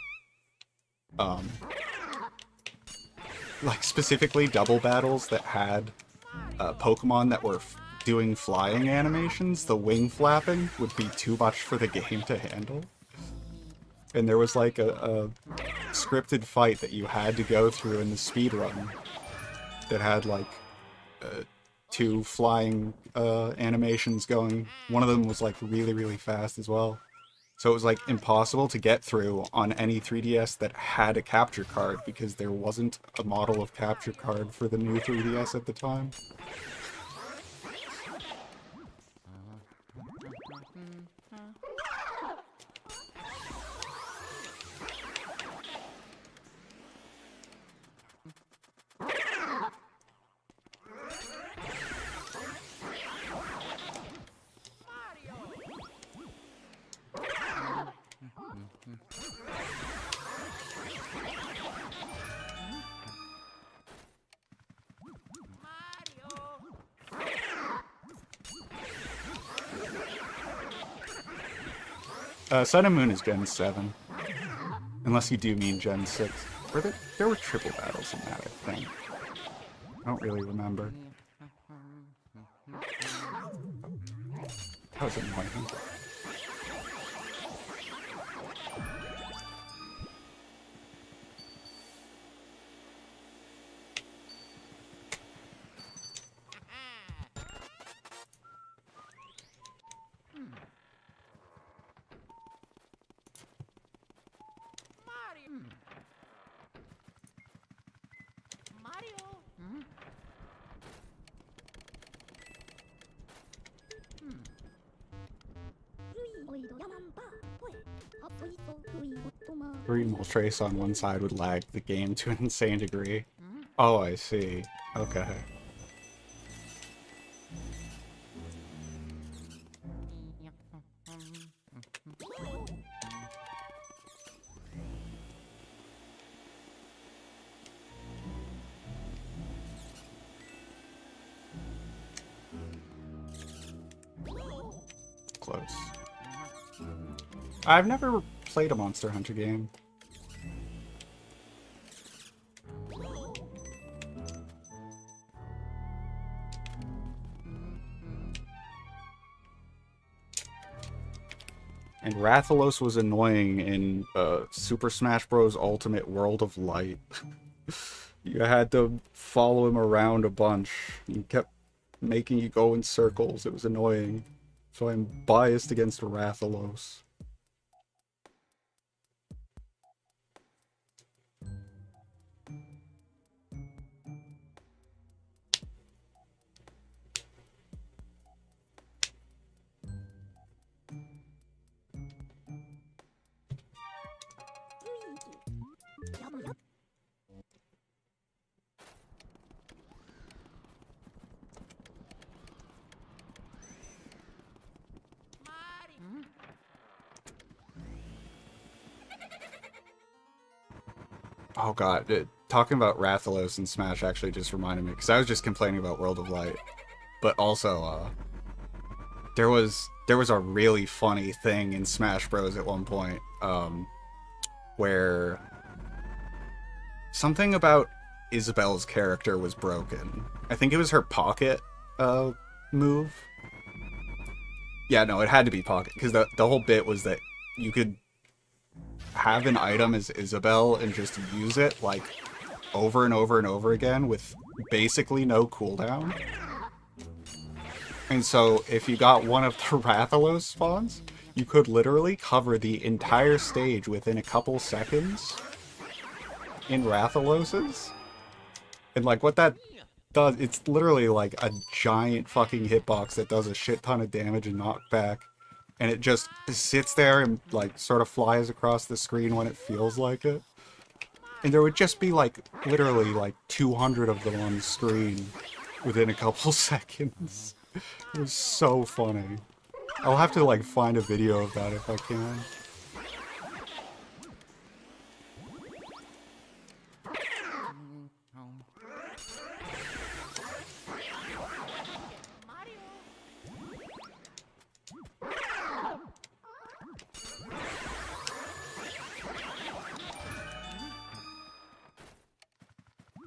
Like specifically double battles that had Pokemon that were doing flying animations, the wing flapping would be too much for the game to handle. And there was like a scripted fight that you had to go through in the speedrun that had like 2 flying animations going. One of them was like really, really fast as well. So it was like impossible to get through on any 3DS that had a capture card because there wasn't a model of capture card for the new 3DS at the time. Sun and Moon is Gen 7. Unless you do mean Gen 6. There were triple battles in that, I think. I don't really remember. That was annoying. Green Moltres on one side would lag the game to an insane degree. Oh, I see. Okay. Close. I've never played a Monster Hunter game. And Rathalos was annoying in Super Smash Bros. Ultimate World of Light. You had to follow him around a bunch. He kept making you go in circles. It was annoying. So I'm biased against Rathalos. Oh god, talking about Rathalos and Smash actually just reminded me, because I was just complaining about World of Light, but also, there was a really funny thing in Smash Bros. At one point, where something about Isabelle's character was broken. I think it was her pocket, move. Yeah, no, it had to be pocket, because the whole bit was that you could have an item as Isabelle and just use it, like, over and over and over again with basically no cooldown. And so, if you got one of the Rathalos spawns, you could literally cover the entire stage within a couple seconds in Rathaloses. And, like, what that does, it's literally like a giant fucking hitbox that does a shit ton of damage and knockback. and it just sits there and like sort of flies across the screen when it feels like it. And there would just be like literally like 200 of them on the screen within a couple seconds. It was so funny. I'll have to like find a video of that if I can.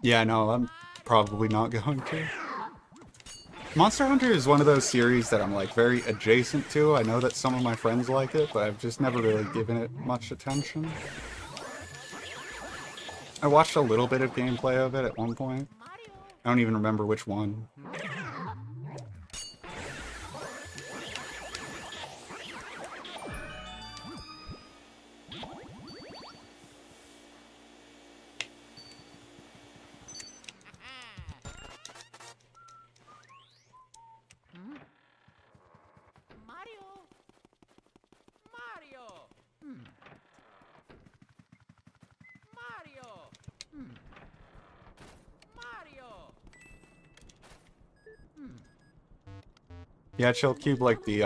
Yeah, no, I'm probably not going to. Monster Hunter is one of those series that I'm like very adjacent to. I know that some of my friends like it, but I've just never really given it much attention. I watched a little bit of gameplay of it at one point. I don't even remember which one. Yeah, Chill Cube like the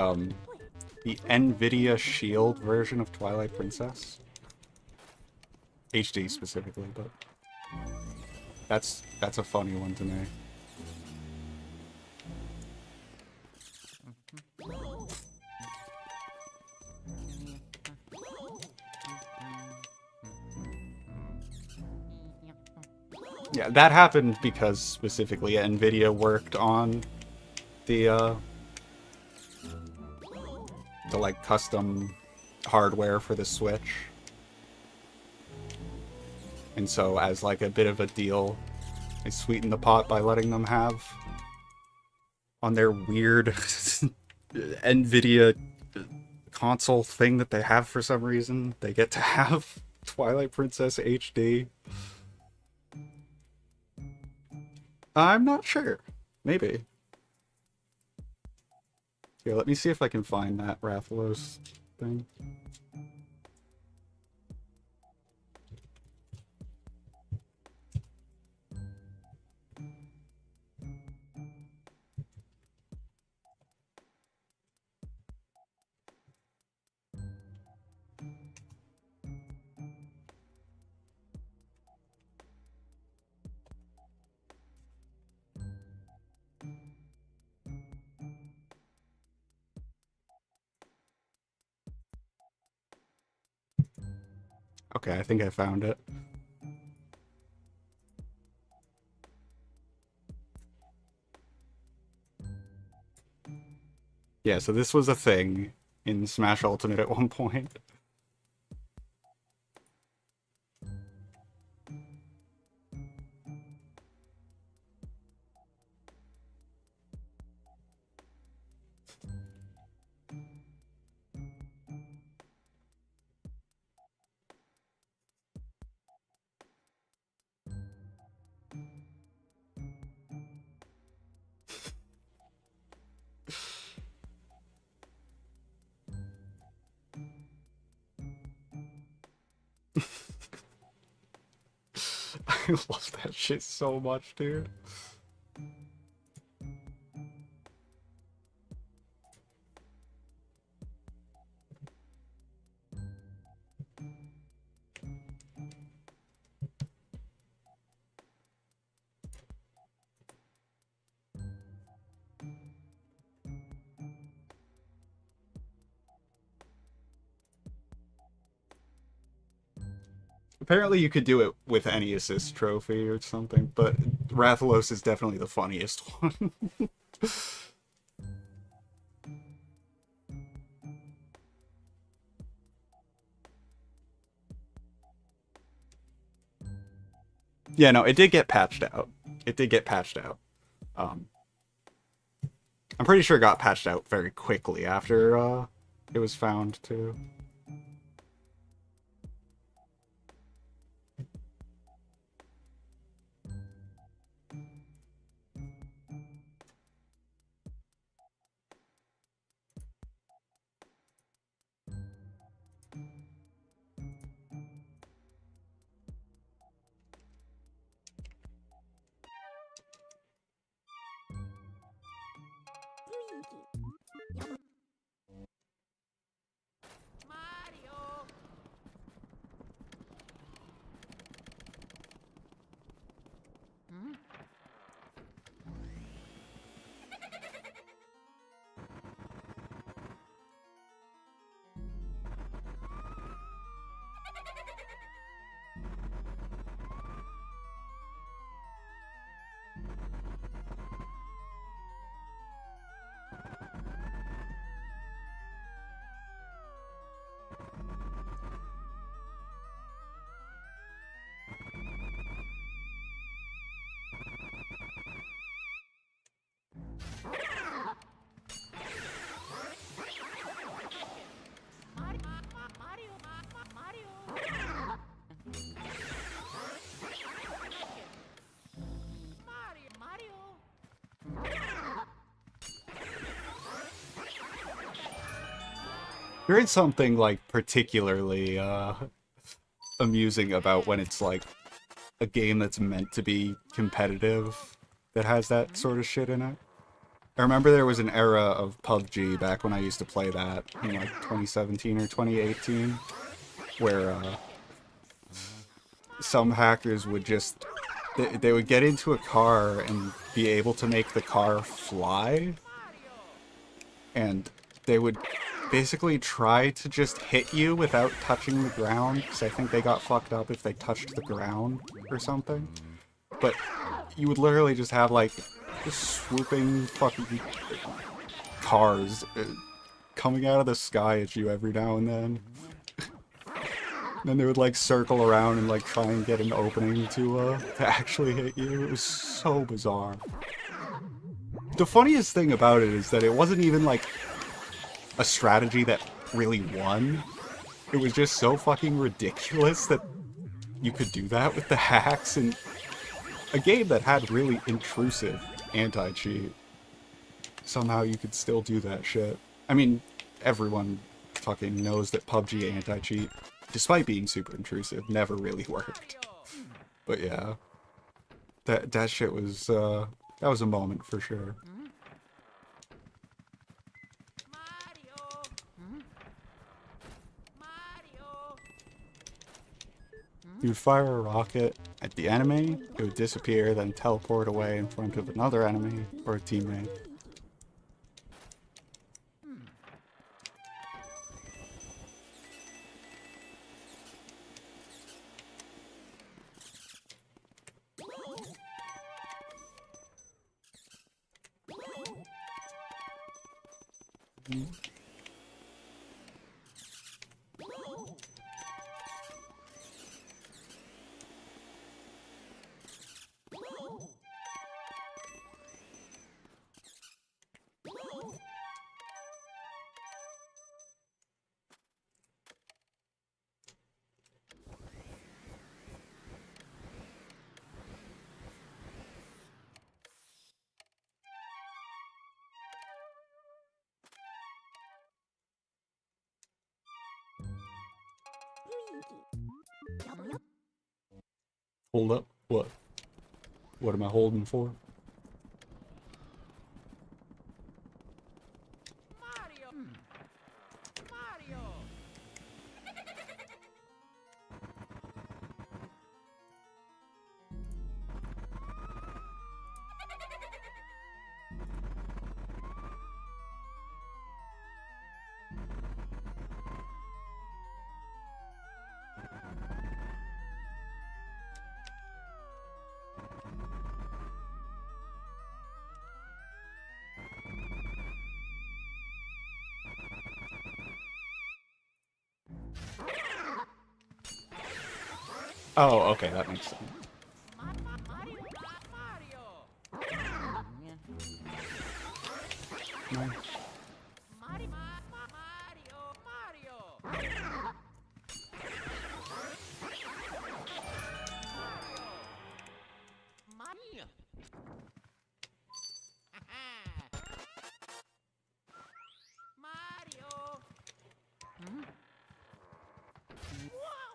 NVIDIA Shield version of Twilight Princess. HD specifically, but that's a funny one to me. Yeah, that happened because specifically NVIDIA worked on the like custom hardware for the Switch. And so as like a bit of a deal, they sweetened the pot by letting them have on their weird NVIDIA console thing that they have for some reason, they get to have Twilight Princess HD. I'm not sure. Maybe. Here, let me see if I can find that Rathalos thing. Okay, I think I found it. Yeah, so this was a thing in Smash Ultimate at one point. I love that shit so much, dude. Apparently you could do it with any assist trophy or something, but Rathalos is definitely the funniest one. Yeah, no, it did get patched out. It did get patched out. I'm pretty sure it got patched out very quickly after it was found, too. There is something, like, particularly, amusing about when it's, like, a game that's meant to be competitive that has that sort of shit in it. I remember there was an era of PUBG back when I used to play that in, like, 2017 or 2018, where, some hackers would just... They would get into a car and be able to make the car fly, and they would basically try to just hit you without touching the ground, because I think they got fucked up if they touched the ground or something. But you would literally just have, like, just swooping fucking cars coming out of the sky at you every now and then. Then they would, like, circle around and, like, try and get an opening to actually hit you. It was so bizarre. The funniest thing about it is that it wasn't even, like, a strategy that really won. It was just so fucking ridiculous that you could do that with the hacks, and a game that had really intrusive anti-cheat. Somehow you could still do that shit. I mean, everyone fucking knows that PUBG anti-cheat, despite being super intrusive, never really worked. But yeah, that shit was, that was a moment for sure. You would fire a rocket at the enemy, it would disappear, then teleport away in front of another enemy or a teammate. Luigi. Yabba yabba. Hold up. What? What am I holding for? Mario. Mario. Oh, okay, that makes sense. Mario. Nice. Mario. Mario. Mario. Mario. Wow.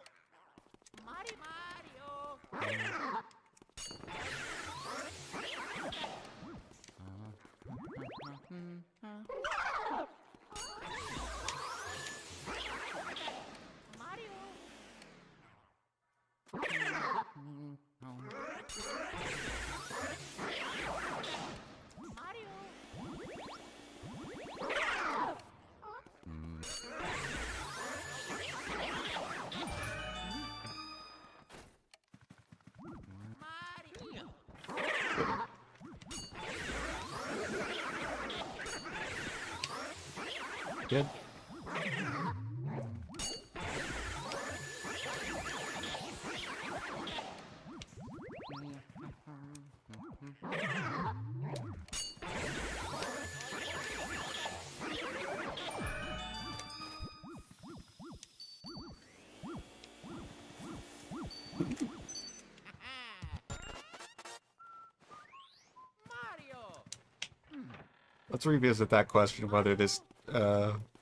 Mario. Mario. Mario. Mario. Good. Mario. Let's revisit that question, whether this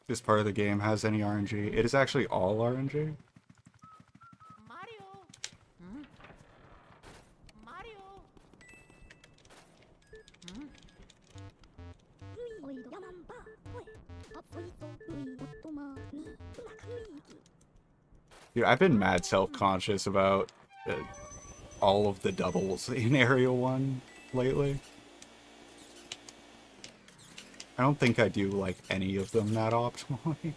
this part of the game has any RNG. It is actually all RNG. Mario. Hmm? Mario. Hmm? ルイおいどヤマンバほえあおいとルイおっとまにうまくルイギ Dude, I've been mad self-conscious about all of the doubles in Area 1 lately. I don't think I do, like, any of them that optimally.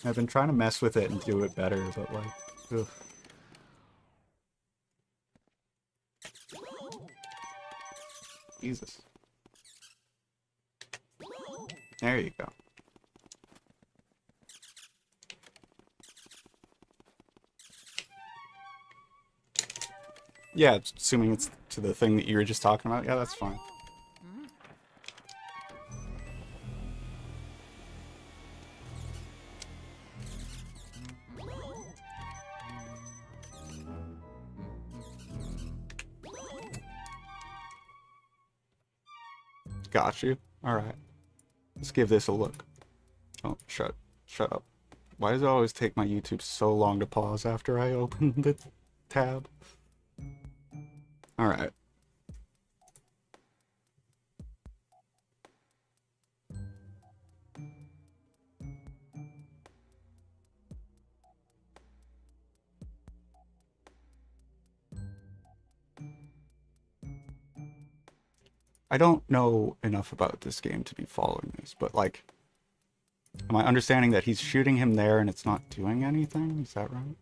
I've been trying to mess with it and do it better, but, like, ugh. Jesus. There you go. Yeah, assuming it's to the thing that you were just talking about. Yeah, that's fine. Got you. Alright. Let's give this a look. Oh, shut up. Why does it always take my YouTube so long to pause after I open the tab? Alright. I don't know enough about this game to be following this, but like, am I understanding that he's shooting him there and it's not doing anything? Is that right?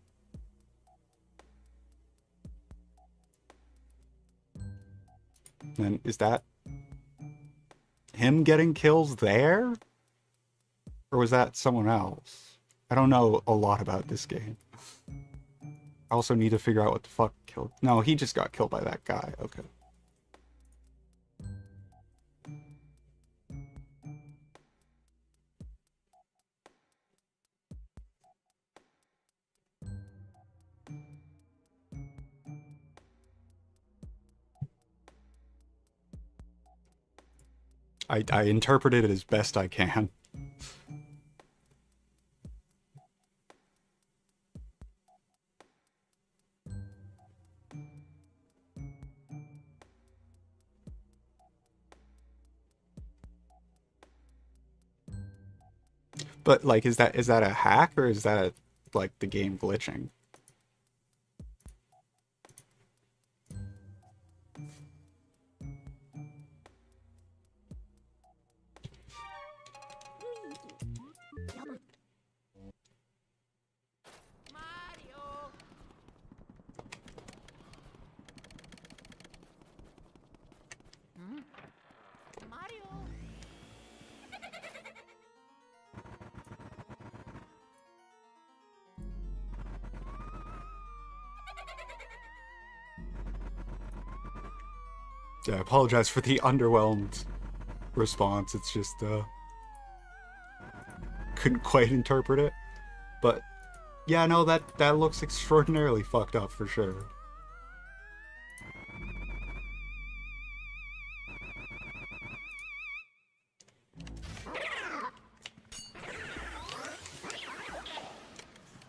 And is that him getting kills there? Or was that someone else? I don't know a lot about this game. I also need to figure out what the fuck killed. No, he just got killed by that guy. Okay. I interpreted it as best I can. But like, is that a hack or is that like the game glitching? Mario. Hmm? Mario. Yeah, I apologize for the underwhelmed response. It's just couldn't quite interpret it. But yeah, no, that looks extraordinarily fucked up for sure.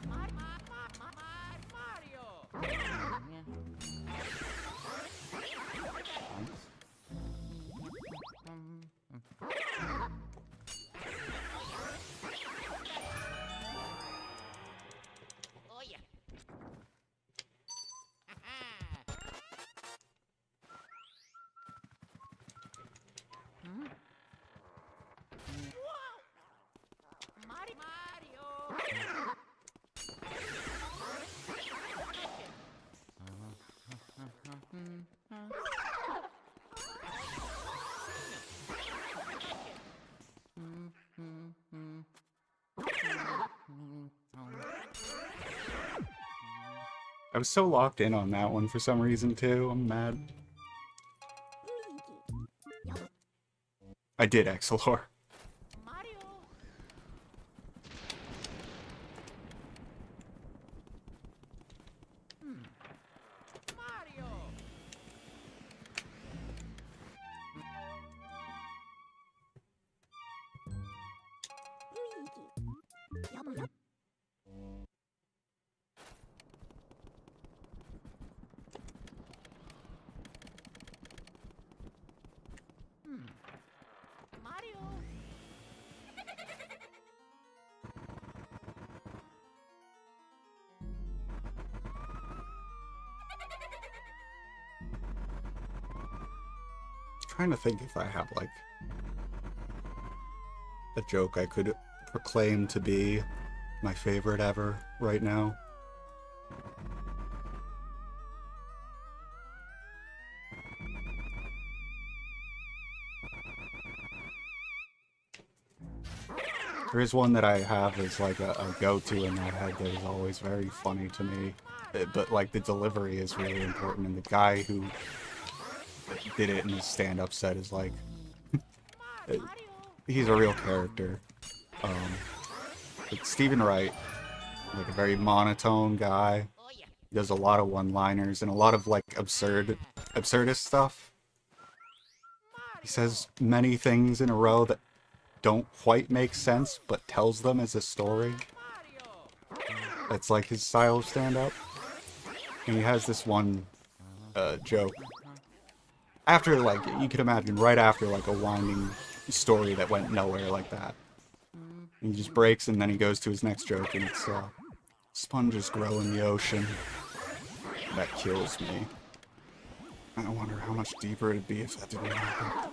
Mario. Oh yeah. Hmm? Whoa! Mario. I was so locked in on that one for some reason too. I'm mad. I did Excelor. Mario. Mario. trying to think if I have, like, a joke I could proclaim to be my favorite ever right now. There is one that I have as like a go-to in my head that is always very funny to me, but like the delivery is really important, and the guy who did it in his stand-up set is like, he's a real character. But Stephen Wright, like a very monotone guy, Oh yeah. does a lot of one-liners and a lot of like absurdist stuff. He says many things in a row that don't quite make sense, but tells them as a story. That's like his style of stand-up. And he has this one joke. After, like, you could imagine, right after, like, a winding story that went nowhere like that. He just breaks, and then he goes to his next joke, and it's, sponges grow in the ocean. That kills me. I wonder how much deeper it'd be if that didn't happen.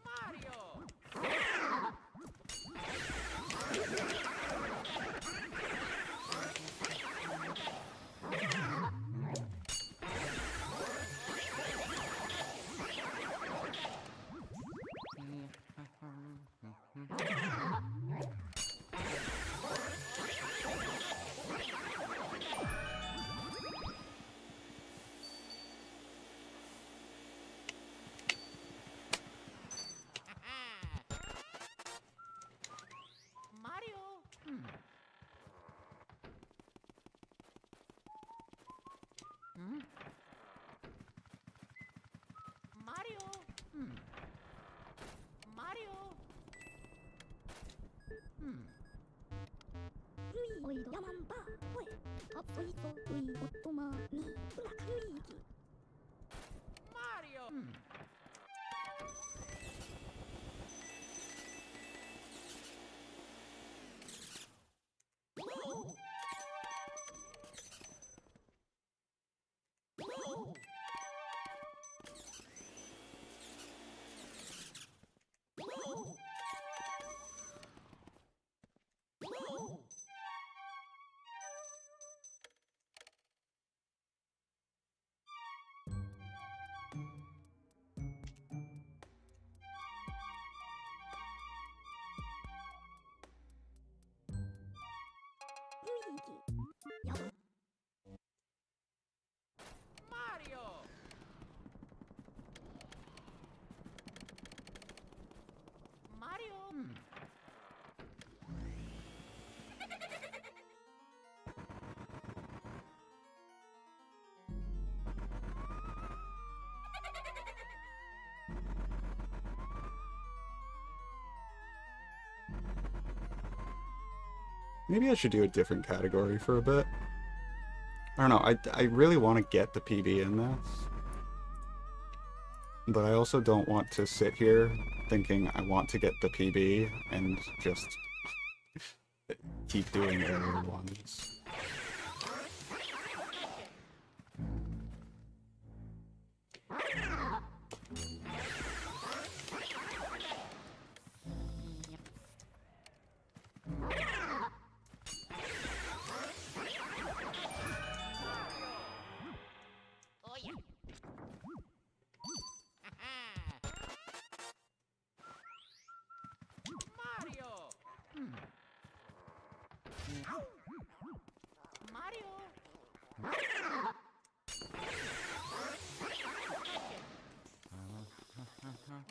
Mario. Mario. Mario. ルイおいどヤマンバほえあそいそルイおっとまにうまかルイーキ Mario. Mario. Mario. Maybe I should do a different category for a bit. I don't know, I really want to get the PB in this. But I also don't want to sit here thinking I want to get the PB and just keep doing earlier ones. Oh yeah. Mario. Mario.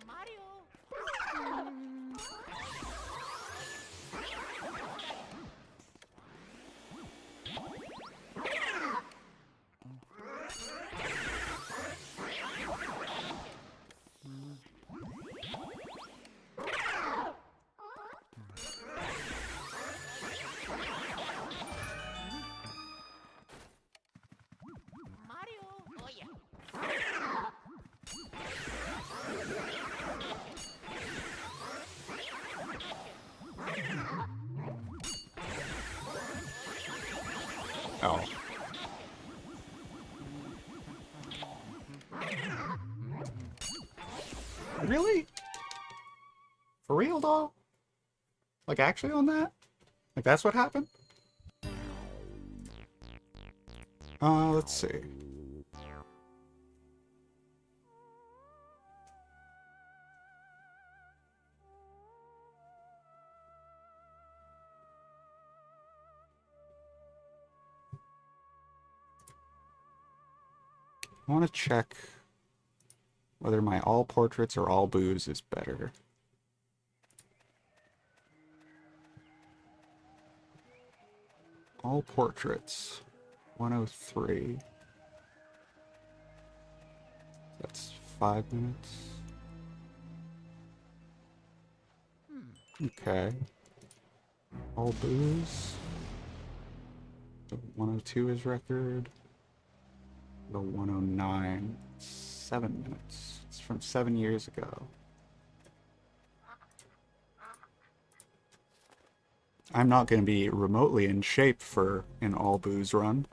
Mario. Mario. Oh yeah. Oh. Really? For real, though? Like, actually on that? Like, that's what happened? Let's see. I want to check whether my all portraits or all boos is better. All portraits. 103. That's 5 minutes. Okay. All boos. The 102 is record. The 109. 7 minutes. It's from 7 years ago. I'm not going to be remotely in shape for an all booze run.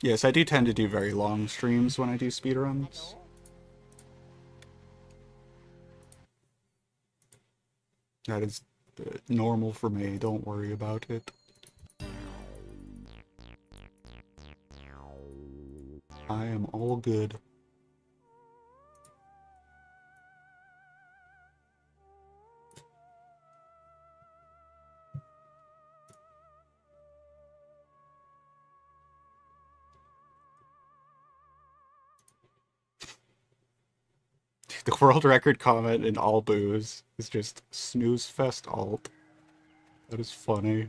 Yes, I do tend to do very long streams when I do speedruns. That is normal for me, don't worry about it. I am all good. The world record comment in all booze is just snooze fest alt. That is funny.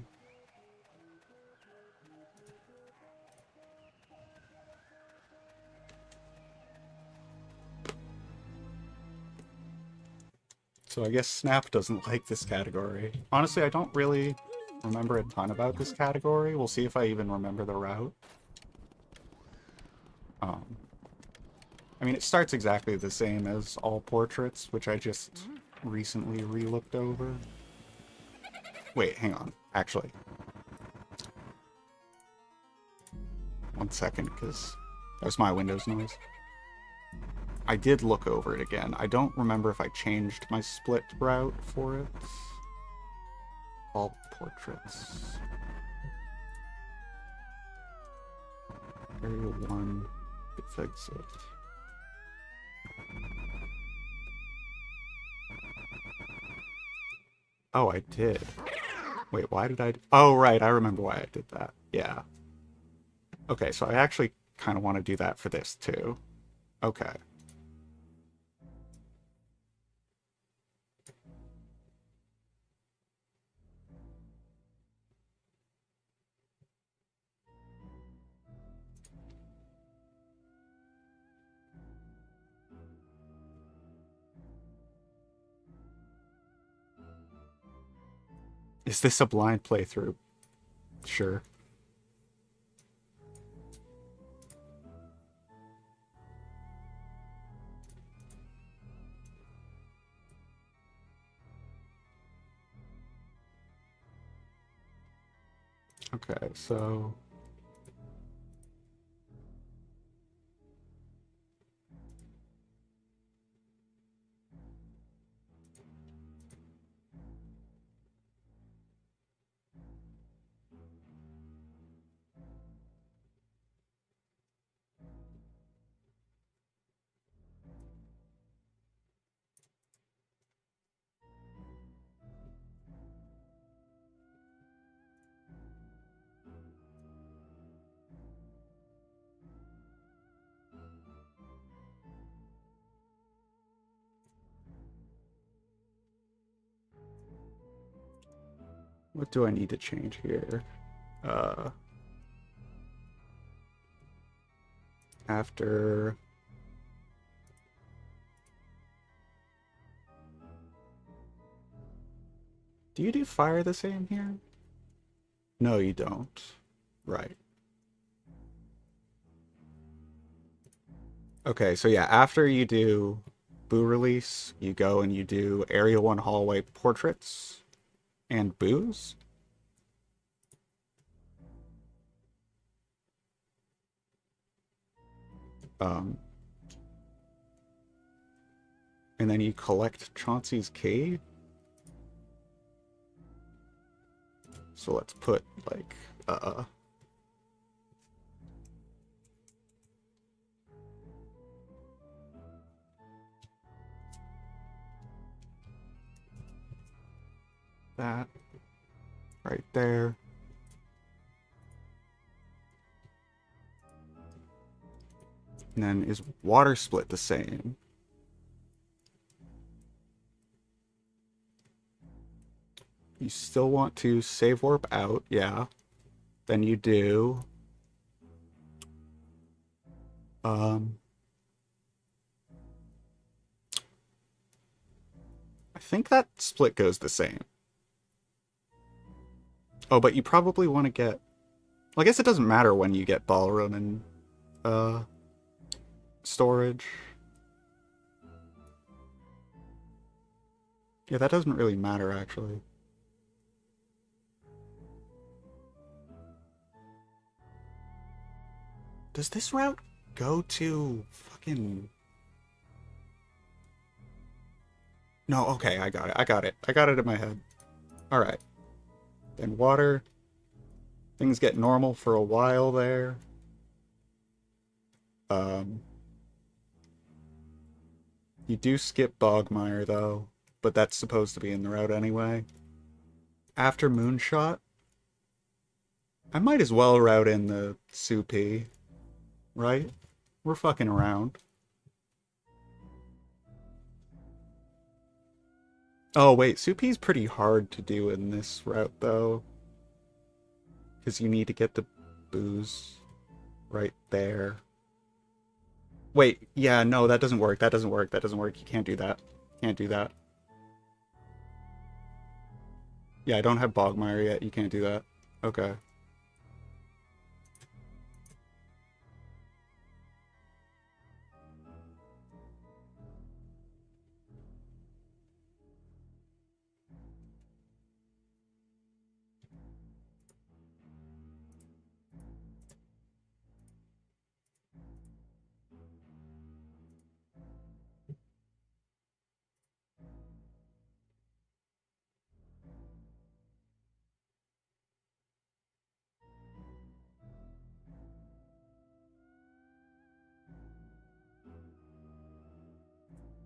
So I guess Snap doesn't like this category. Honestly, I don't really remember a ton about this category. We'll see if I even remember the route. I mean, it starts exactly the same as all portraits, which I just recently re-looked over. Wait, hang on. Actually. 1 second, because that was my Windows noise. I did look over it again. I don't remember if I changed my split route for it. All portraits. Area 1, exit. Oh, I did. Wait, why did I... Oh, right, I remember why I did that. Yeah. Okay, so I actually kind of want to do that for this, too. Okay. Is this a blind playthrough? Sure. Okay, so... What do I need to change here? After... Do you do fire the same here? No, you don't. Right. Okay, so yeah, after you do Boo Release, you go and you do Area 1 Hallway Portraits. And booze? And then you collect Chauncey's cave? So let's put, like, that right there. And then is water split the same? You still want to save warp out, yeah. Then you do. I think that split goes the same. Oh, but you probably want to get... Well, I guess it doesn't matter when you get ballroom and, storage. Yeah, that doesn't really matter, actually. Does this route go to fucking... No, okay, I got it. I got it in my head. Alright. Then water. Things get normal for a while there. You do skip Bogmire, though. But that's supposed to be in the route anyway. After Moonshot, I might as well route in the Soupy. Right? We're fucking around. Oh, wait. Soupy's pretty hard to do in this route, though. Because you need to get the booze right there. Wait, yeah, no, that doesn't work. That doesn't work. That doesn't work. You can't do that. Can't do that. Yeah, I don't have Bogmire yet. You can't do that. Okay.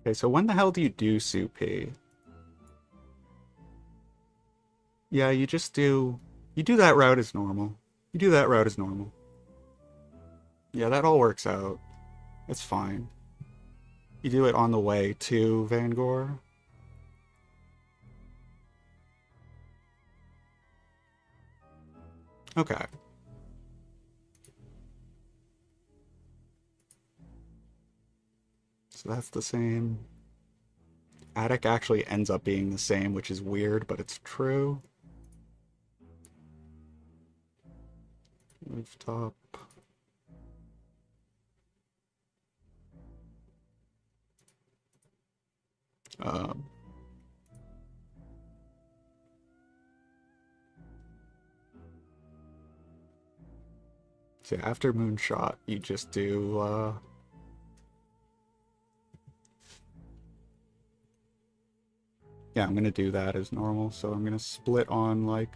Okay, so when the hell do you do Soupy? Yeah, you just do... You do that route as normal. You do that route as normal. Yeah, that all works out. It's fine. You do it on the way to Vangor. Okay. So that's the same. Attic actually ends up being the same, which is weird, but it's true. Rooftop. So after Moonshot, you just do, yeah, I'm gonna do that as normal, so I'm gonna split on, like...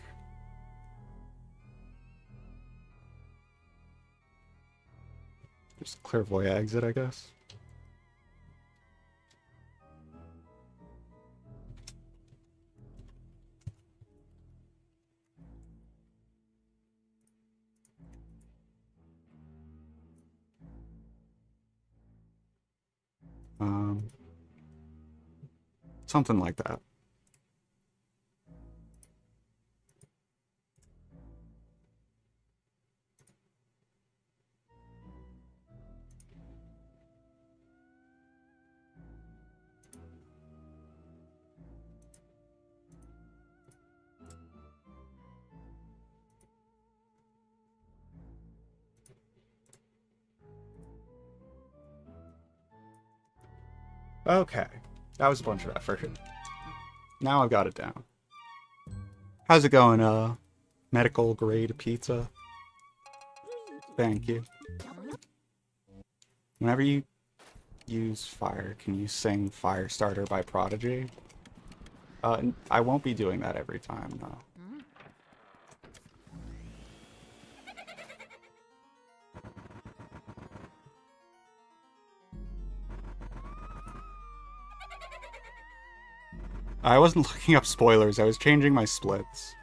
Just Clairvoyant exit, I guess. Something like that. Okay. That was a bunch of effort. Now I've got it down. How's it going, medical grade pizza? Luigi. Thank you. Whenever you use fire, can you sing Firestarter by Prodigy? I won't be doing that every time, no. I wasn't looking up spoilers, I was changing my splits.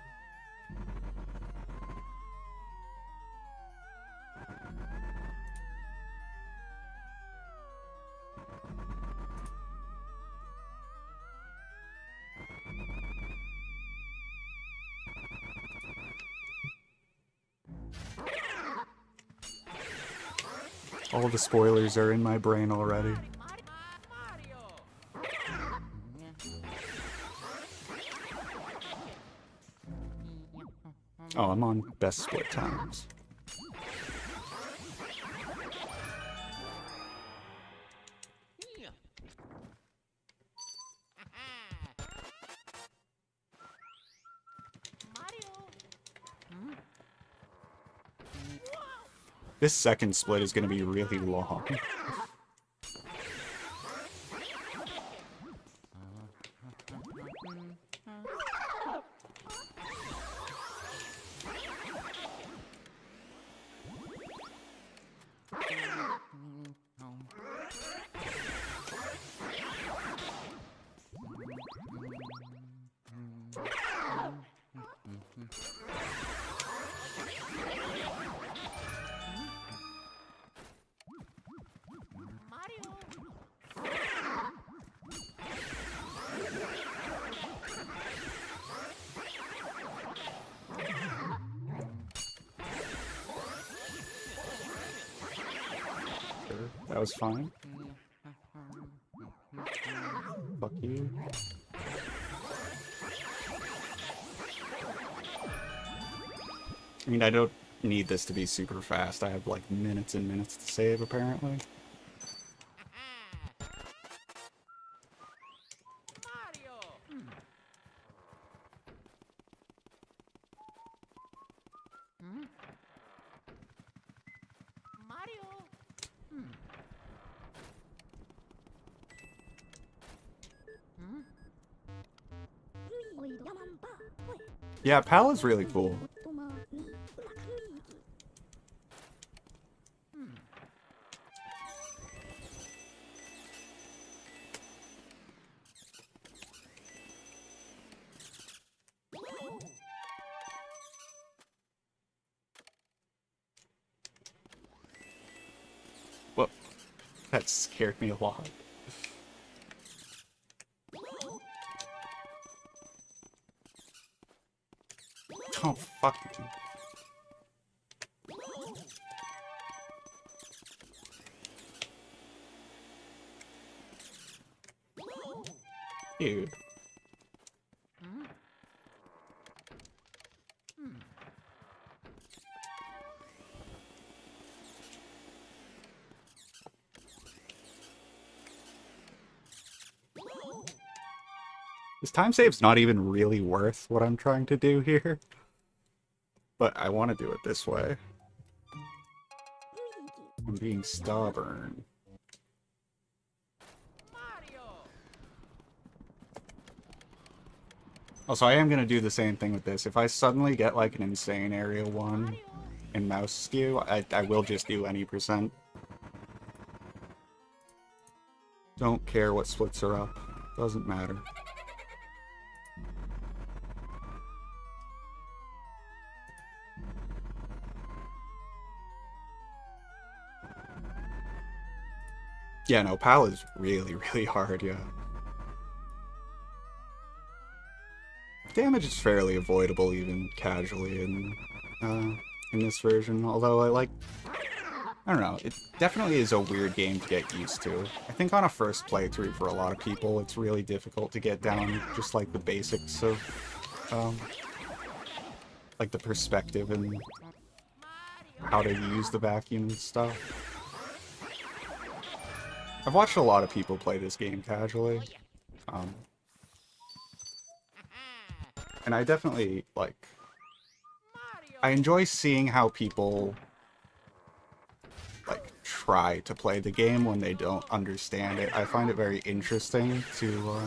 All the spoilers are in my brain already. Mario. Oh, I'm on best split times. Mario. This second split is gonna be really long. Mario. Sure, that was fine. Fuck you. I mean, I don't need this to be super fast. I have like minutes and minutes to save, apparently. Mario. Mario. Luigi. 야만바. 왜? Yeah, Pal is really cool. 오토마 니 음악 루이기. Whoa, that scared me a lot. Oh, fuck me. Dude. This time save's not even really worth what I'm trying to do here. But I want to do it this way. 루이기. I'm being stubborn. Mario. Also, I am going to do the same thing with this. If I suddenly get like an insane area 1 Mario. in mouse skew, I will just do any percent. Don't care what splits are up. Doesn't matter. Yeah, no, PAL is really, really hard, yeah. Damage is fairly avoidable even casually in this version, although I don't know, it definitely is a weird game to get used to. I think on a first playthrough for a lot of people, it's really difficult to get down just like the basics of, like the perspective and how to use the vacuum and stuff. I've watched a lot of people play this game casually, and And I definitely, like, Mario. I enjoy seeing how people, like, try to play the game when they don't understand it. I find it very interesting to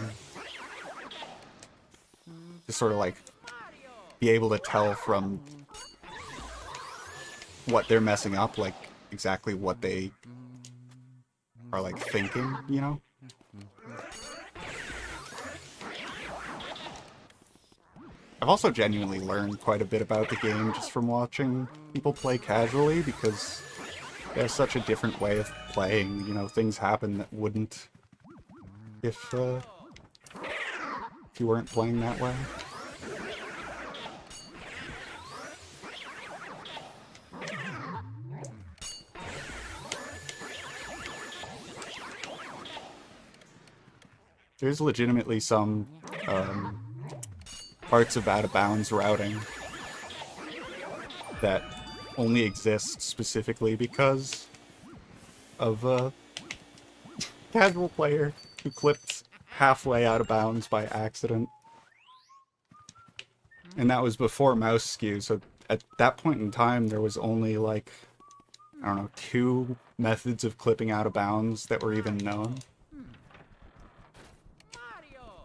sort of, like, Mario. be able to tell from what they're messing up, like, exactly what they are, like, thinking, you know? I've also genuinely learned quite a bit about the game just from watching people play casually, because they have such a different way of playing. You know, things happen that wouldn't if you weren't playing that way. There's legitimately some parts of out-of-bounds routing that only exist specifically because of a casual player who clipped halfway out of bounds by accident. And that was before mouse skew, so at that point in time there was only, like, I don't know, 2 methods of clipping out of bounds that were even known. Mario.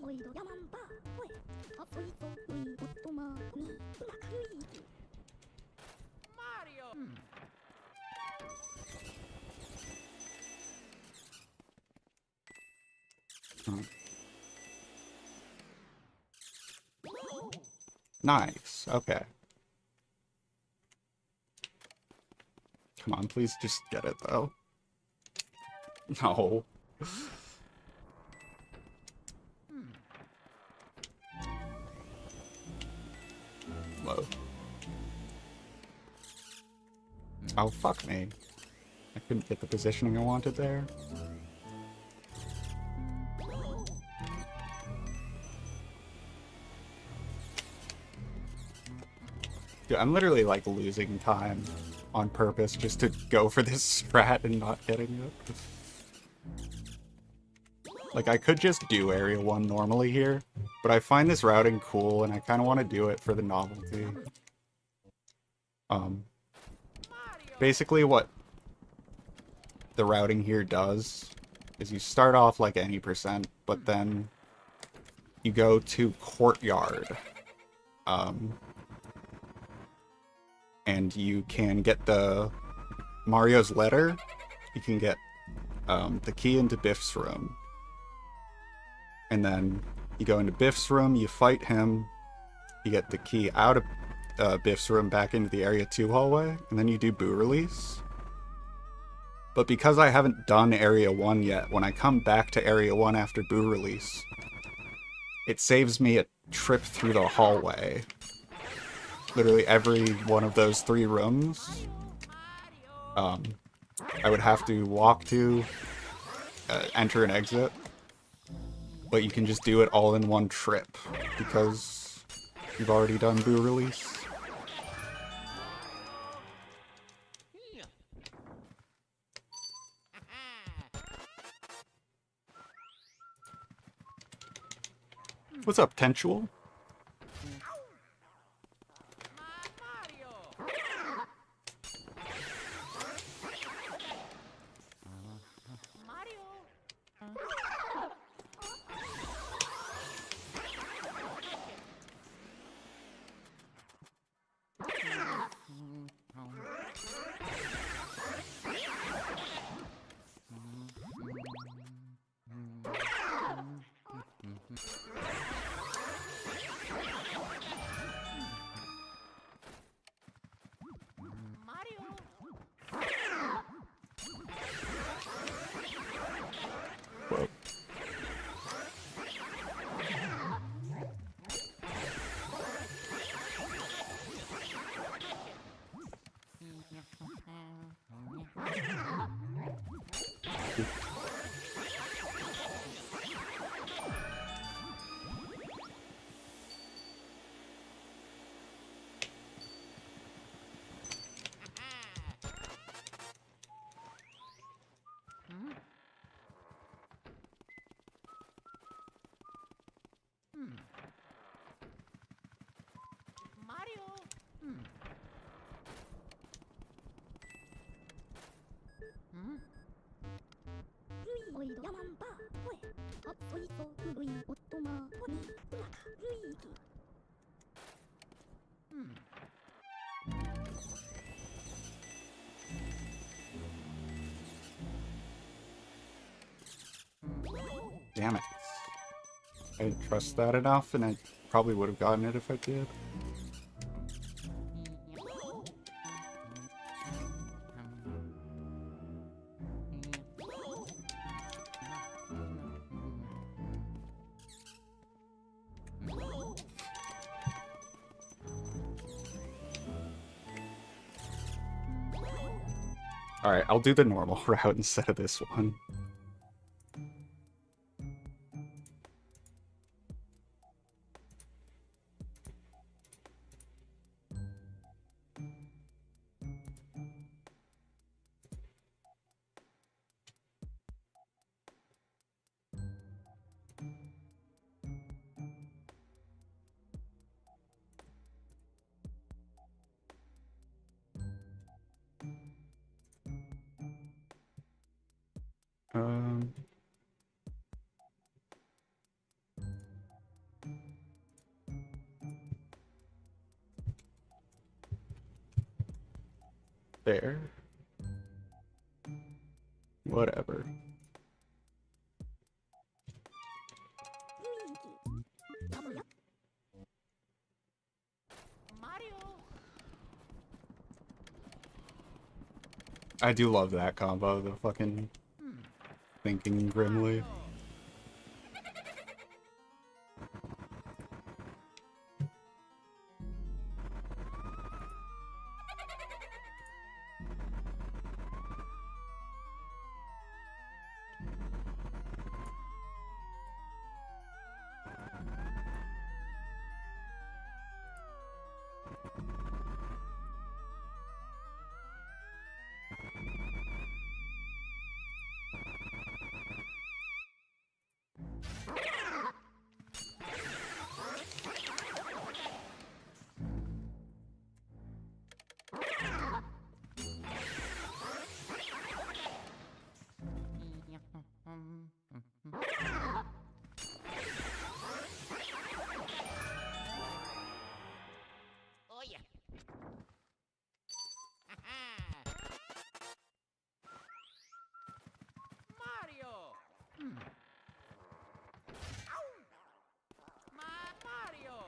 おいどヤマンバおいあおいとういおっとまにうまかルイージ Mario. Nice, okay. Come on, please just get it, though. No. Whoa. Oh, fuck me. I couldn't get the positioning I wanted there. Dude, I'm literally, like, losing time on purpose just to go for this strat and not getting it. Like, I could just do Area 1 normally here, but I find this routing cool, and I kind of want to do it for the novelty. Basically what the routing here does is you start off like any percent, but then you go to Courtyard. And you can get the Mario's letter. You can get the key into Biff's room. And then you go into Biff's room, you fight him, you get the key out of Biff's room back into the Area 2 hallway, and then you do Boo Release. But because I haven't done Area 1 yet, when I come back to Area 1 after Boo Release, it saves me a trip through the hallway. Literally every one of those 3 rooms, I would have to walk to, enter and exit. But you can just do it all in one trip, because you've already done Boo Release. What's up, Tentual? Mario. Mario. Mario. Whoa. ルイおいどヤマンバポエあそいそルイおっとまポニウマカルイギ Damn it. I didn't trust that enough, and I probably would have gotten it if I did. Alright, I'll do the normal route instead of this one. Um... There. Whatever. ルイギやばや Mario. I do love that combo, the fucking thinking grimly. Oh yeah. Mario. Mario. Mario.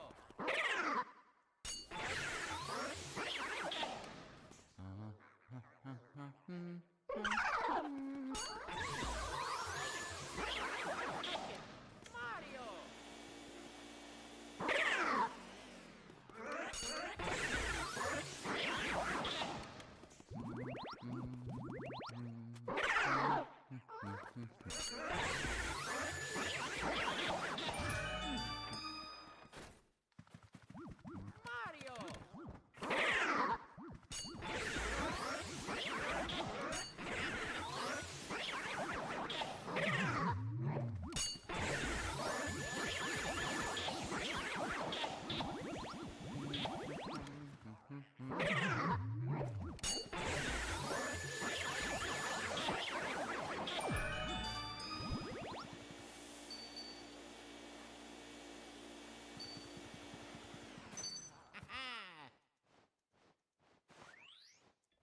Mario.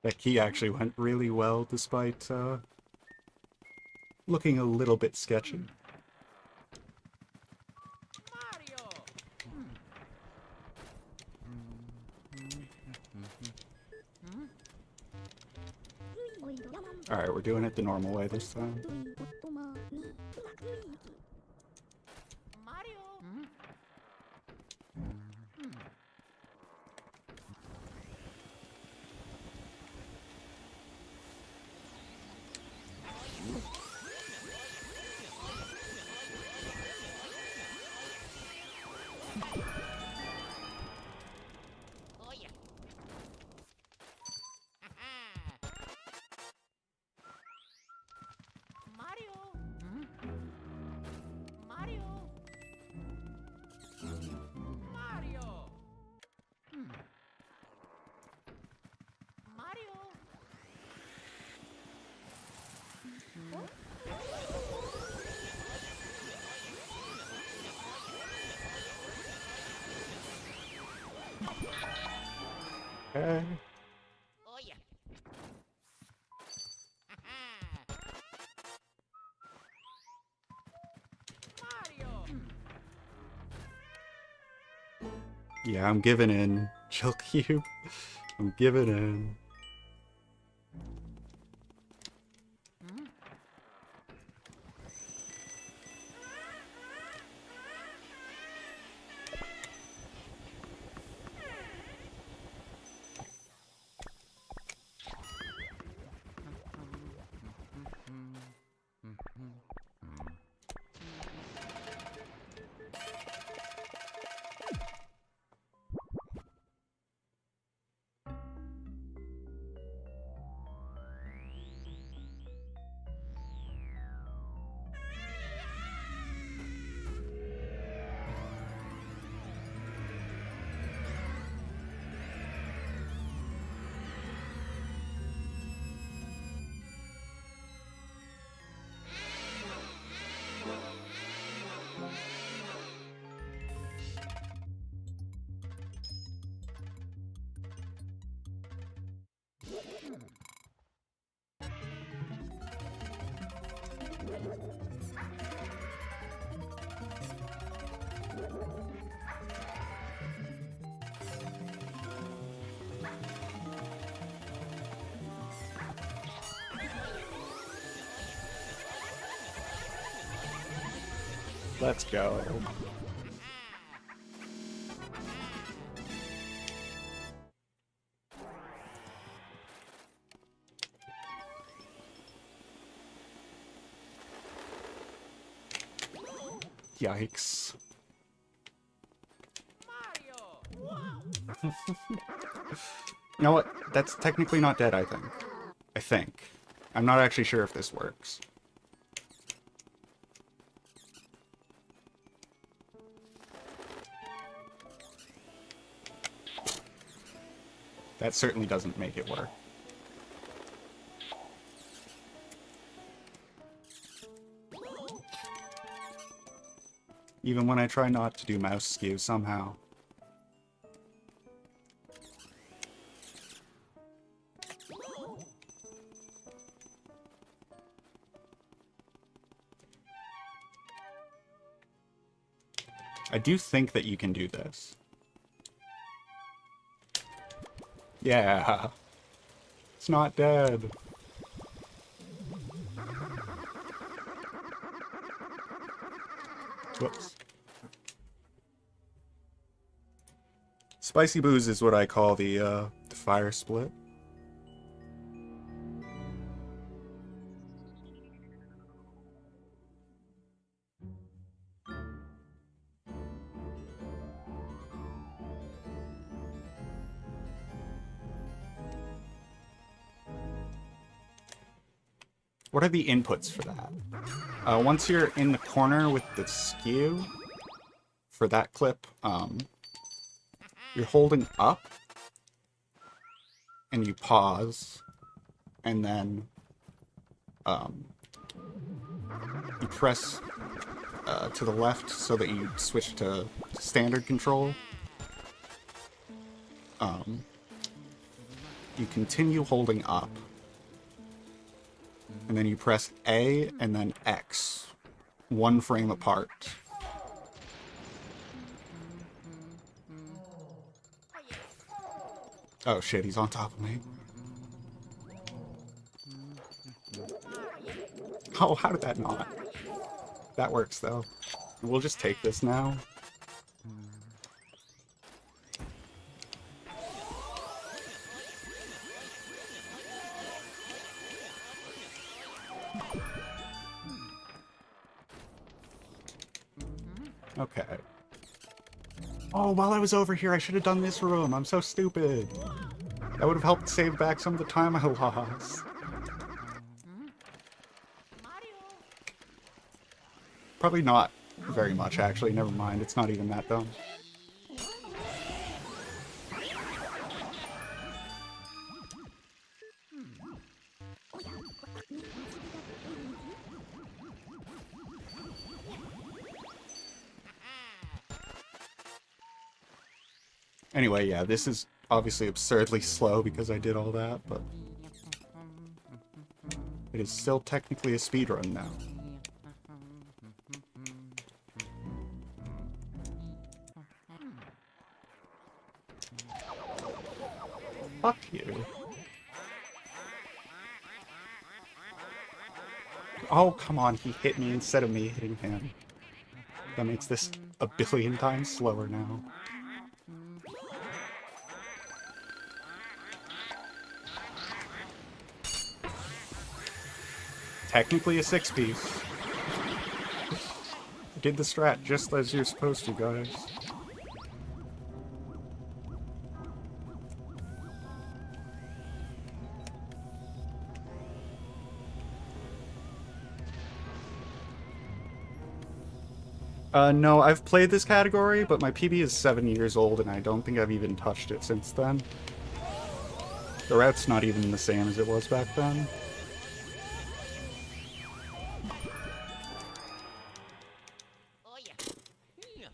That key actually went really well, despite, looking a little bit sketchy. Mario. Alright, we're doing it the normal way this time. Mario. Oh yeah. Mario. Okay. Oh yeah. Mario. Yeah, I'm giving in. Chill Cube. I'm giving in. Let's go. Yikes. Mario. You know what? That's technically not dead, I think. I think. I'm not actually sure if this works. That certainly doesn't make it work. Even when I try not to do mouse skew somehow. I do think that you can do this. Yeah. It's not dead. Whoops. Spicy booze is what I call the fire split. What are the inputs for that? Once you're in the corner with the skew, for that clip, you're holding up, and you pause, and then you press to the left so that you switch to standard control. You continue holding up, and then you press A and then X, one frame apart. Oh shit, he's on top of me. Oh, how did that not? That works though. We'll just take this now. Okay. Oh, while I was over here, I should have done this room. I'm so stupid. That would have helped save back some of the time I lost. Probably not very much, actually. Never mind. It's not even that dumb. Anyway, yeah, this is obviously absurdly slow because I did all that, but it is still technically a speedrun now. Fuck you. Oh, come on, he hit me instead of me hitting him. That makes this a billion times slower now. Technically a 6-piece. Did the strat just as you're supposed to, guys. No, I've played this category, but my PB is 7 years old, and I don't think I've even touched it since then. The route's not even the same as it was back then. Oh yeah. Yeah.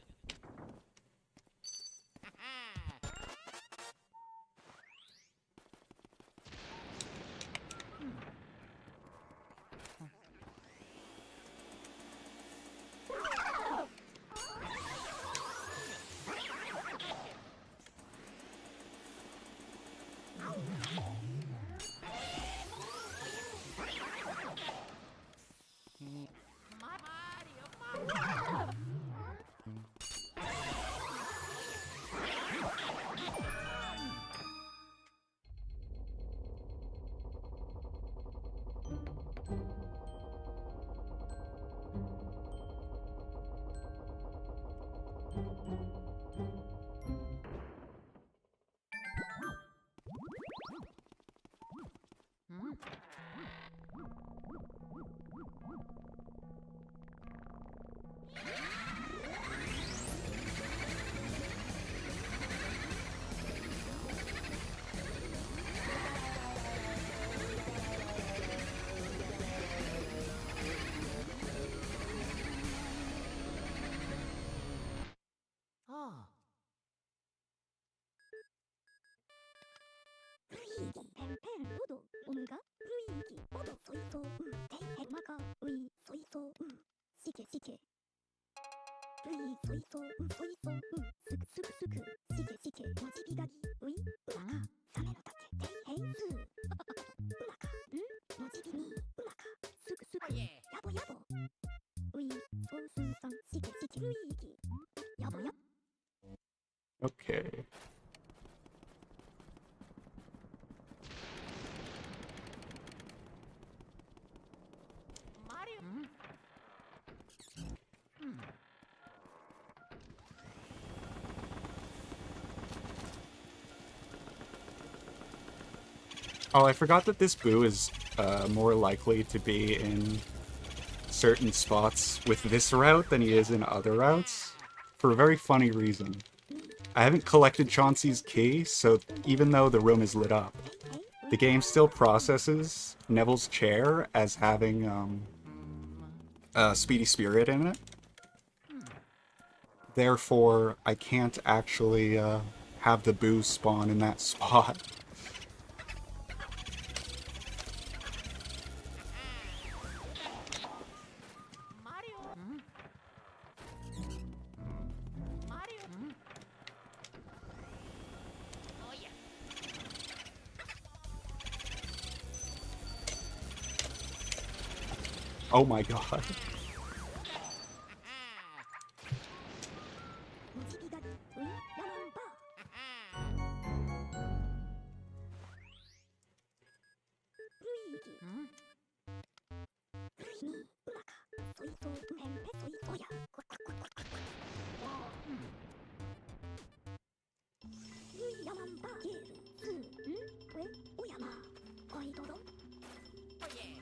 Oh. Luigi, pen pen, odo, omega, Luigi, odo, soiso, te, hemaka, ui, soiso, sike sike. Lui, soiso, soiso, suku suku suku, sike sike, mochibi gagi, ui, umaka, same no take, te, hei, su. Umaka, mochibi ni, umaka, suku suku, Oh yeah. yabo yabo. Ui, sou sun san, sike sike, Luigi, yabo yabo. Okay. Mario. Oh, I forgot that this boo is more likely to be in certain spots with this route than he is in other routes, for a very funny reason. I haven't collected Chauncey's key, so even though the room is lit up, the game still processes Neville's chair as having Speedy Spirit in it. Therefore, I can't actually have the boo spawn in that spot. Mario. Mario. Oh yeah. Oh my god. 모지기 가기, ui, 야만 바. 루이기. 루이니, 음악아, 소이소, 햄페, 소이소야. 꽉꽉꽉꽉꽉. 루이 야만 바. 게르, 스, 왜, 오야마. 거이도로. Oh yeah.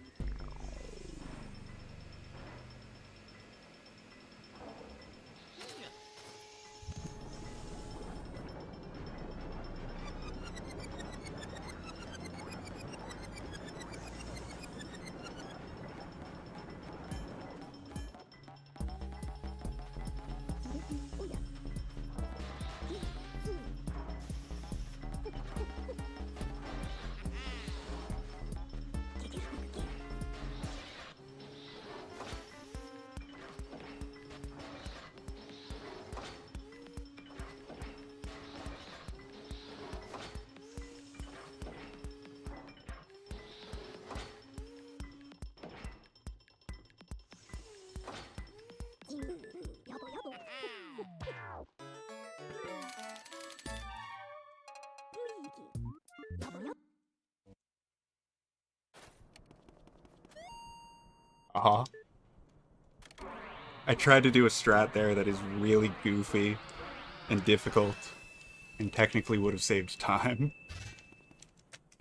Uh-huh. I tried to do a strat there that is really goofy and difficult, and technically would have saved time.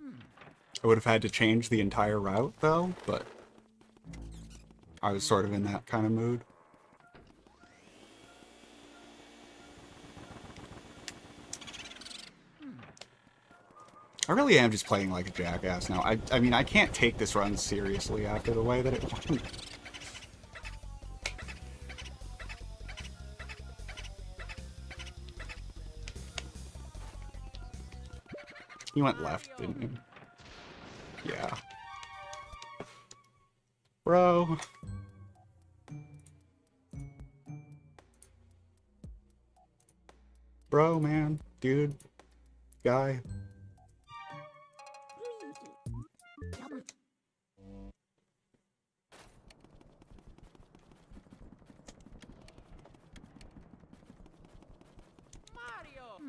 I would have had to change the entire route, though, but I was sort of in that kind of mood. I really am just playing like a jackass now. I mean, I can't take this run seriously after the way that it went. You went left, didn't you? Yeah. Bro. Bro, man. Dude. Guy. Mario.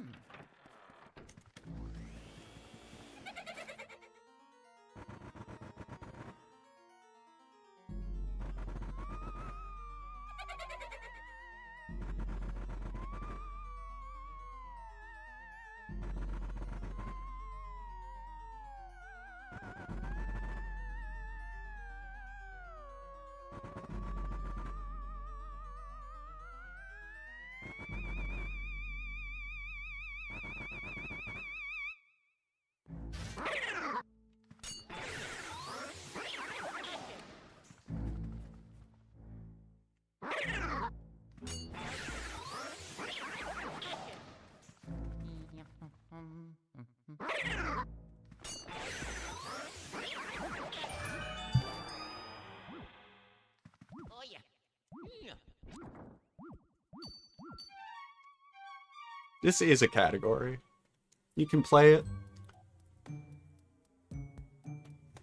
Oh yeah. Yeah. This is a category. You can play it.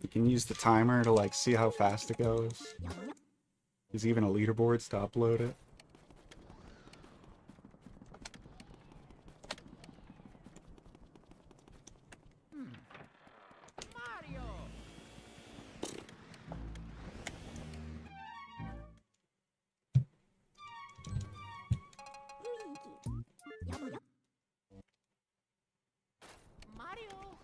You can use the timer to, like, see how fast it goes. There's even a leaderboard to upload it. Mario. Mario.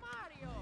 Mario.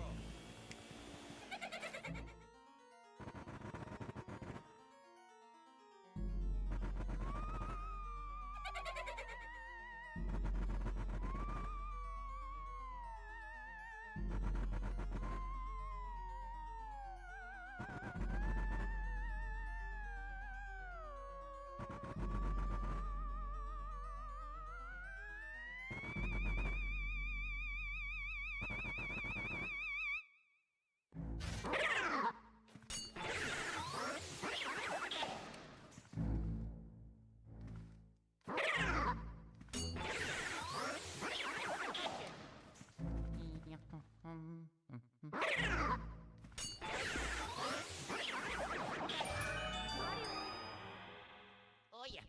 Oh yeah.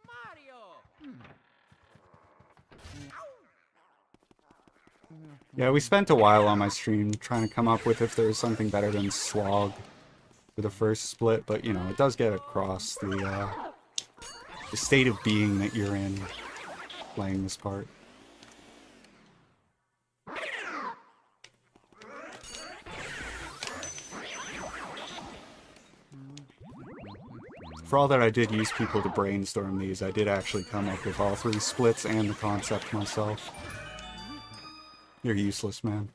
Mario. Yeah, we spent a while on my stream trying to come up with if there was something better than Slog for the first split, but, you know, it does get across the state of being that you're in playing this part. For all that I did use people to brainstorm these, I did actually come up with all three splits and the concept myself. You're useless, man.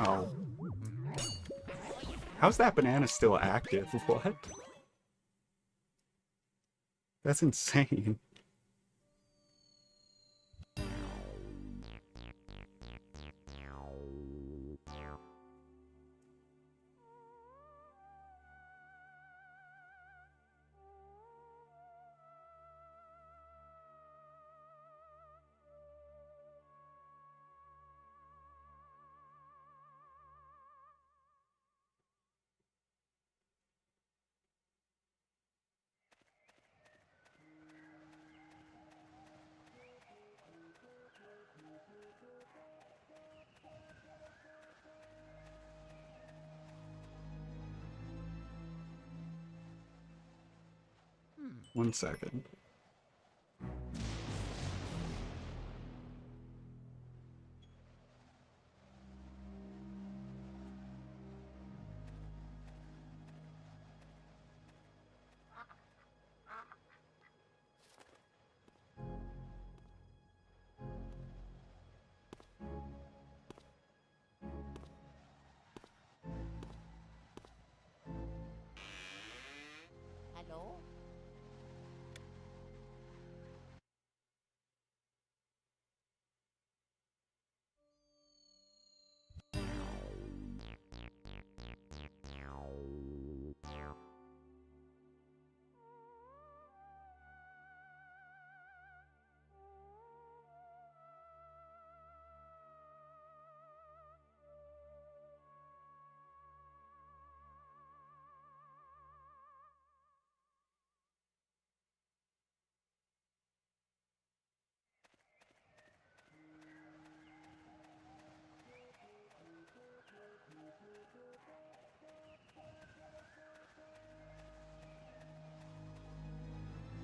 Oh. How's that banana still active? What? That's insane. 1 second. Hello?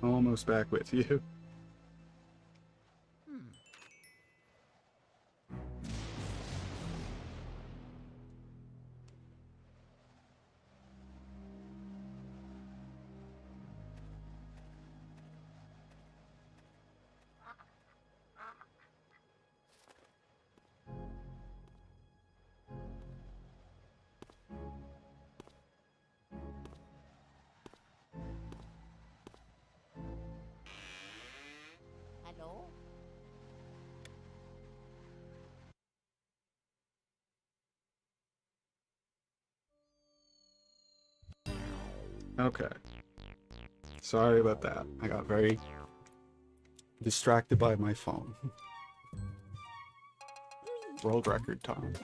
Almost back with you. Hello? Okay. Sorry about that. I got very distracted by my phone. World record time.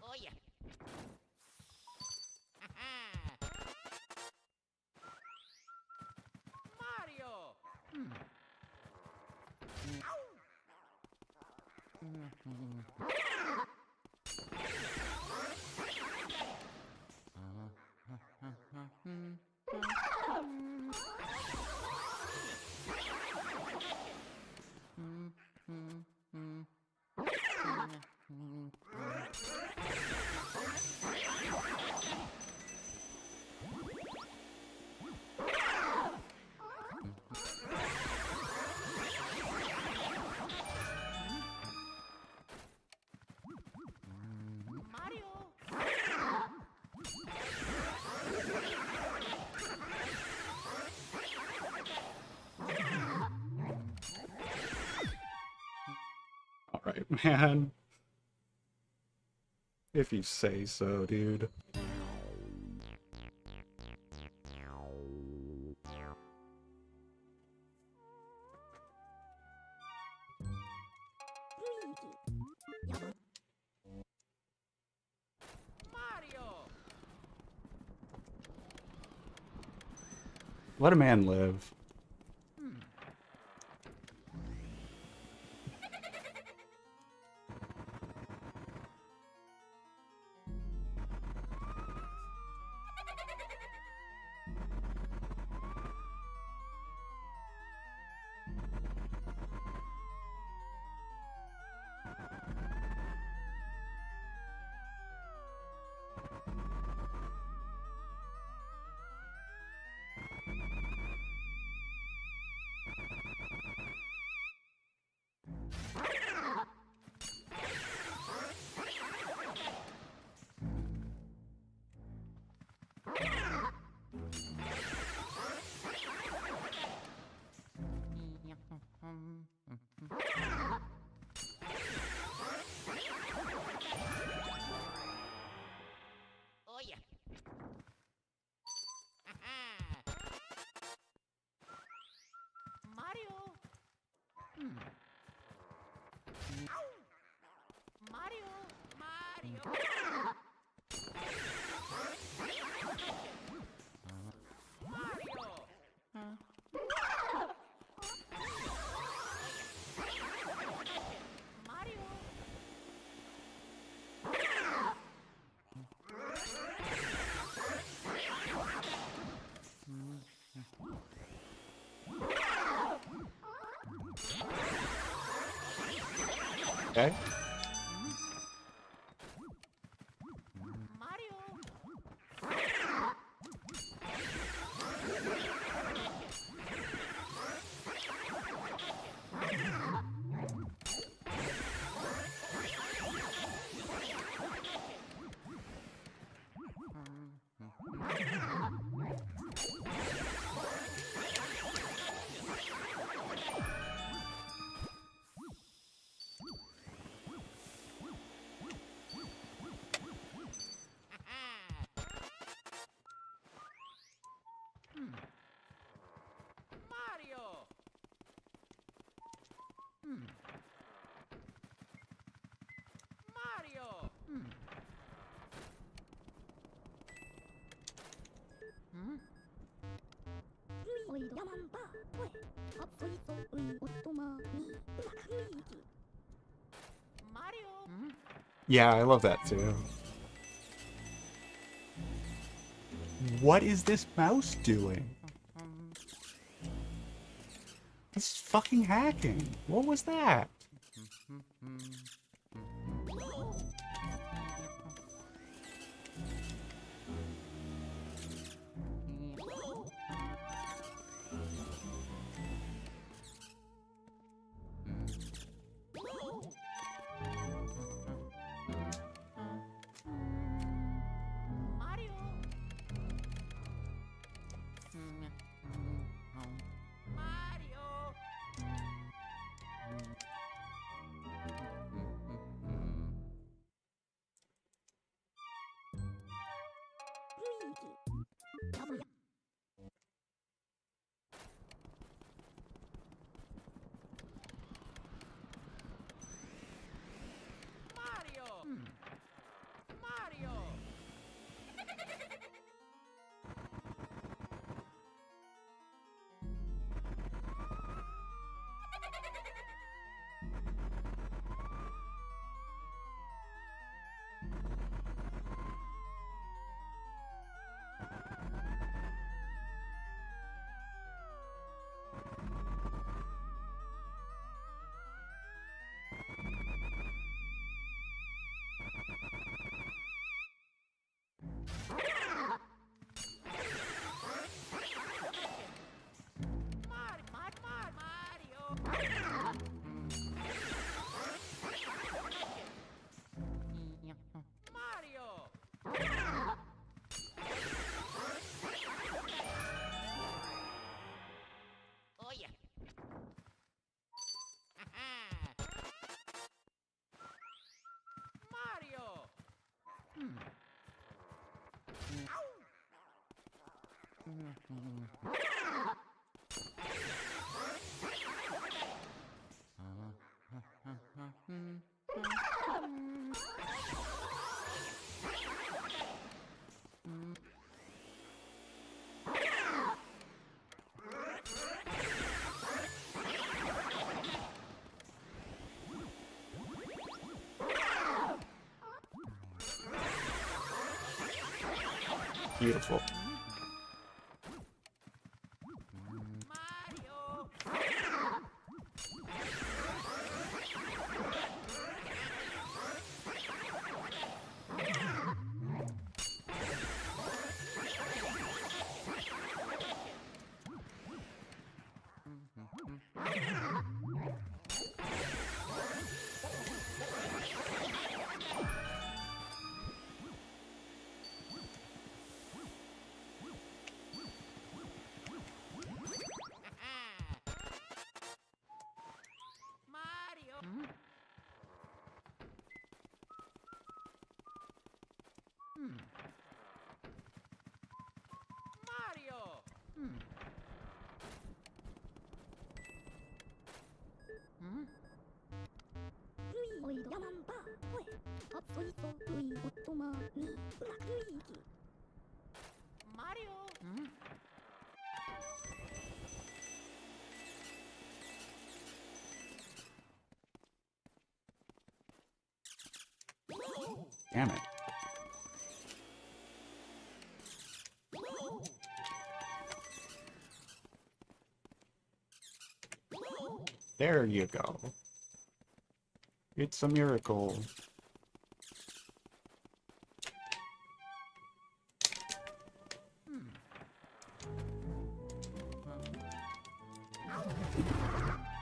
Oh yeah. Mario! Mario! Alright, man. If you say so, dude. Mario! Let a man live. Okay. Mario! Mario! 루이 야만 봐 왜? 앞서 있어 의 오토마니 음악 루이기 Mario! Yeah, I love that too. What is this mouse doing? It's fucking hacking. What was that? Mario! Mario! 루이기 야보야 Mario! Mario! Mario! Oh yeah! Mario! Beautiful. Mario! ソイソルイオットマヌルイギ Mario. Damn it. There you go. It's a miracle.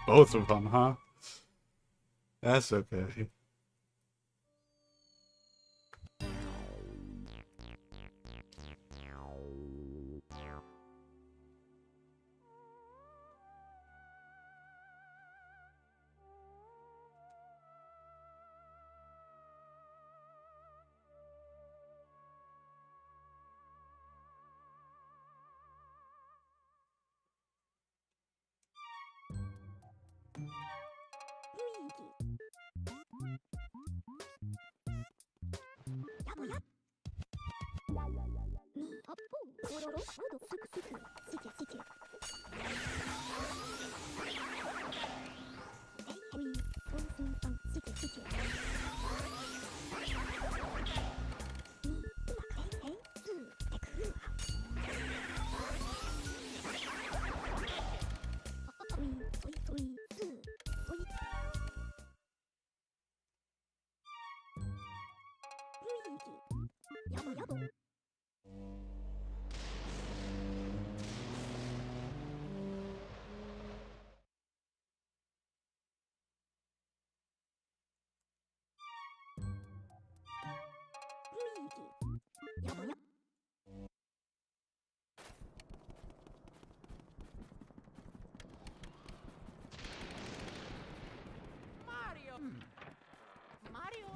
Both of them, huh? That's okay. Mario. Mario.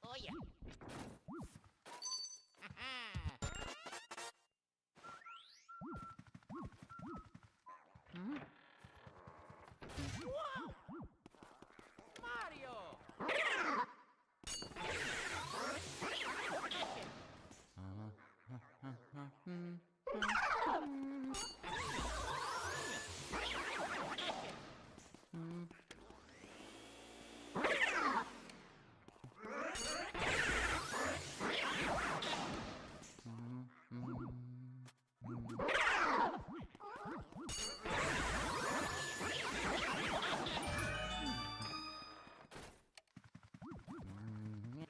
Oh yeah. Whoa! Mario.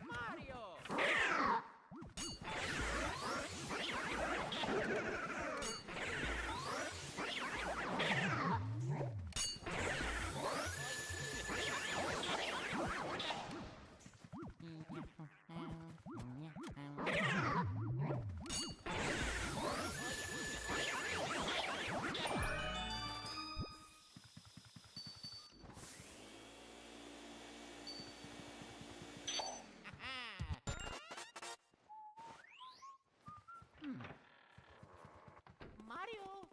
Mario. Mario.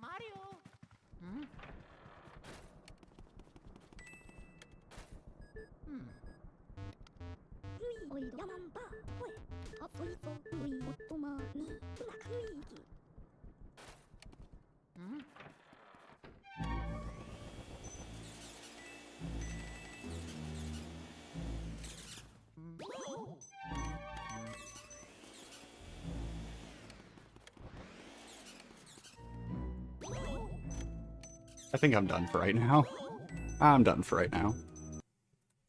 Mario. Lui oido yaman ba hoe a soy so lui otto ma nu black luigi I think I'm done for right now. I'm done for right now.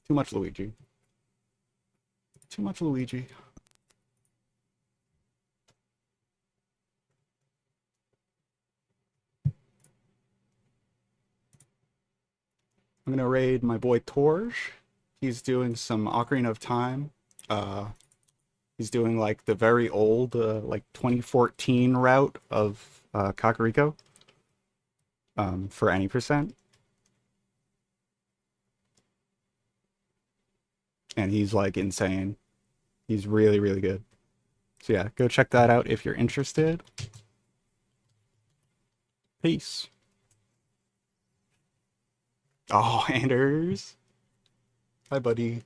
Too much Luigi. Too much Luigi. I'm gonna raid my boy Torge. He's doing some Ocarina of Time. He's doing like the very old, like 2014 route of Kakariko. For any percent. And he's like insane. He's really, really good. So yeah, go check that out if you're interested. Peace. Oh, Anders. Hi, buddy.